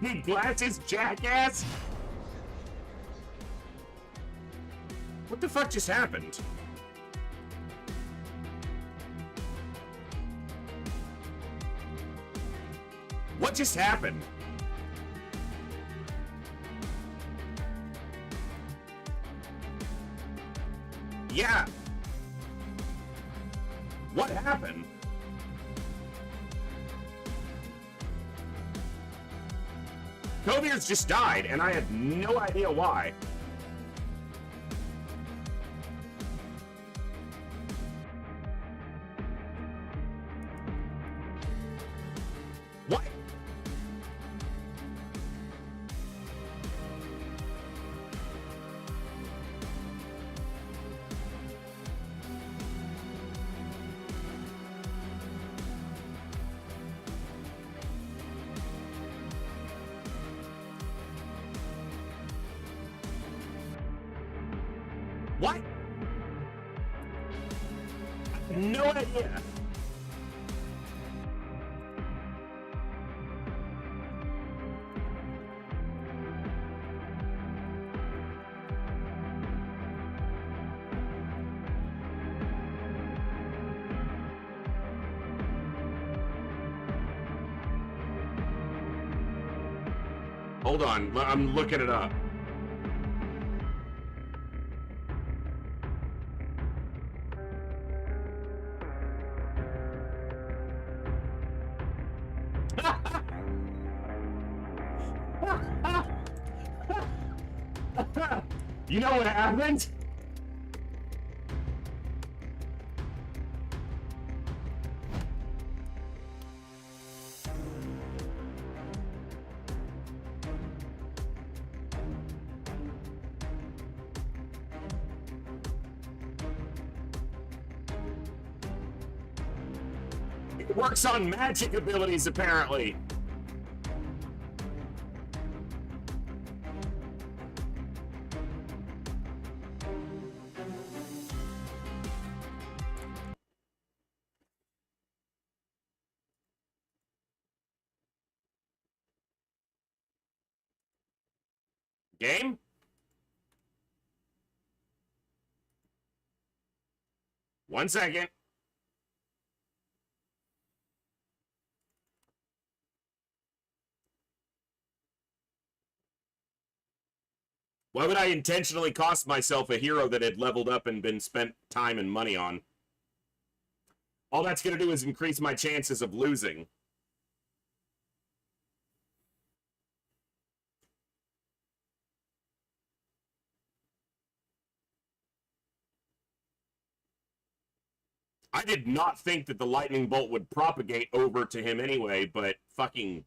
Need glasses, jackass! What the fuck just happened? What just happened? Yeah. What happened? Kovier's just died, and I have no idea why. What? What? I have no idea. Hold on, I'm looking it up. You know what happened? It works on magic abilities, apparently. Game? One second. Why would I intentionally cost myself a hero that had leveled up and been spent time and money on? All that's going to do is increase my chances of losing. I did not think that the lightning bolt would propagate over to him anyway, but fucking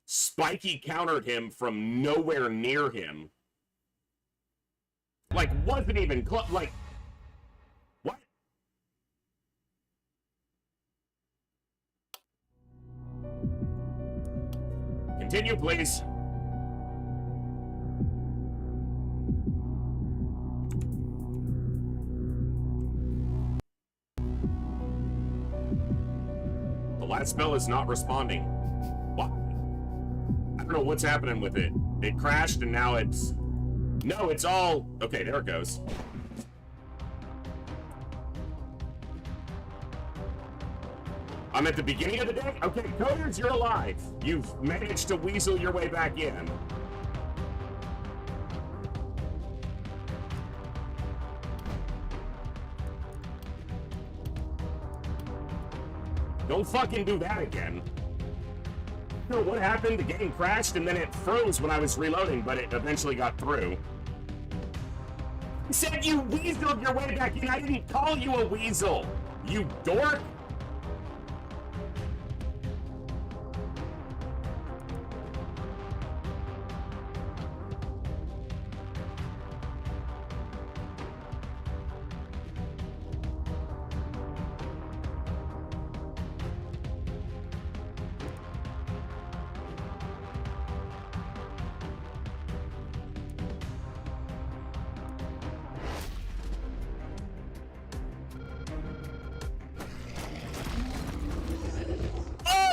Spiky countered him from nowhere near him. Like, wasn't even close. Like, what? Continue, please. The last spell is not responding. What? I don't know what's happening with it. It crashed and now it's... No, it's all... Okay, there it goes. I'm at the beginning of the day? Okay, Coders, you're alive. You've managed to weasel your way back in. Don't fucking do that again. You know what happened? The game crashed and then it froze when I was reloading, but it eventually got through. I said you weaseled your way back in. I didn't call you a weasel, you dork.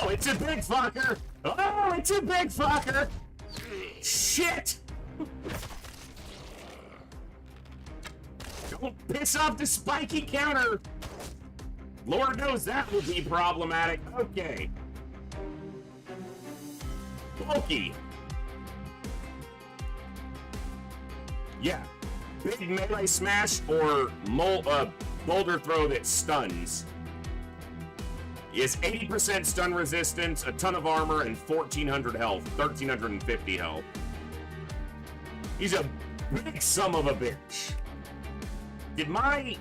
Oh, it's a big fucker! Oh, it's a big fucker! Shit! Don't piss off the spiky counter! Lord knows that will be problematic. Okay. Bulky. Yeah. Big melee smash or boulder throw that stuns. He has 80% stun resistance, a ton of armor, and 1,400 health. 1,350 health. He's a big son of a bitch. Did my...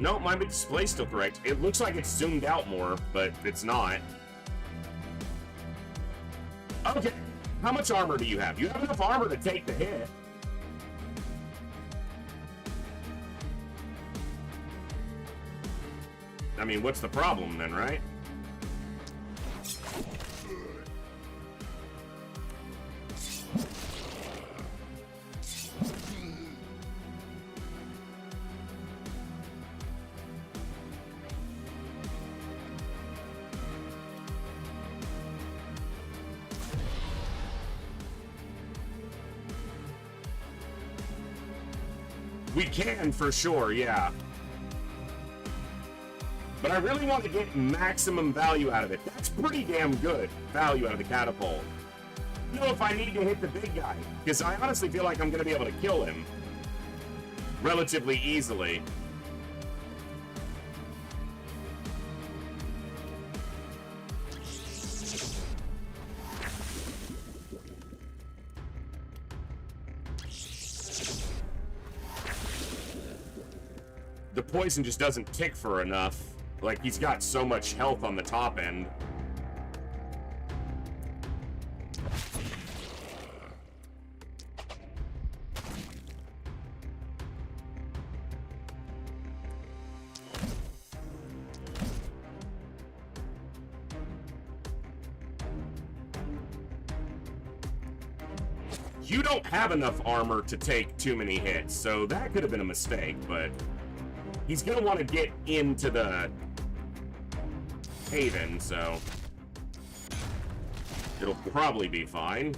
No, my display's still correct. It looks like it's zoomed out more, but it's not. Okay, how much armor do you have? You have enough armor to take the hit. I mean, what's the problem then, right? We can, for sure, yeah. But I really want to get maximum value out of it. That's pretty damn good value out of the catapult. I don't know if I need to hit the big guy, because I honestly feel like I'm going to be able to kill him relatively easily. The poison just doesn't tick for enough. Like, he's got so much health on the top end. You don't have enough armor to take too many hits, so that could have been a mistake, but he's gonna want to get into the haven, so it'll probably be fine.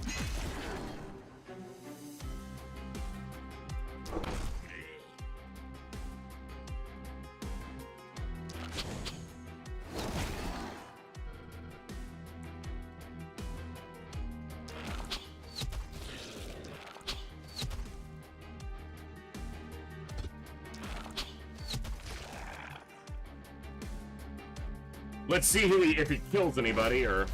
Let's see if he kills anybody, or...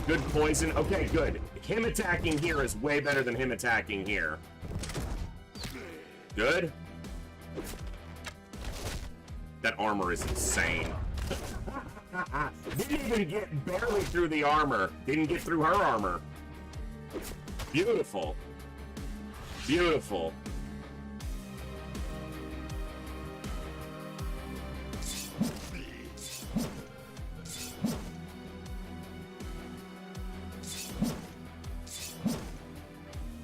Good poison. Okay, good. Him attacking here is way better than him attacking here. Good. That armor is insane. Didn't even get barely through the armor. Didn't get through her armor. Beautiful. Beautiful.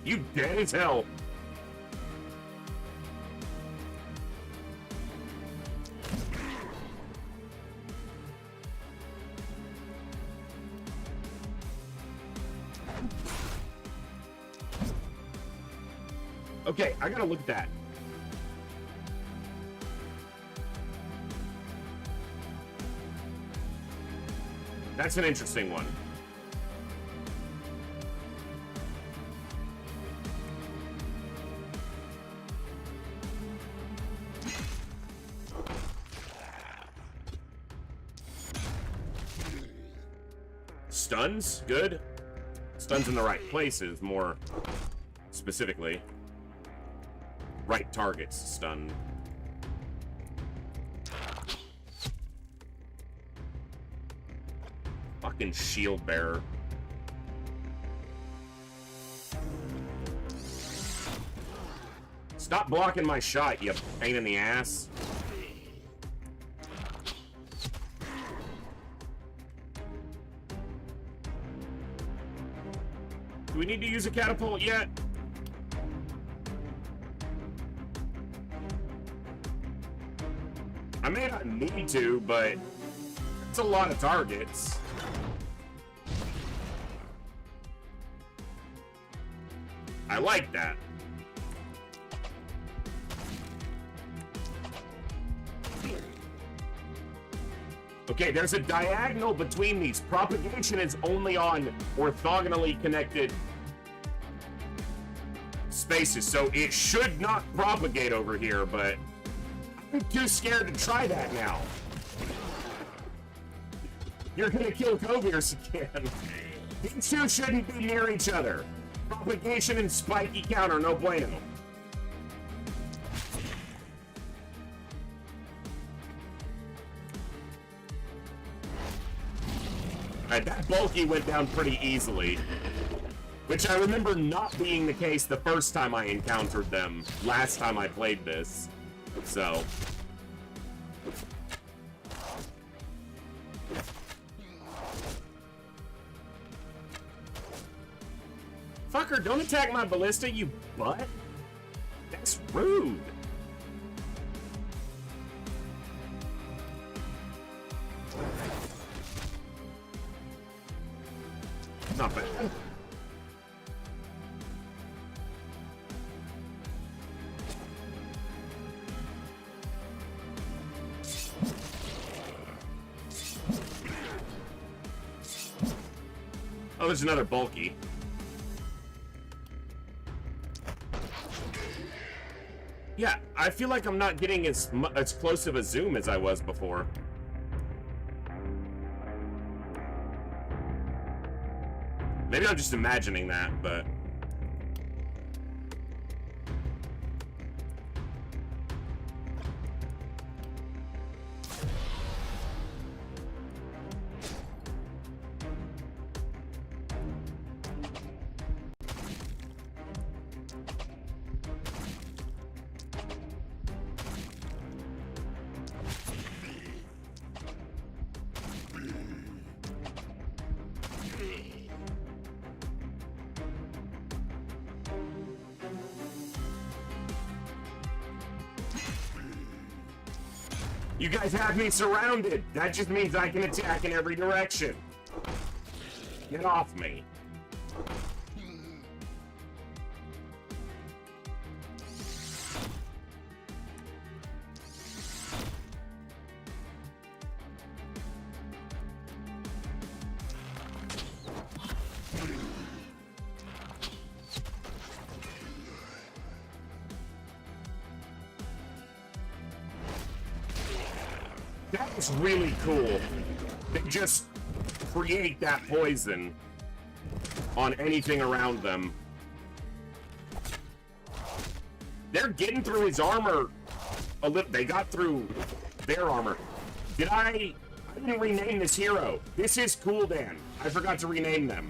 You dead as hell. Okay, I gotta look at that. That's an interesting one. Stuns, good. Stuns in the right places, more specifically. Right targets, stun. Fucking shield bearer. Stop blocking my shot, you pain in the ass. Do we need to use a catapult yet? I may not need to, but it's a lot of targets. I like that. Okay, there's a diagonal between these. Propagation is only on orthogonally connected spaces, so it should not propagate over here, but I'm too scared to try that now. You're gonna kill Kovirs again. These two shouldn't be near each other. Propagation and spiky counter, no bueno. Alright, that bulky went down pretty easily. Which I remember not being the case the first time I encountered them, last time I played this. So. Fucker, don't attack my ballista, you butt. That's rude. Not bad. Oh, there's another bulky. Yeah, I feel like I'm not getting as close of a zoom as I was before. Maybe I'm just imagining that, but... You guys have me surrounded. That just means I can attack in every direction. Get off me. That is really cool. They just create that poison on anything around them. They're getting through his armor a little. They got through their armor. I didn't rename this hero. This is Cooldan. I forgot to rename them.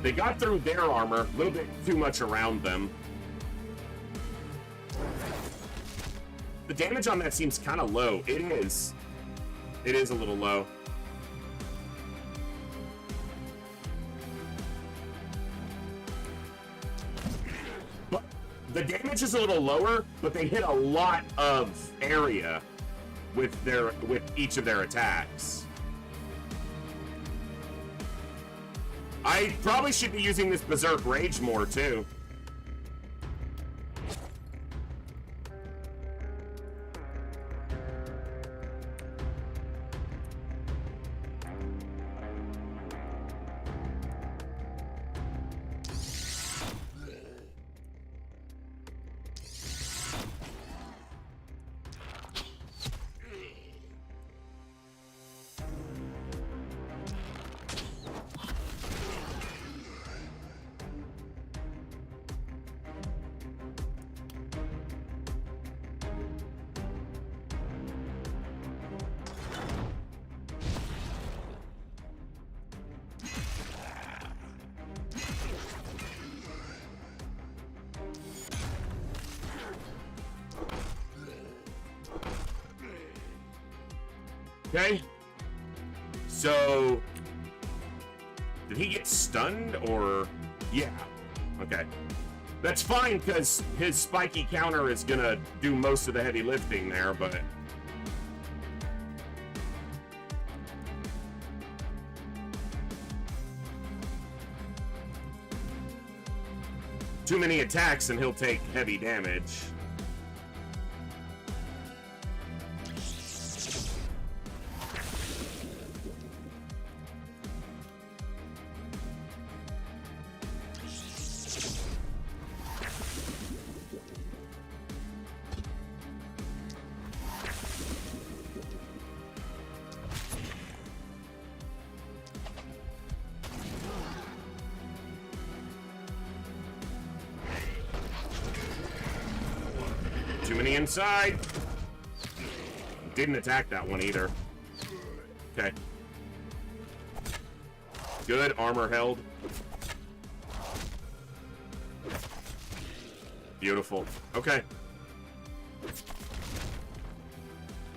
They got through their armor, a little bit too much around them. The damage on that seems kind of low. It is. It is a little low. But the damage is a little lower, but they hit a lot of area. with each of their attacks. I probably should be using this Berserk Rage more too. Okay. So, did he get stunned or? Yeah. Okay. That's fine because his spiky counter is gonna do most of the heavy lifting there, but. Too many attacks and he'll take heavy damage. Too many inside. Didn't attack that one either. Okay. Good, armor held. Beautiful. Okay.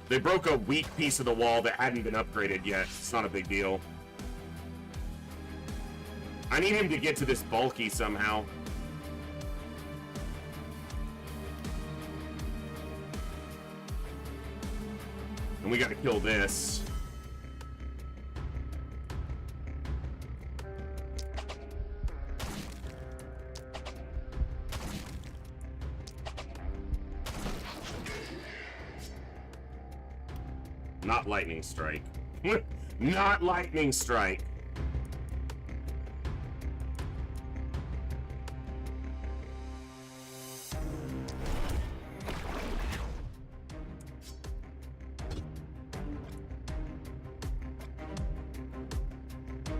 They broke a weak piece of the wall that hadn't been upgraded yet. It's not a big deal. I need him to get to this bulky somehow. And we gotta kill this. Not lightning strike. Not lightning strike.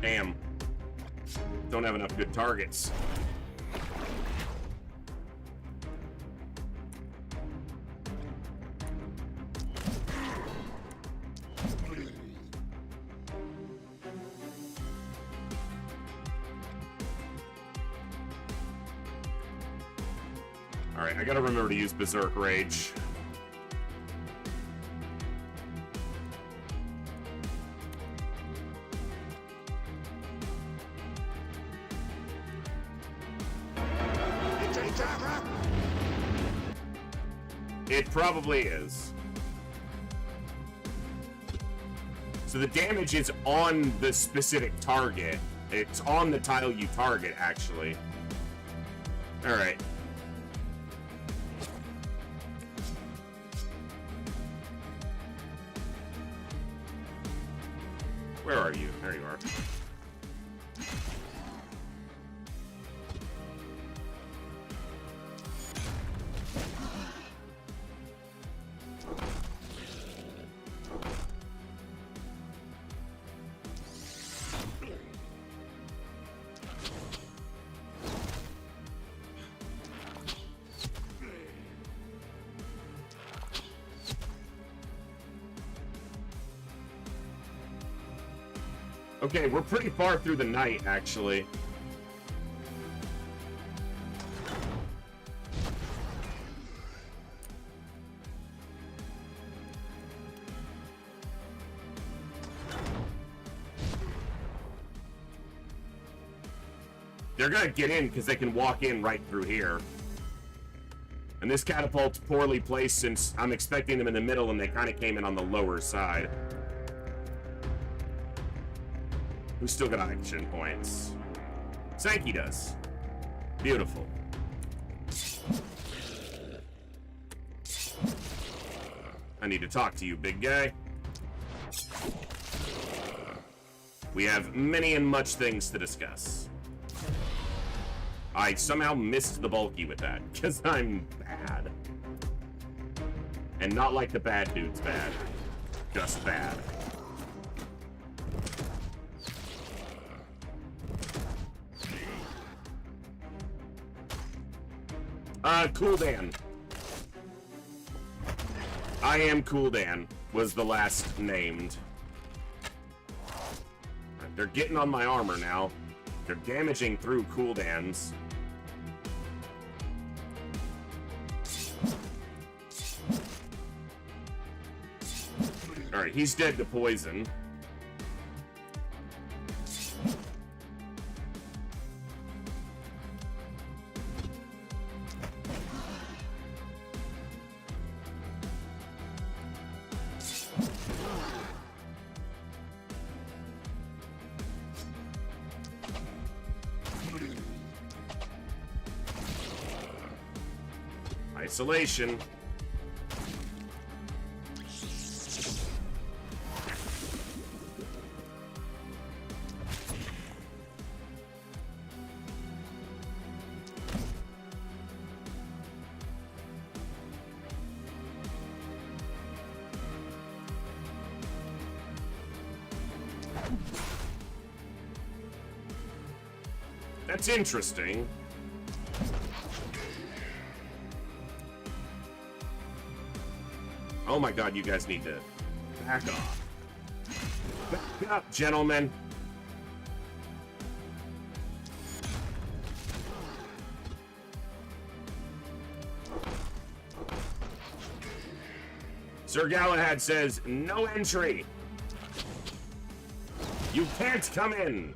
Damn. Don't have enough good targets. Alright, I gotta remember to use Berserk Rage. It probably is. So the damage is on the specific target. It's on the tile you target, actually. Alright. Where are you? There you are. Okay, we're pretty far through the night, actually. They're gonna get in because they can walk in right through here. And this catapult's poorly placed since I'm expecting them in the middle and they kind of came in on the lower side. Who's still got action points? Sankey does. Beautiful. I need to talk to you, big guy. We have many and much things to discuss. I somehow missed the bulky with that, because I'm bad. And not like the bad dude's bad. Just bad. Cool Dan. I am Cool Dan was the last named. They're getting on my armor now. They're damaging through Cool Dan's. Alright, he's dead to poison. Isolation. That's interesting. Oh my god, you guys need to back off. Back up, gentlemen. Sir Galahad says, no entry. You can't come in.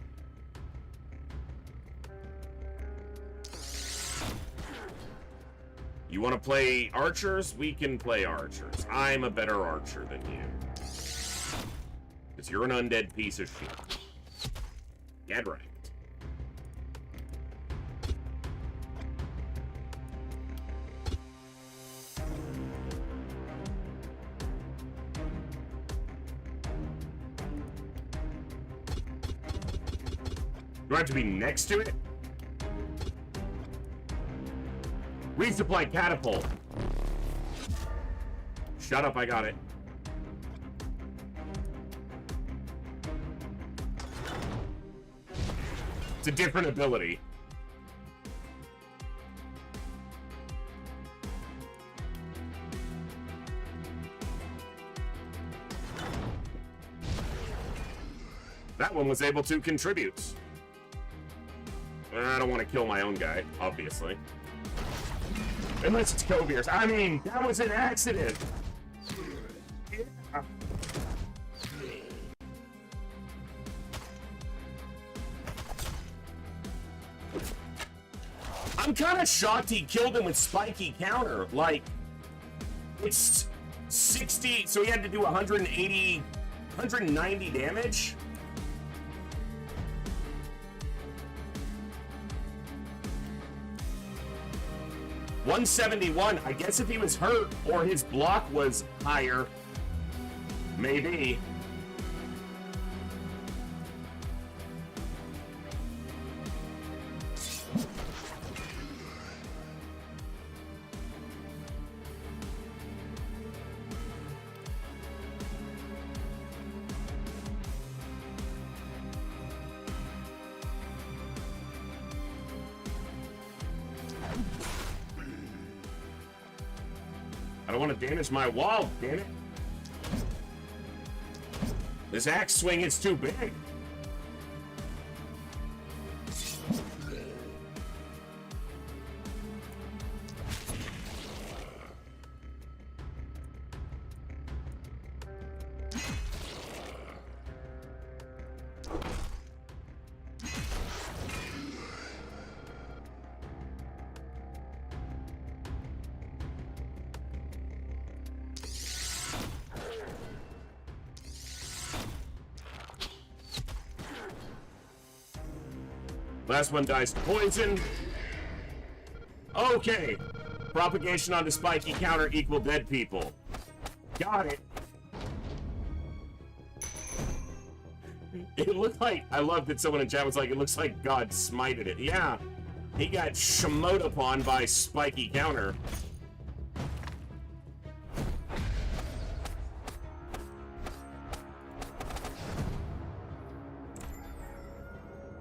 You want to play archers? We can play archers. I'm a better archer than you. Because you're an undead piece of shit. Get right. Do I have to be next to it? Resupply catapult. Shut up, I got it. It's a different ability. That one was able to contribute. I don't want to kill my own guy, obviously. Unless it's Coviers. I mean, that was an accident. Yeah. I'm kind of shocked he killed him with spiky counter. Like, it's 60, so he had to do 180, 190 damage? $171. I guess if he was hurt or his block was higher, maybe. I don't want to damage my wall, damn it. This axe swing is too big. Last one dies to poison. Okay. Propagation onto spiky counter equal dead people. Got it. It looked like, I love that someone in chat was like, it looks like God smited it. Yeah. He got shamoed upon by spiky counter.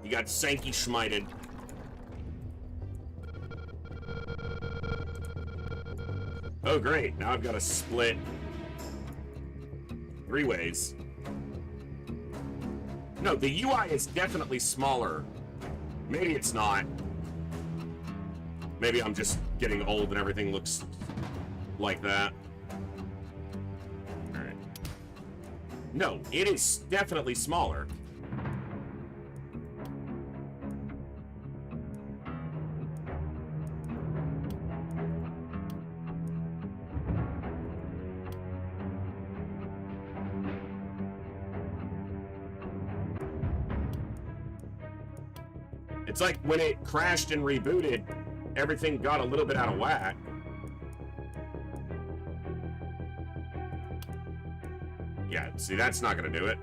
He got Sankey schmited. Oh great, now I've got to split 3 ways. No, the UI is definitely smaller. Maybe it's not. Maybe I'm just getting old and everything looks like that. Alright. No, it is definitely smaller. It's like when it crashed and rebooted, everything got a little bit out of whack. Yeah, see, that's not gonna do it.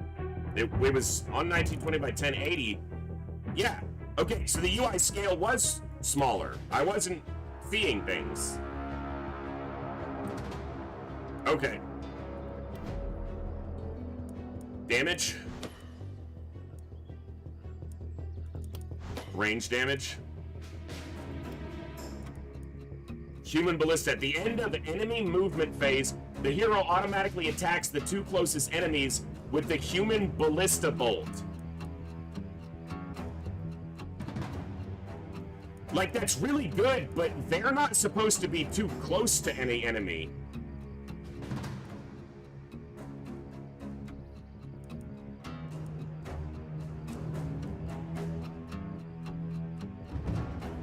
It was on 1920 by 1080. Yeah, okay, so the UI scale was smaller. I wasn't seeing things. Okay. Damage. Range damage. Human Ballista. At the end of the enemy movement phase, the hero automatically attacks the 2 closest enemies with the Human Ballista Bolt. Like, that's really good, but they're not supposed to be too close to any enemy.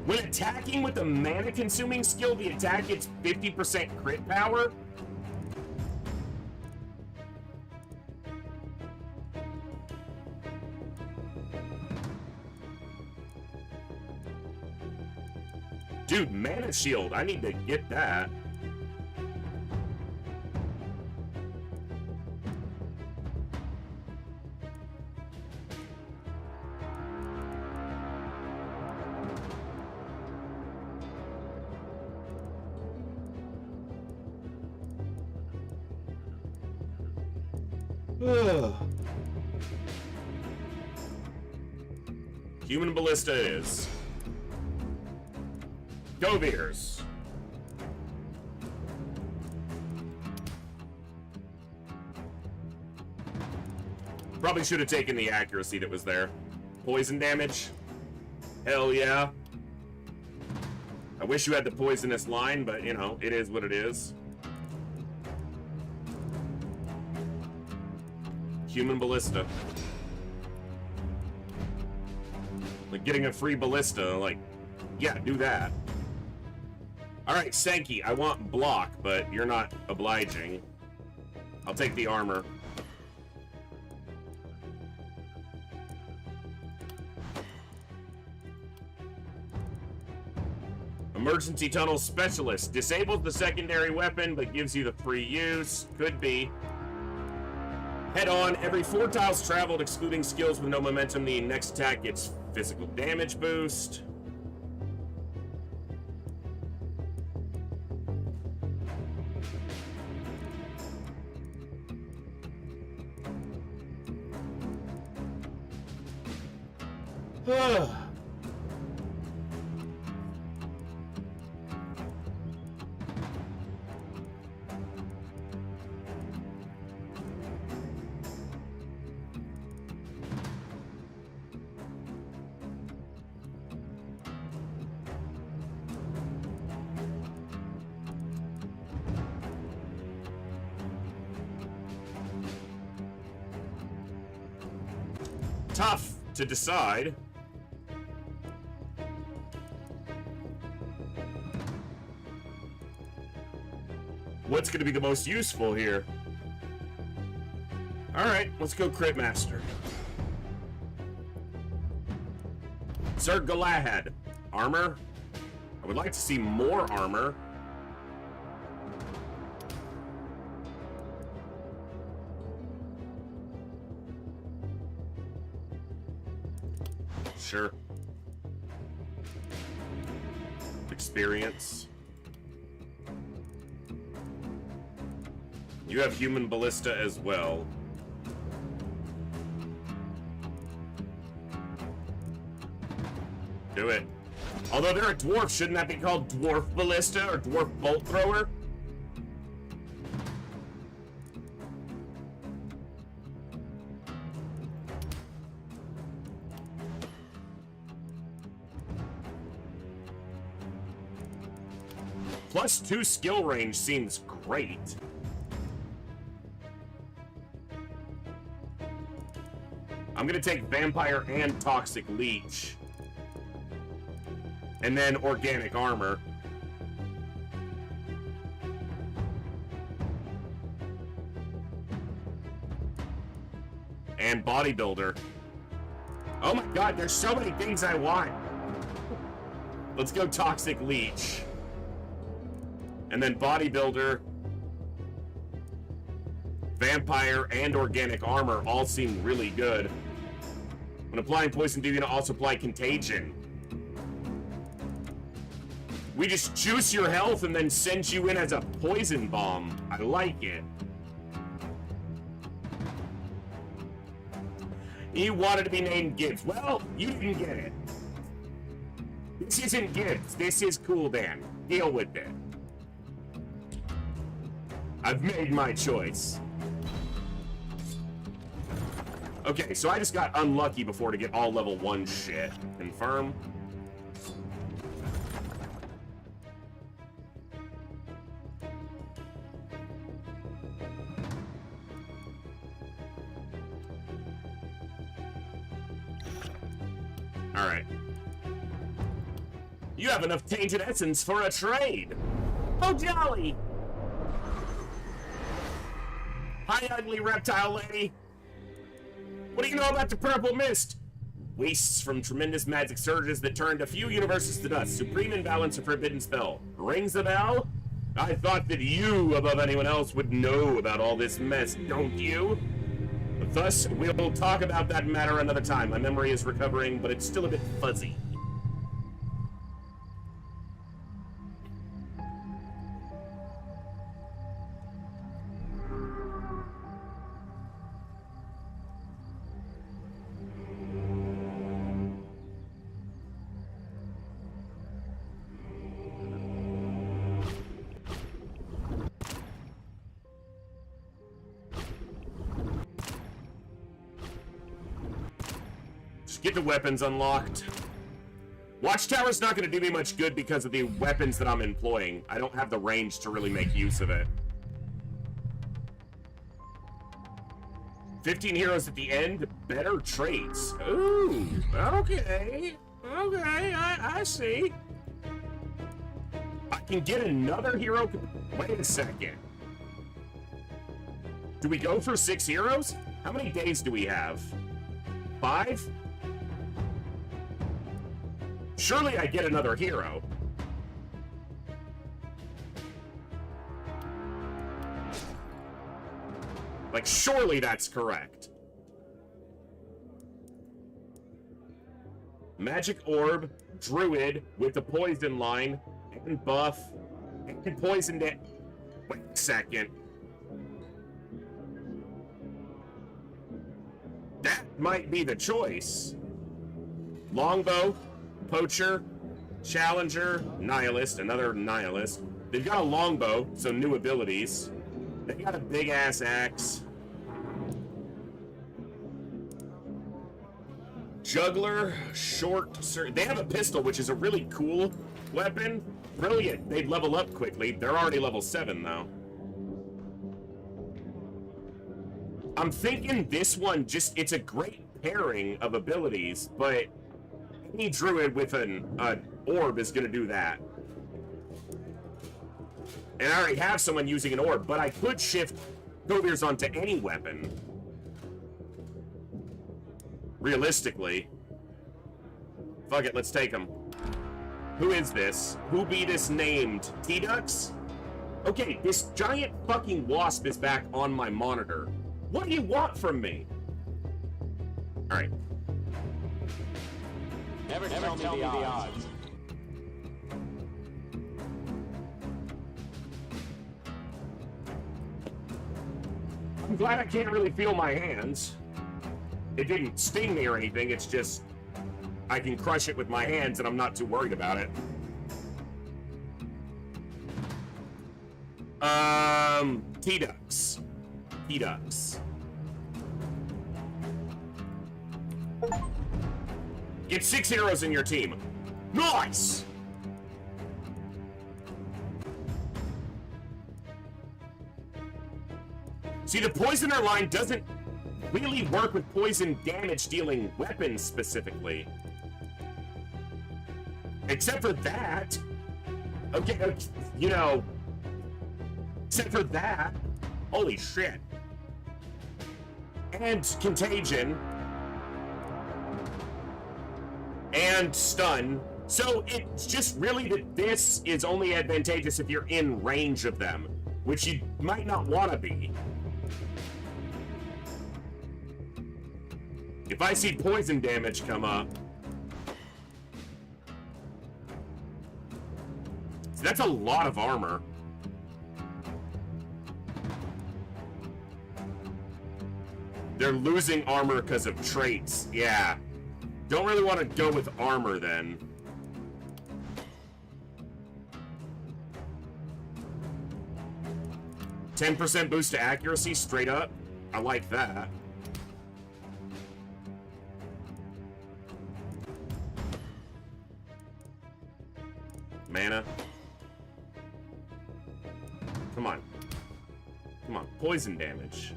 When attacking with the mana-consuming skill, the attack gets 50% crit power. Dude, mana shield, I need to get that. Human Ballista it is. Go Beers. Probably should have taken the accuracy that was there. Poison damage. Hell yeah. I wish you had the poisonous line, but you know, it is what it is. Human Ballista. Like getting a free ballista, like, yeah, do that. Alright, Sankey, I want block, but you're not obliging. I'll take the armor. Emergency Tunnel Specialist. Disables the secondary weapon, but gives you the free use. Could be. Head on. Every 4 tiles traveled, excluding skills with no momentum, the next attack gets physical damage boost. Tough to decide. What's going to be the most useful here? Alright, let's go Crit Master. Sir Galahad. Armor? I would like to see more armor. Sure. Experience. You have human ballista as well. Do it. Although they're a dwarf, shouldn't that be called dwarf ballista or dwarf bolt thrower? +2 skill range seems great. I'm gonna take Vampire and Toxic Leech. And then Organic Armor. And Bodybuilder. Oh my god, there's so many things I want. Let's go Toxic Leech. And then Bodybuilder, Vampire, and Organic Armor all seem really good. When applying poison, do you also apply Contagion? We just juice your health and then send you in as a poison bomb. I like it. You wanted to be named Gibbs. Well, you didn't get it. This isn't Gibbs. This is Cool Dan. Deal with it. I've made my choice. Okay, so I just got unlucky before to get all level 1 shit. Confirm. Alright. You have enough tainted essence for a trade. Oh, jolly! Hi, ugly reptile lady. What do you know about the purple mist? Wastes from tremendous magic surges that turned a few universes to dust. Supreme imbalance, a forbidden spell. Rings a bell? I thought that you, above anyone else, would know about all this mess, don't you? Thus, we'll talk about that matter another time. My memory is recovering, but it's still a bit fuzzy. Get the weapons unlocked. Watchtower's not going to do me much good because of the weapons that I'm employing. I don't have the range to really make use of it. 15 heroes at the end, better traits. Ooh, okay. Okay, I see. I can get another hero. Wait a second. Do we go for 6 heroes? How many days do we have? 5? Surely I get another hero. Like, surely that's correct. Magic Orb, Druid with the poison line, and buff, and poisoned it. Wait a second. That might be the choice. Longbow, Poacher, Challenger, Nihilist, another Nihilist. They've got a longbow, so new abilities. They got a big-ass axe. Juggler, they have a pistol, which is a really cool weapon. Brilliant. They'd level up quickly. They're already level 7, though. I'm thinking this one it's a great pairing of abilities, but any druid with an orb is going to do that. And I already have someone using an orb, but I could shift Kovir's onto any weapon. Realistically. Fuck it, let's take him. Who is this? Who be this named? T-Dux? Okay, this giant fucking wasp is back on my monitor. What do you want from me? Alright. Never tell me the odds. I'm glad I can't really feel my hands. It didn't sting me or anything, it's just I can crush it with my hands and I'm not too worried about it. T-Dux. T-Dux. Get 6 heroes in your team. Nice! See, the poisoner line doesn't really work with poison damage dealing weapons specifically. Except for that. Okay, you know. Except for that. Holy shit. And contagion. And stun. So it's just really that this is only advantageous if you're in range of them, which you might not want to be. If I see poison damage come up, so that's a lot of armor. They're losing armor because of traits. Yeah. Don't really want to go with armor then. %10 boost to accuracy straight up. I like that. Mana. Come on. Come on. Poison damage.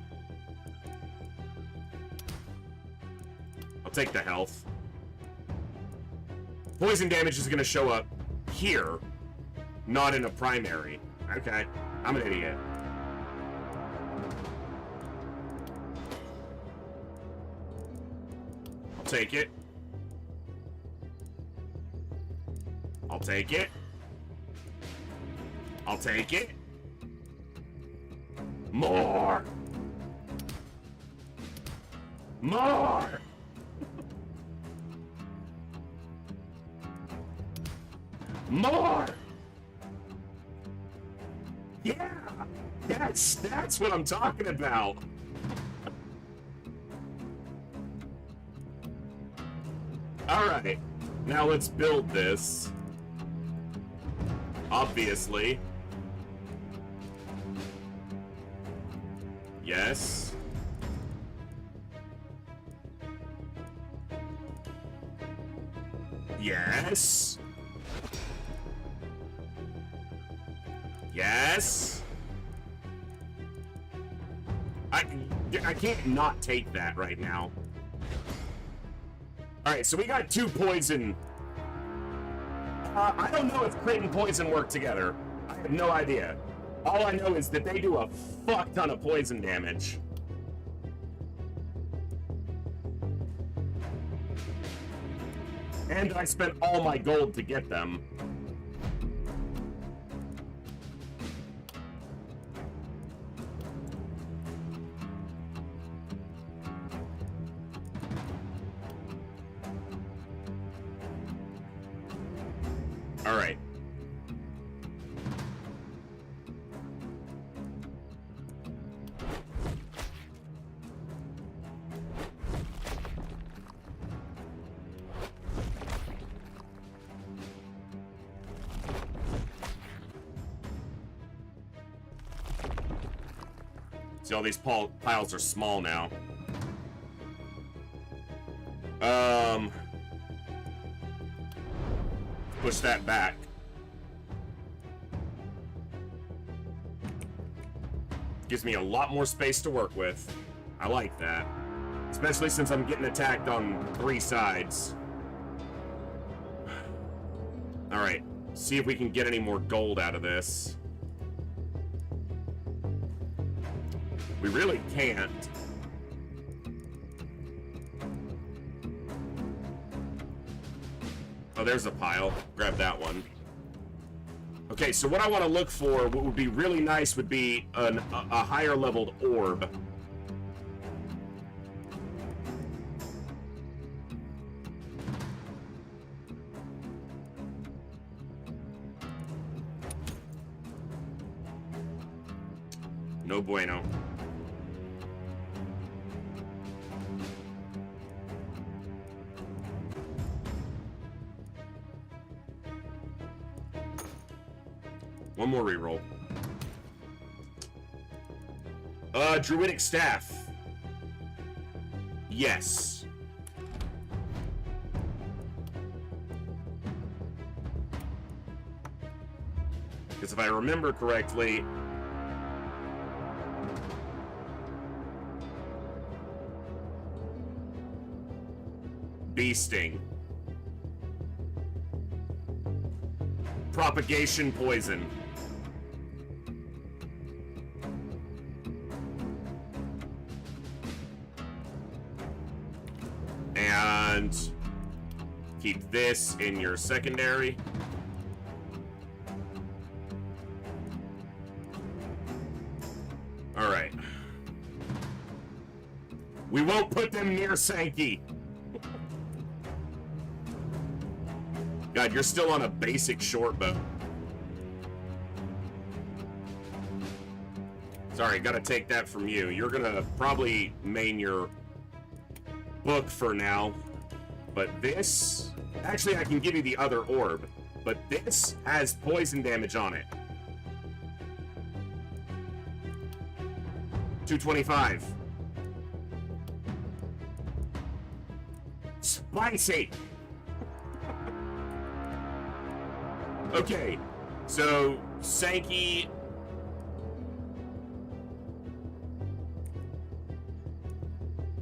I'll take the health. Poison damage is going to show up here, not in a primary. Okay. I'm an idiot. I'll take it. I'll take it. I'll take it. More! More! More! Yeah! That's what I'm talking about! Alright, now let's build this. Obviously. Yes. Yes. Yes. I can't not take that right now. Alright, so we got 2 poison. I don't know if crit and poison work together. I have no idea. All I know is that they do a fuck ton of poison damage. And I spent all my gold to get them. All right. See, all these piles are small now. Push that back. Gives me a lot more space to work with. I like that. Especially since I'm getting attacked on 3 sides. Alright, see if we can get any more gold out of this. We really can't. Oh, there's a pile. Grab that one. Okay, so what I want to look for, what would be really nice would be a higher leveled orb. No bueno. One more reroll. Druidic staff. Yes. Because if I remember correctly, bee sting. Propagation poison. And keep this in your secondary. All right. We won't put them near Sankey. God, you're still on a basic short bow. Sorry, gotta take that from you. You're gonna probably main your book for now. But this... Actually, I can give you the other orb. But this has poison damage on it. 225. Spicy! Okay, so Sankey.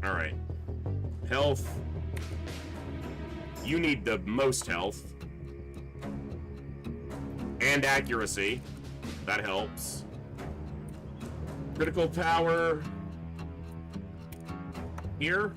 All right, health. You need the most health and accuracy. That helps. Critical power here.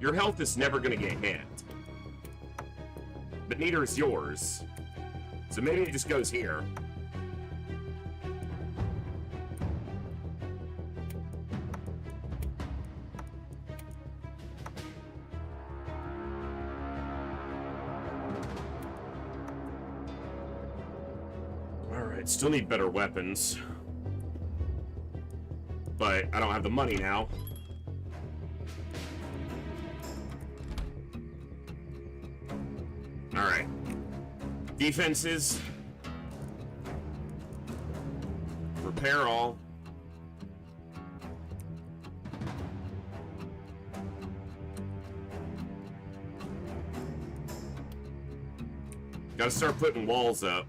Your health is never going to get hit. But neither is yours. So maybe it just goes here. Alright, still need better weapons. But I don't have the money now. Alright. Defenses. Repair all. Gotta start putting walls up.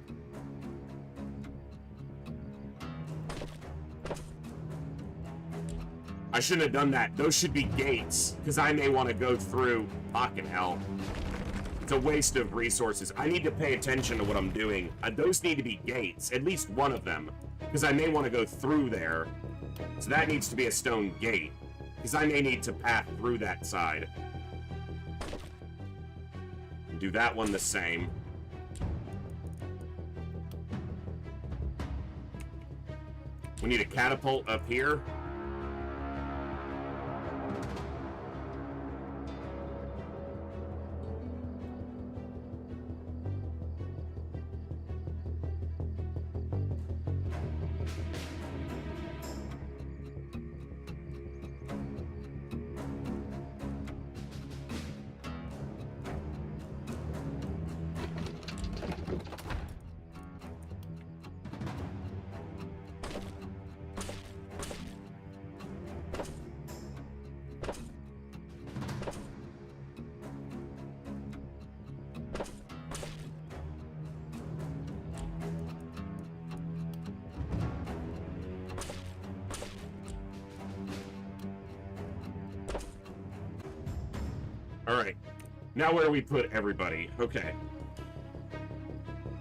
I shouldn't have done that. Those should be gates, because I may want to go through. Fucking hell. It's a waste of resources. I need to pay attention to what I'm doing. Those need to be gates, at least one of them, because I may want to go through there. So that needs to be a stone gate, because I may need to path through that side. Do that one the same. We need a catapult up here. Alright. Now where do we put everybody? Okay.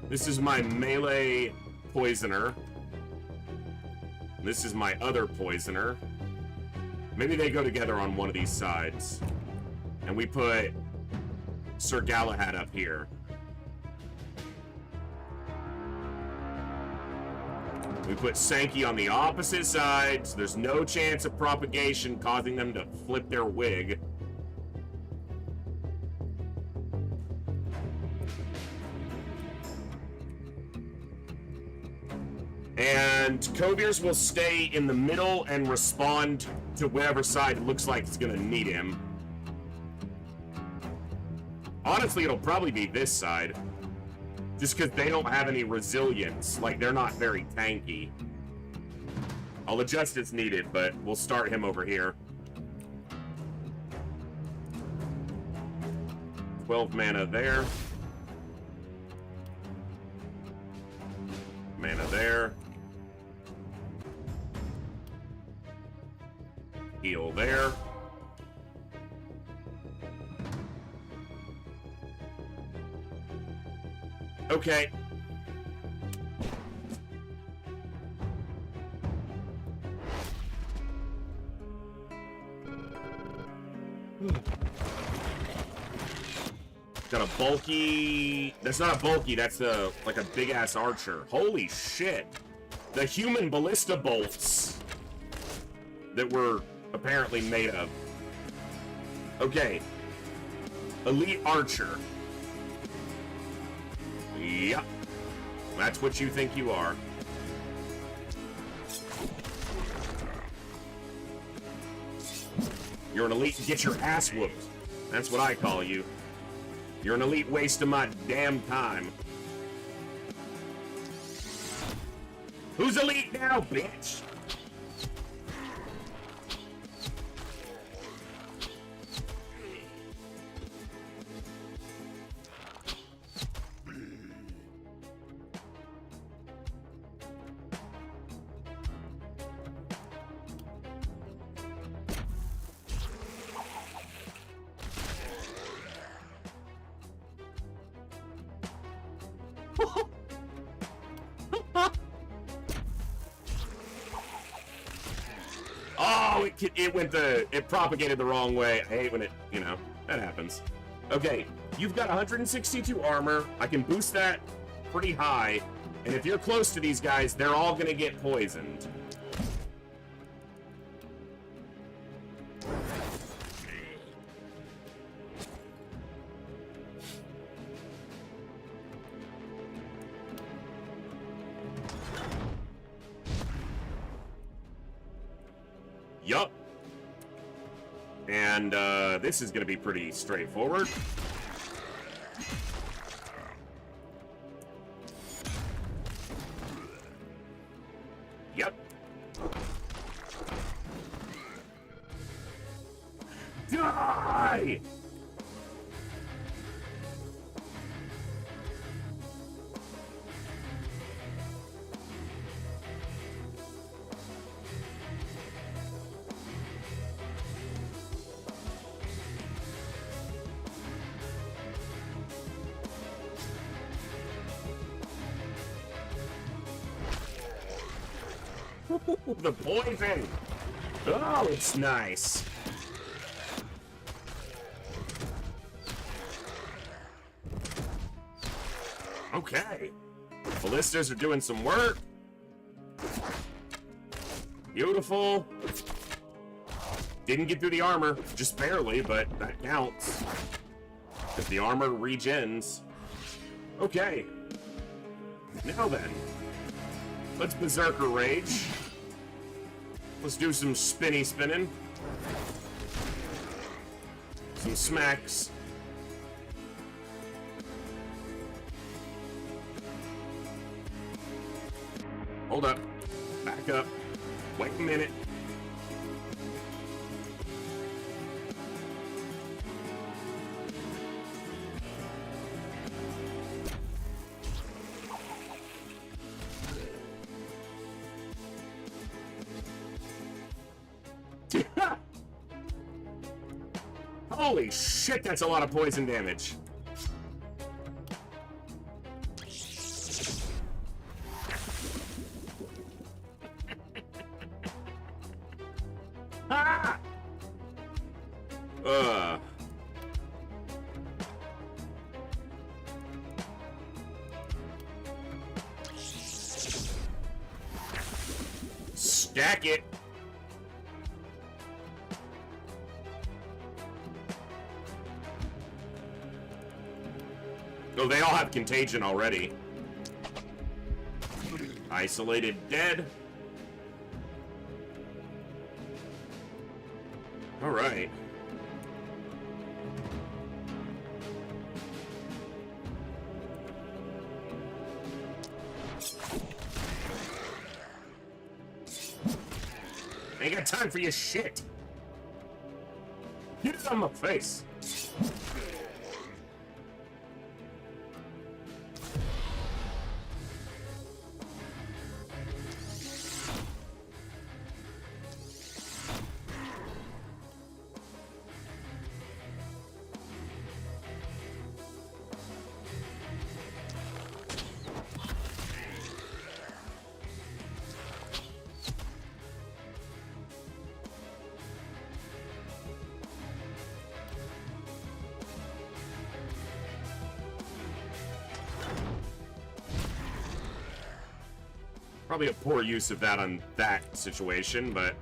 This is my melee poisoner. This is my other poisoner. Maybe they go together on one of these sides. And we put Sir Galahad up here. We put Sankey on the opposite side, so there's no chance of propagation causing them to flip their wig. And Kovir's will stay in the middle and respond to whatever side it looks like it's gonna need him. Honestly, it'll probably be this side. Just because they don't have any resilience. Like, they're not very tanky. I'll adjust as needed, but we'll start him over here. 12 mana there. Mana there. Heal there. Okay. Got a bulky... That's not a bulky, that's like a big-ass archer. Holy shit. The human ballista bolts that we're apparently made of. Okay. Elite archer. Yep. That's what you think you are. You're an elite, get your ass whooped. That's what I call you. You're an elite waste of my damn time. Who's elite now, bitch? Oh, it propagated the wrong way. I hate when it, you know, that happens. Okay, you've got 162 armor. I can boost that pretty high. And if you're close to these guys, they're all gonna get poisoned. Yup. And this is going to be pretty straightforward. Yep. Die! The poison! Oh, it's nice. Okay. Ballistas are doing some work. Beautiful. Didn't get through the armor, just barely, but that counts. Because the armor regens. Okay. Now then. Let's Berserker Rage. Let's do some spinning. Some smacks. Hold up. Back up. Wait a minute. Holy shit, that's a lot of poison damage. Ah! Stack it. Oh, they all have contagion already. Isolated dead. All right. Ain't got time for your shit. Get it on my face. Probably a poor use of that on that situation, but...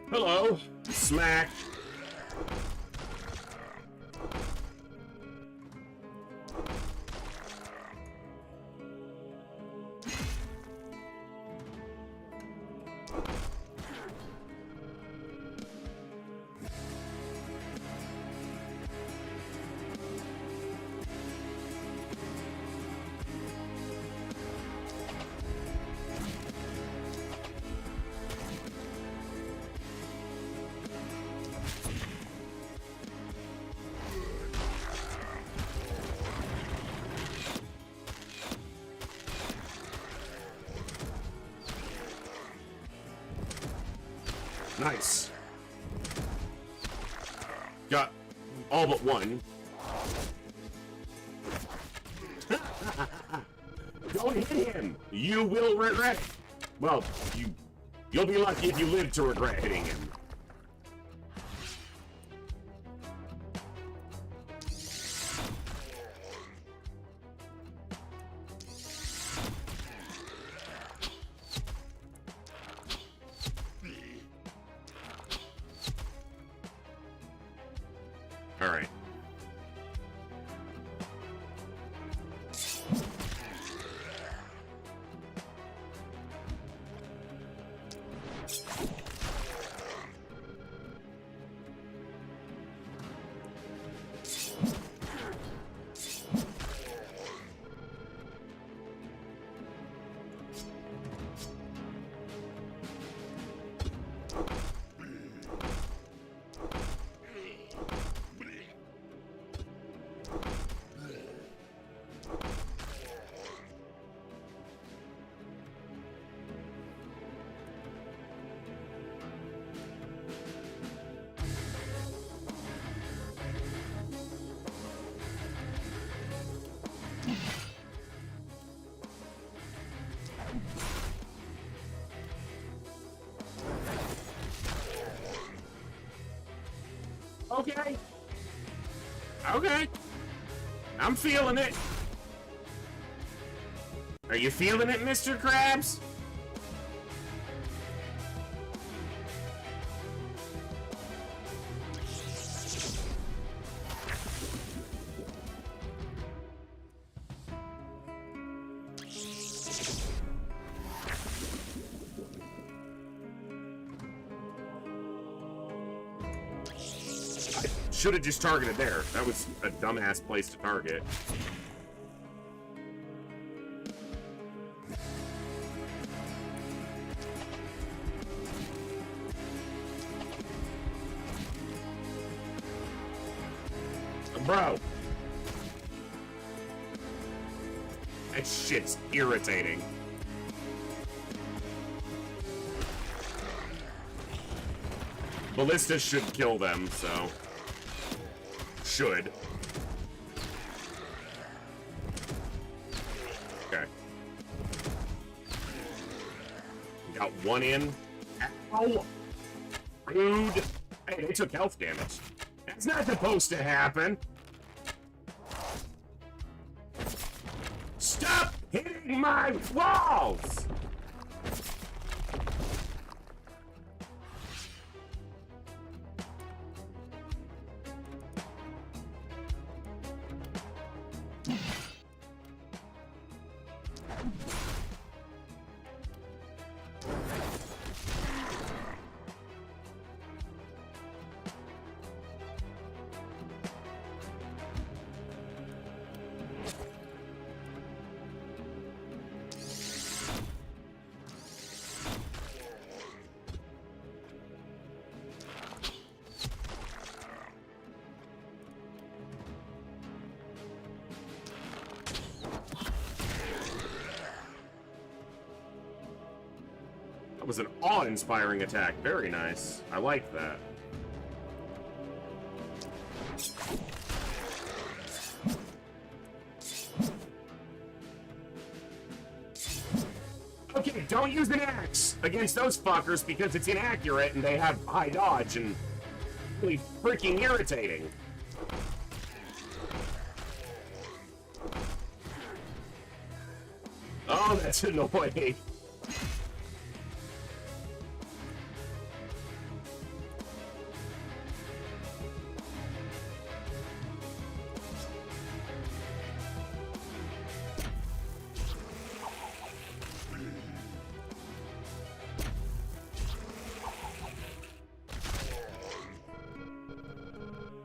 Hello! Smack! Nice. Got all but one. Don't hit him. You will regret it. Well, you'll be lucky if you live to regret hitting him. All right. Okay. Okay. I'm feeling it. Are you feeling it, Mr. Krabs? Should have just targeted there. That was a dumbass place to target. Bro. That shit's irritating. Ballista should kill them, so... Should. Okay. We got one in. Ow! Rude! Hey, they took health damage. That's not supposed to happen! Stop hitting my walls! That was an awe-inspiring attack. Very nice. I like that. Okay, don't use an axe against those fuckers because it's inaccurate and they have high dodge and really freaking irritating. Oh, that's annoying.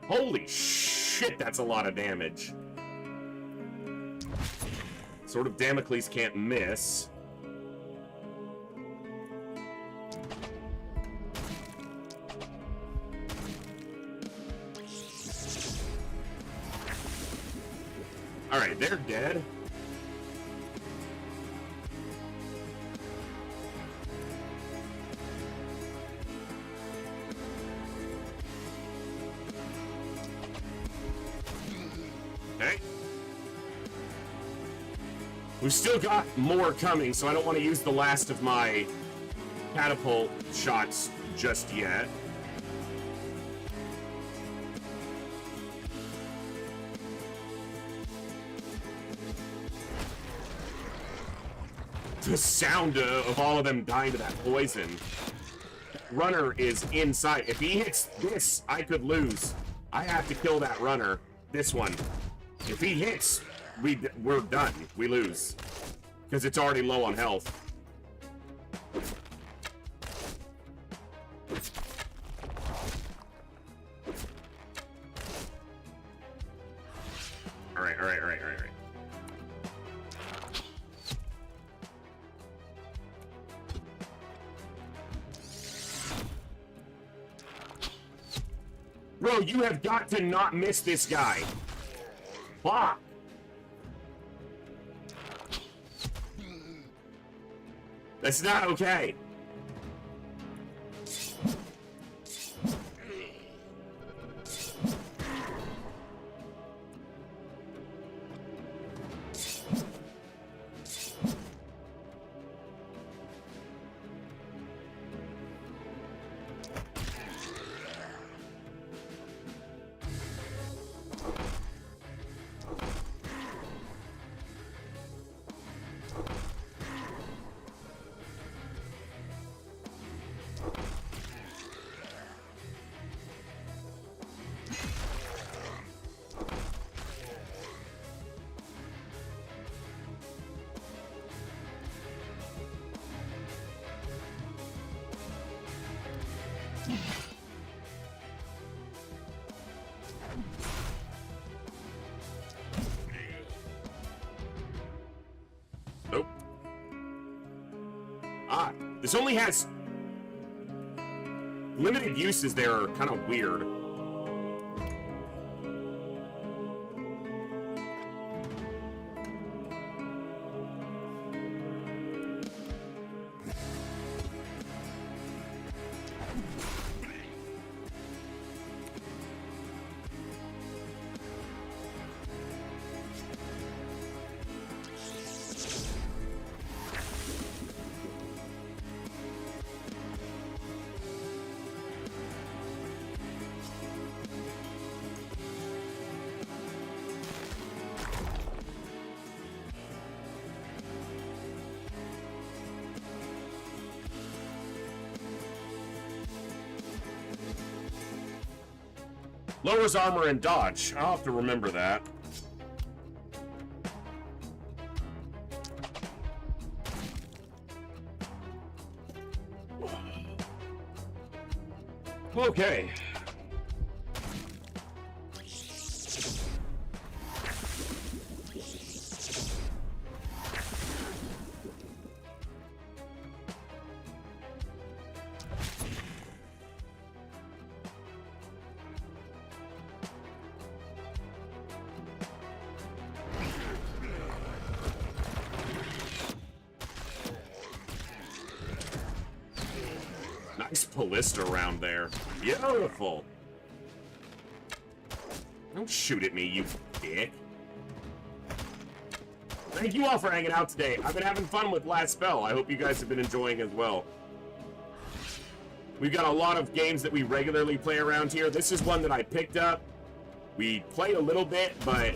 Holy shit, that's a lot of damage. Sword of Damocles can't miss. Alright, they're dead. Okay. We've still got more coming, so I don't want to use the last of my catapult shots just yet. The sound of all of them dying to that poison. Runner is inside. If he hits this, I could lose. I have to kill that runner. This one. If he hits, we're done. We lose. Because it's already low on health. Alright. Bro, you have got to not miss this guy. Fuck. That's not okay. Nope. Ah, this only has limited uses there are kind of weird. Lowers armor and dodge. I'll have to remember that. Okay. Nice ballista around there. Beautiful. Don't shoot at me, you dick. Thank you all for hanging out today. I've been having fun with Last Spell. I hope you guys have been enjoying as well. We've got a lot of games that we regularly play around here. This is one that I picked up. We played a little bit, but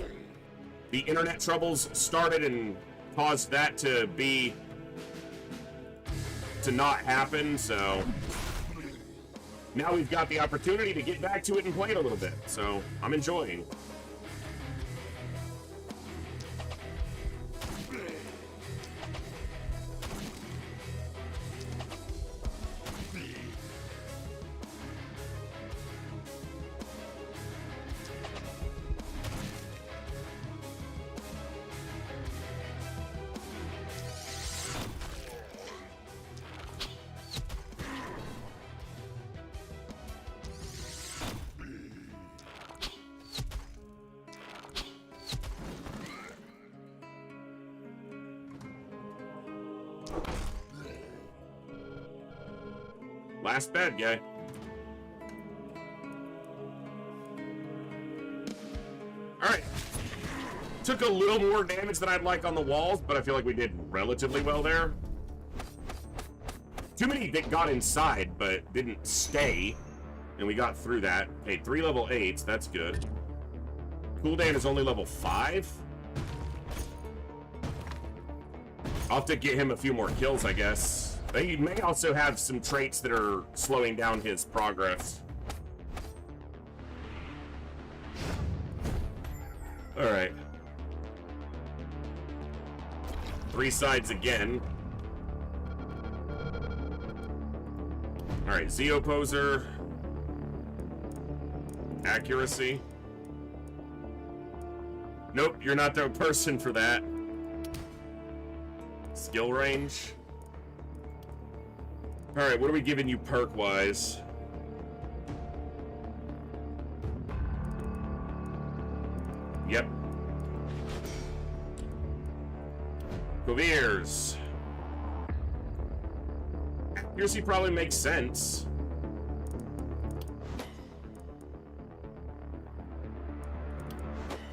the internet troubles started and caused that to not happen, so now we've got the opportunity to get back to it and play it a little bit, so I'm enjoying. Last bad guy. Alright. Took a little more damage than I'd like on the walls, but I feel like we did relatively well there. Too many that got inside, but didn't stay. And we got through that. Okay, 3 level 8s, that's good. Cooldown is only level 5. I'll have to get him a few more kills, I guess. They may also have some traits that are slowing down his progress. Alright. 3 sides again. Alright, Zeo Poser. Accuracy. Nope, you're not the person for that. Skill range. Alright, what are we giving you perk-wise? Yep. Coviers. Accuracy probably makes sense.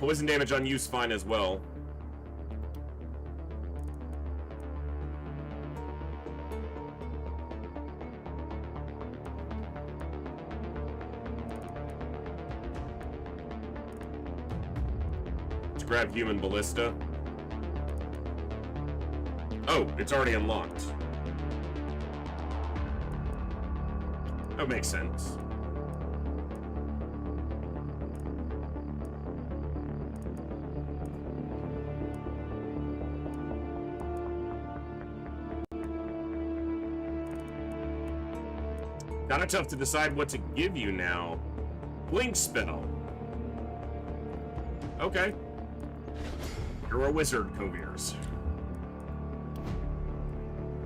Poison damage on use fine as well. Grab human ballista. Oh, it's already unlocked. That makes sense. Kinda tough to decide what to give you now. Blink spell. Okay. You're a wizard, Coviers.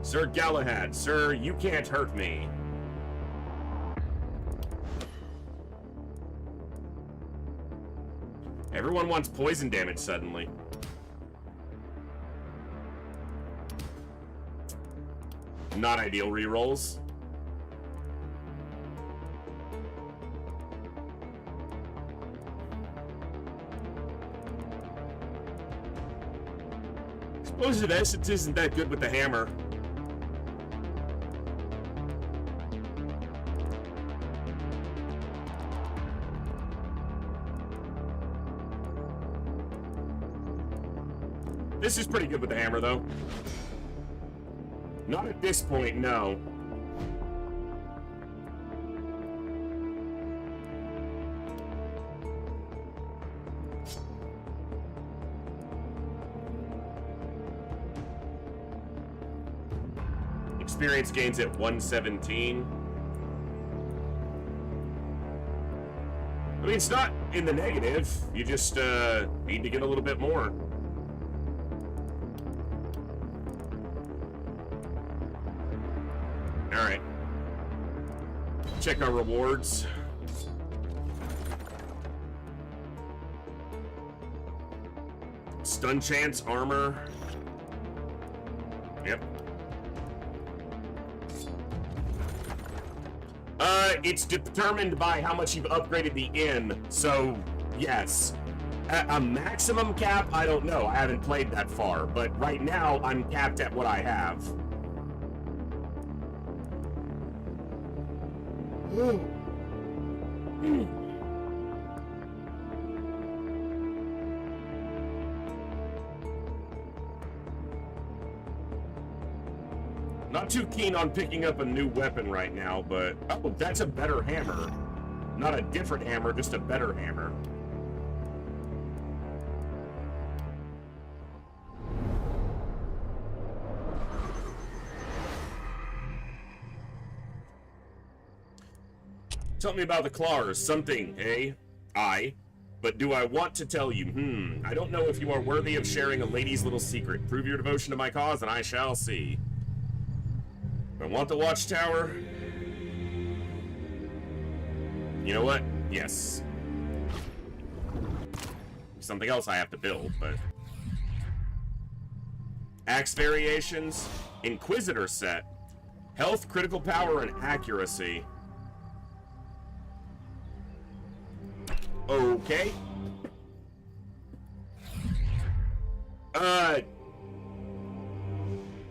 Sir Galahad, sir, you can't hurt me. Everyone wants poison damage suddenly. Not ideal rerolls. Explosive essence isn't that good with the hammer. This is pretty good with the hammer, though. Not at this point, no. experience gains at 117. I mean, it's not in the negative. You just need to get a little bit more. All right. Check our rewards. Stun chance, armor. Yep. It's determined by how much you've upgraded the inn, so yes. A maximum cap, I don't know. I haven't played that far, but right now I'm capped at what I have. Not too keen on picking up a new weapon right now, but... Oh, that's a better hammer. Not a different hammer, just a better hammer. Tell me about the claws. Something, eh? Aye. But do I want to tell you? I don't know if you are worthy of sharing a lady's little secret. Prove your devotion to my cause, and I shall see. I want the watchtower. You know what? Yes. Something else I have to build, but... Axe variations. Inquisitor set. Health, critical power, and accuracy. Okay. I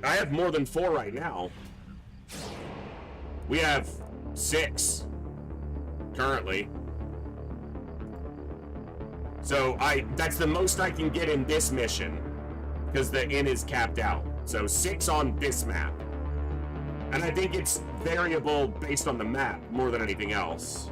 have more than 4 right now. We have 6 currently. So that's the most I can get in this mission because the inn is capped out. So 6 on this map. And I think it's variable based on the map more than anything else.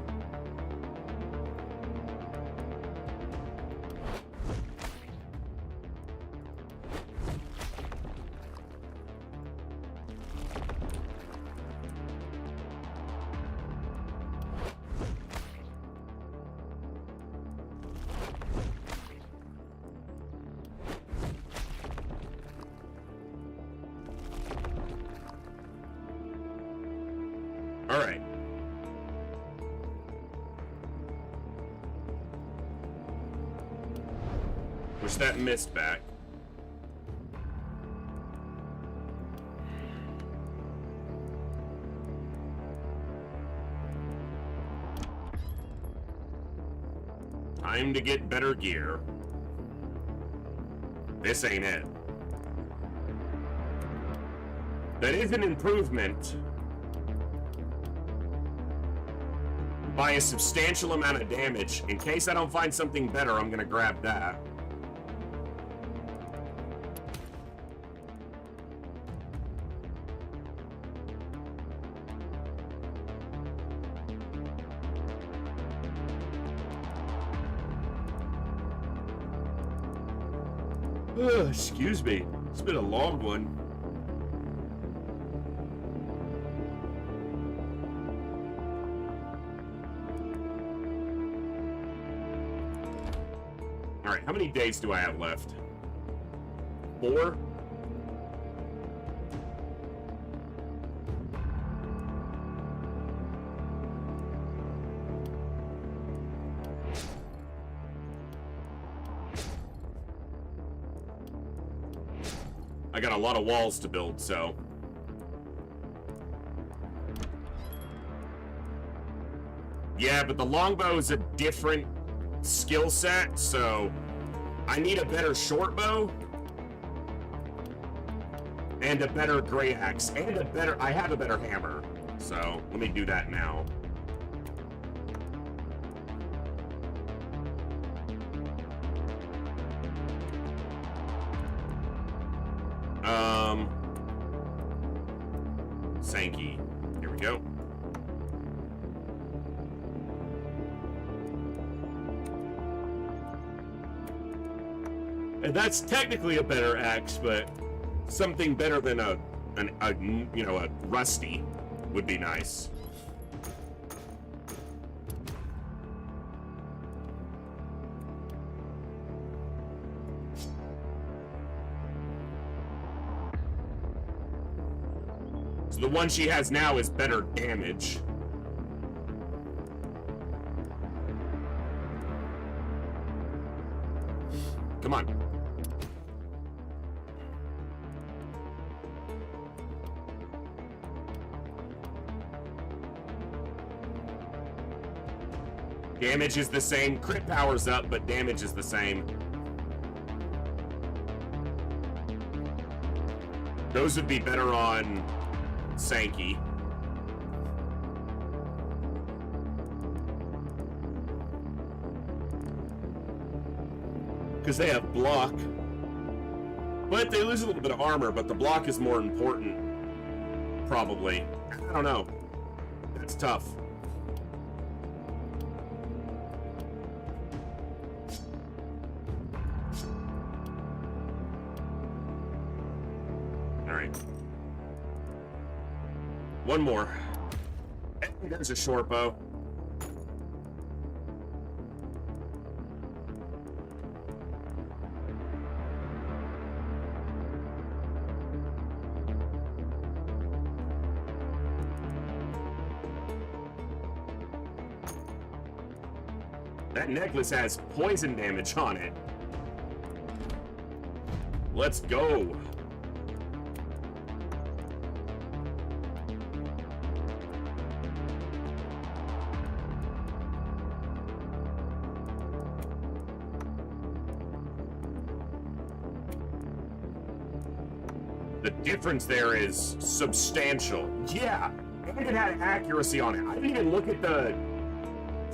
Alright. Push that mist back. Time to get better gear. This ain't it. That is an improvement. By a substantial amount of damage. In case I don't find something better, I'm gonna grab that. Excuse me. It's been a long one. Alright, how many days do I have left? 4? I got a lot of walls to build, so... Yeah, but the longbow is a different skill set, so I need a better short bow and a better gray axe and I have a better hammer, so let me do that now. Sankey, here we go. And that's technically a better axe, but something better than a a rusty would be nice. So the one she has now is better damage. Come on. Damage is the same. Crit power's up, but damage is the same. Those would be better on Sankey. Because they have block. But they lose a little bit of armor, but the block is more important. Probably. I don't know. That's tough. One more. There's a short bow. That necklace has poison damage on it. Let's go. The difference there is substantial. Yeah, and it had accuracy on it. I didn't even look at the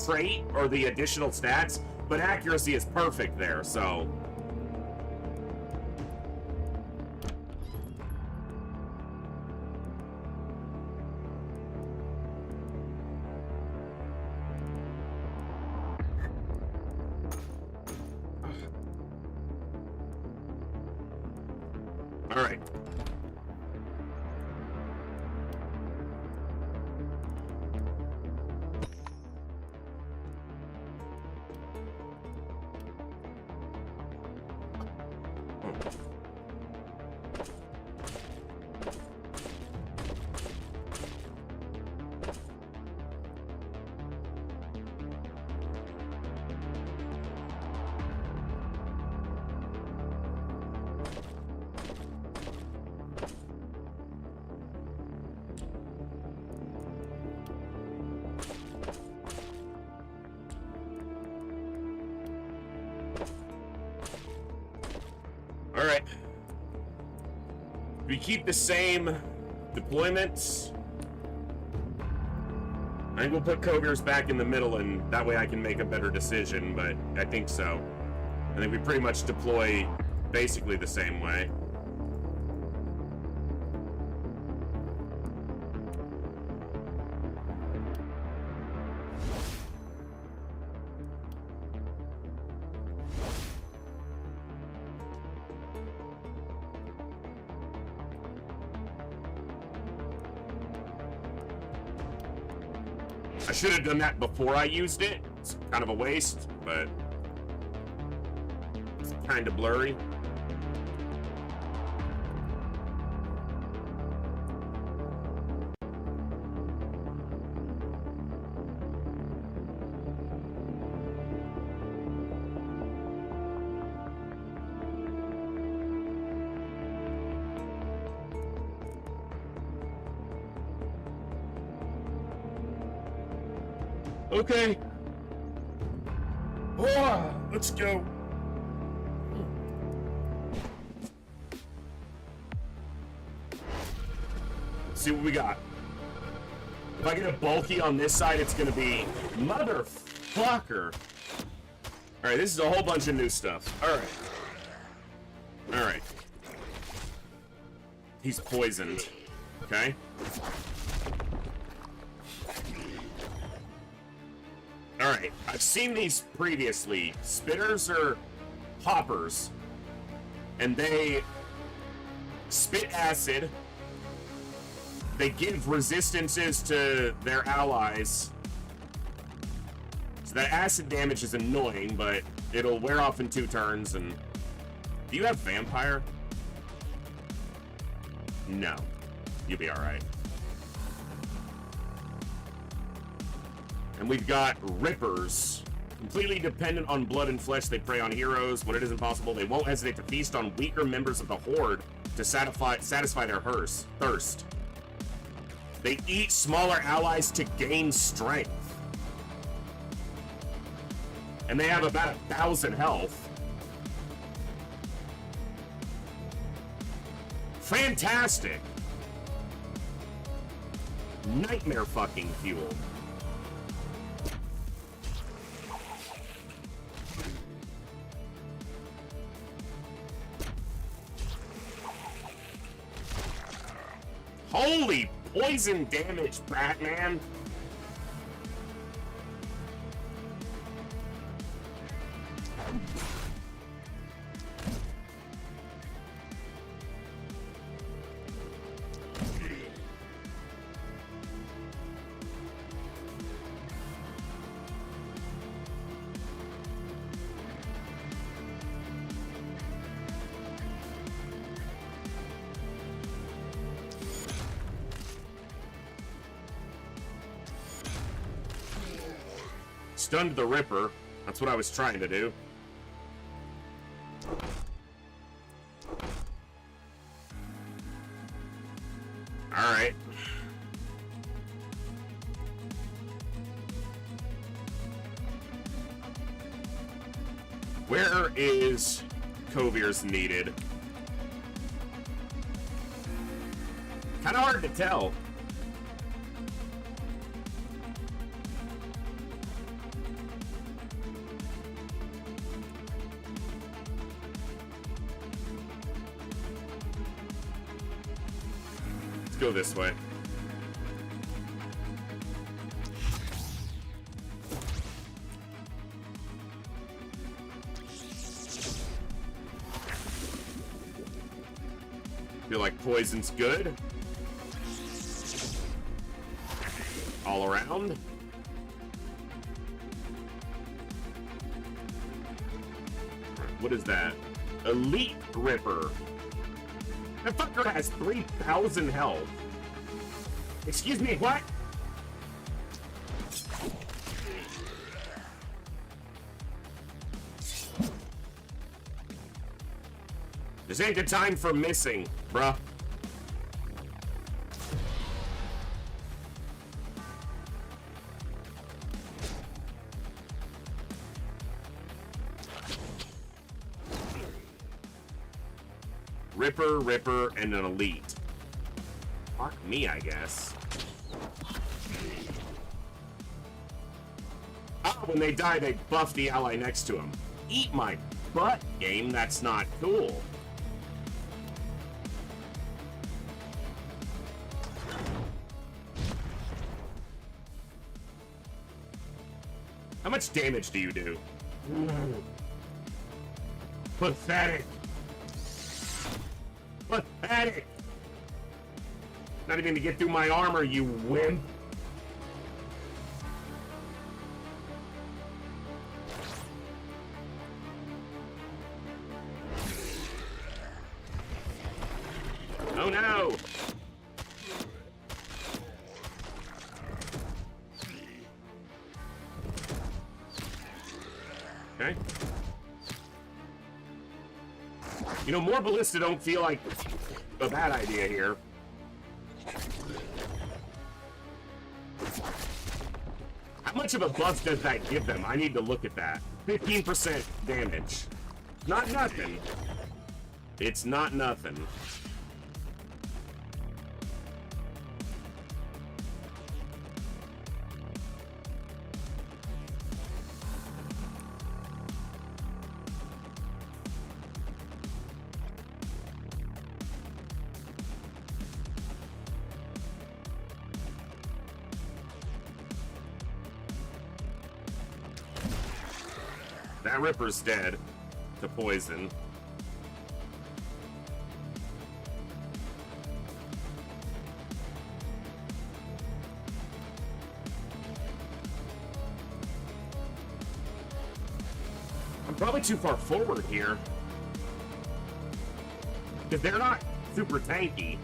trait or the additional stats, but accuracy is perfect there, so. All right. All right. We keep the same deployments. I think we'll put Coger's back in the middle, and that way I can make a better decision, but I think so. I think we pretty much deploy basically the same way. I should have done that before I used it. It's kind of a waste, but it's kind of blurry. Okay. Oh, let's go. Let's see what we got. If I get a bulky on this side, it's gonna be motherfucker. All right, this is a whole bunch of new stuff. All right. All right. He's poisoned. Okay. Alright, I've seen these previously. Spitters are hoppers, and they spit acid they give resistances to their allies. So that acid damage is annoying, but it'll wear off in 2 turns. And do you have vampire? No. You'll be alright. And we've got Rippers. Completely dependent on blood and flesh, they prey on heroes. When it isn't possible, they won't hesitate to feast on weaker members of the Horde to satisfy their thirst. They eat smaller allies to gain strength. And they have about 1,000 health. Fantastic! Nightmare fucking fuel. Holy poison damage, Batman! Stunned the Ripper. That's what I was trying to do. Alright. Where is Kovir's needed? Kinda hard to tell. Go this way. Feel like poison's good. All around. What is that? Elite Ripper. That fucker has 3,000 health. Excuse me, what? This ain't the time for missing, bruh. Ripper, and an elite. Fuck me, I guess. Ah, when they die, they buff the ally next to him. Eat my butt, game. That's not cool. How much damage do you do? Pathetic. Pathetic! Not even to get through my armor, you wimp! Oh no! Okay. You know, more ballista don't feel like a bad idea here. How much of a buff does that give them? I need to look at that. 15% damage. Not nothing. It's not nothing. That Ripper's dead to poison. too far forward here. Because they're not super tanky.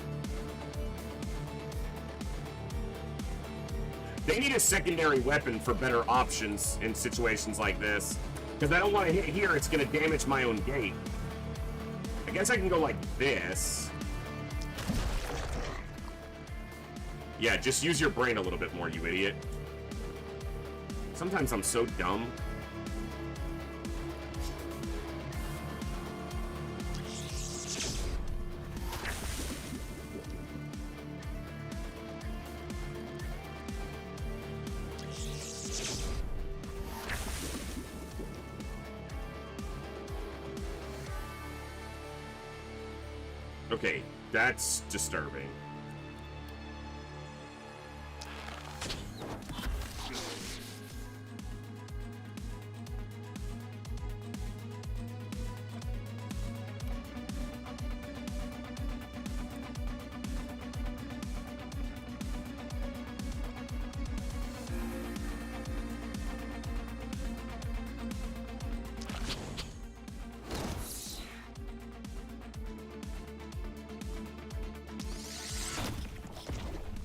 They need a secondary weapon for better options in situations like this. Because I don't want to hit here, it's going to damage my own gate. I guess I can go like this. Yeah, just use your brain a little bit more, you idiot. Sometimes I'm so dumb. Okay, that's disturbing.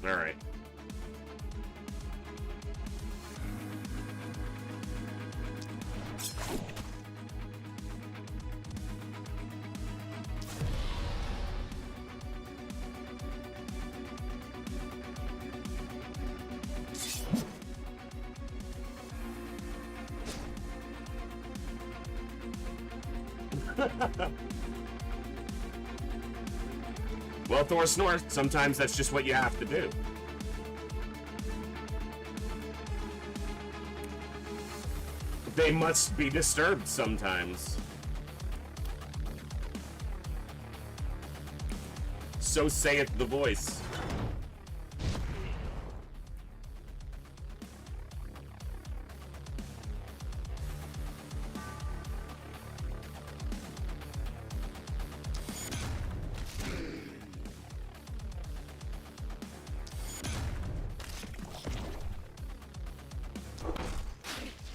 All right. Well, Thor snore, sometimes that's just what you have to do. They must be disturbed sometimes. So saith the voice.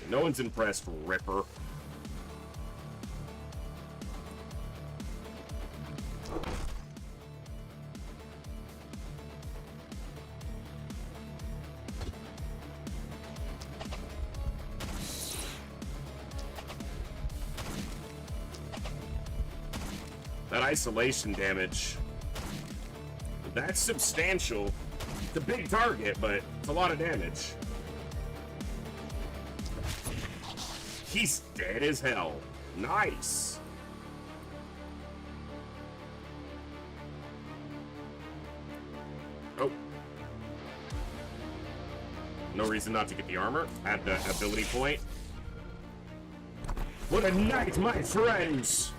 No one's impressed, Ripper. That isolation damage, that's substantial. It's a big target, but it's a lot of damage. He's dead as hell. Nice. Oh. No reason not to get the armor at the ability point. What a night, my friends!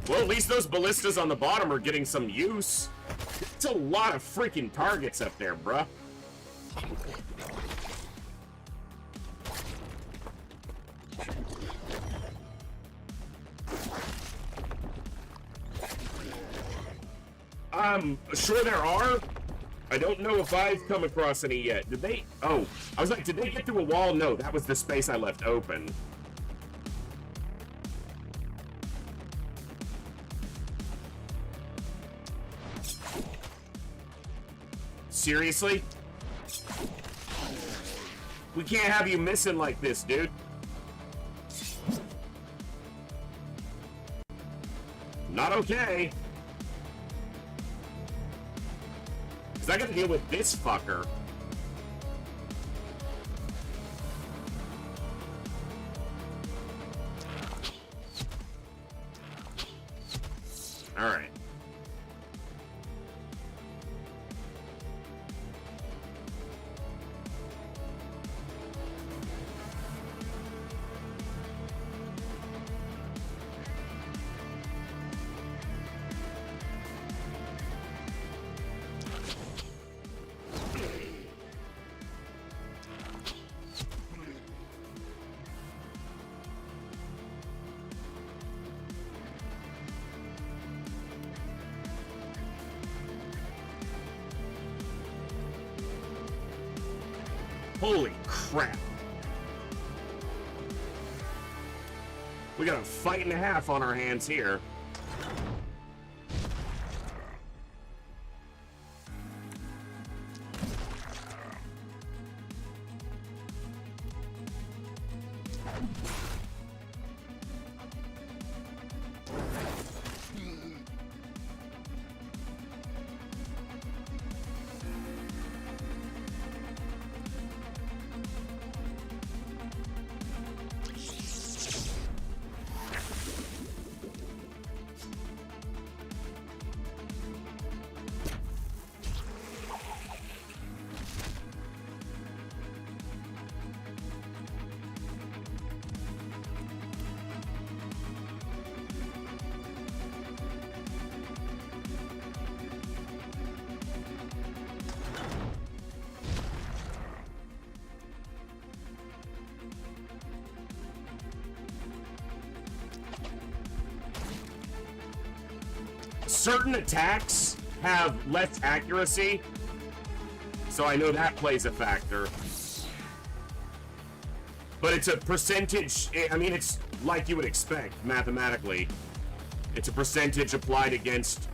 Well, at least those ballistas on the bottom are getting some use. It's a lot of freaking targets up there, bruh. Sure there are. I don't know if I've come across any yet. Did they? Oh, I was like, did they get through a wall? No, that was the space I left open. Seriously? We can't have you missing like this, dude. Not okay. Because I gotta deal with this fucker. Alright. Holy crap. We got a fight and a half on our hands here. Certain attacks have less accuracy, so I know that plays a factor. But it's a percentage, I mean, it's like you would expect mathematically. It's a percentage applied against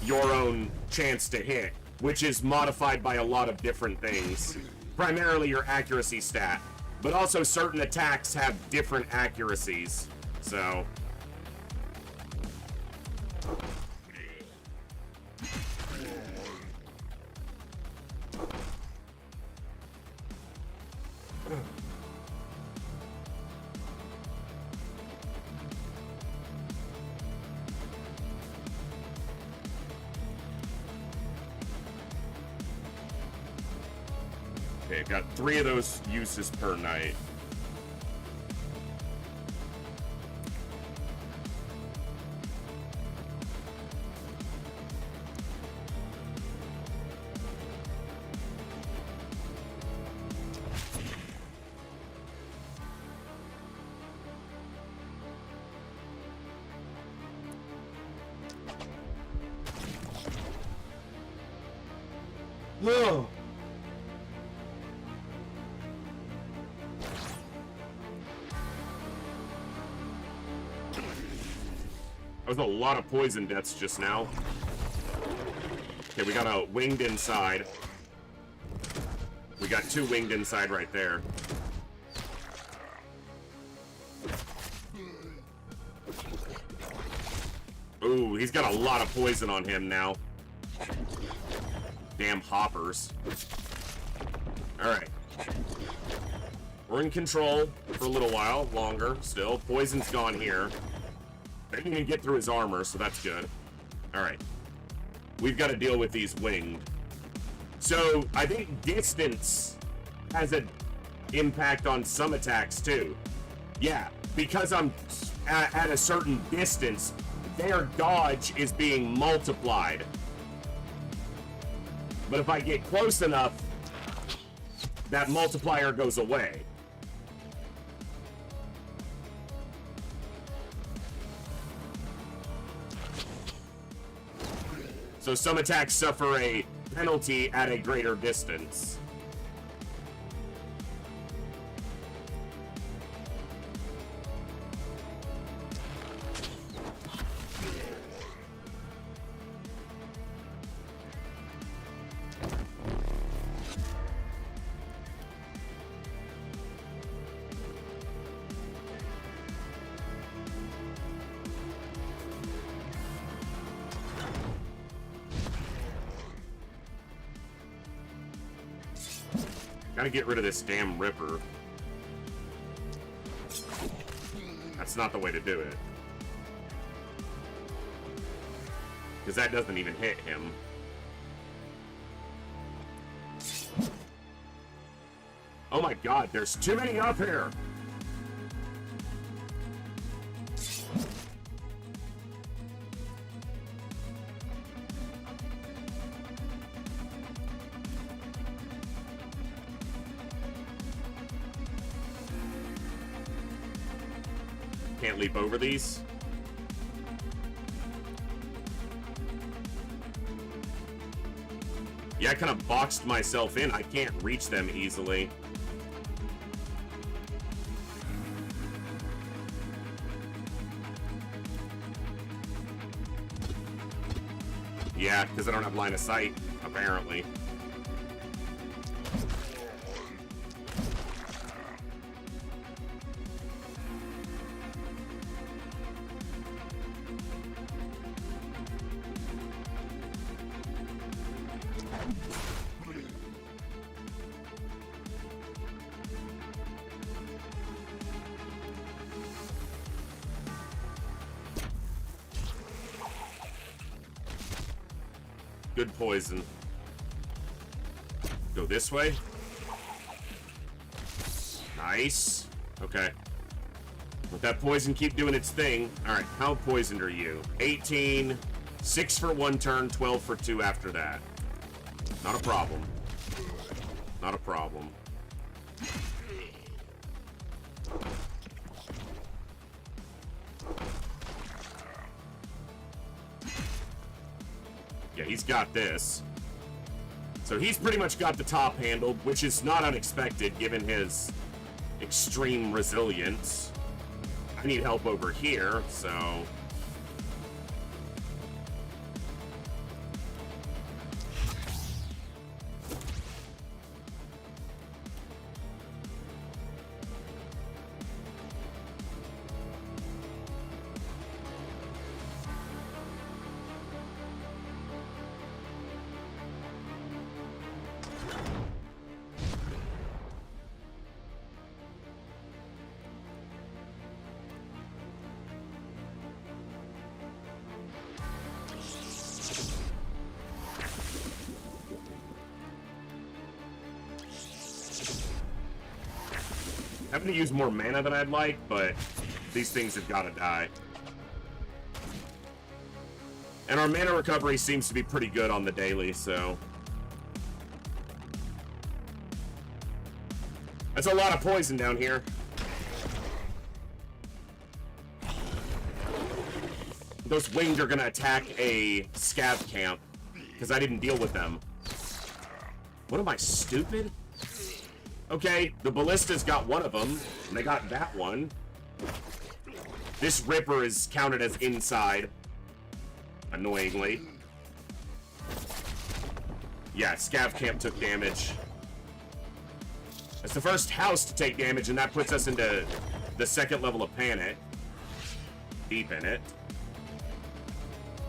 your own chance to hit, which is modified by a lot of different things. Primarily your accuracy stat, but also certain attacks have different accuracies, so... Okay, got 3 of those uses per night. Whoa! That was a lot of poison deaths just now. Okay, we got a winged inside. We got 2 winged inside right there. Ooh, he's got a lot of poison on him now. Damn hoppers. Alright. We're in control for a little while longer still. Poison's gone here. Didn't even get through his armor, so that's good. Alright. We've got to deal with these winged. So, I think distance has an impact on some attacks, too. Yeah, because I'm at a certain distance, their dodge is being multiplied. But if I get close enough, that multiplier goes away. So some attacks suffer a penalty at a greater distance. Gotta get rid of this damn Ripper. That's not the way to do it. Because that doesn't even hit him. Oh my god, there's too many up here! Can't leap over these. Yeah, I kind of boxed myself in. I can't reach them easily. Yeah, because I don't have line of sight, apparently. Good poison. Go this way. Nice. Okay. Let that poison keep doing its thing. Alright, how poisoned are you? 18. 6 for 1 turn, 12 for 2 after that. Not a problem. Not a problem. Yeah, he's got this. So he's pretty much got the top handled, which is not unexpected given his extreme resilience. I need help over here, so... having to use more mana than I'd like, but these things have got to die. And our mana recovery seems to be pretty good on the daily, so... That's a lot of poison down here. Those winged are gonna attack a scav camp, because I didn't deal with them. What am I, stupid? Okay, the ballista's got one of them, and they got that one. This Ripper is counted as inside, annoyingly. Yeah, Scav Camp took damage. It's the first house to take damage, and that puts us into the second level of Panic. Deep in it.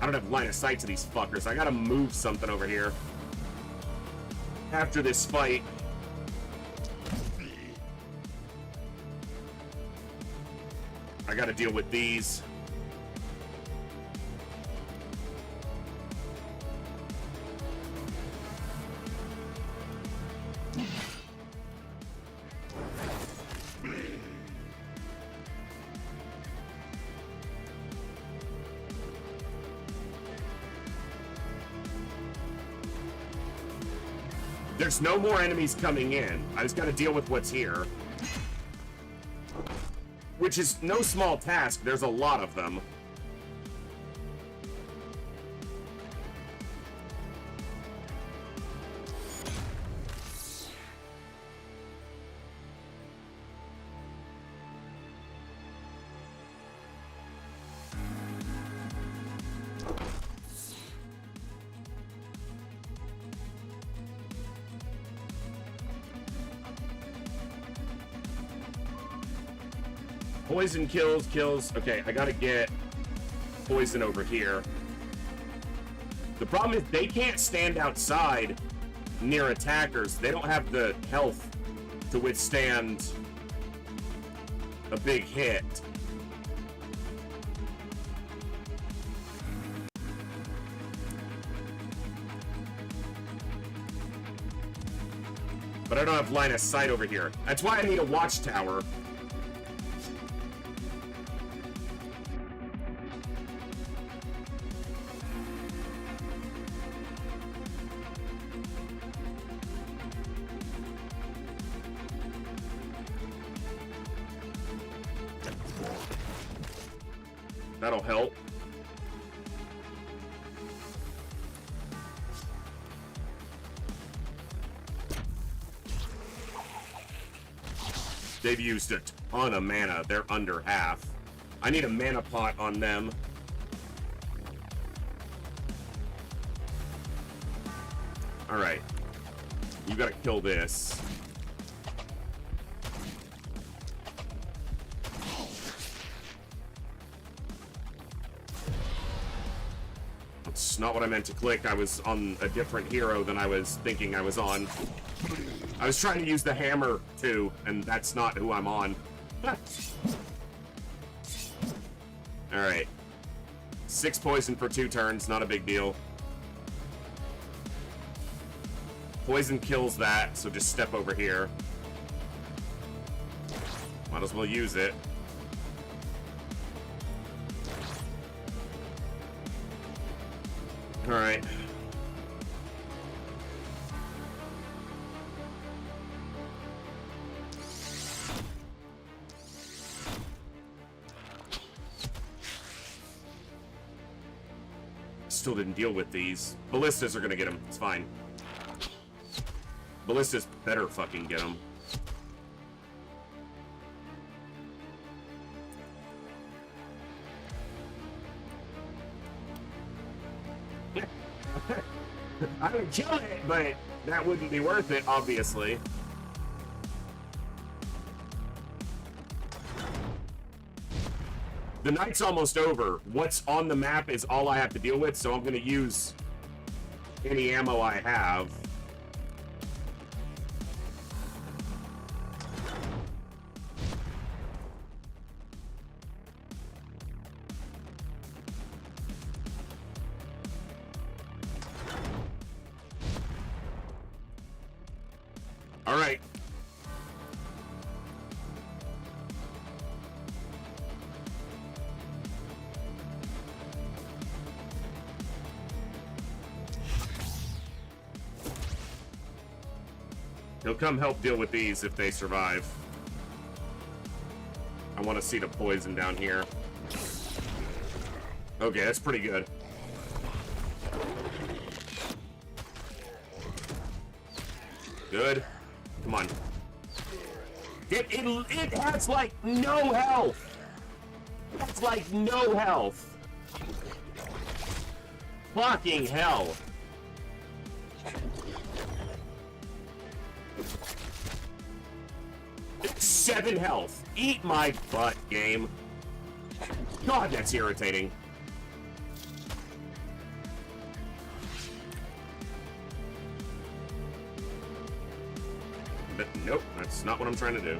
I don't have line of sight to these fuckers. I gotta move something over here. After this fight... I gotta deal with these. There's no more enemies coming in. I just gotta deal with what's here. Which is no small task, there's a lot of them. Poison kills. Okay, I gotta get poison over here. The problem is they can't stand outside near attackers. They don't have the health to withstand a big hit. But I don't have line of sight over here. That's why I need a watchtower. That'll help. They've used a ton of mana. They're under half. I need a mana pot on them. Alright. You gotta kill this. That's not what I meant to click. I was on a different hero than I was thinking I was on. I was trying to use the hammer, too, and that's not who I'm on. Alright. 6 poison for 2 turns, not a big deal. Poison kills that, so just step over here. Might as well use it. Alright. Still didn't deal with these. Ballistas are gonna get him. It's fine. Ballistas better fucking get him. I would kill it, but that wouldn't be worth it, obviously. The night's almost over. What's on the map is all I have to deal with, so I'm going to use any ammo I have. All right. He'll come help deal with these if they survive. I want to see the poison down here. Okay, that's pretty good. Good. Come on. It has like no health. That's like no health. Fucking hell. It's 7 health. Eat my butt, game. God, that's irritating. But nope, that's not what I'm trying to do.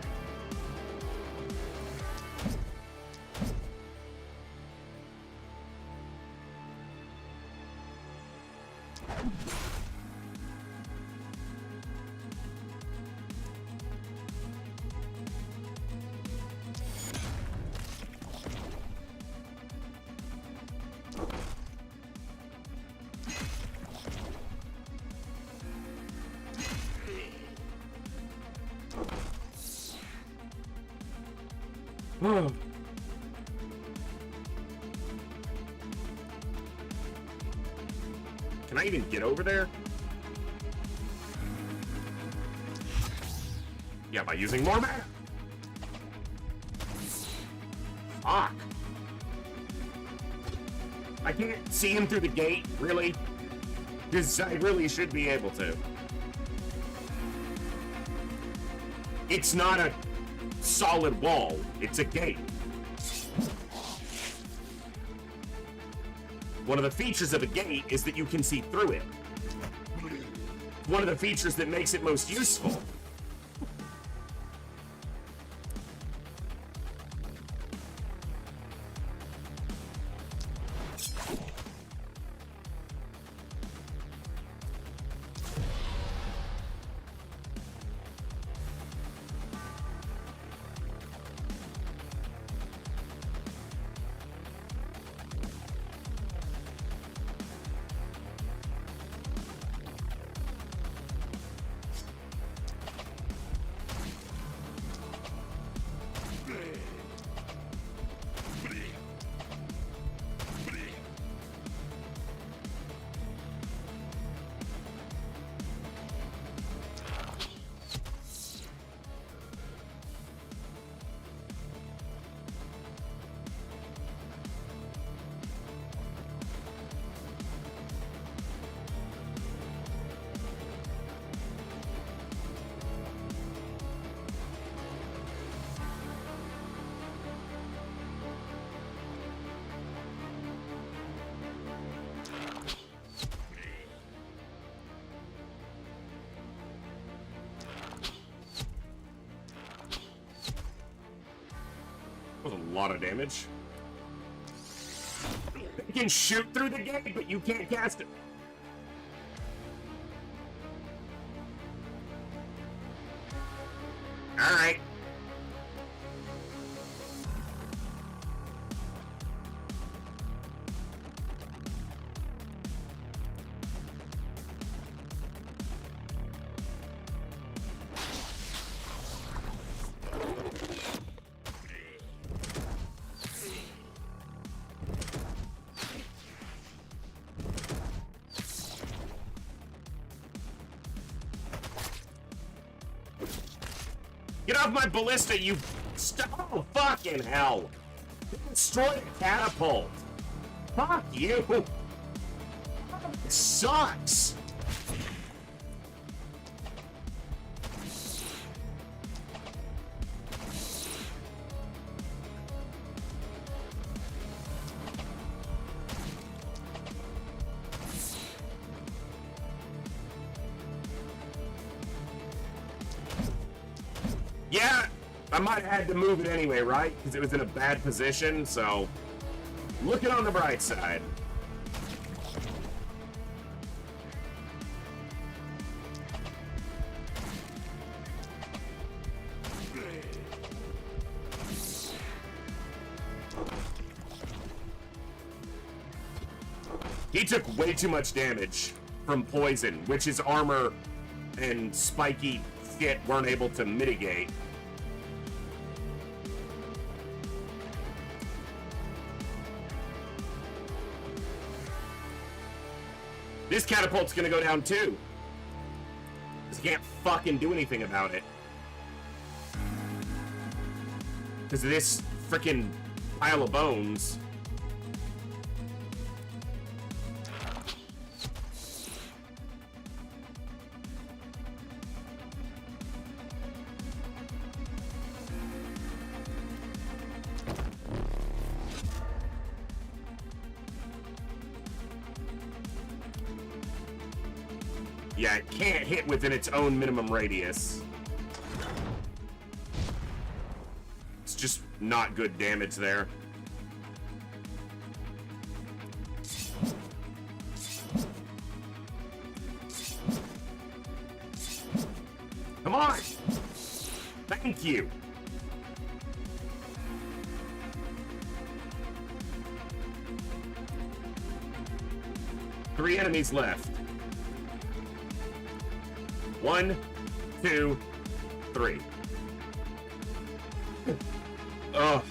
Can I even get over there? Yeah, by using more mana. Fuck. I can't see him through the gate, really? Because I really should be able to. It's not a solid wall. It's a gate. One of the features of a gate is that you can see through it. One of the features that makes it most useful. lot of damage. You can shoot through the gate, but you can't cast it. Alright. Get off my ballista, you... Oh, fucking hell. Destroy the catapult. Fuck you. It sucks. Yeah, I might have had to move it anyway, right? Because it was in a bad position, so... Look it on the bright side. He took way too much damage from poison, which his armor and spiky shit weren't able to mitigate. This catapult's gonna go down too. Because he can't fucking do anything about it. Because of this freaking pile of bones. Yeah, it can't hit within its own minimum radius. It's just not good damage there. Come on! Thank you! Three enemies left. 1, 2, 3. Ugh.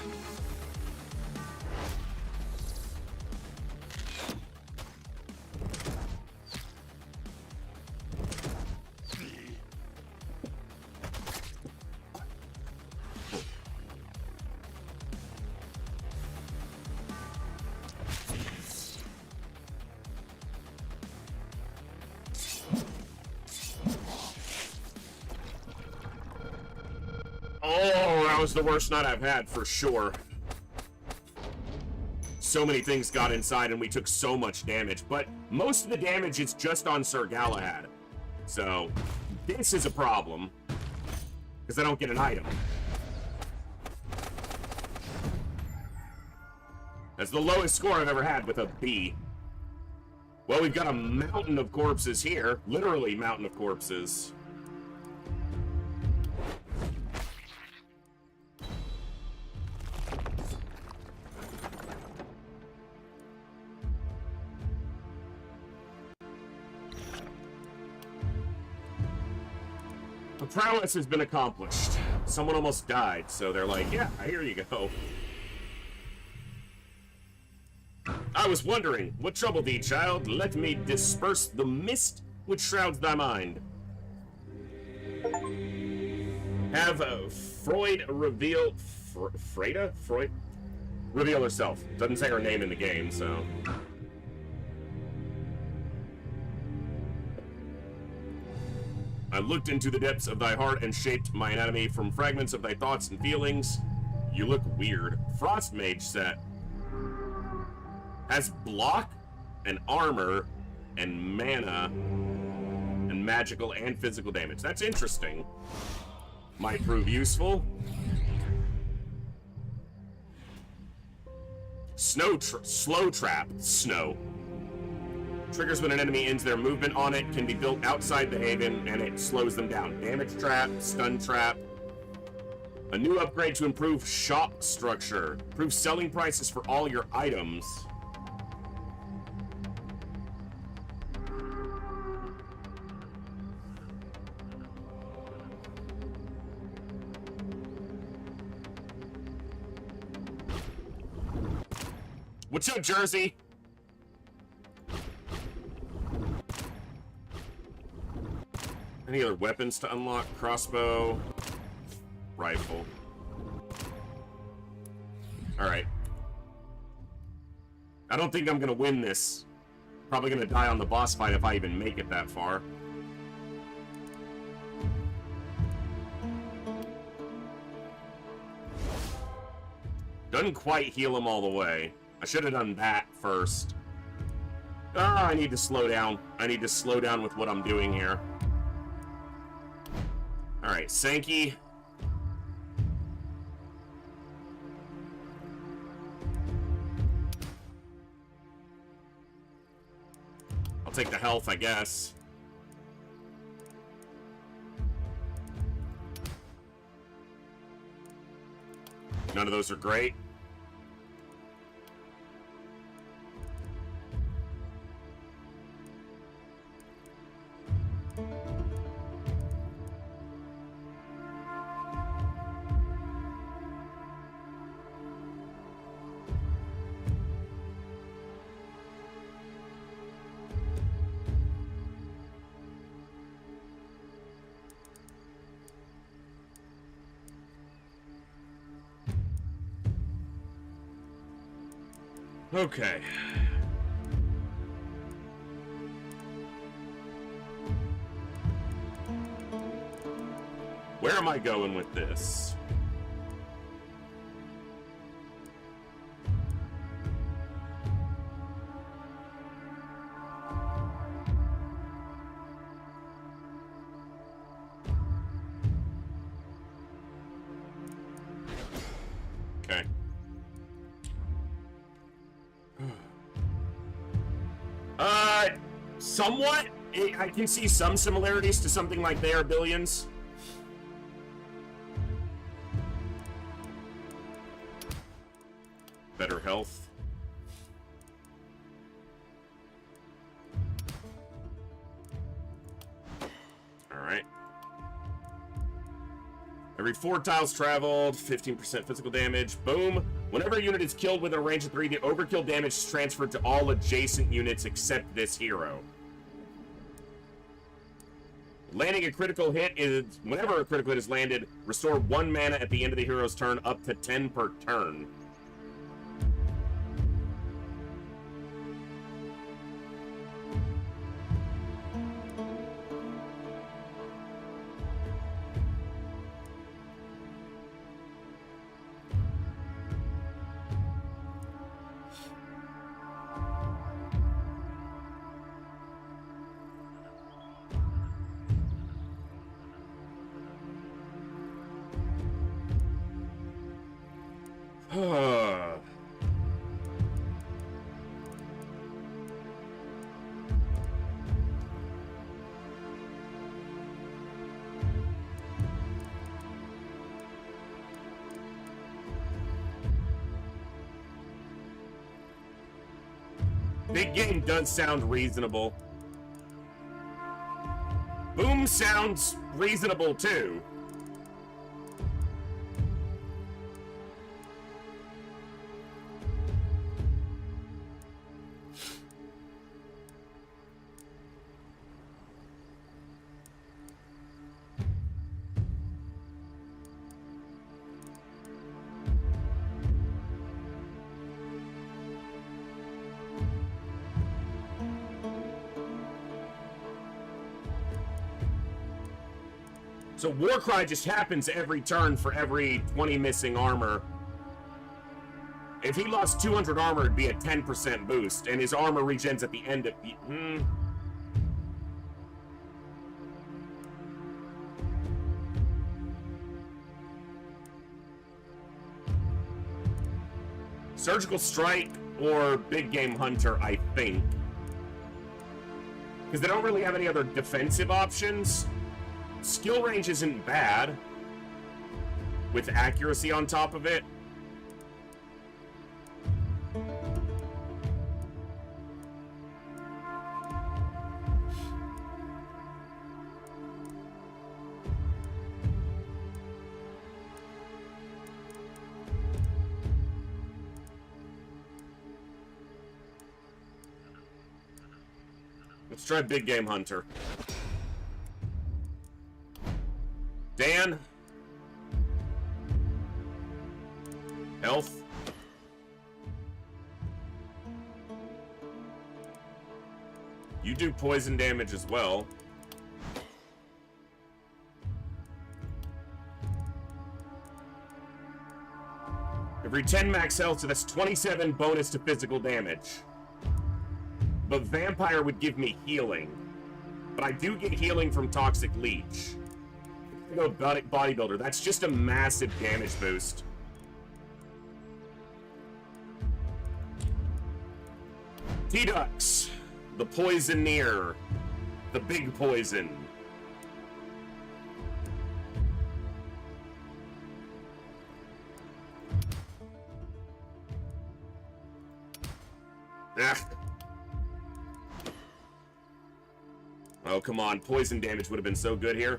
Oh, that was the worst night I've had, for sure. So many things got inside and we took so much damage, but most of the damage is just on Sir Galahad. So, this is a problem. Because I don't get an item. That's the lowest score I've ever had with a B. Well, we've got a mountain of corpses here. Literally mountain of corpses. The prowess has been accomplished. Someone almost died, so they're like, yeah, here you go. I was wondering, what troubled thee, child? Let me disperse the mist which shrouds thy mind. Have Freud reveal... Freda? Freud? Reveal herself. Doesn't say her name in the game, so... I looked into the depths of thy heart and shaped my anatomy from fragments of thy thoughts and feelings. You look weird. Frost Mage set. Has block and armor and mana and magical and physical damage. That's interesting. Might prove useful. Slow trap. Snow. Triggers when an enemy ends their movement on it, can be built outside the haven, and it slows them down. Damage trap, stun trap. A new upgrade to improve shop structure. Improve selling prices for all your items. What's up, Jersey? Any other weapons to unlock? Crossbow, rifle. Alright. I don't think I'm gonna win this. Probably gonna die on the boss fight if I even make it that far. Doesn't quite heal him all the way. I should have done that first. Ah, I need to slow down. I need to slow down with what I'm doing here. Alright, Sankey. I'll take the health, I guess. None of those are great. Okay. Where am I going with this? Okay. Somewhat. I can see some similarities to something like They Are Billions. Better health. Alright. Every 4 tiles traveled, 15% physical damage. Boom. Whenever a unit is killed within a range of 3, the overkill damage is transferred to all adjacent units except this hero. Landing a critical hit is, whenever a critical hit is landed, restore 1 mana at the end of the hero's turn, up to 10 per turn. Big game does sound reasonable. Boom sounds reasonable too. So Warcry just happens every turn for every 20 missing armor. If he lost 200 armor, it'd be a 10% boost, and his armor regens at the end of... Surgical Strike or Big Game Hunter, I think. Because they don't really have any other defensive options. Skill range isn't bad. With accuracy on top of it. Let's try Big Game Hunter. Dan? Health? You do poison damage as well. Every 10 max health, so that's 27 bonus to physical damage. But Vampire would give me healing. But I do get healing from Toxic Leech. Go Bodybuilder, that's just a massive damage boost. T-Dux, the Poisoneer, the big poison. Ah. Oh, come on. Poison damage would have been so good here.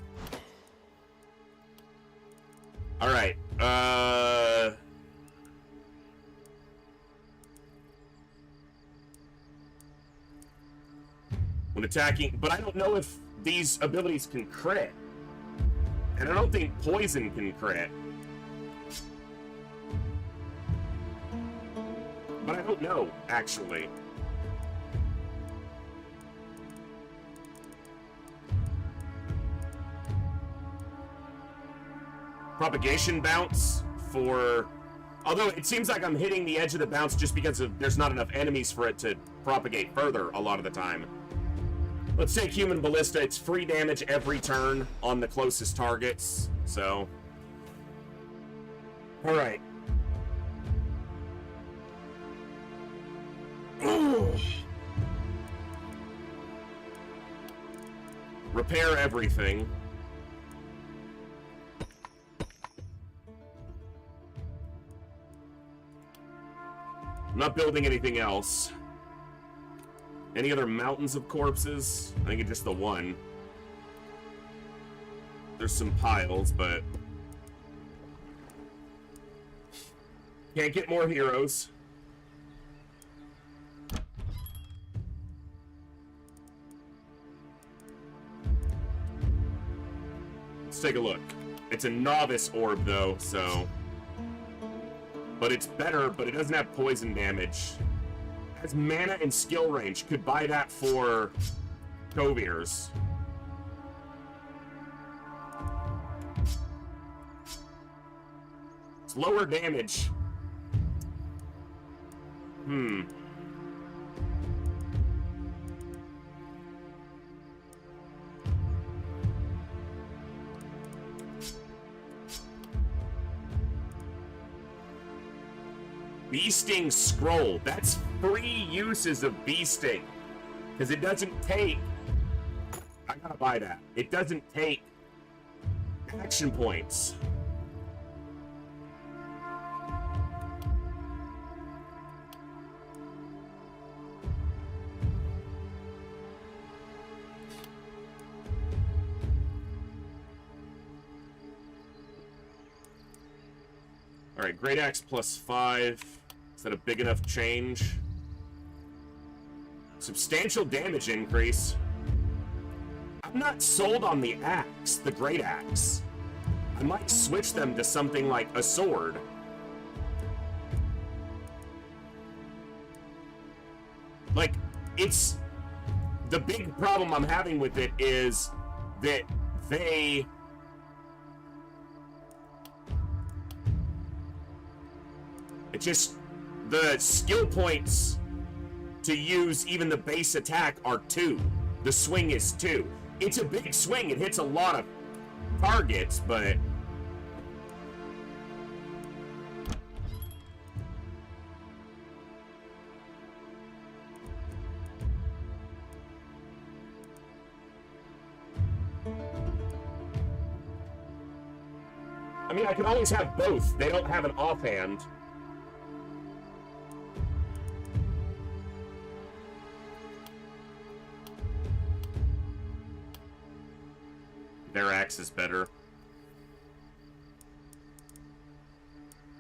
Alright. When attacking... But I don't know if these abilities can crit. And I don't think poison can crit. But I don't know, actually. Propagation bounce for... Although it seems like I'm hitting the edge of the bounce just because there's not enough enemies for it to propagate further a lot of the time. Let's take Human Ballista. It's free damage every turn on the closest targets, so... Alright. Repair everything. I'm not building anything else. Any other mountains of corpses? I think it's just the one. There's some piles, but... Can't get more heroes. Let's take a look. It's a novice orb, though, so... But it's better, but it doesn't have poison damage. It has mana and skill range. Could buy that for Coviers. It's lower damage. Beasting Scroll. That's free uses of Beasting. Because it doesn't take... I gotta buy that. It doesn't take action points. Alright, Great Axe plus 5. Is that a big enough change? Substantial damage increase. I'm not sold on the axe, the Great Axe. I might switch them to something like a sword. Like, it's... The big problem I'm having with it is that they... It just... The skill points to use even the base attack are 2. The swing is 2. It's a big swing. It hits a lot of targets, but... I mean, I can always have both. They don't have an offhand. Their axe is better.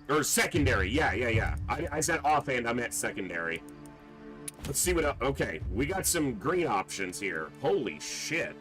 Or secondary, yeah. I said offhand, I meant secondary. Let's see what... Okay, we got some green options here. Holy shit.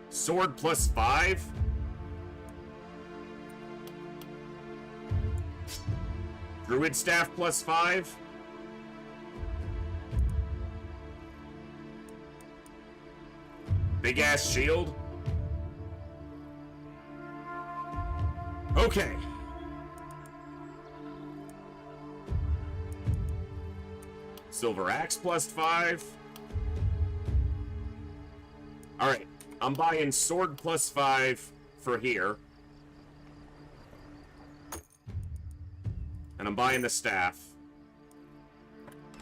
Sword plus 5? Druid staff plus 5? Big ass shield? Okay. Silver axe plus 5? Alright. I'm buying sword plus 5 for here. And I'm buying the staff.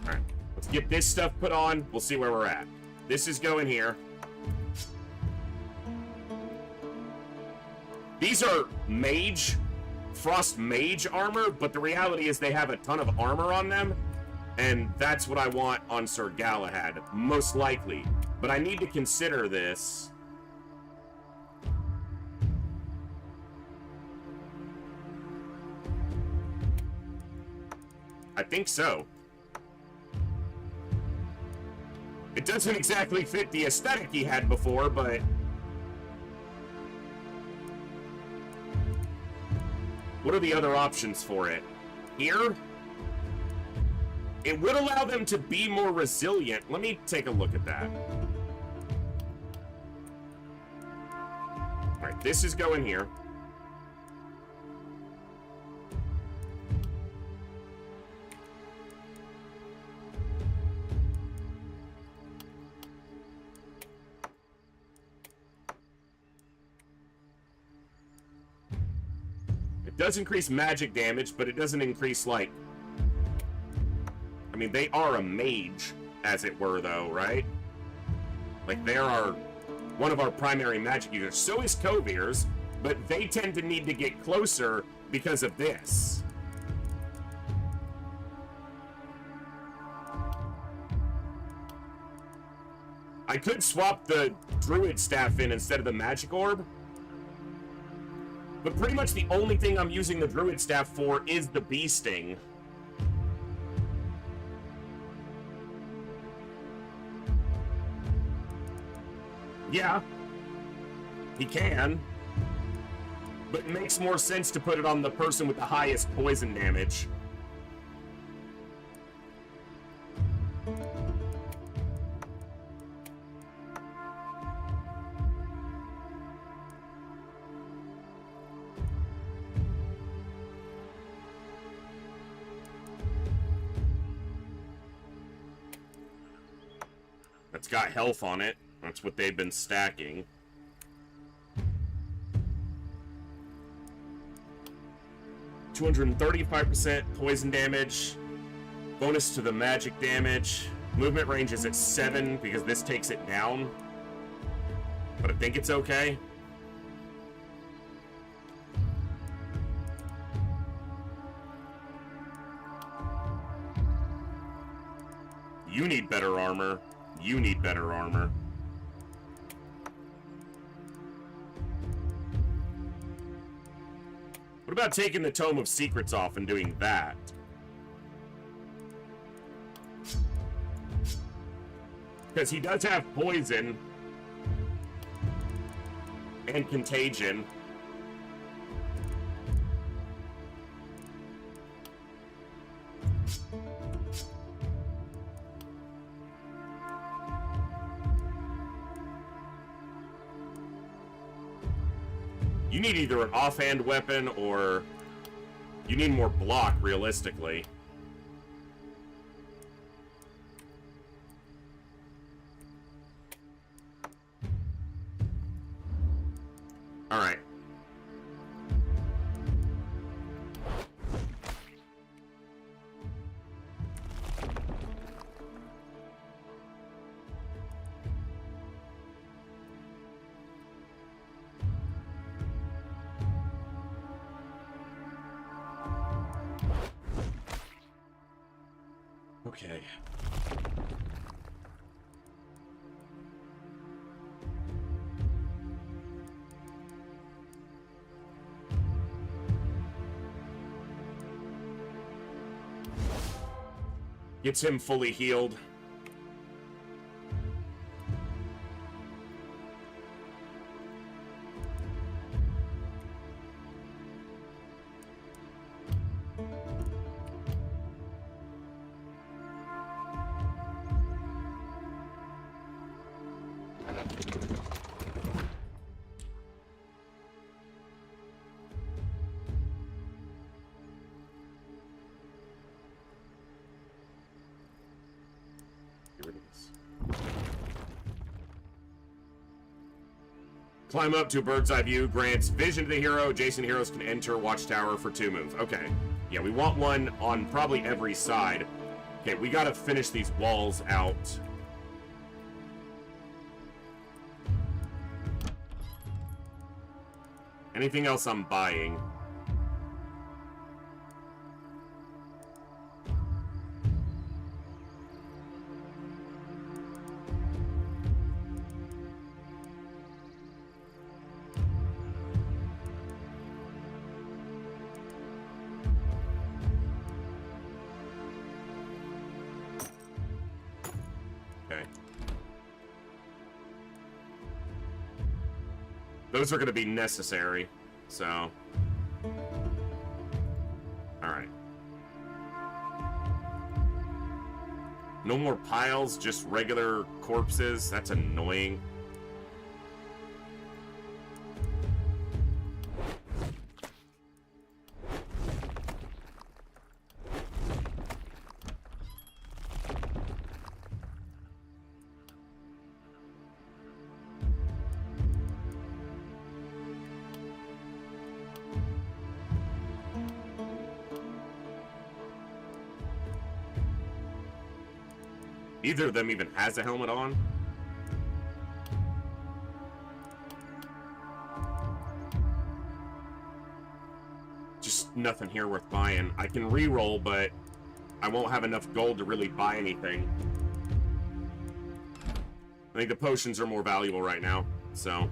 Alright, let's get this stuff put on. We'll see where we're at. This is going here. These are mage, frost mage armor, but the reality is they have a ton of armor on them. And that's what I want on Sir Galahad, most likely. But I need to consider this. I think so. It doesn't exactly fit the aesthetic he had before, but... What are the other options for it? Here? It would allow them to be more resilient. Let me take a look at that. Alright, this is going here. It does increase magic damage, but it doesn't increase, like... I mean, they are a mage, as it were, though, right? Like, they are one of our primary magic users. So is Kovir's, but they tend to need to get closer because of this. I could swap the Druid Staff in instead of the Magic Orb. But pretty much the only thing I'm using the Druid Staff for is the Bee Sting. Yeah, he can, but it makes more sense to put it on the person with the highest poison damage. That's got health on it. That's what they've been stacking. (235% poison damage. Bonus to the magic damage. Movement range is at 7 because this takes it down. But I think it's okay. You need better armor. You need better armor. What about taking the Tome of Secrets off and doing that? Because he does have poison and contagion. You need either an offhand weapon or You need more block, realistically. Alright. Okay. Gets him fully healed. Climb up to a bird's eye view, grants vision to the hero. Adjacent heroes can enter watchtower for 2 moves. Okay. Yeah, we want one on probably every side. Okay, we gotta finish these walls out. Anything else I'm buying? Those are going to be necessary, so... Alright. No more piles, just regular corpses. That's annoying. Neither of them even has a helmet on. Just nothing here worth buying. I can re-roll, but I won't have enough gold to really buy anything. I think the potions are more valuable right now, so.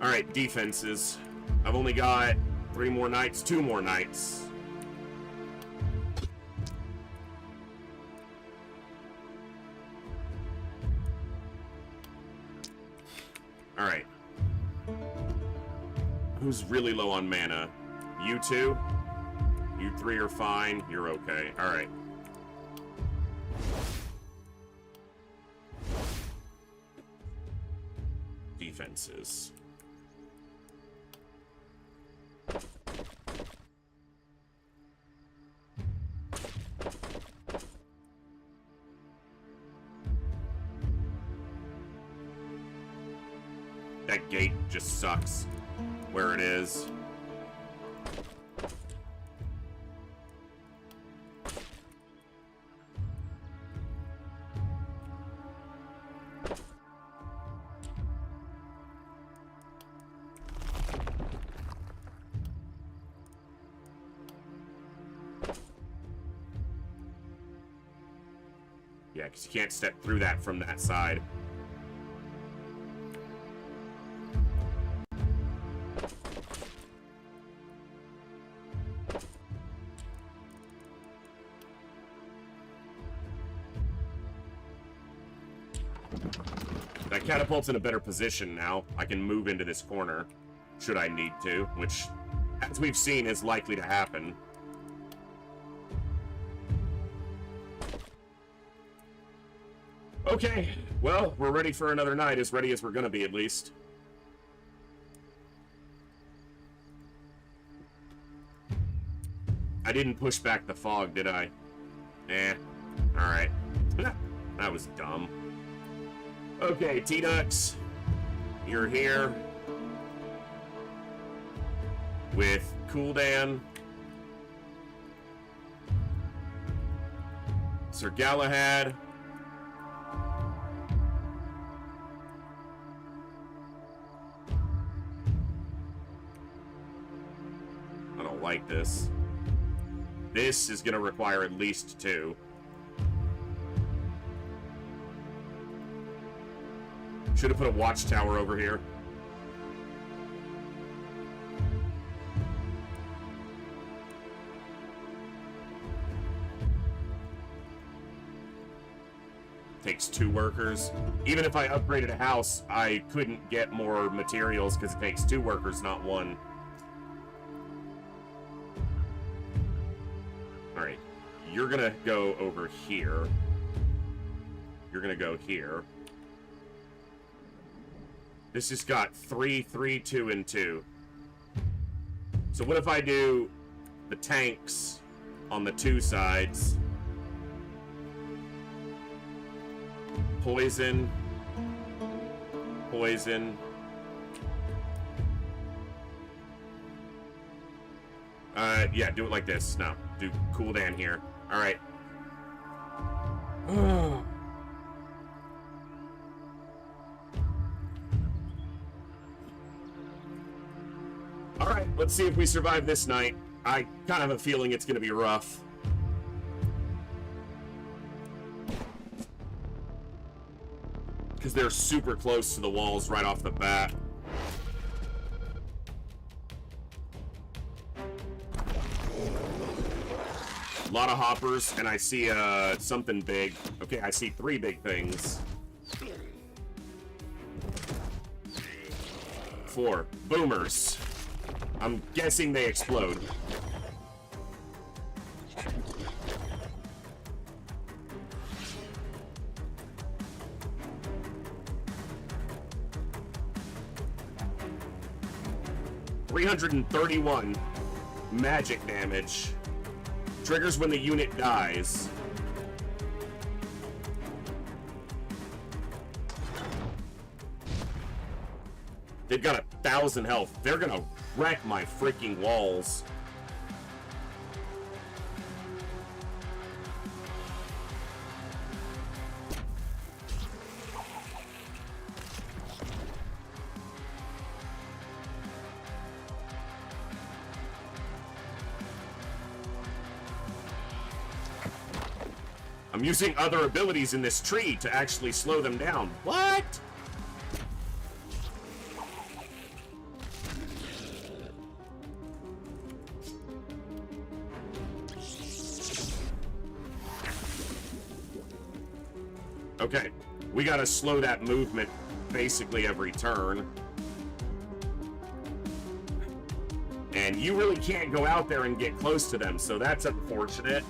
Alright, defenses. I've only got 3 more nights, 2 more nights. Alright. Who's really low on mana? You two? You 3 are fine. You're okay. Alright. Defenses. That gate just sucks where it is. Yeah, because you can't step through that from that side. That catapult's in a better position now. I can move into this corner, should I need to, which, as we've seen, is likely to happen. Okay, well, we're ready for another night, as ready as we're gonna be, at least. I didn't push back the fog, did I? Eh. Alright. That was dumb. Okay, T-Ducks. You're here. With Cooldan. Sir Galahad. I don't like this. This is going to require at least 2. Should have put a watchtower over here. Takes 2 workers. Even if I upgraded a house, I couldn't get more materials because it takes 2 workers, not 1. Alright. You're gonna go over here. You're gonna go here. This has got 3, 3, 2, and 2. So what if I do the tanks on the 2 sides? Poison. Poison. Yeah, do it like this. No, do Cooldan here. Alright. Alright, let's see if we survive this night. I kind of have a feeling it's going to be rough. Because they're super close to the walls right off the bat. A lot of hoppers, and I see something big. Okay, I see 3 big things. 4 boomers. I'm guessing they explode. $331 magic damage. Triggers when the unit dies. They've got 1,000 health. They're gonna wreck my freaking walls. I'm using other abilities in this tree to actually slow them down. What? Okay, we gotta slow that movement basically every turn. And you really can't go out there and get close to them, so that's unfortunate.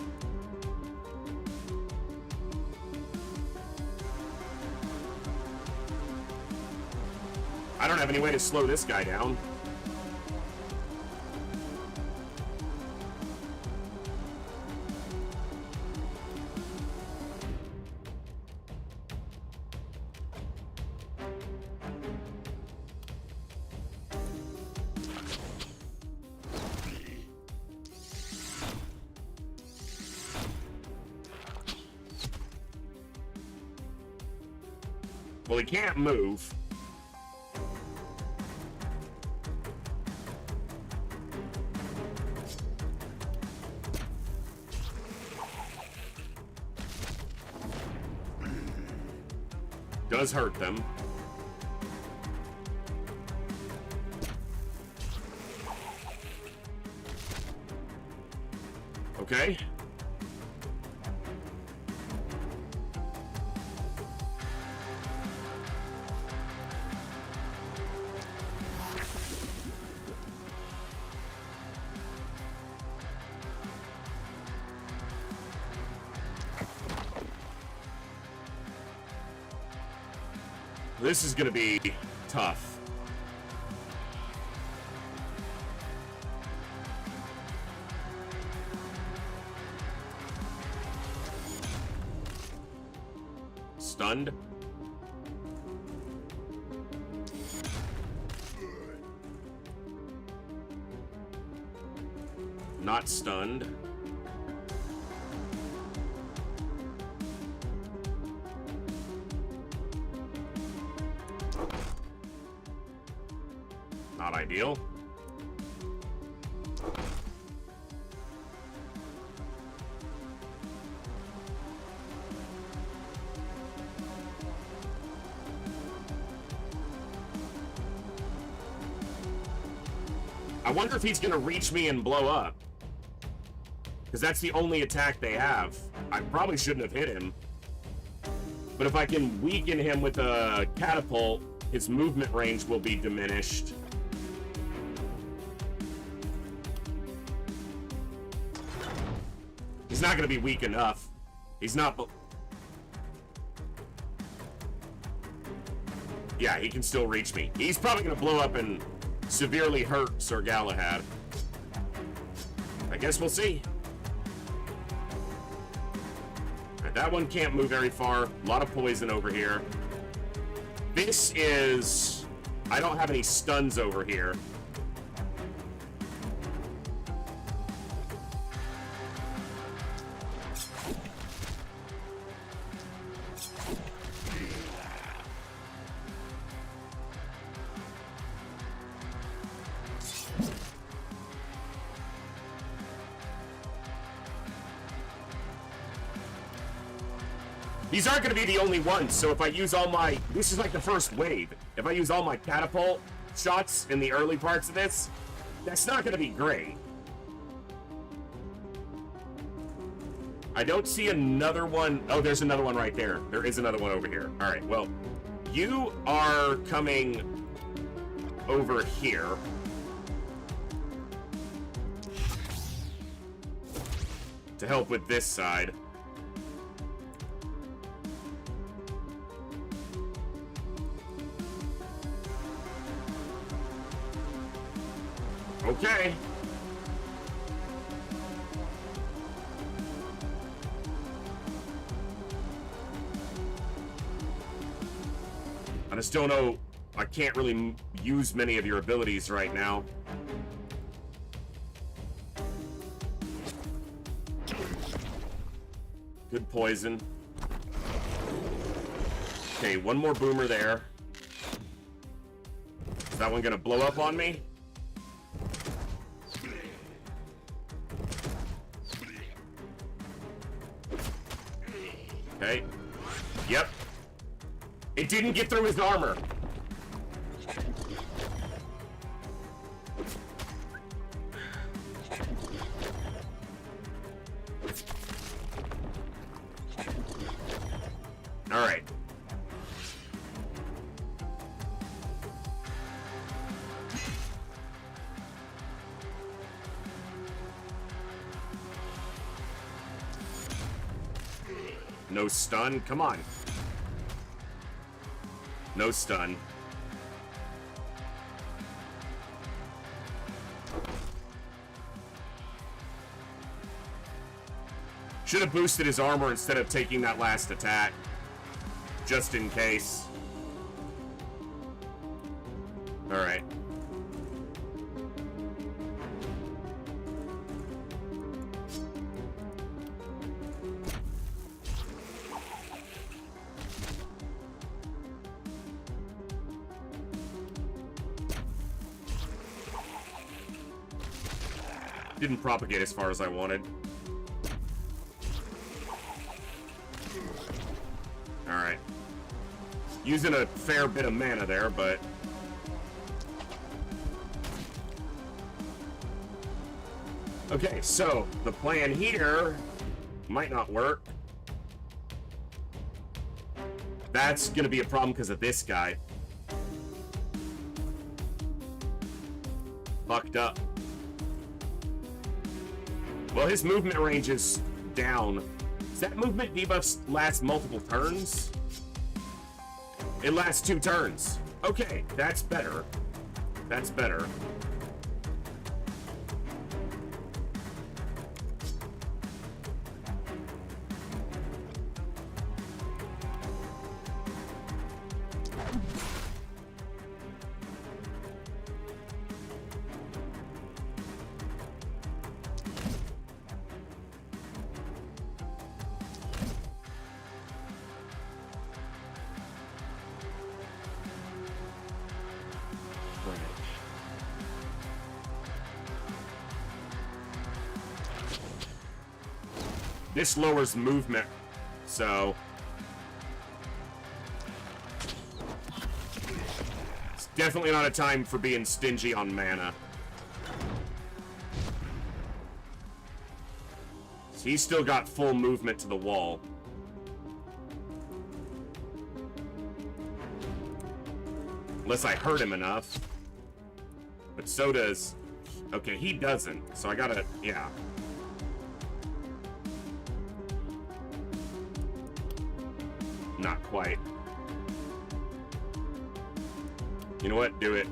I don't have any way to slow this guy down. Well, he can't move. Does hurt them. Okay. This is gonna be tough. stunned. Not stunned. Not ideal. I wonder if he's gonna reach me and blow up. Because that's the only attack they have. I probably shouldn't have hit him. But if I can weaken him with a catapult, his movement range will be diminished. He's not gonna be weak enough. He's not... Yeah, he can still reach me. He's probably gonna blow up and severely hurt Sir Galahad. I guess we'll see. Alright, that one can't move very far. A lot of poison over here. This is... I don't have any stuns over here. These aren't going to be the only ones, so if I use all my... This is like the first wave. If I use all my catapult shots in the early parts of this, that's not going to be great. I don't see another one... Oh, there's another one right there. There is another one over here. All right, well, you are coming over here. To help with this side. Okay. I just don't know. I can't really use many of your abilities right now. Good poison. Okay, one more boomer there. Is that one gonna blow up on me? Okay. Yep. It didn't get through his armor. All right. No stun? Come on. No stun. Should have boosted his armor instead of taking that last attack. Just in case. Alright. Didn't propagate as far as I wanted. Alright. Using a fair bit of mana there, but... Okay, so the plan here might not work. That's gonna be a problem because of this guy. Fucked up. Well, his movement range is down. Does that movement debuff last multiple turns? It lasts 2 turns. Okay, that's better. That's better. This lowers movement, so it's definitely not a time for being stingy on mana. So he's still got full movement to the wall. Unless I hurt him enough. But so does... Okay, he doesn't, so I gotta... Yeah. Not quite. You know what? Do it.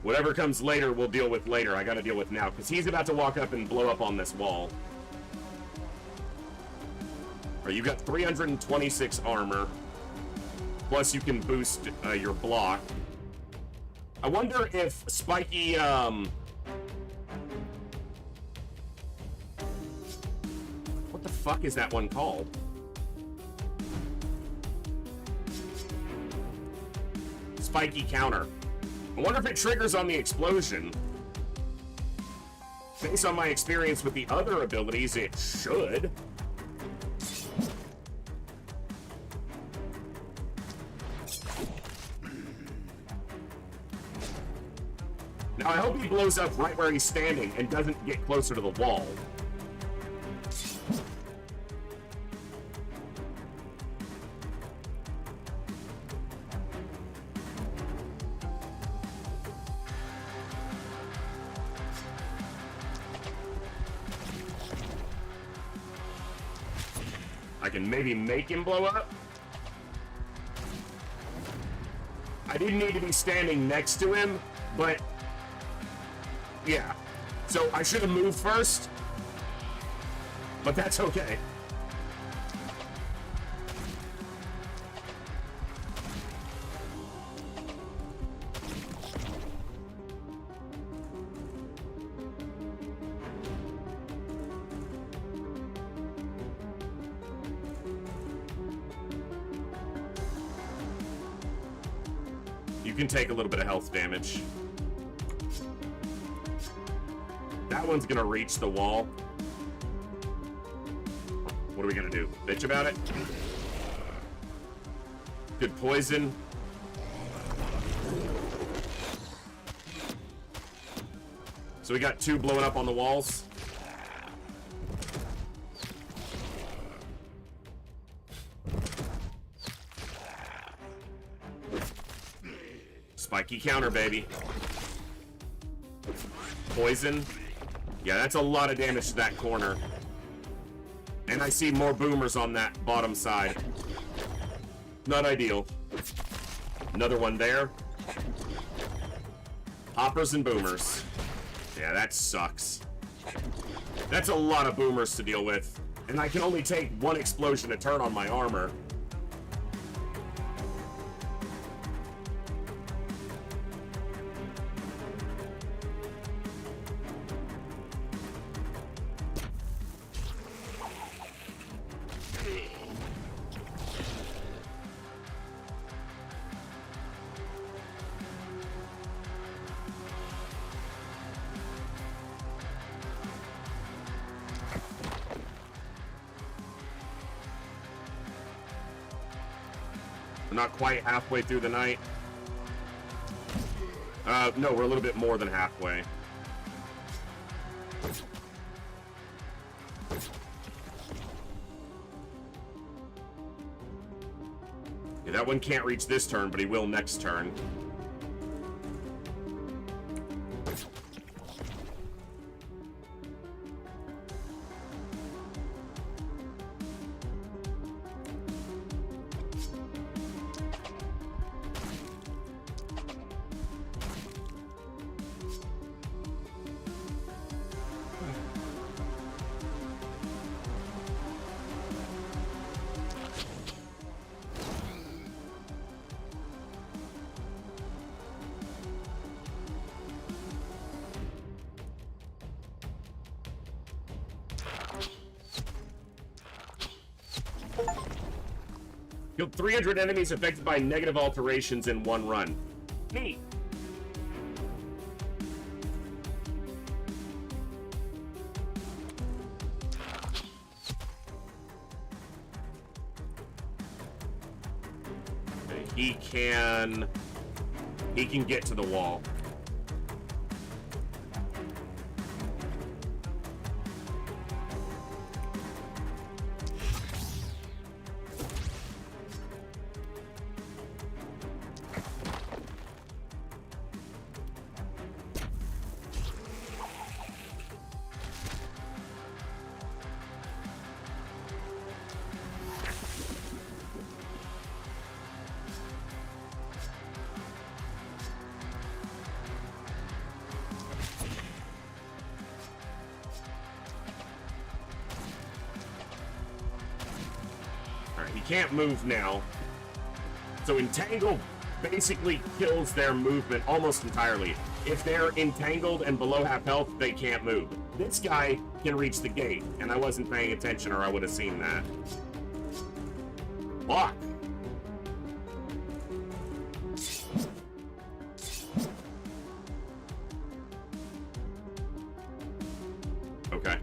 Whatever comes later, we'll deal with later. I gotta deal with now, because he's about to walk up and blow up on this wall. Alright, you got 326 armor. Plus, you can boost your block. I wonder if Spiky, what the fuck is that one called? Spiky counter. I wonder if it triggers on the explosion. Based on my experience with the other abilities, it should. Now, I hope he blows up right where he's standing and doesn't get closer to the wall. I can maybe make him blow up. I didn't need to be standing next to him, but yeah. So I should have moved first, but that's okay. You can take a little bit of health damage. That one's gonna reach the wall. What are we gonna do? Bitch about it? Good poison. So we got two blowing up on the walls. Spiky counter, baby. Poison. Yeah, that's a lot of damage to that corner. And I see more boomers on that bottom side. Not ideal. Another one there. Hoppers and boomers. Yeah, that sucks. That's a lot of boomers to deal with. And I can only take one explosion a turn on my armor. We're not quite halfway through the night. No, we're a little bit more than halfway. Yeah, that one can't reach this turn, but he will next turn. Killed 300 enemies affected by negative alterations in one run. Neat. he can get to the wall. Can't move now. So entangle basically kills their movement almost entirely. If they're entangled and below half health, they can't move. This guy can reach the gate, and I wasn't paying attention or I would have seen that. Fuck. Okay.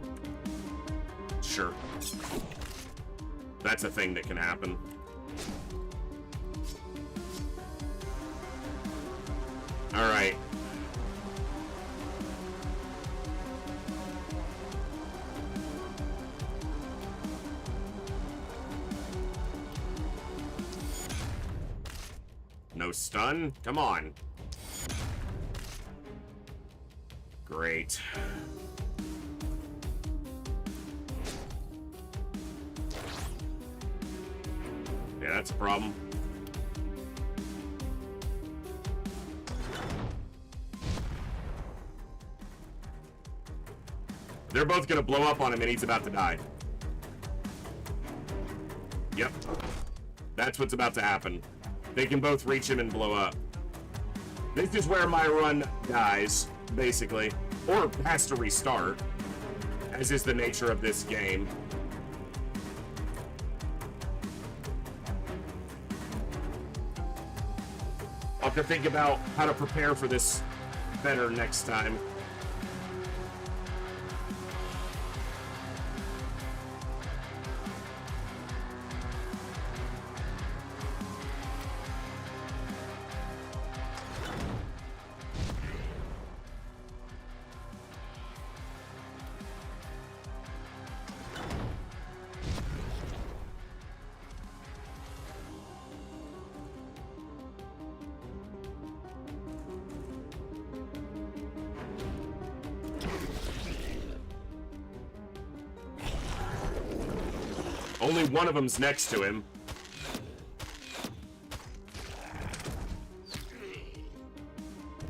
Sure. That's a thing that can happen. All right. No stun? Come on. Great. Yeah, that's a problem. They're both gonna blow up on him and he's about to die. Yep. That's what's about to happen. They can both reach him and blow up. This is where my run dies, basically. Or has to restart, as is the nature of this game. I'll have to think about how to prepare for this better next time. Only one of them's next to him.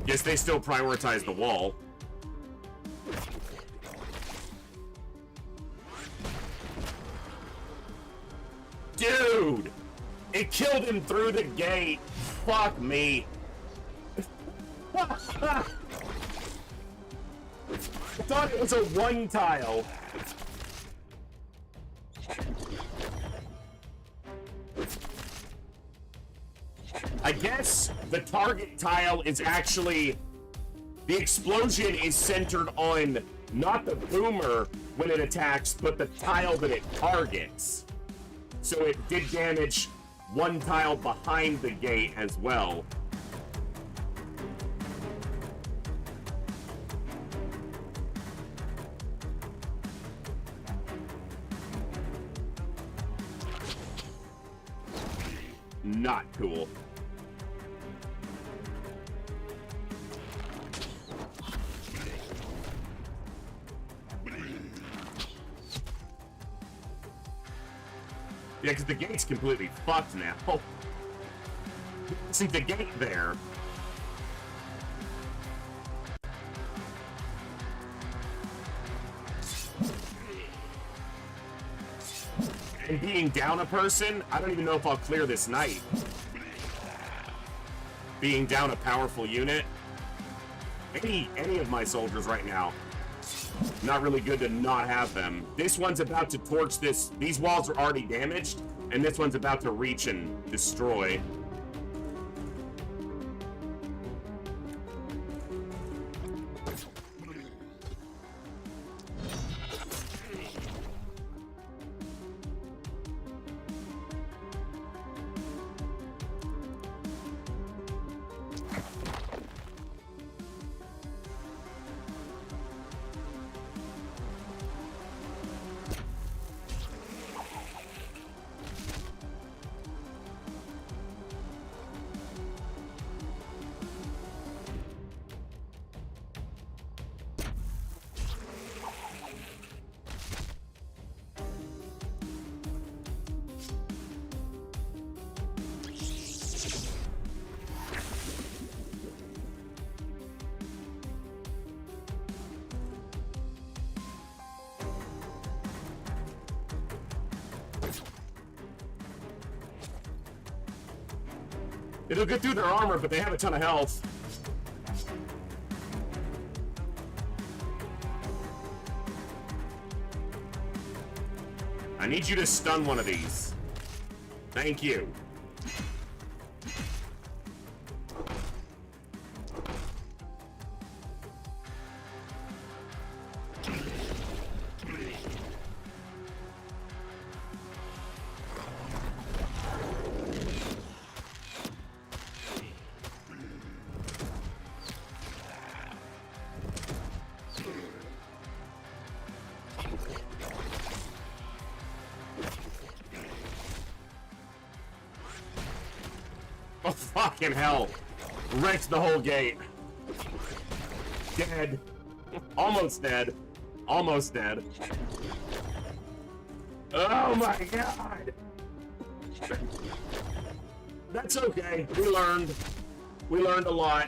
Guess they still prioritize the wall. Dude! It killed him through the gate. Fuck me. I thought it was a one tile. I guess the target tile is actually... The explosion is centered on not the boomer when it attacks, but the tile that it targets. So it did damage one tile behind the gate as well. Not cool. Yeah, because the gate's completely fucked now. See, the gate there. And being down a person, I don't even know if I'll clear this night. Being down a powerful unit. Any of my soldiers right now. Not really good to not have them. This one's about to torch this. These walls are already damaged, and this one's about to reach and destroy. It'll get through their armor, but they have a ton of health. I need you to stun one of these. Thank you. Oh, fucking hell. Wrecked the whole gate. Dead. Almost dead. Almost dead. Oh my god! That's okay. We learned. We learned a lot.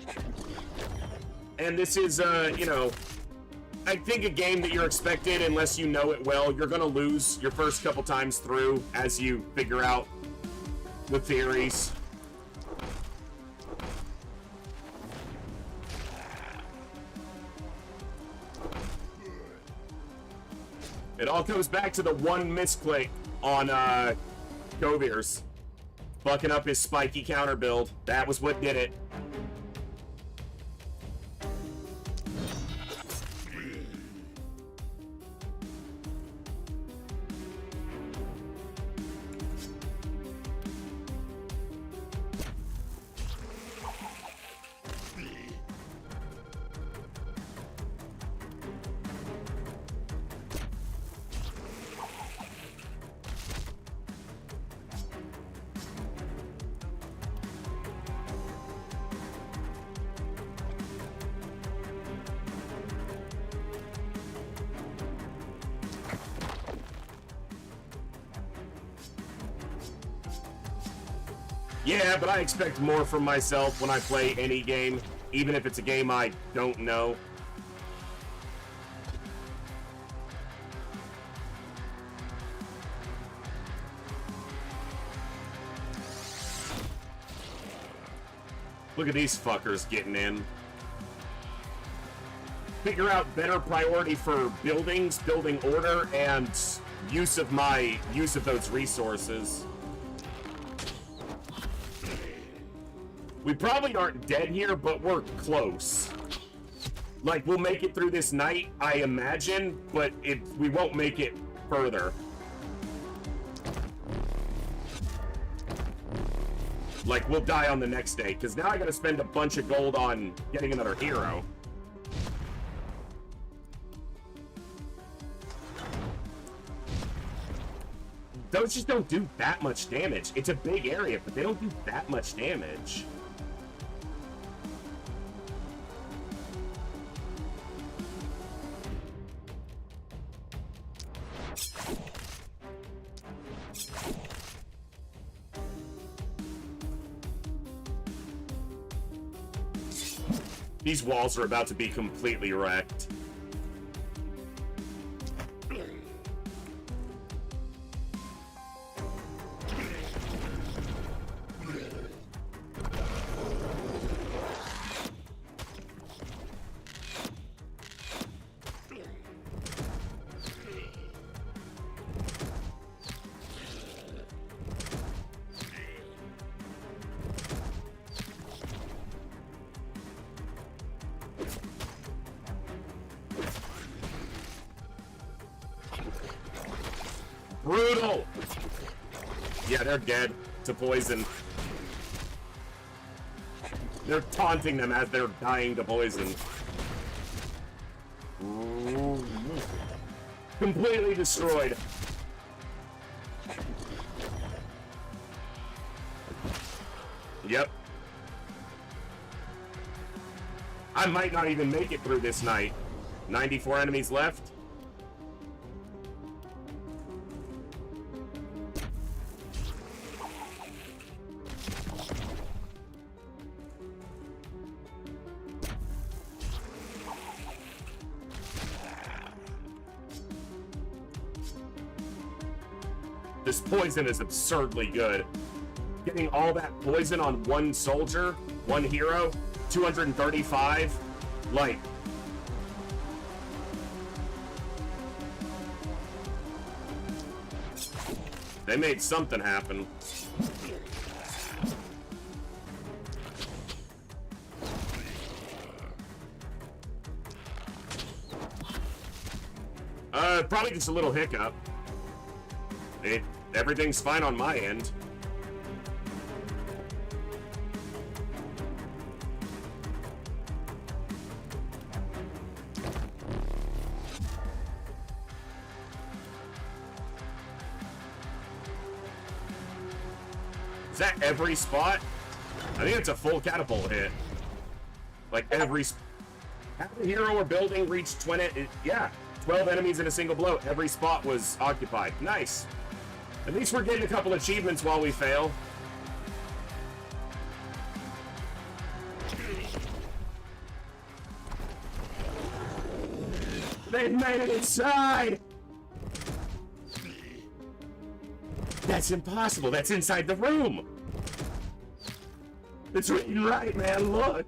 And this is, you know, I think a game that you're expected, unless you know it well, you're gonna lose your first couple times through as you figure out the theories. It all comes back to the one misclick on Govir's. Fucking up his spiky counter build. That was what did it. Yeah, but I expect more from myself when I play any game, even if it's a game I don't know. Look at these fuckers getting in. Figure out better priority for buildings, building order, and use of those resources. We probably aren't dead here, but we're close. Like, we'll make it through this night, I imagine, but we won't make it further. Like, we'll die on the next day, because now I gotta spend a bunch of gold on getting another hero. Those just don't do that much damage. It's a big area, but they don't do that much damage. These walls are about to be completely wrecked. Brutal! Yeah, they're dead to poison. They're taunting them as they're dying to poison. Ooh. Completely destroyed. Yep. I might not even make it through this night. 94 enemies left. This poison is absurdly good. getting all that poison on one soldier, one hero, 235, like... They made something happen. Probably just a little hiccup. Everything's fine on my end. Is that every spot? I think it's a full catapult hit. Like every... Half the hero or building reached 20... yeah. 12 enemies in a single blow. Every spot was occupied. Nice. At least we're getting a couple achievements while we fail. They made it inside! That's impossible. That's inside the room. It's written right, man. Look.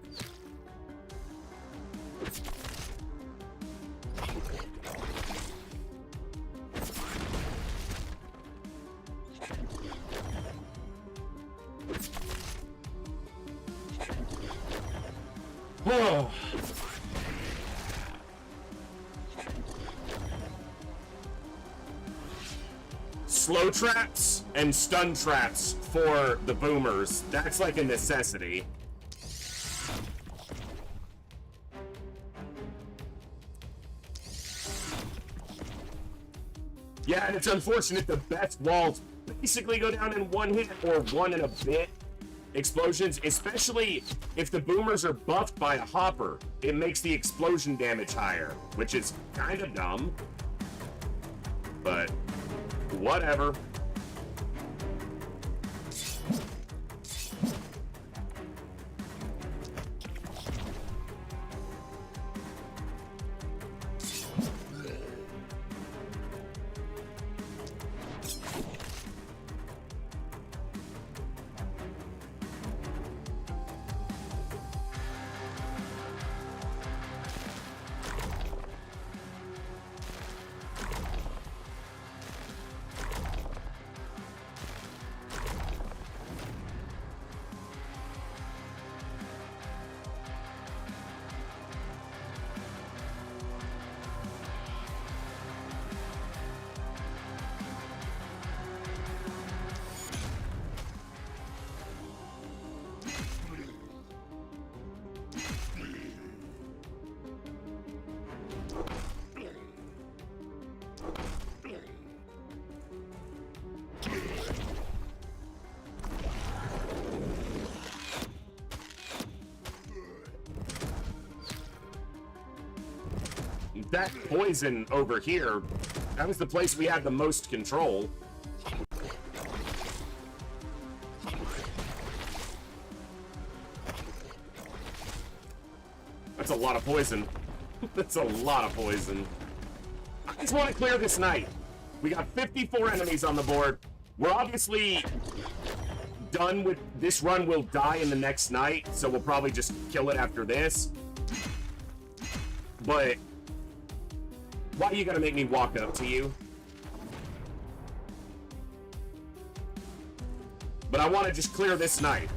Oh. Slow traps and stun traps for the boomers. That's like a necessity. Yeah, and it's unfortunate the best walls basically go down in one hit or one and a bit explosions, especially if the boomers are buffed by a hopper. It makes the explosion damage higher, which is kind of dumb. But whatever. That poison over here, that was the place we had the most control. That's a lot of poison. That's a lot of poison. I just want to clear this night. We got 54 enemies on the board. We're obviously done with this run. Will die in the next night, so we'll probably just kill it after this. But why you gotta make me walk up to you? But I want to just clear this night.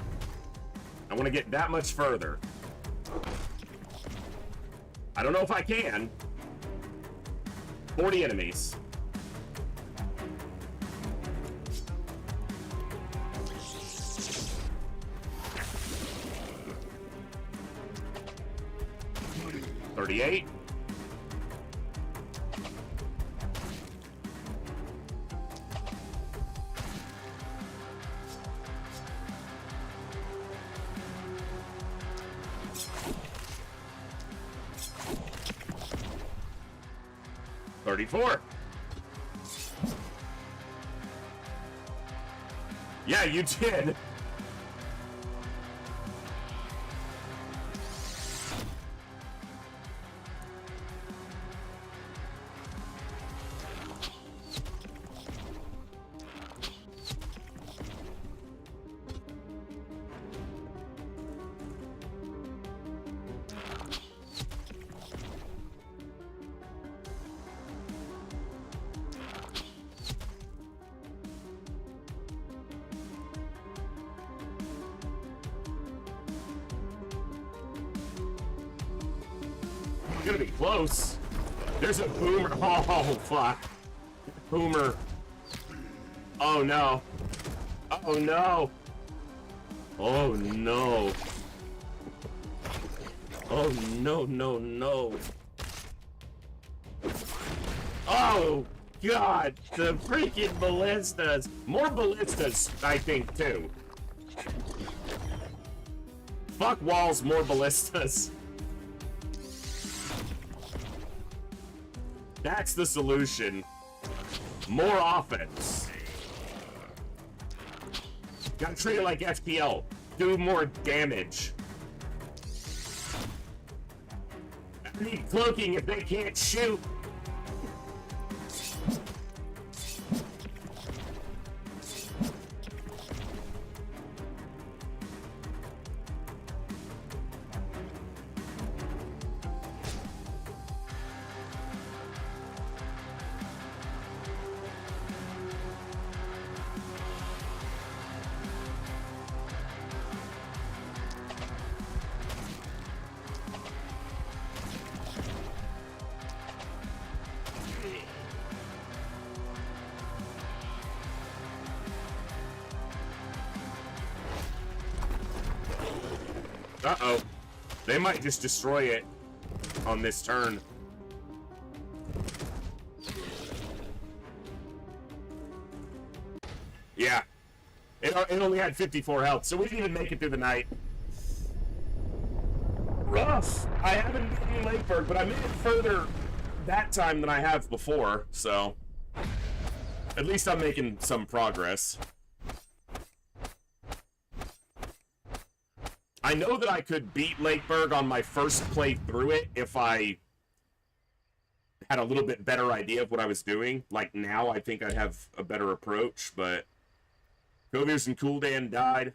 I want to get that much further. I don't know if I can. 40 enemies. $38. $34. Yeah, you did. gonna be close. There's a boomer. Oh, fuck. Boomer. Oh, no. Oh, no. Oh, no. Oh, no, no, no. Oh, God. The freaking ballistas. More ballistas, I think, too. Fuck walls, more ballistas. That's the solution. More offense. Gotta treat it like FPL. Do more damage. I need cloaking if they can't shoot. Uh-oh. They might just destroy it on this turn. Yeah. It only had 54 health, so we didn't even make it through the night. Rough. I haven't beaten Lakeburg, but I made it further that time than I have before, so at least I'm making some progress. I know that I could beat Lakeburg on my first play through it if I had a little bit better idea of what I was doing. Like now, I think I have a better approach, but Kovirs and Cooldan died.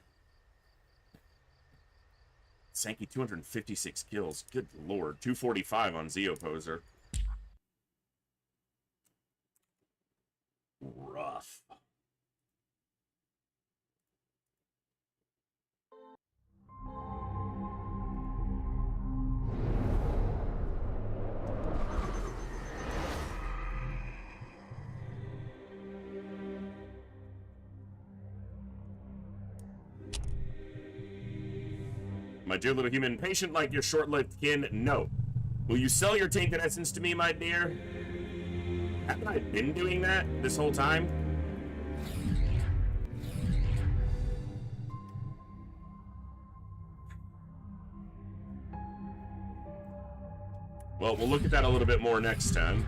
Sankey, 256 kills. Good lord. 245 on Zeoposer. Rough. My dear little human, patient like your short-lived kin, no. Will you sell your tainted essence to me, my dear? Haven't I been doing that this whole time? Well, we'll look at that a little bit more next time.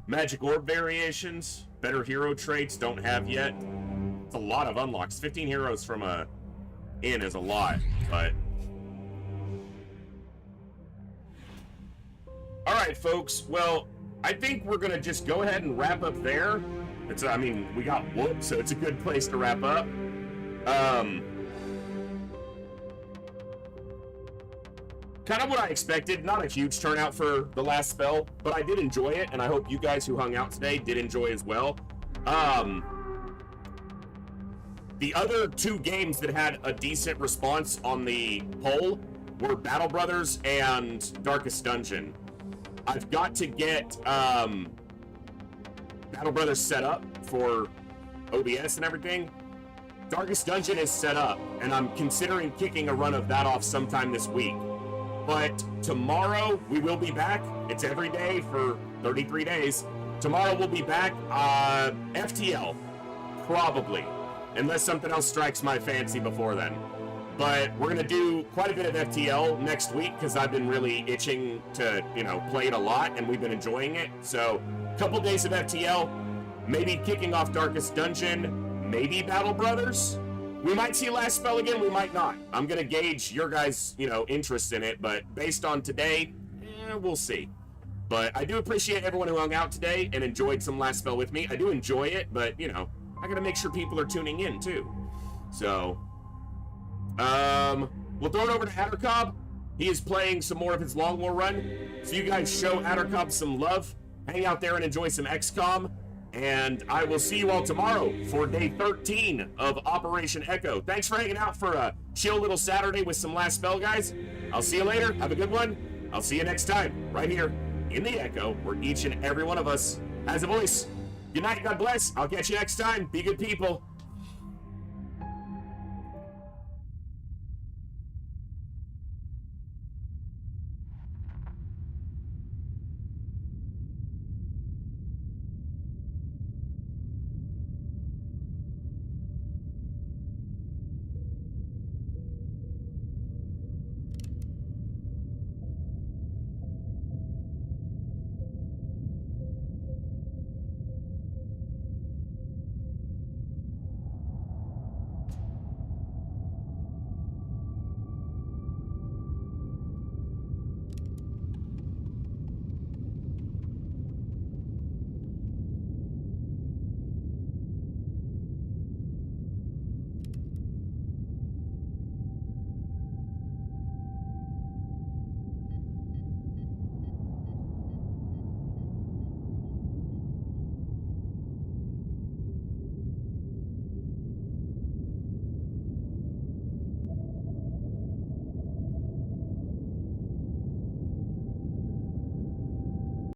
Magic orb variations, better hero traits, don't have yet. It's a lot of unlocks. 15 heroes from a inn is a lot, but... Alright, folks, well, I think we're gonna just go ahead and wrap up there. It's, I mean, we got whoop, so it's a good place to wrap up. Kind of what I expected. Not a huge turnout for the last spell, but I did enjoy it, and I hope you guys who hung out today did enjoy as well. The other two games that had a decent response on the poll were Battle Brothers and Darkest Dungeon. I've got to get Battle Brothers set up for OBS and everything. Darkest Dungeon is set up, and I'm considering kicking a run of that off sometime this week. But tomorrow, we will be back. It's every day for 33 days. Tomorrow we'll be back. FTL, probably. Unless something else strikes my fancy before then. But we're going to do quite a bit of FTL next week because I've been really itching to, you know, play it a lot, and we've been enjoying it. So, a couple days of FTL, maybe kicking off Darkest Dungeon, maybe Battle Brothers. We might see Last Spell again, we might not. I'm going to gauge your guys', you know, interest in it, but based on today, we'll see. But I do appreciate everyone who hung out today and enjoyed some Last Spell with me. I do enjoy it, but, you know, I gotta make sure people are tuning in, too. So, we'll throw it over to Addercobb. He is playing some more of his Long War run. So you guys show Addercobb some love. Hang out there and enjoy some XCOM. And I will see you all tomorrow for day 13 of Operation Echo. Thanks for hanging out for a chill little Saturday with some Last Spell, guys. I'll see you later. Have a good one. I'll see you next time, right here in the Echo, where each and every one of us has a voice. Good night, God bless. I'll catch you next time. Be good people.